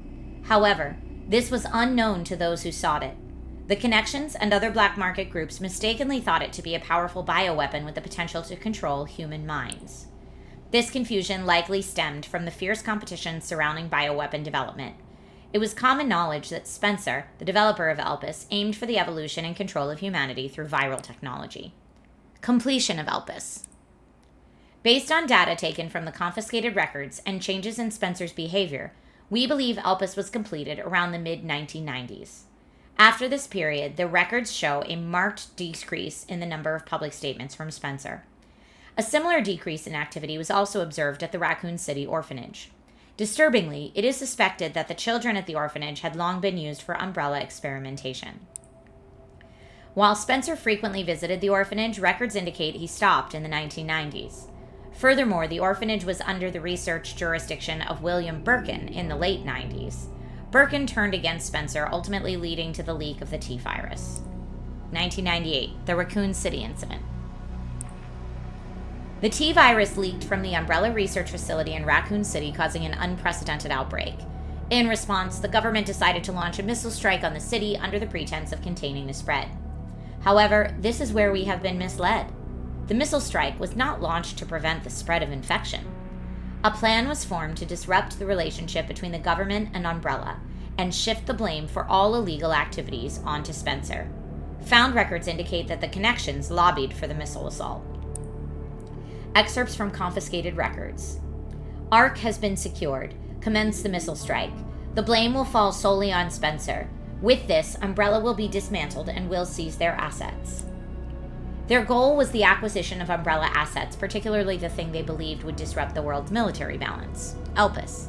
However, this was unknown to those who sought it. The Connections and other black market groups mistakenly thought it to be a powerful bioweapon with the potential to control human minds. This confusion likely stemmed from the fierce competition surrounding bioweapon development. It was common knowledge that Spencer, the developer of Elpis, aimed for the evolution and control of humanity through viral technology. Completion of Elpis. Based on data taken from the confiscated records and changes in Spencer's behavior, we believe Elpis was completed around the mid-1990s. After this period, the records show a marked decrease in the number of public statements from Spencer. A similar decrease in activity was also observed at the Raccoon City orphanage. Disturbingly, it is suspected that the children at the orphanage had long been used for umbrella experimentation. While Spencer frequently visited the orphanage, records indicate he stopped in the 1990s. Furthermore, the orphanage was under the research jurisdiction of William Birkin in the late 90s. Birkin turned against Spencer, ultimately leading to the leak of the T-virus. 1998, the Raccoon City incident. The T-virus leaked from the Umbrella Research Facility in Raccoon City, causing an unprecedented outbreak. In response, the government decided to launch a missile strike on the city under the pretense of containing the spread. However, this is where we have been misled. The missile strike was not launched to prevent the spread of infection. A plan was formed to disrupt the relationship between the government and Umbrella and shift the blame for all illegal activities onto Spencer. Found records indicate that the Connections lobbied for the missile assault. Excerpts from confiscated records. ARC has been secured. Commence the missile strike. The blame will fall solely on Spencer. With this, Umbrella will be dismantled and will seize their assets. Their goal was the acquisition of Umbrella assets, particularly the thing they believed would disrupt the world's military balance, Elpis.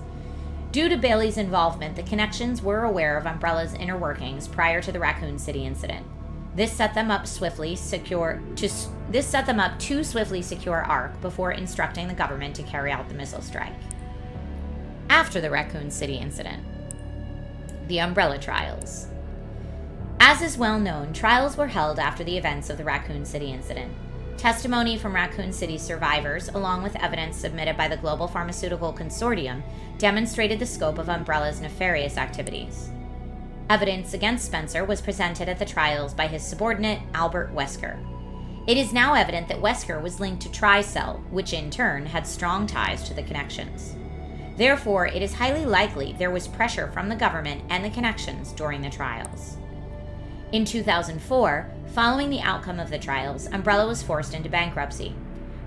Due to Bailey's involvement, the Connections were aware of Umbrella's inner workings prior to the Raccoon City incident. This set them up to swiftly secure ARC before instructing the government to carry out the missile strike. After the Raccoon City incident, the Umbrella trials. As is well known, trials were held after the events of the Raccoon City incident. Testimony from Raccoon City survivors, along with evidence submitted by the Global Pharmaceutical Consortium, demonstrated the scope of Umbrella's nefarious activities. Evidence against Spencer was presented at the trials by his subordinate, Albert Wesker. It is now evident that Wesker was linked to Tricell, which in turn had strong ties to the Connections. Therefore, it is highly likely there was pressure from the government and the Connections during the trials. In 2004, following the outcome of the trials, Umbrella was forced into bankruptcy.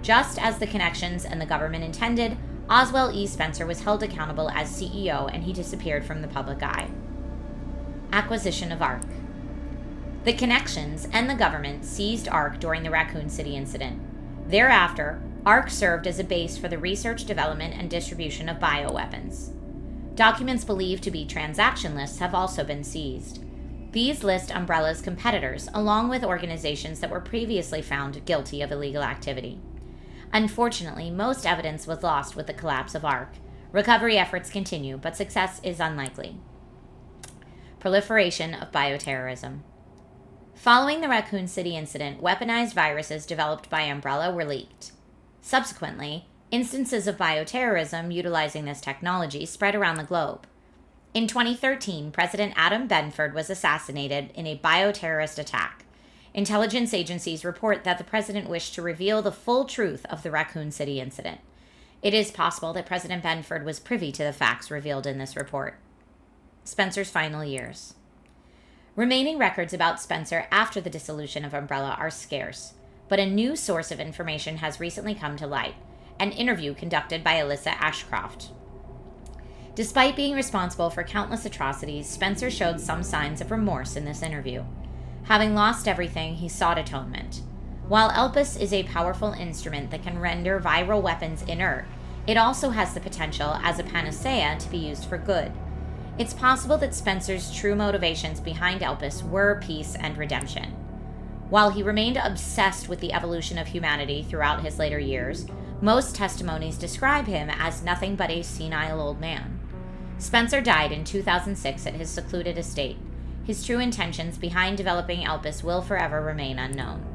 Just as the Connections and the government intended, Oswell E. Spencer was held accountable as CEO and he disappeared from the public eye. Acquisition of ARC. The Connections and the government seized ARC during the Raccoon City incident. Thereafter, ARC served as a base for the research, development, and distribution of bioweapons. Documents believed to be transaction lists have also been seized. These list Umbrella's competitors, along with organizations that were previously found guilty of illegal activity. Unfortunately, most evidence was lost with the collapse of ARC. Recovery efforts continue, but success is unlikely. Proliferation of bioterrorism. Following the Raccoon City incident, weaponized viruses developed by Umbrella were leaked. Subsequently, instances of bioterrorism utilizing this technology spread around the globe. In 2013, President Adam Benford was assassinated in a bioterrorist attack. Intelligence agencies report that the president wished to reveal the full truth of the Raccoon City incident. It is possible that President Benford was privy to the facts revealed in this report. Spencer's final years. Remaining records about Spencer after the dissolution of Umbrella are scarce, but a new source of information has recently come to light, an interview conducted by Alyssa Ashcroft. Despite being responsible for countless atrocities, Spencer showed some signs of remorse in this interview. Having lost everything, he sought atonement. While Elpis is a powerful instrument that can render viral weapons inert, it also has the potential as a panacea to be used for good. It's possible that Spencer's true motivations behind Elpis were peace and redemption. While he remained obsessed with the evolution of humanity throughout his later years, most testimonies describe him as nothing but a senile old man. Spencer died in 2006 at his secluded estate. His true intentions behind developing Elpis will forever remain unknown.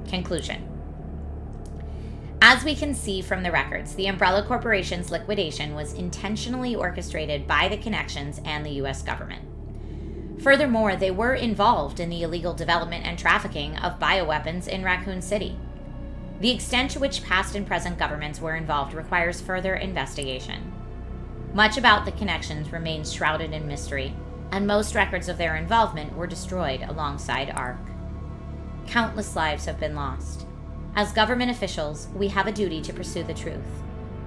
Conclusion. As we can see from the records, the Umbrella Corporation's liquidation was intentionally orchestrated by the Connections and the U.S. government. Furthermore, they were involved in the illegal development and trafficking of bioweapons in Raccoon City. The extent to which past and present governments were involved requires further investigation. Much about the Connections remains shrouded in mystery, and most records of their involvement were destroyed alongside ARC. Countless lives have been lost. As government officials, we have a duty to pursue the truth.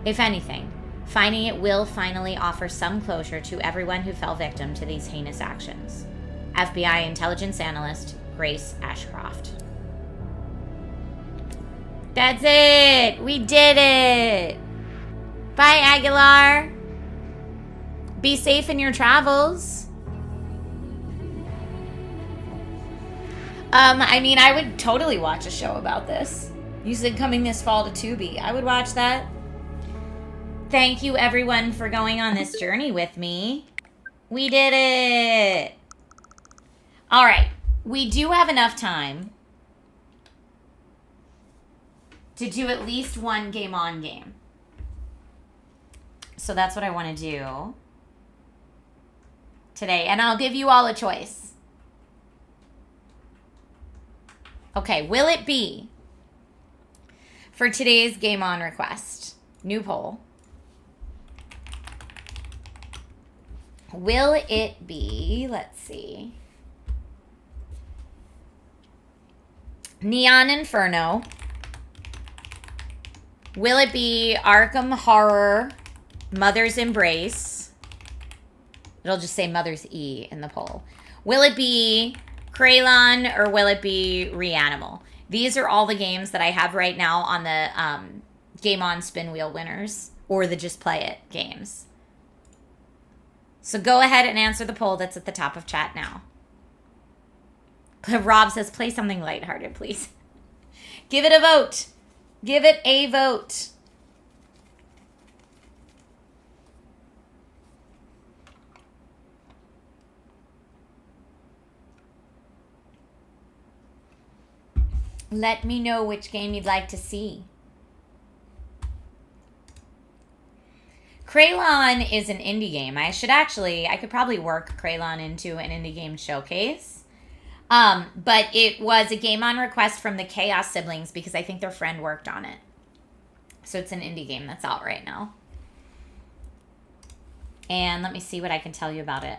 If anything, finding it will finally offer some closure to everyone who fell victim to these heinous actions. FBI Intelligence Analyst, Grace Ashcroft. That's it! We did it! Bye, Aguilar! Be safe in your travels. I would totally watch a show about this. You said coming this fall to Tubi. I would watch that. Thank you, everyone, for going on this journey with me. We did it. All right. We do have enough time to do at least one game on game. So that's what I want to do today. And I'll give you all a choice. Okay, will it be for today's game on request? New poll. Will it be, let's see, Neon Inferno? Will it be Arkham Horror, Mother's Embrace? It'll just say Mother's E in the poll. Will it be Kraylon or will it be Reanimal? These are all the games that I have right now on the Game On Spin Wheel winners or the Just Play It games. So go ahead and answer the poll that's at the top of chat now. Rob says, play something lighthearted, please. Give it a vote. Give it a vote. Let me know which game you'd like to see. Kraylon is an indie game. I could probably work Kraylon into an indie game showcase. But it was a game on request from the Chaos siblings because I think their friend worked on it. So it's an indie game that's out right now. And let me see what I can tell you about it.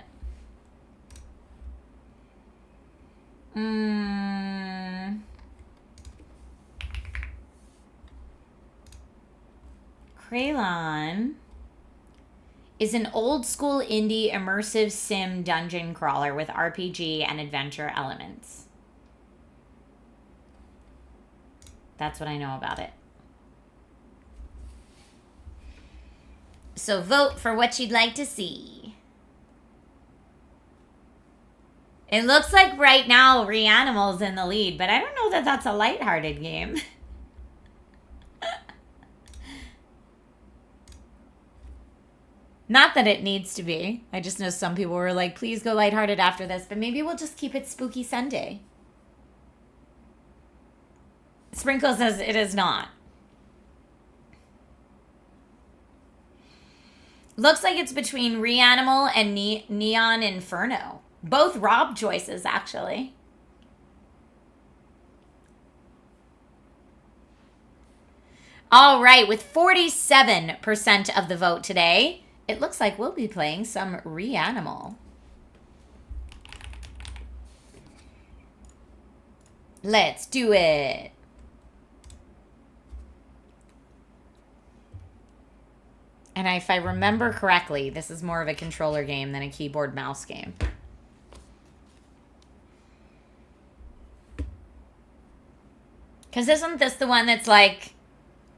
Kraylon is an old school indie immersive sim dungeon crawler with RPG and adventure elements. That's what I know about it. So vote for what you'd like to see. It looks like right now Reanimal's in the lead, but I don't know that that's a lighthearted game. Not that it needs to be. I just know some people were like, please go lighthearted after this, but maybe we'll just keep it Spooky Sunday. Sprinkle says it is not. Looks like it's between Reanimal and Neon Inferno. Both Rob choices, actually. All right, with 47% of the vote today, it looks like we'll be playing some Reanimal. Let's do it. And if I remember correctly, this is more of a controller game than a keyboard mouse game. Because isn't this the one that's like,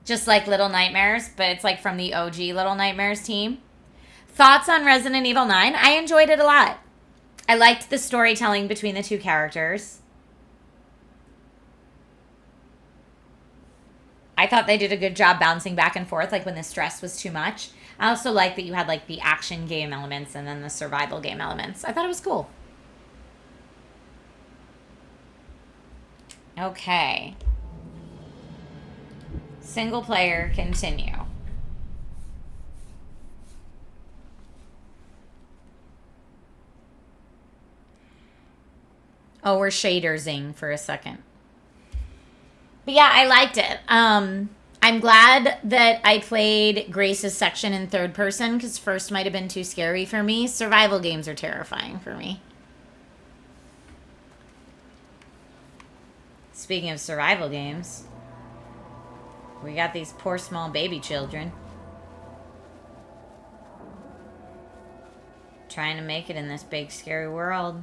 just like Little Nightmares, but it's like from the OG Little Nightmares team? Thoughts on Resident Evil 9? I enjoyed it a lot. I liked the storytelling between the two characters. I thought they did a good job bouncing back and forth, like when the stress was too much. I also like that you had like the action game elements and then the survival game elements. I thought it was cool. Okay. Single player, continue. Oh, we're shadersing for a second. But yeah, I liked it. I'm glad that I played Grace's section in third person because first might have been too scary for me. Survival games are terrifying for me. Speaking of survival games, we got these poor small baby children trying to make it in this big scary world.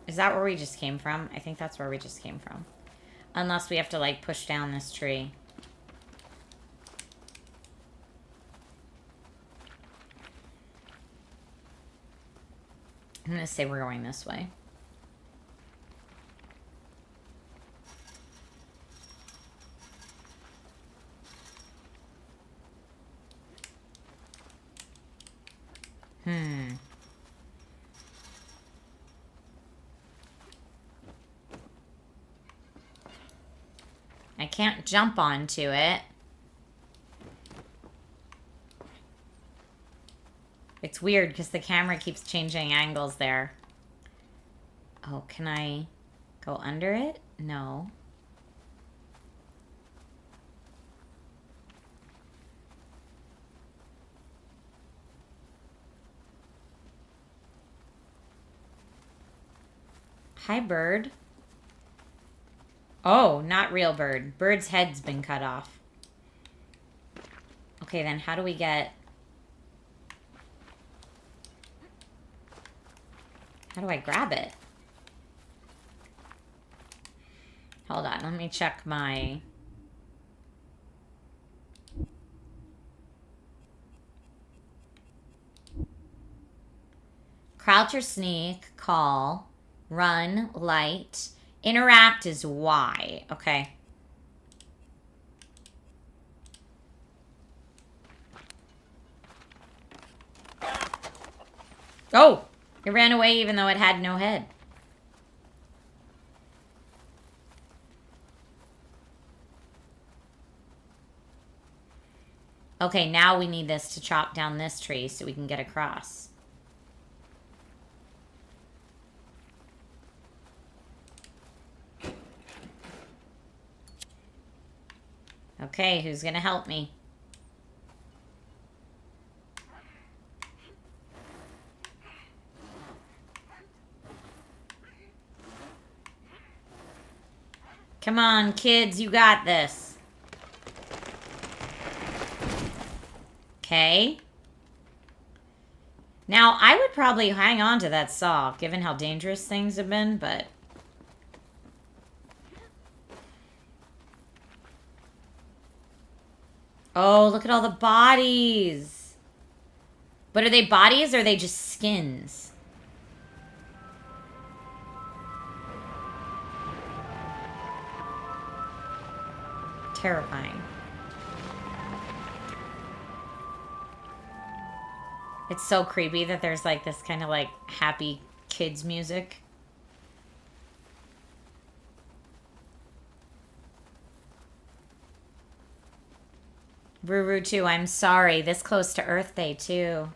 Is that where we just came from? I think that's where we just came from. Unless we have to, like, push down this tree. I'm going to say we're going this way. I can't jump onto it. It's weird because the camera keeps changing angles there. Oh, can I go under it? No. Hi, bird. Oh, not real bird. Bird's head's been cut off. Okay, then how do we get... How do I grab it? Hold on, let me check my... Crouch or sneak, call, run, light... Interact is Y. Okay. Oh! It ran away even though it had no head. Okay, now we need this to chop down this tree so we can get across. Okay, who's gonna help me? Come on, kids, you got this. Okay. Now, I would probably hang on to that saw, given how dangerous things have been, but... Oh, look at all the bodies. But are they bodies or are they just skins? Terrifying. It's so creepy that there's like this kind of like happy kids music. Ruru too, I'm sorry. This close to Earth Day too.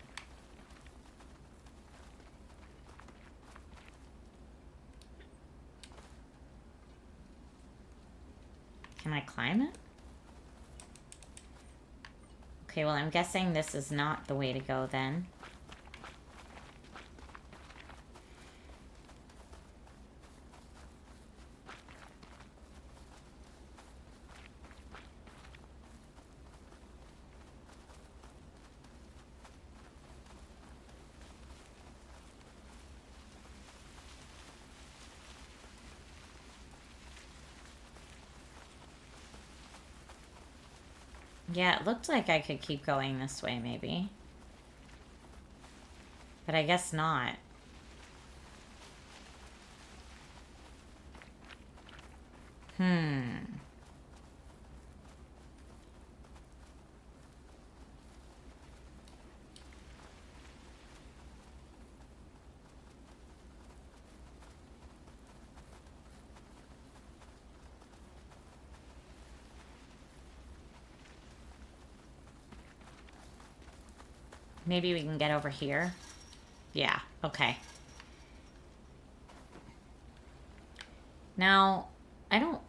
Can I climb it? Okay, well I'm guessing this is not the way to go then. Yeah, it looked like I could keep going this way, maybe. But I guess not. Maybe we can get over here. Yeah, okay. Now, I don't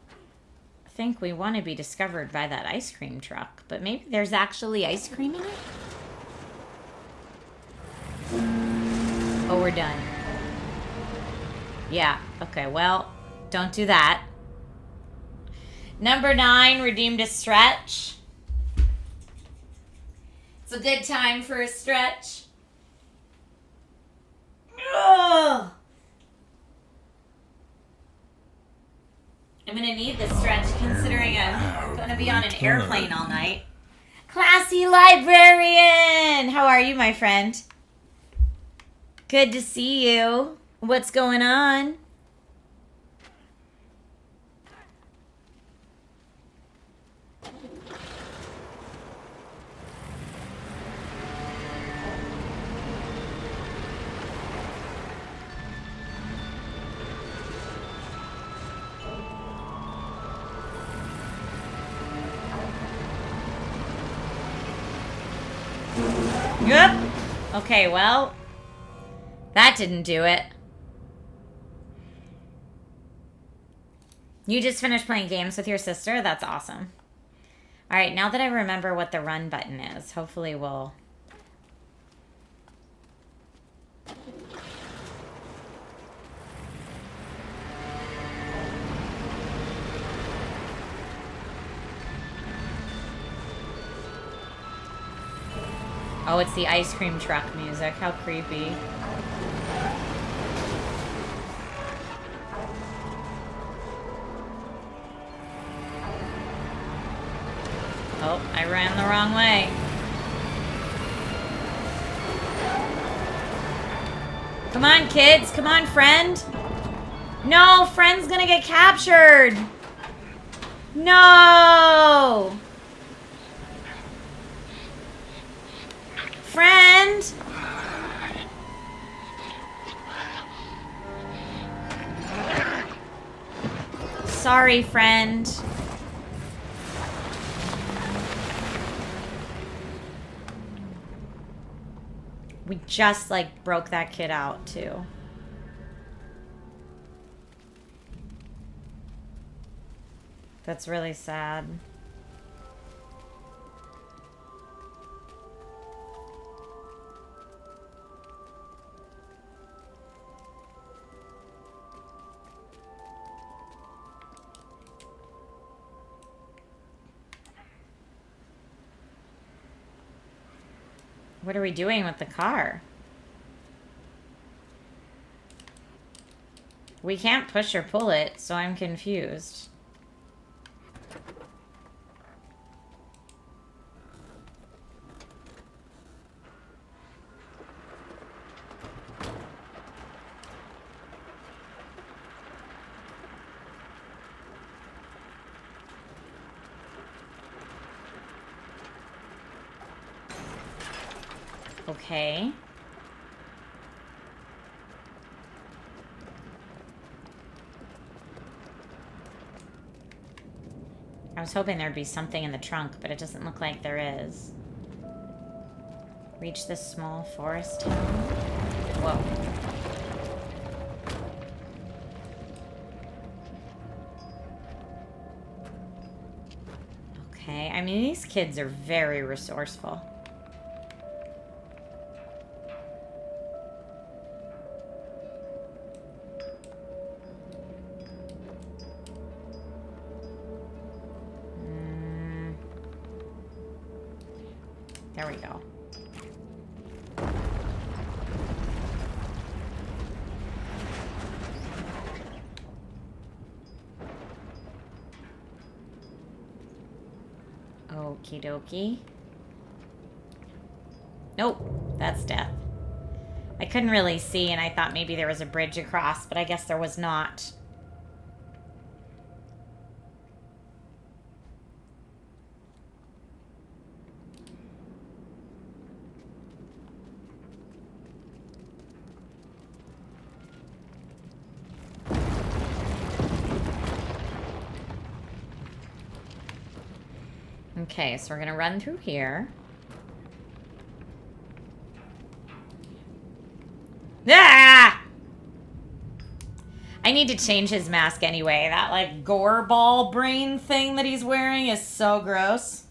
think we want to be discovered by that ice cream truck, but maybe there's actually ice cream in it? Oh, we're done. Yeah, okay, well, don't do that. Number 9, redeemed a stretch. It's a good time for a stretch. Ugh. I'm gonna need this stretch considering I'm gonna be on an airplane all night. Classy librarian! How are you, my friend? Good to see you. What's going on? Yep. Okay, well, that didn't do it. You just finished playing games with your sister? That's awesome. All right, now that I remember what the run button is, hopefully we'll... Oh, it's the ice cream truck music. How creepy. Oh, I ran the wrong way. Come on, kids. Come on, friend. No, friend's gonna get captured. No. Friend. Sorry, friend. We just, like, broke that kid out, too. That's really sad. What are we doing with the car? We can't push or pull it, so I'm confused. Okay. I was hoping there'd be something in the trunk, but it doesn't look like there is. Reach this small forest town. Whoa. Okay, I mean, these kids are very resourceful. There we go. Okie dokie. Nope, that's death. I couldn't really see, and I thought maybe there was a bridge across, but I guess there was not. Okay, so we're gonna run through here. Ah! I need to change his mask anyway. That, like, gore ball brain thing that he's wearing is so gross.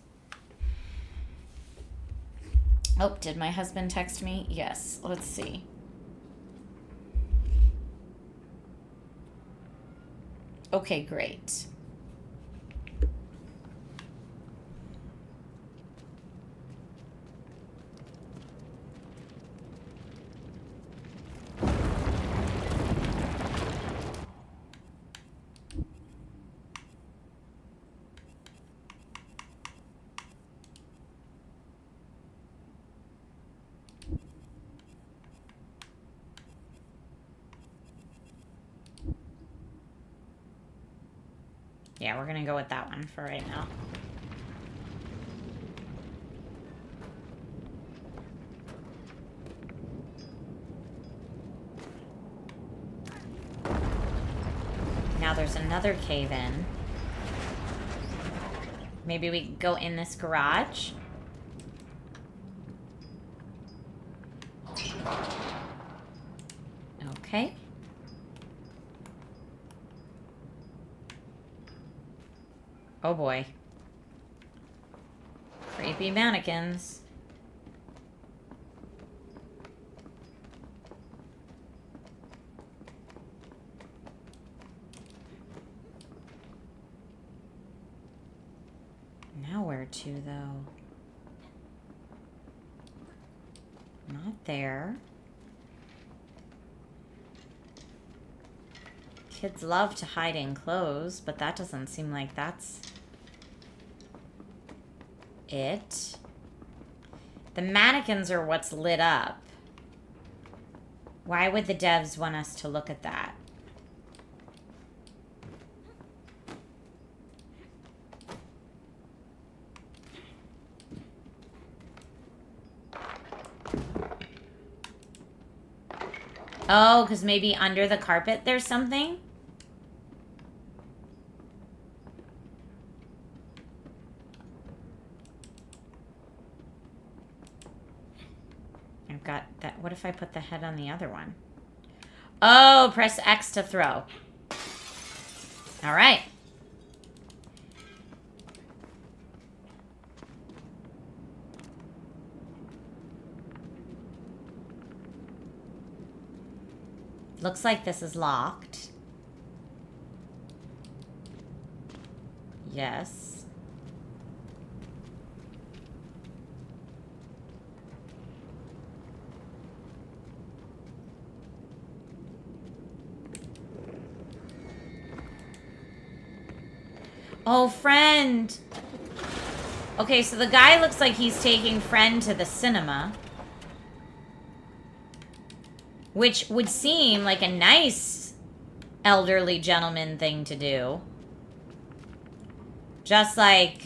Oh, did my husband text me? Yes. Let's see. Okay, great. Yeah, we're gonna go with that one for right now. Now there's another cave in. Maybe we go in this garage. Okay. Oh boy. Creepy mannequins. Now where to, though? Not there. Kids love to hide in clothes, but that doesn't seem like that's it. The mannequins are what's lit up. Why would the devs want us to look at that? Oh, because maybe under the carpet there's something? I've got that. What if I put the head on the other one? Oh, press X to throw. All right. Looks like this is locked. Yes. Oh, friend. Okay, so the guy looks like he's taking friend to the cinema. Which would seem like a nice elderly gentleman thing to do. Just like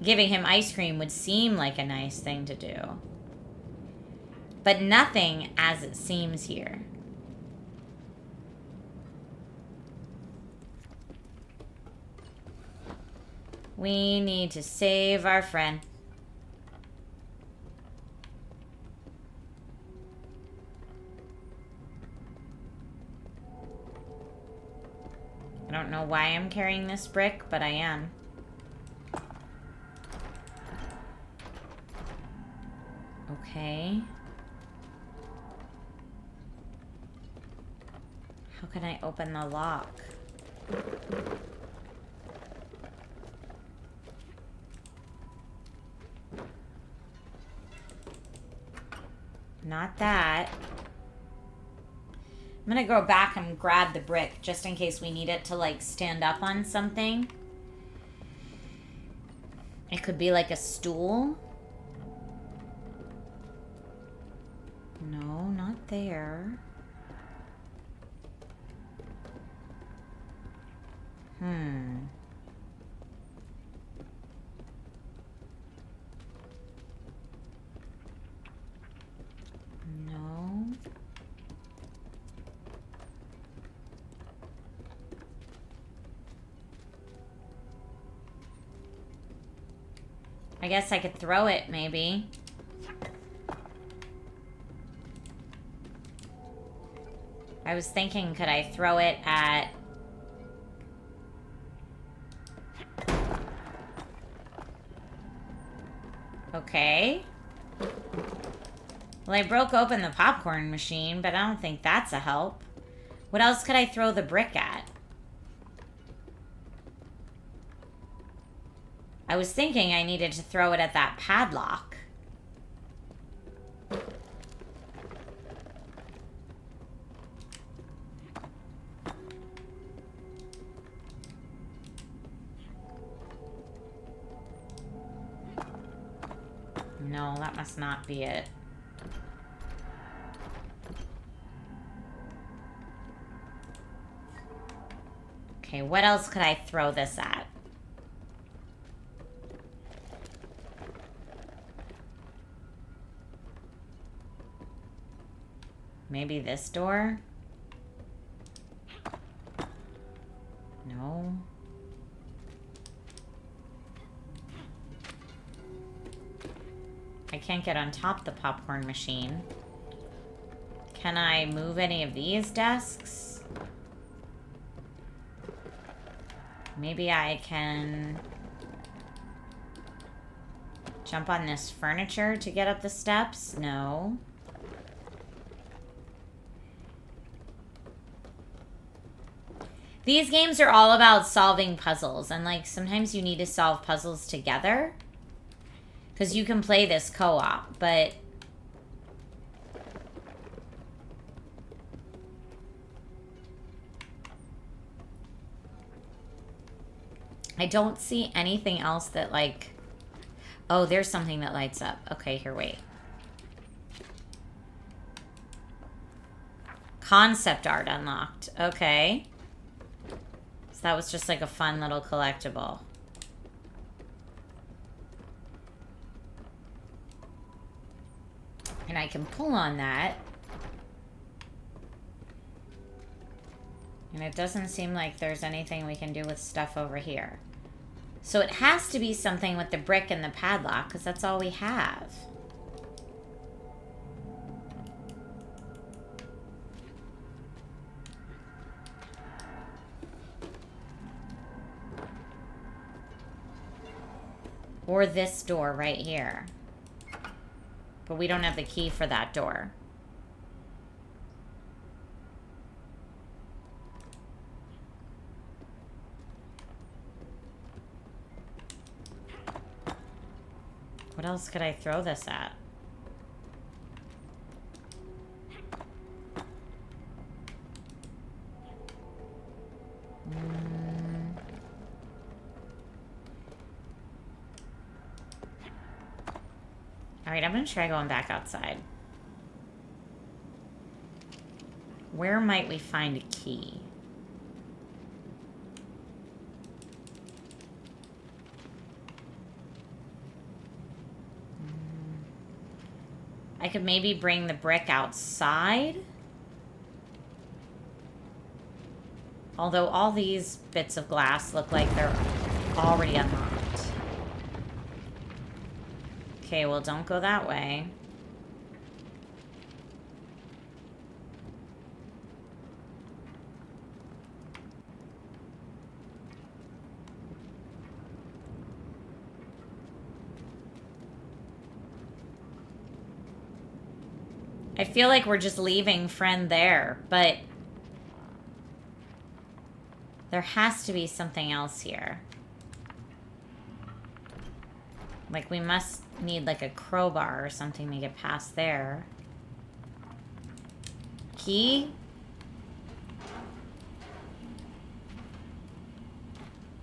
giving him ice cream would seem like a nice thing to do. But nothing as it seems here. We need to save our friend. I don't know why I'm carrying this brick, but I am. Okay. How can I open the lock? Not that. I'm gonna go back and grab the brick just in case we need it to, like, stand up on something. It could be like a stool. No, not there. No. I guess I could throw it, maybe. I was thinking, could I throw it at... Okay. Well, I broke open the popcorn machine, but I don't think that's a help. What else could I throw the brick at? I was thinking I needed to throw it at that padlock. No, that must not be it. Okay, what else could I throw this at? Maybe this door? No. I can't get on top of the popcorn machine. Can I move any of these desks? Maybe I can jump on this furniture to get up the steps? No. These games are all about solving puzzles, and like sometimes you need to solve puzzles together. Because you can play this co-op, but I don't see anything else that like... Oh, there's something that lights up. Okay, here, wait. Concept art unlocked. Okay. So that was just like a fun little collectible. And I can pull on that. And it doesn't seem like there's anything we can do with stuff over here. So it has to be something with the brick and the padlock, because that's all we have. Or this door right here. But we don't have the key for that door. What else could I throw this at? Alright, I'm gonna try going back outside. Where might we find a key? I could maybe bring the brick outside. Although all these bits of glass look like they're already unlocked. Okay, well, don't go that way. I feel like we're just leaving friend there, but there has to be something else here. Like, we must need, like, a crowbar or something to get past there. Key?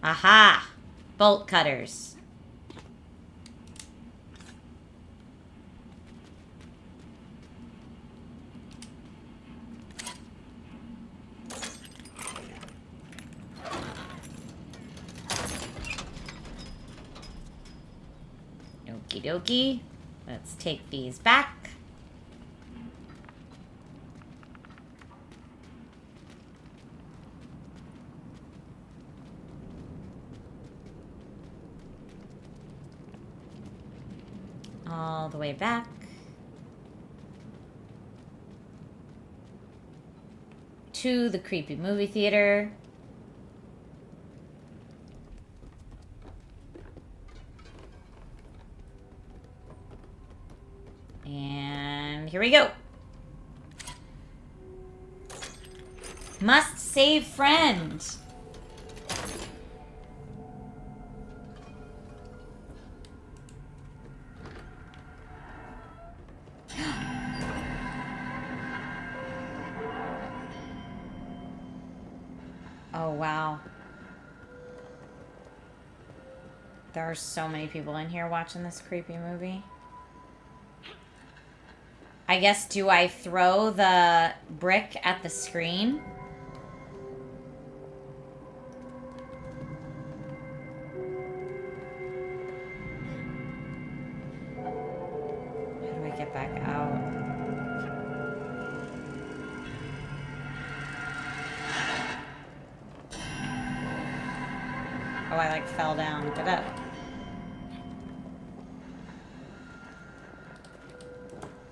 Aha! Bolt cutters. Okie dokie. Let's take these back. All the way back. To the creepy movie theater. And here we go. Must save friend. Oh, wow. There are so many people in here watching this creepy movie. I guess, do I throw the brick at the screen? How do I get back out? Oh, I like fell down. Get up.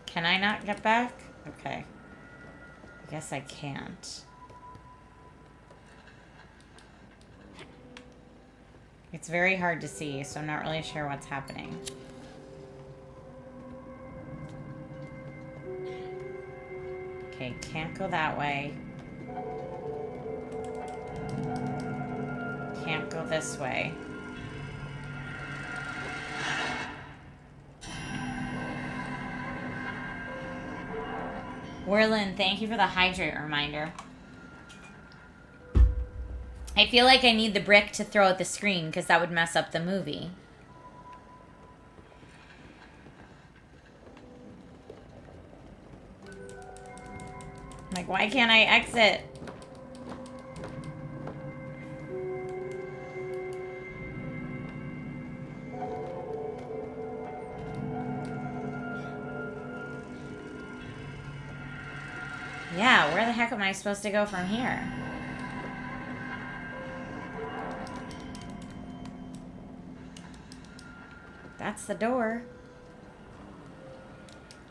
Can I not get back? Okay. I guess I can't. It's very hard to see, so I'm not really sure what's happening. Okay, can't go that way. Can't go this way. Werlin, thank you for the hydrate reminder. I feel like I need the brick to throw at the screen because that would mess up the movie. Like, why can't I exit? Yeah, where the heck am I supposed to go from here? That's the door.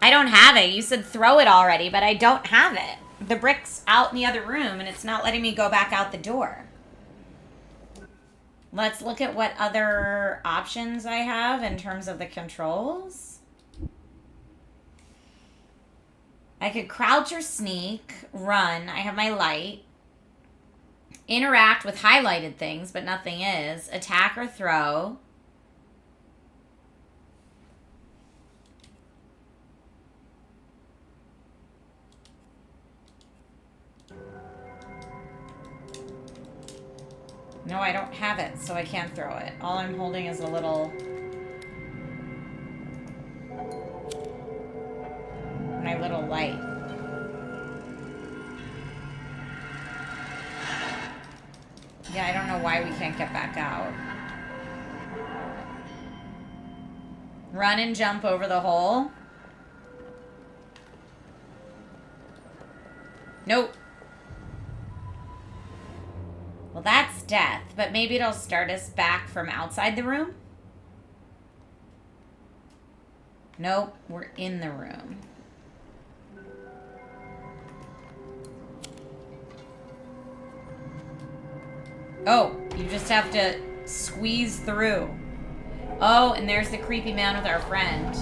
I don't have it. You said throw it already, but I don't have it. The brick's out in the other room, and it's not letting me go back out the door. Let's look at what other options I have in terms of the controls. I could crouch or sneak, run. I have my light. Interact with highlighted things, but nothing is. Attack or throw. No, I don't have it, so I can't throw it. All I'm holding is a little... my little light. Yeah, I don't know why we can't get back out. Run and jump over the hole. Nope. Well, that's death, but maybe it'll start us back from outside the room? Nope, we're in the room. Oh, you just have to squeeze through. Oh, and there's the creepy man with our friend.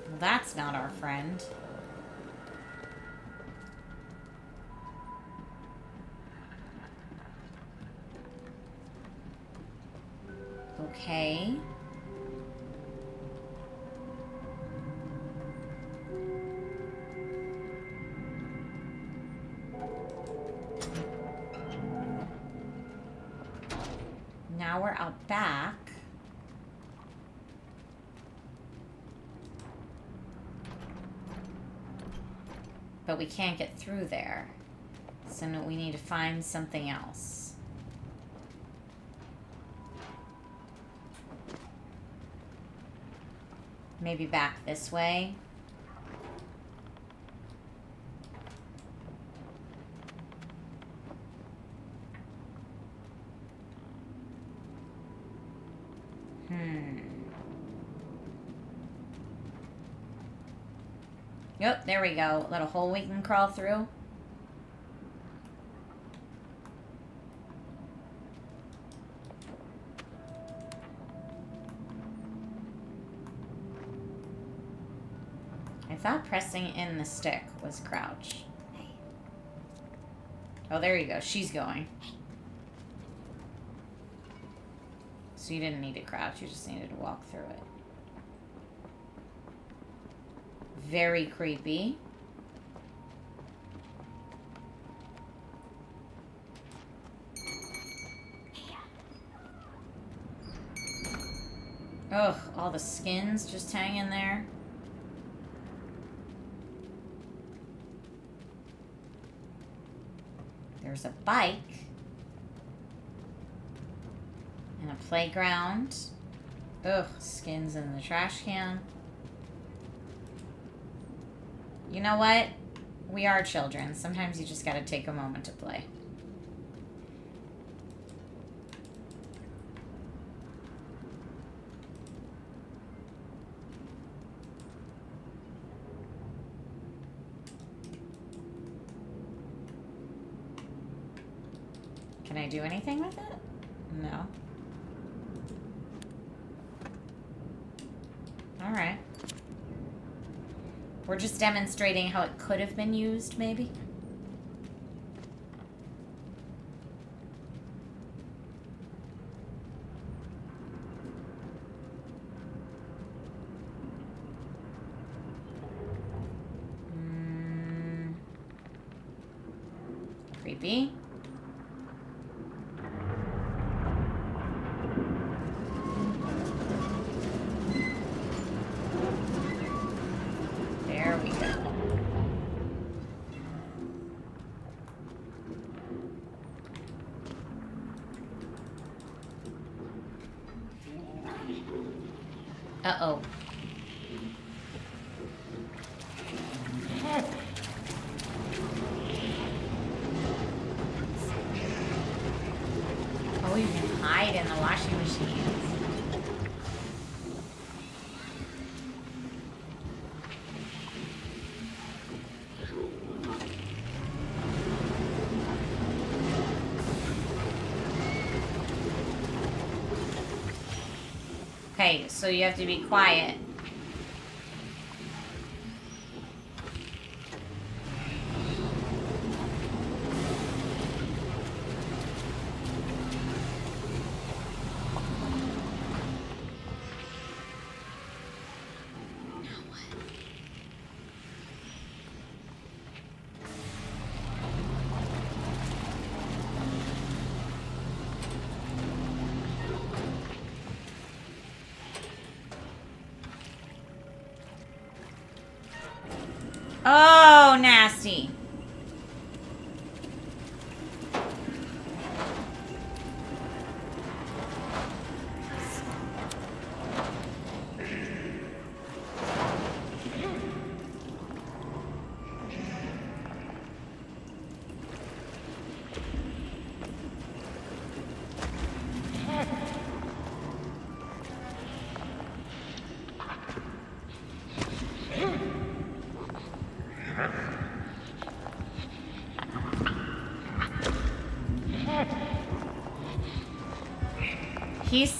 Well, that's not our friend. Okay. Now we're out back. But we can't get through there. So no, we need to find something else. Maybe back this way. Yep, there we go. Little hole we can crawl through. I thought pressing in the stick was crouch. Oh, there you go. She's going. So you didn't need to crouch. You just needed to walk through it. Very creepy. Ugh, all the skins just hanging there. There's a bike. And a playground. Ugh, skins in the trash can. You know what? We are children. Sometimes you just gotta take a moment to play. Can I do anything with it? No. Alright. We're just demonstrating how it could have been used, maybe? Creepy. There we go. Uh-oh. Oh, you can hide in the washing machines. Okay, so you have to be quiet. Oh, nasty.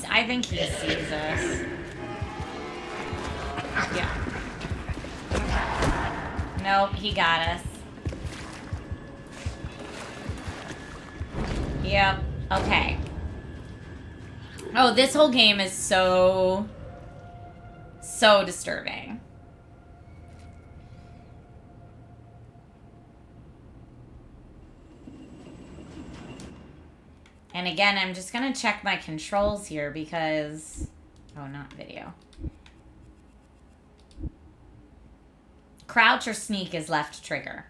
I think he sees us. Yeah. Nope, he got us. Yep, okay. Oh, this whole game is so disturbing. And again, I'm just going to check my controls here because... Oh, not video. Crouch or sneak is left trigger.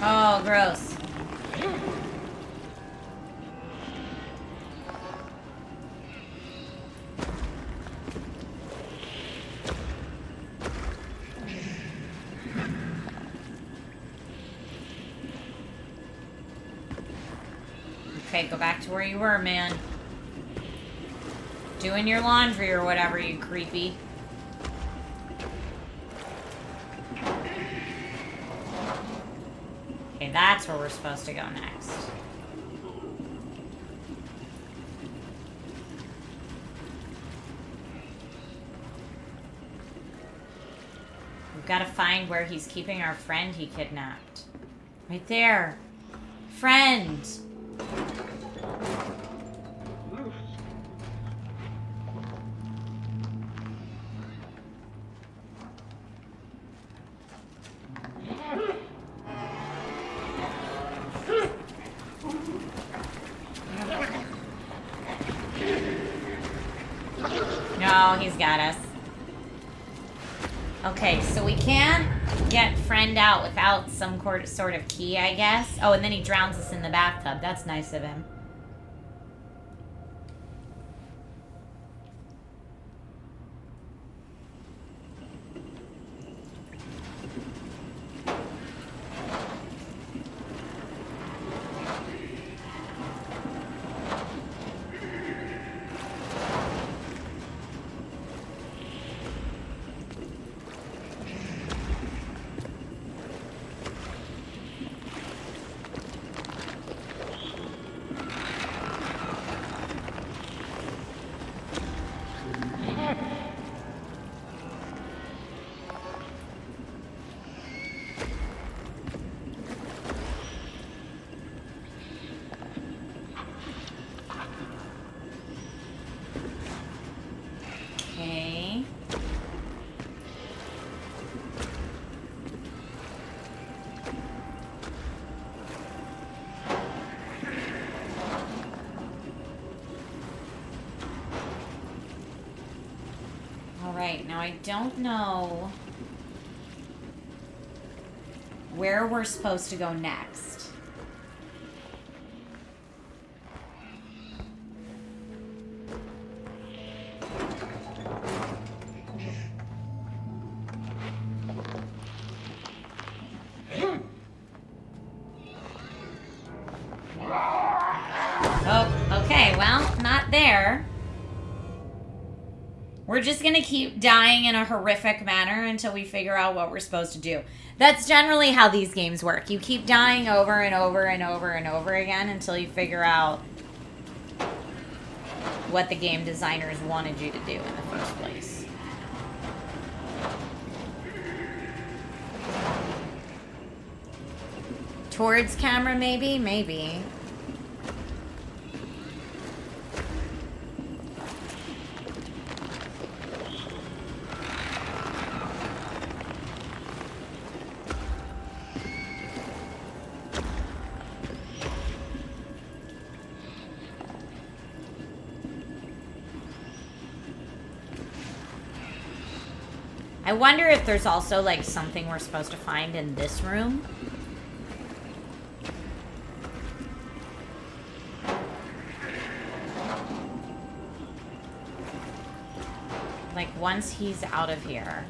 Oh, gross. Okay, go back to where you were, man. Doing your laundry or whatever, you creepy. Okay, that's where we're supposed to go next. We've got to find where he's keeping our friend he kidnapped. Right there. Friend. No, he's got us. Okay, so we can't get friend out without some sort of key, I guess. Oh, and then he drowns us in the bathtub. That's nice of him. Okay. All right, now I don't know where we're supposed to go next. Oh, okay, well, not there. We're just gonna keep dying in a horrific manner until we figure out what we're supposed to do. That's generally how these games work. You keep dying over and over and over and over again until you figure out what the game designers wanted you to do in the first place. Towards camera, maybe? Maybe. I wonder if there's also like something we're supposed to find in this room. Like once he's out of here.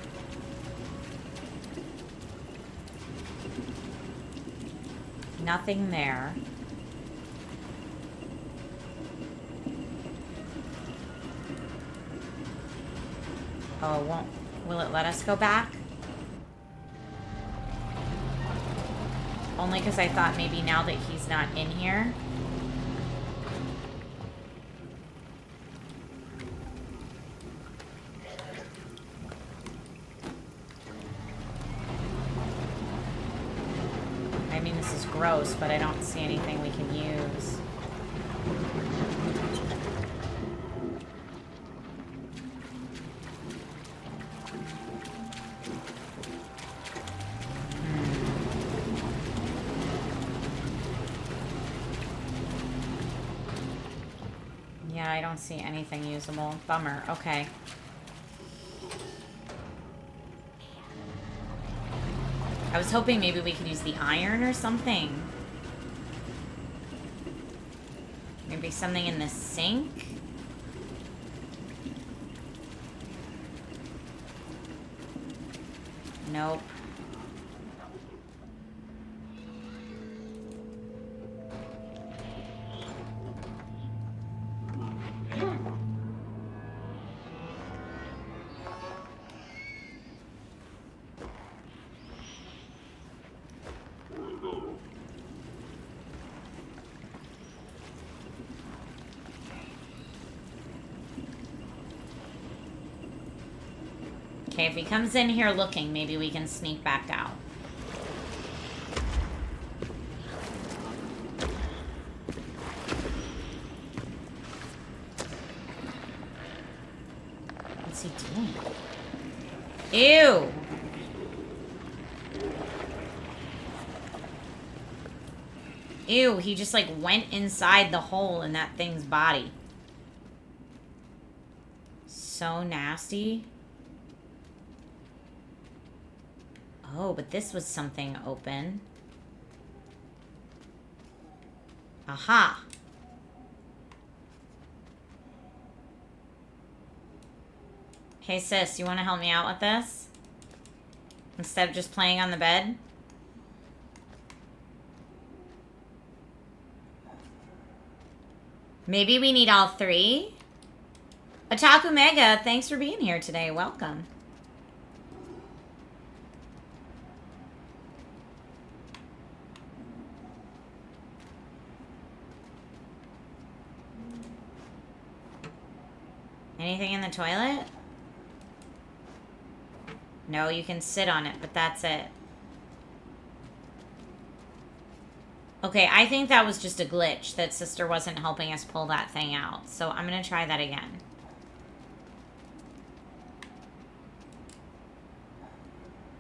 Nothing there. Oh, it won't. Will it let us go back? Only because I thought maybe now that he's not in here. I mean, this is gross, but I don't see anything we can use. Yeah, I don't see anything usable. Bummer. Okay. I was hoping maybe we could use the iron or something. Maybe something in the sink? Nope. Okay, if he comes in here looking, maybe we can sneak back out. What's he doing? Ew! Ew, he just like went inside the hole in that thing's body. So nasty. Oh, but this was something open. Aha. Hey sis, you want to help me out with this? Instead of just playing on the bed? Maybe we need all three? Otaku Mega, thanks for being here today. Welcome. Anything in the toilet? No, you can sit on it, but that's it. Okay, I think that was just a glitch, that sister wasn't helping us pull that thing out. So I'm gonna try that again.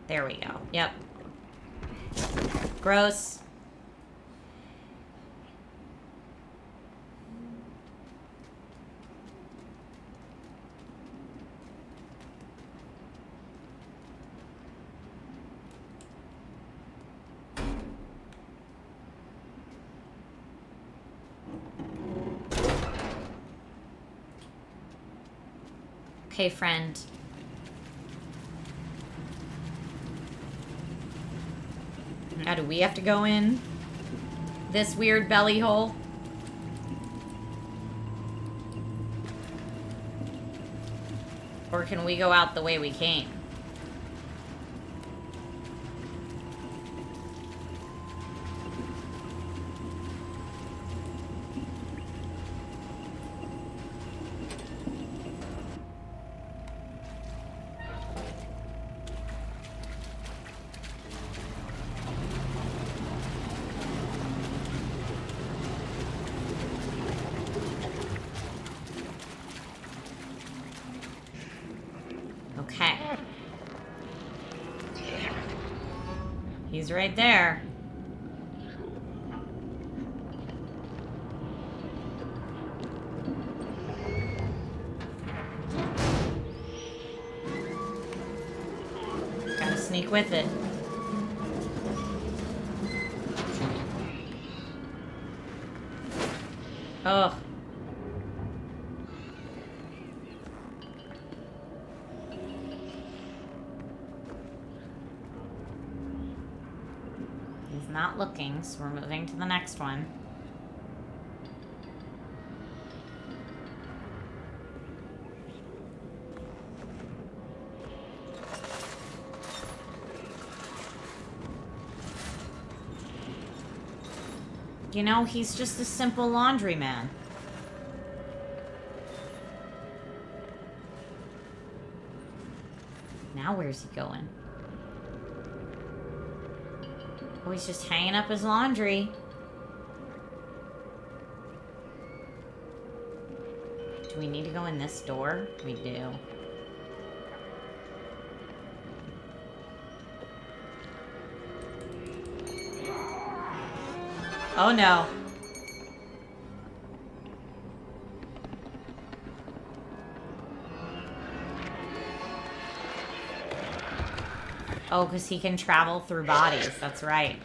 There we go. Yep. Gross. Okay, friend. Now do we have to go in this weird belly hole? Or can we go out the way we came? He's right there. Gotta sneak with it. Ugh. Not looking, so we're moving to the next one. You know, he's just a simple laundryman. Now where's he going? Oh, he's just hanging up his laundry. Do we need to go in this door? We do. Oh no. Oh, because he can travel through bodies. That's right.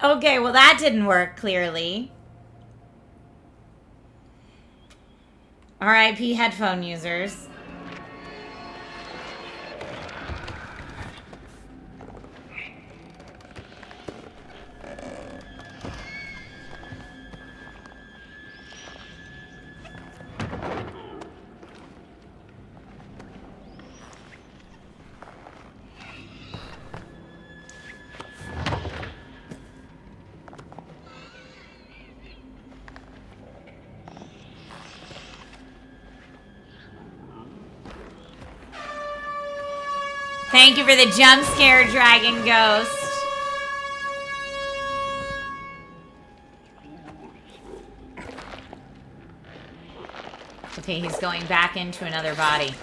Okay, well that didn't work, clearly. R.I.P. headphone users. Thank you for the jump scare, Dragon Ghost. Okay, he's going back into another body.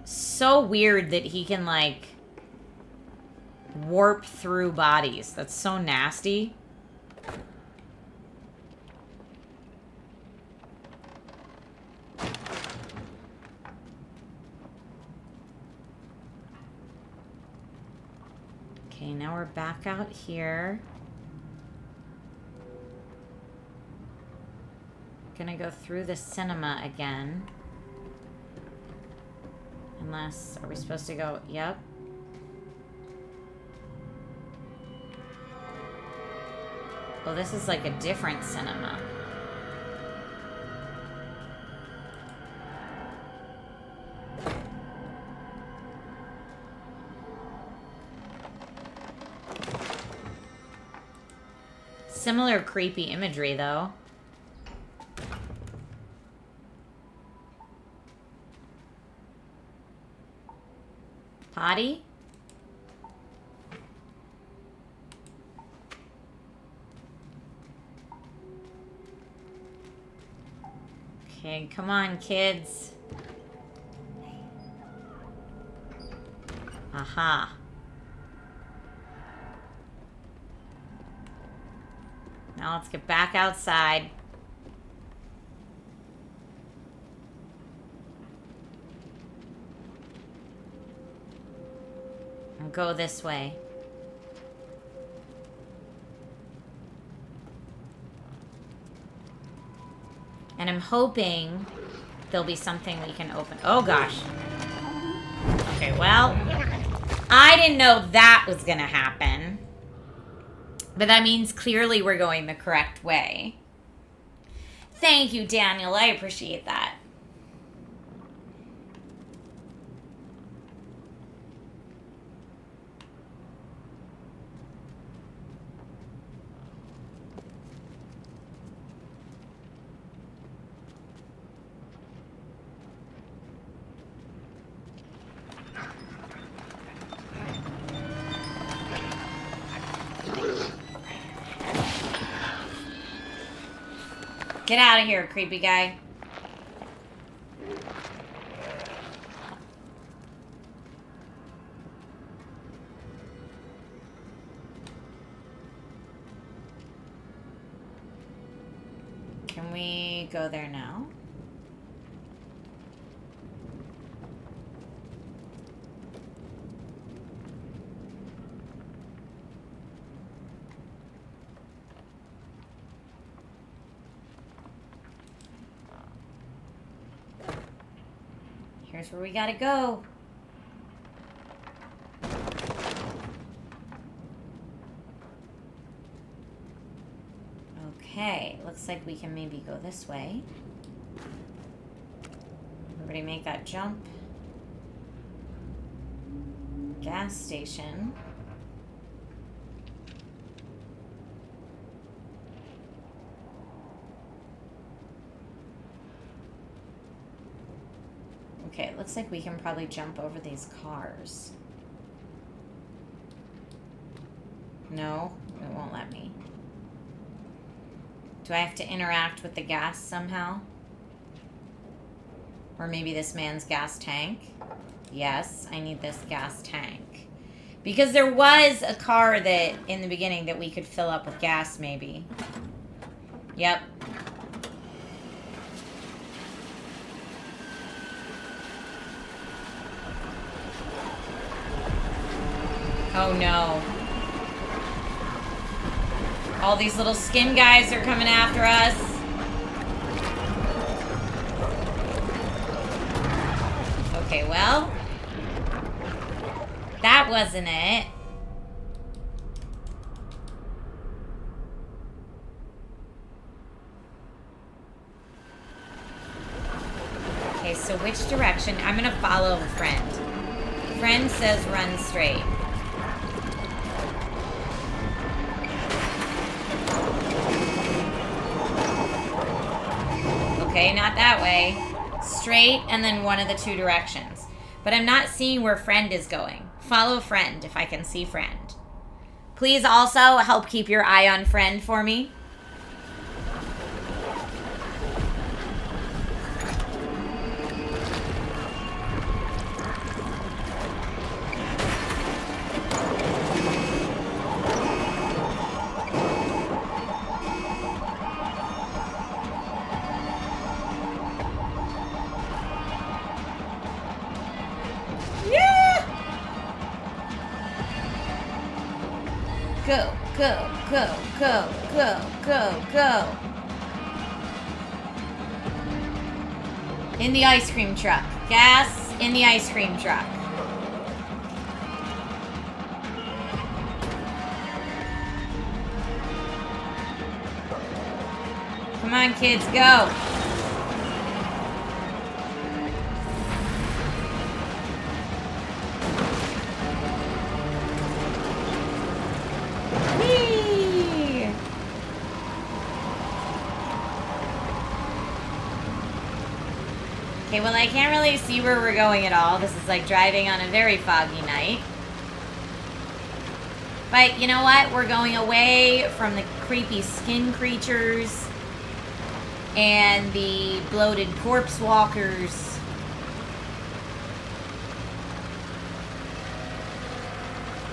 So weird that he can, like, warp through bodies. That's so nasty. Okay, now we're back out here. Gonna go through the cinema again. Unless, are we supposed to go? Yep. Oh, this is like a different cinema. Similar creepy imagery, though. Potty? Okay, come on, kids. Aha. Now let's get back outside. And go this way. And I'm hoping there'll be something we can open. Oh gosh. Okay, well, I didn't know that was gonna happen. But that means clearly we're going the correct way. Thank you, Daniel. I appreciate that. Get out of here, creepy guy. Can we go there now? Here's where we gotta go. Okay, looks like we can maybe go this way. Everybody make that jump. Gas station. Okay, it looks like we can probably jump over these cars. No, it won't let me. Do I have to interact with the gas somehow? Or maybe this man's gas tank. Yes, I need this gas tank. Because there was a car that, in the beginning, that we could fill up with gas, maybe. Yep. Oh no. All these little skin guys are coming after us. Okay, well. That wasn't it. Okay, so which direction? I'm gonna follow a friend. Friend says run straight. Okay, not that way. Straight and then one of the two directions. But I'm not seeing where friend is going. Follow friend if I can see friend. Please also help keep your eye on friend for me. Go, go, go, go, go, go, go. In the ice cream truck. Gas in the ice cream truck. Come on, kids, go. Okay, well, I can't really see where we're going at all. This is like driving on a very foggy night. But you know what? We're going away from the creepy skin creatures and the bloated corpse walkers.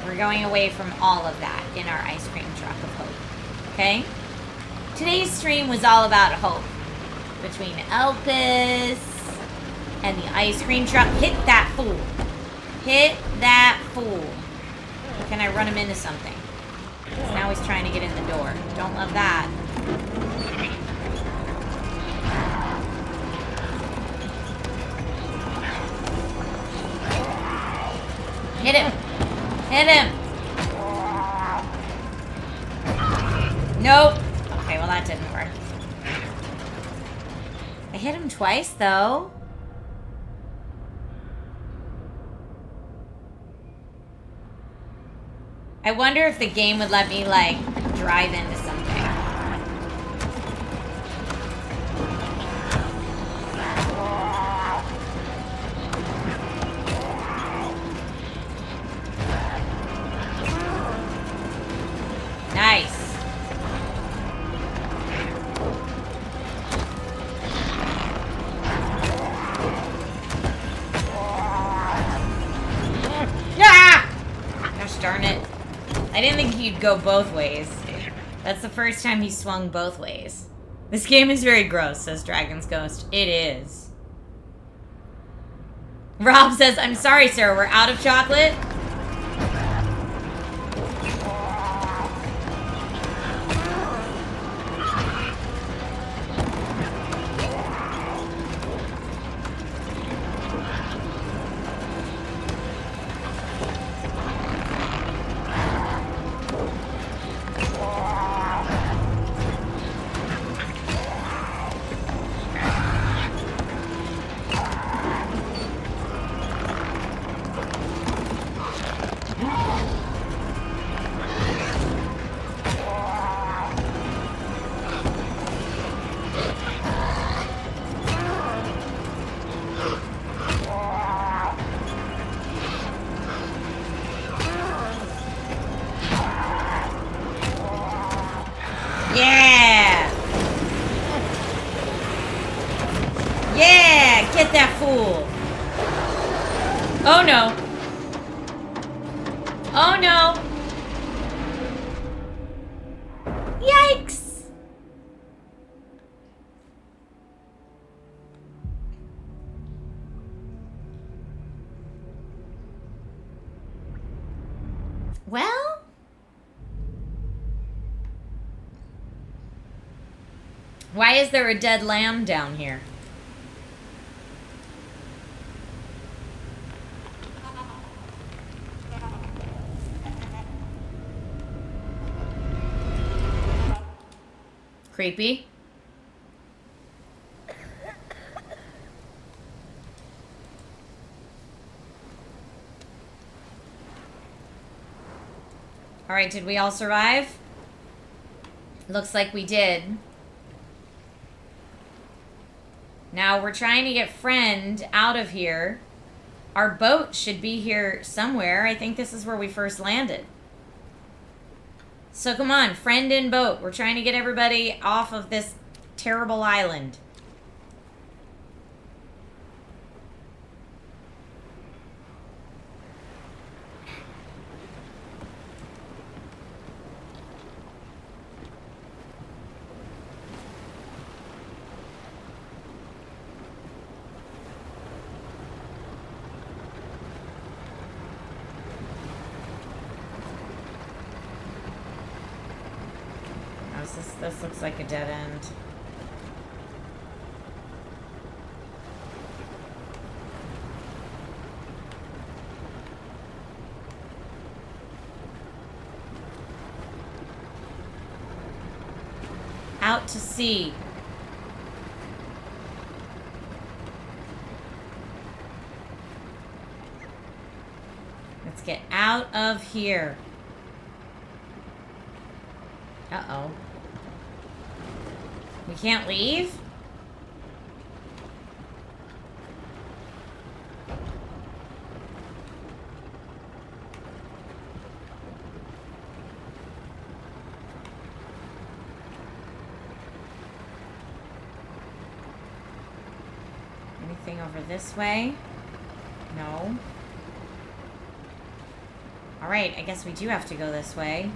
We're going away from all of that in our ice cream truck of hope. Okay? Today's stream was all about hope. Between Elpis and the ice cream truck. Hit that fool. Hit that fool. Can I run him into something? Because now he's trying to get in the door. Don't love that. Hit him. Hit him. Nope. Okay, well that didn't work. I hit him twice though. I wonder if the game would let me, like, drive into something. Nice. Ah! Gosh darn it. I didn't think he'd go both ways. That's the first time he swung both ways. This game is very gross, says Dragon's Ghost. It is. Rob says, I'm sorry, sir, we're out of chocolate. Get that fool. Oh no. Oh no. Yikes. Well, why is there a dead lamb down here? Creepy. All right, did we all survive? Looks like we did. Now we're trying to get Friend out of here. Our boat should be here somewhere. I think this is where we first landed. So come on, Friend and boat. We're trying to get everybody off of this terrible island. This looks like a dead end. Out to sea. Let's get out of here. Uh-oh. We can't leave? Anything over this way? No. All right, I guess we do have to go this way.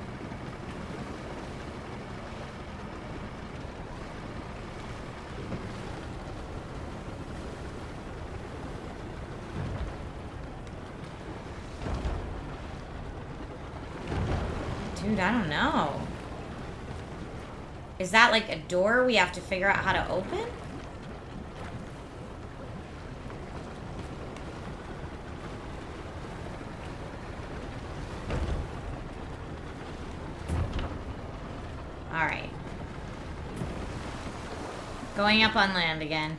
Dude, I don't know. Is that like a door we have to figure out how to open? Alright. Going up on land again.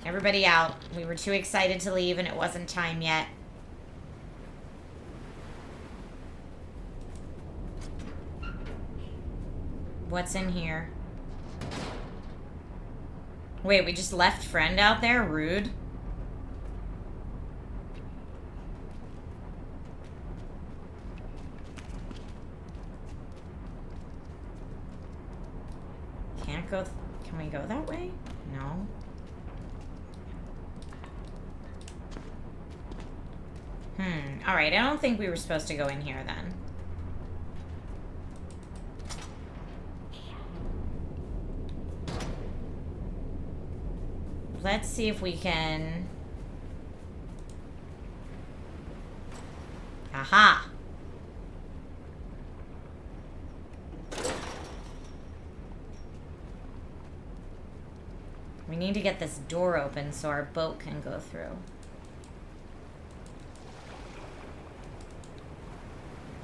Everybody out. We were too excited to leave and it wasn't time yet. What's in here? Wait, we just left Friend out there? Rude. Can't go... Can we go that way? No. Alright, I don't think we were supposed to go in here then. Let's see if we can... Aha! We need to get this door open so our boat can go through.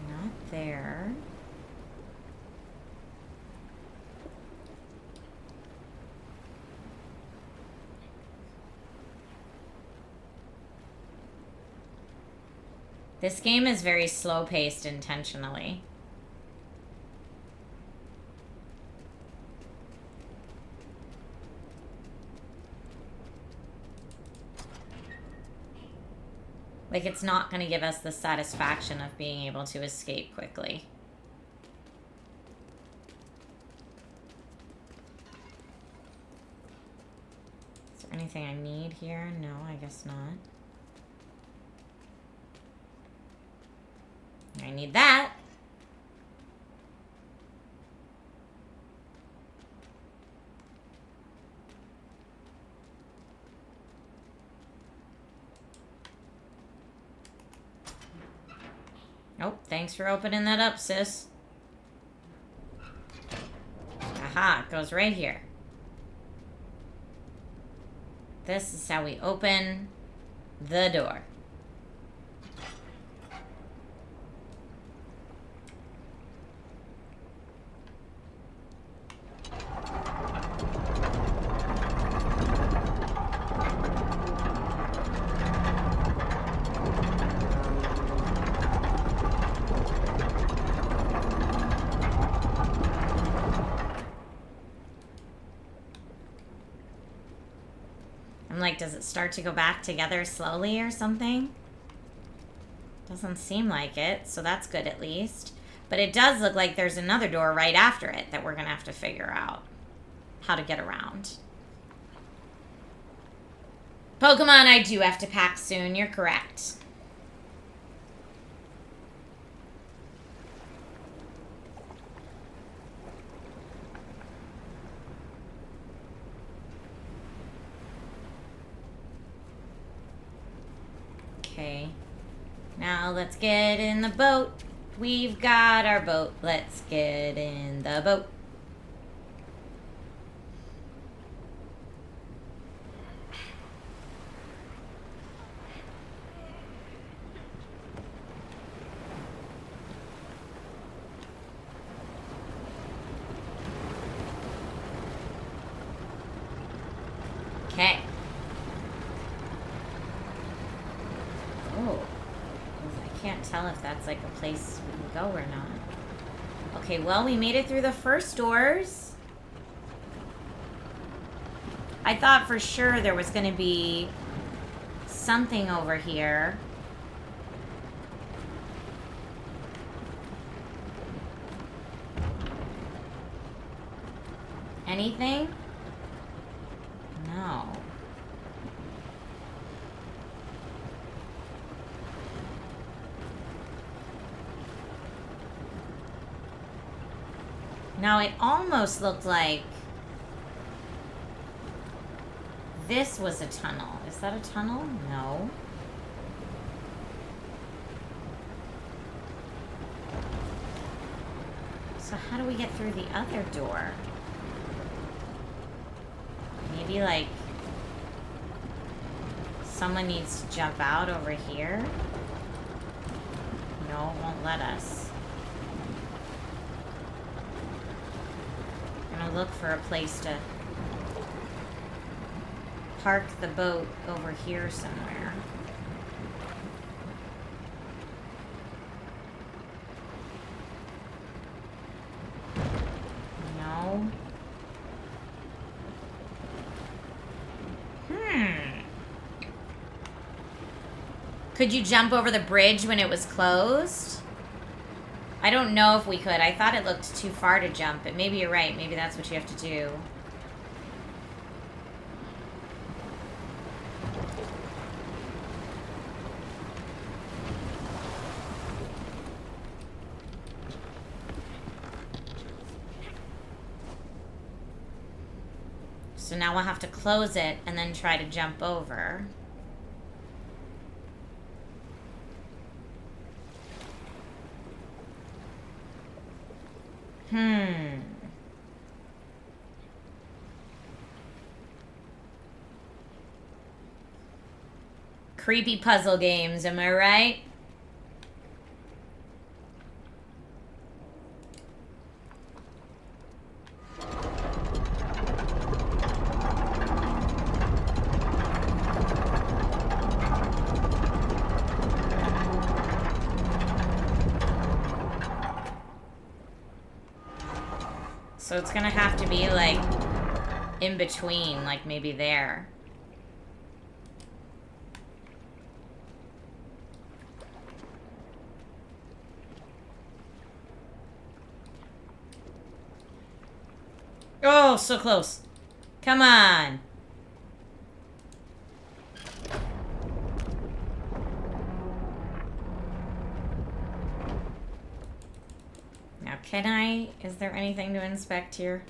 Not there. This game is very slow-paced intentionally. Like, it's not going to give us the satisfaction of being able to escape quickly. Is there Anything I need here? No, I guess not. I need that. Oh, thanks for opening that up, sis. Aha, it goes right here. This is how we open the door. I'm like, does it start to go back together slowly or something? Doesn't seem like it, so that's good at least. But it does look like there's another door right after it that we're gonna have to figure out how to get around. Pokemon, I do have to pack soon, you're correct. Okay, now let's get in the boat. We've got our boat. Let's get in the boat. Okay. Oh. I can't tell if that's like a place we can go or not. Okay, well, we made it through the first doors. I thought for sure there was going to be something over here. Anything? No. Now, it almost looked like this was a tunnel. Is that a tunnel? No. So how do we get through the other door? Maybe, like, someone needs to jump out over here? No, it won't let us. Look for a place to park the boat over here somewhere. No. Could you jump over the bridge when it was closed? I don't know if we could. I thought it looked too far to jump, but maybe you're right. Maybe that's what you have to do. So now we'll have to close it and then try to jump over. Creepy puzzle games, am I right? So it's gonna have to be like in between, like maybe there. Oh, so close. Come on. Can I? Is there anything to inspect here?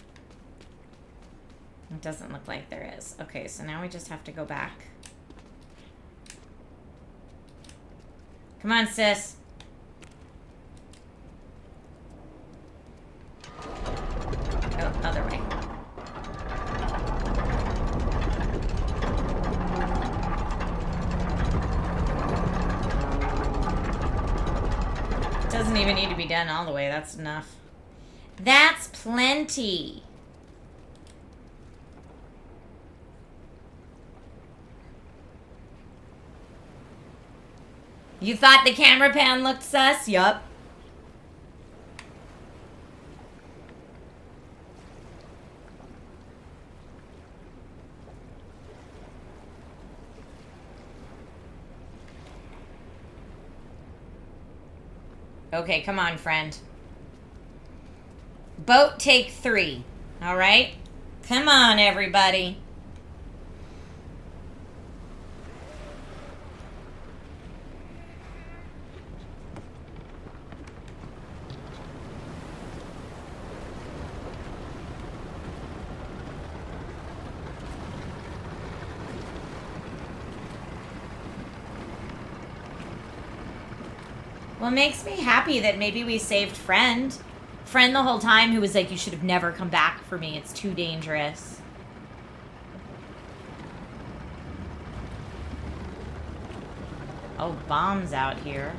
It doesn't look like there is. Okay, so now we just have to go back. Come on, sis. Oh, other way. It doesn't even need to be done all the way. That's enough. That's plenty. You thought the camera pan looked sus? Yup. Okay, come on, friend. Boat take 3. All right? Come on, everybody. Well, it makes me happy that maybe we saved Friend. Friend the whole time who was like, you should have never come back for me. It's too dangerous. Oh, bombs out here.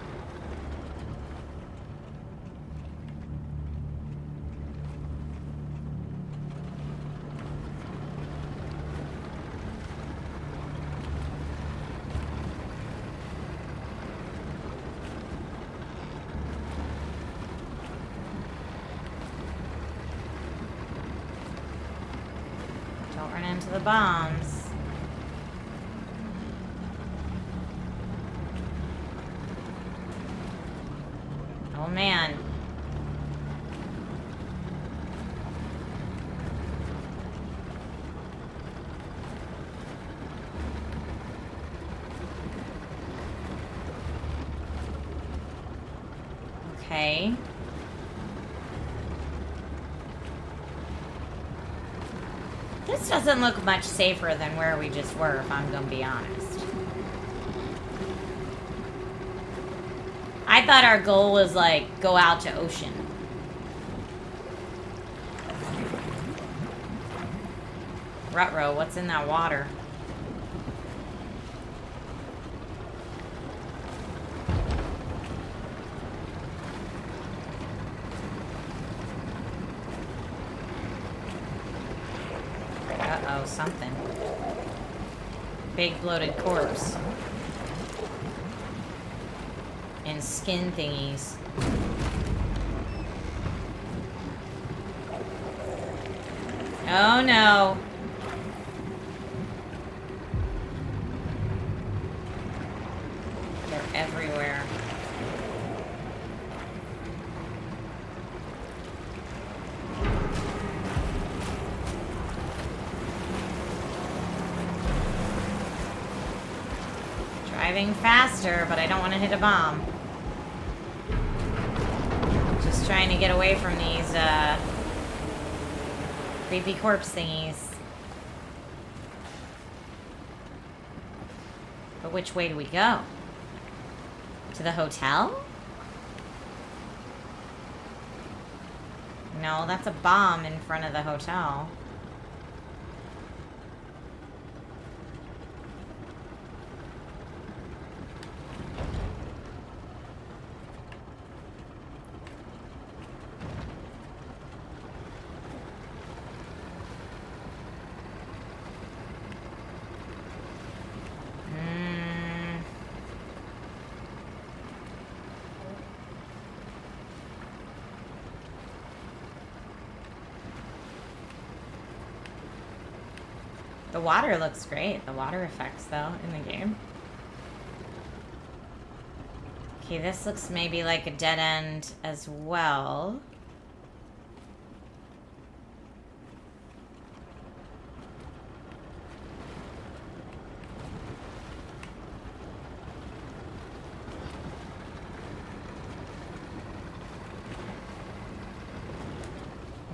Into the bombs. Oh man. Okay. This doesn't look much safer than where we just were, if I'm gonna be honest. I thought our goal was, like, go out to ocean. Ruh-roh, what's in that water? Uh-oh, something. Big bloated corpse. And skin thingies. Oh no. They're everywhere. Driving faster, but I don't want to hit a bomb. Just trying to get away from these, creepy corpse thingies. But which way do we go? To the hotel? No, that's a bomb in front of the hotel. The water looks great. The water effects, though, in the game. Okay, this looks maybe like a dead end as well.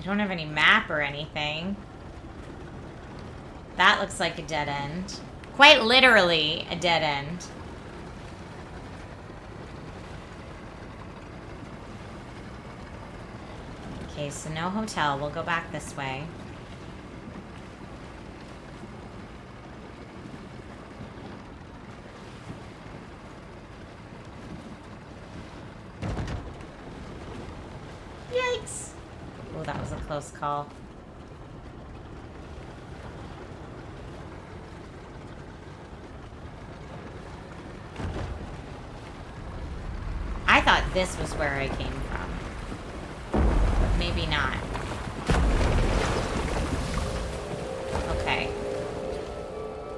I don't have any map or anything. That looks like a dead end. Quite literally a dead end. Okay, so no hotel. We'll go back this way. Yikes! Oh, that was a close call. I thought this was where I came from. But maybe not. Okay.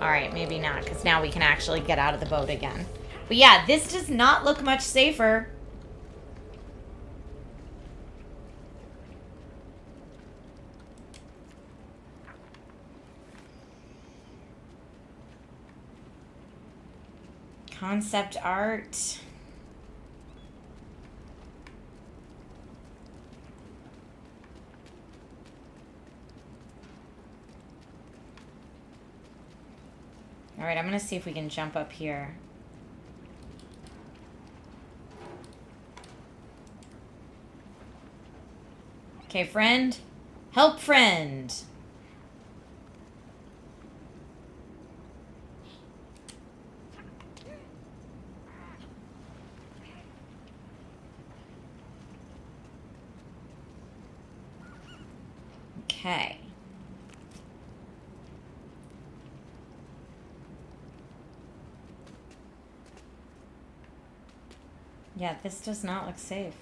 Alright, maybe not, because now we can actually get out of the boat again. But yeah, this does not look much safer. Concept art. All right, I'm gonna see if we can jump up here. Okay, friend. Help, friend. Okay. Yeah, this does not look safe.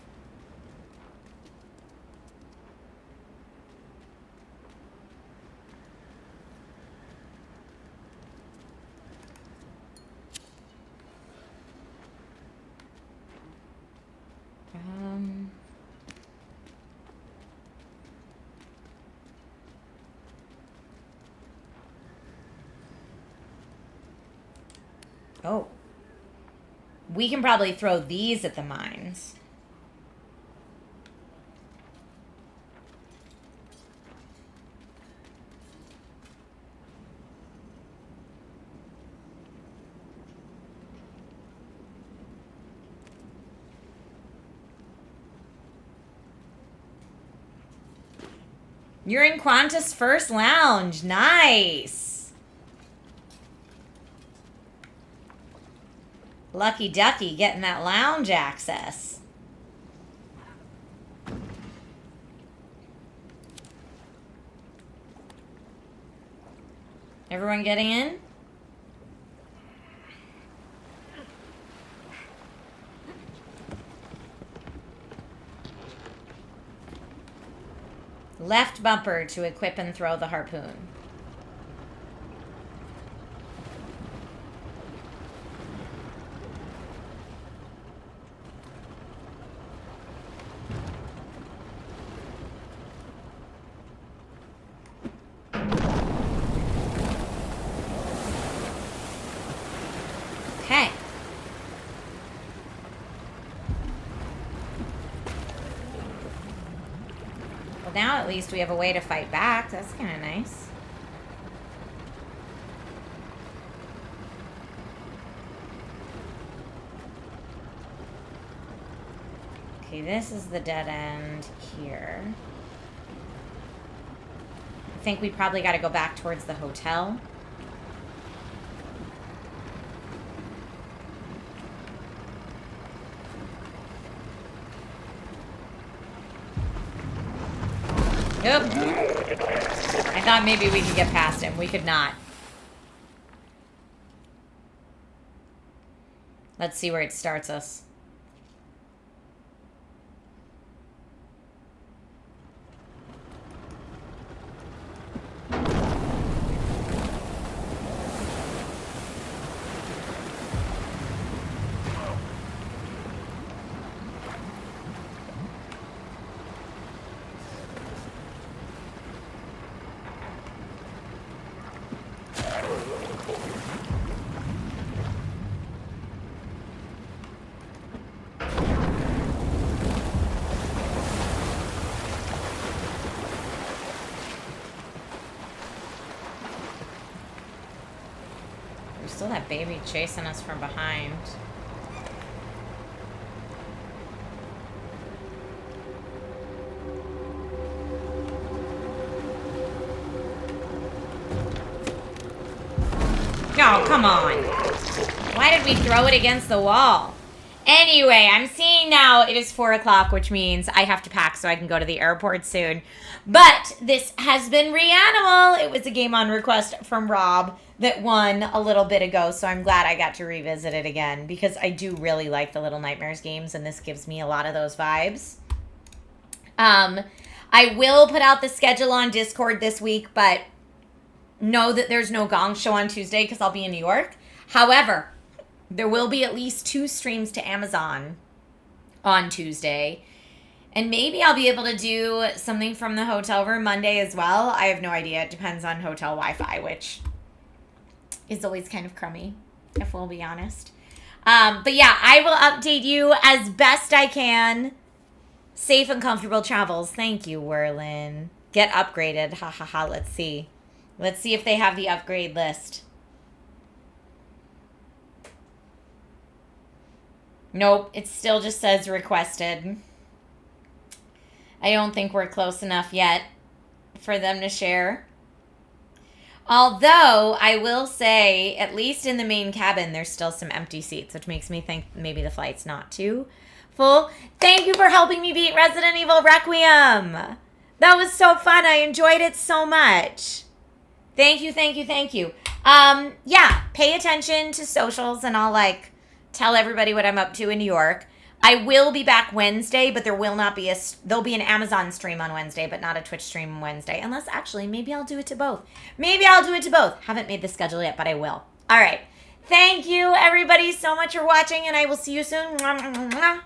Oh. We can probably throw these at the mines. You're in Qantas First Lounge. Nice. Lucky Ducky getting that lounge access. Everyone getting in? Left bumper to equip and throw the harpoon. Okay. Well, now at least we have a way to fight back. That's kind of nice. Okay, this is the dead end here. I think we probably got to go back towards the hotel. Nope. I thought maybe we could get past him. We could not. Let's see where it starts us. There's still that baby chasing us from behind. Oh, come on. Why did we throw it against the wall? Anyway, I'm seeing now it is 4 o'clock, which means I have to pack so I can go to the airport soon. But this has been Reanimal. It was a game on request from Rob that won a little bit ago, so I'm glad I got to revisit it again because I do really like the Little Nightmares games, and this gives me a lot of those vibes. I will put out the schedule on Discord this week, but know that there's no Gong Show on Tuesday because I'll be in New York. However, there will be at least 2 streams to Amazon on Tuesday. And maybe I'll be able to do something from the hotel room Monday as well. I have no idea. It depends on hotel Wi-Fi, which is always kind of crummy, if we'll be honest. But yeah, I will update you as best I can. Safe and comfortable travels. Thank you, Werlin. Get upgraded. Ha ha ha. Let's see. Let's see if they have the upgrade list. Nope, it still just says requested. I don't think we're close enough yet for them to share. Although, I will say, at least in the main cabin, there's still some empty seats, which makes me think maybe the flight's not too full. Thank you for helping me beat Resident Evil Requiem. That was so fun. I enjoyed it so much. Thank you, thank you, thank you. Yeah, pay attention to socials and I'll, tell everybody what I'm up to in New York. I will be back Wednesday, but there will not be there'll be an Amazon stream on Wednesday, but not a Twitch stream Wednesday. Unless, actually, maybe I'll do it to both. Maybe I'll do it to both. Haven't made the schedule yet, but I will. All right. Thank you, everybody, so much for watching, and I will see you soon. Bye.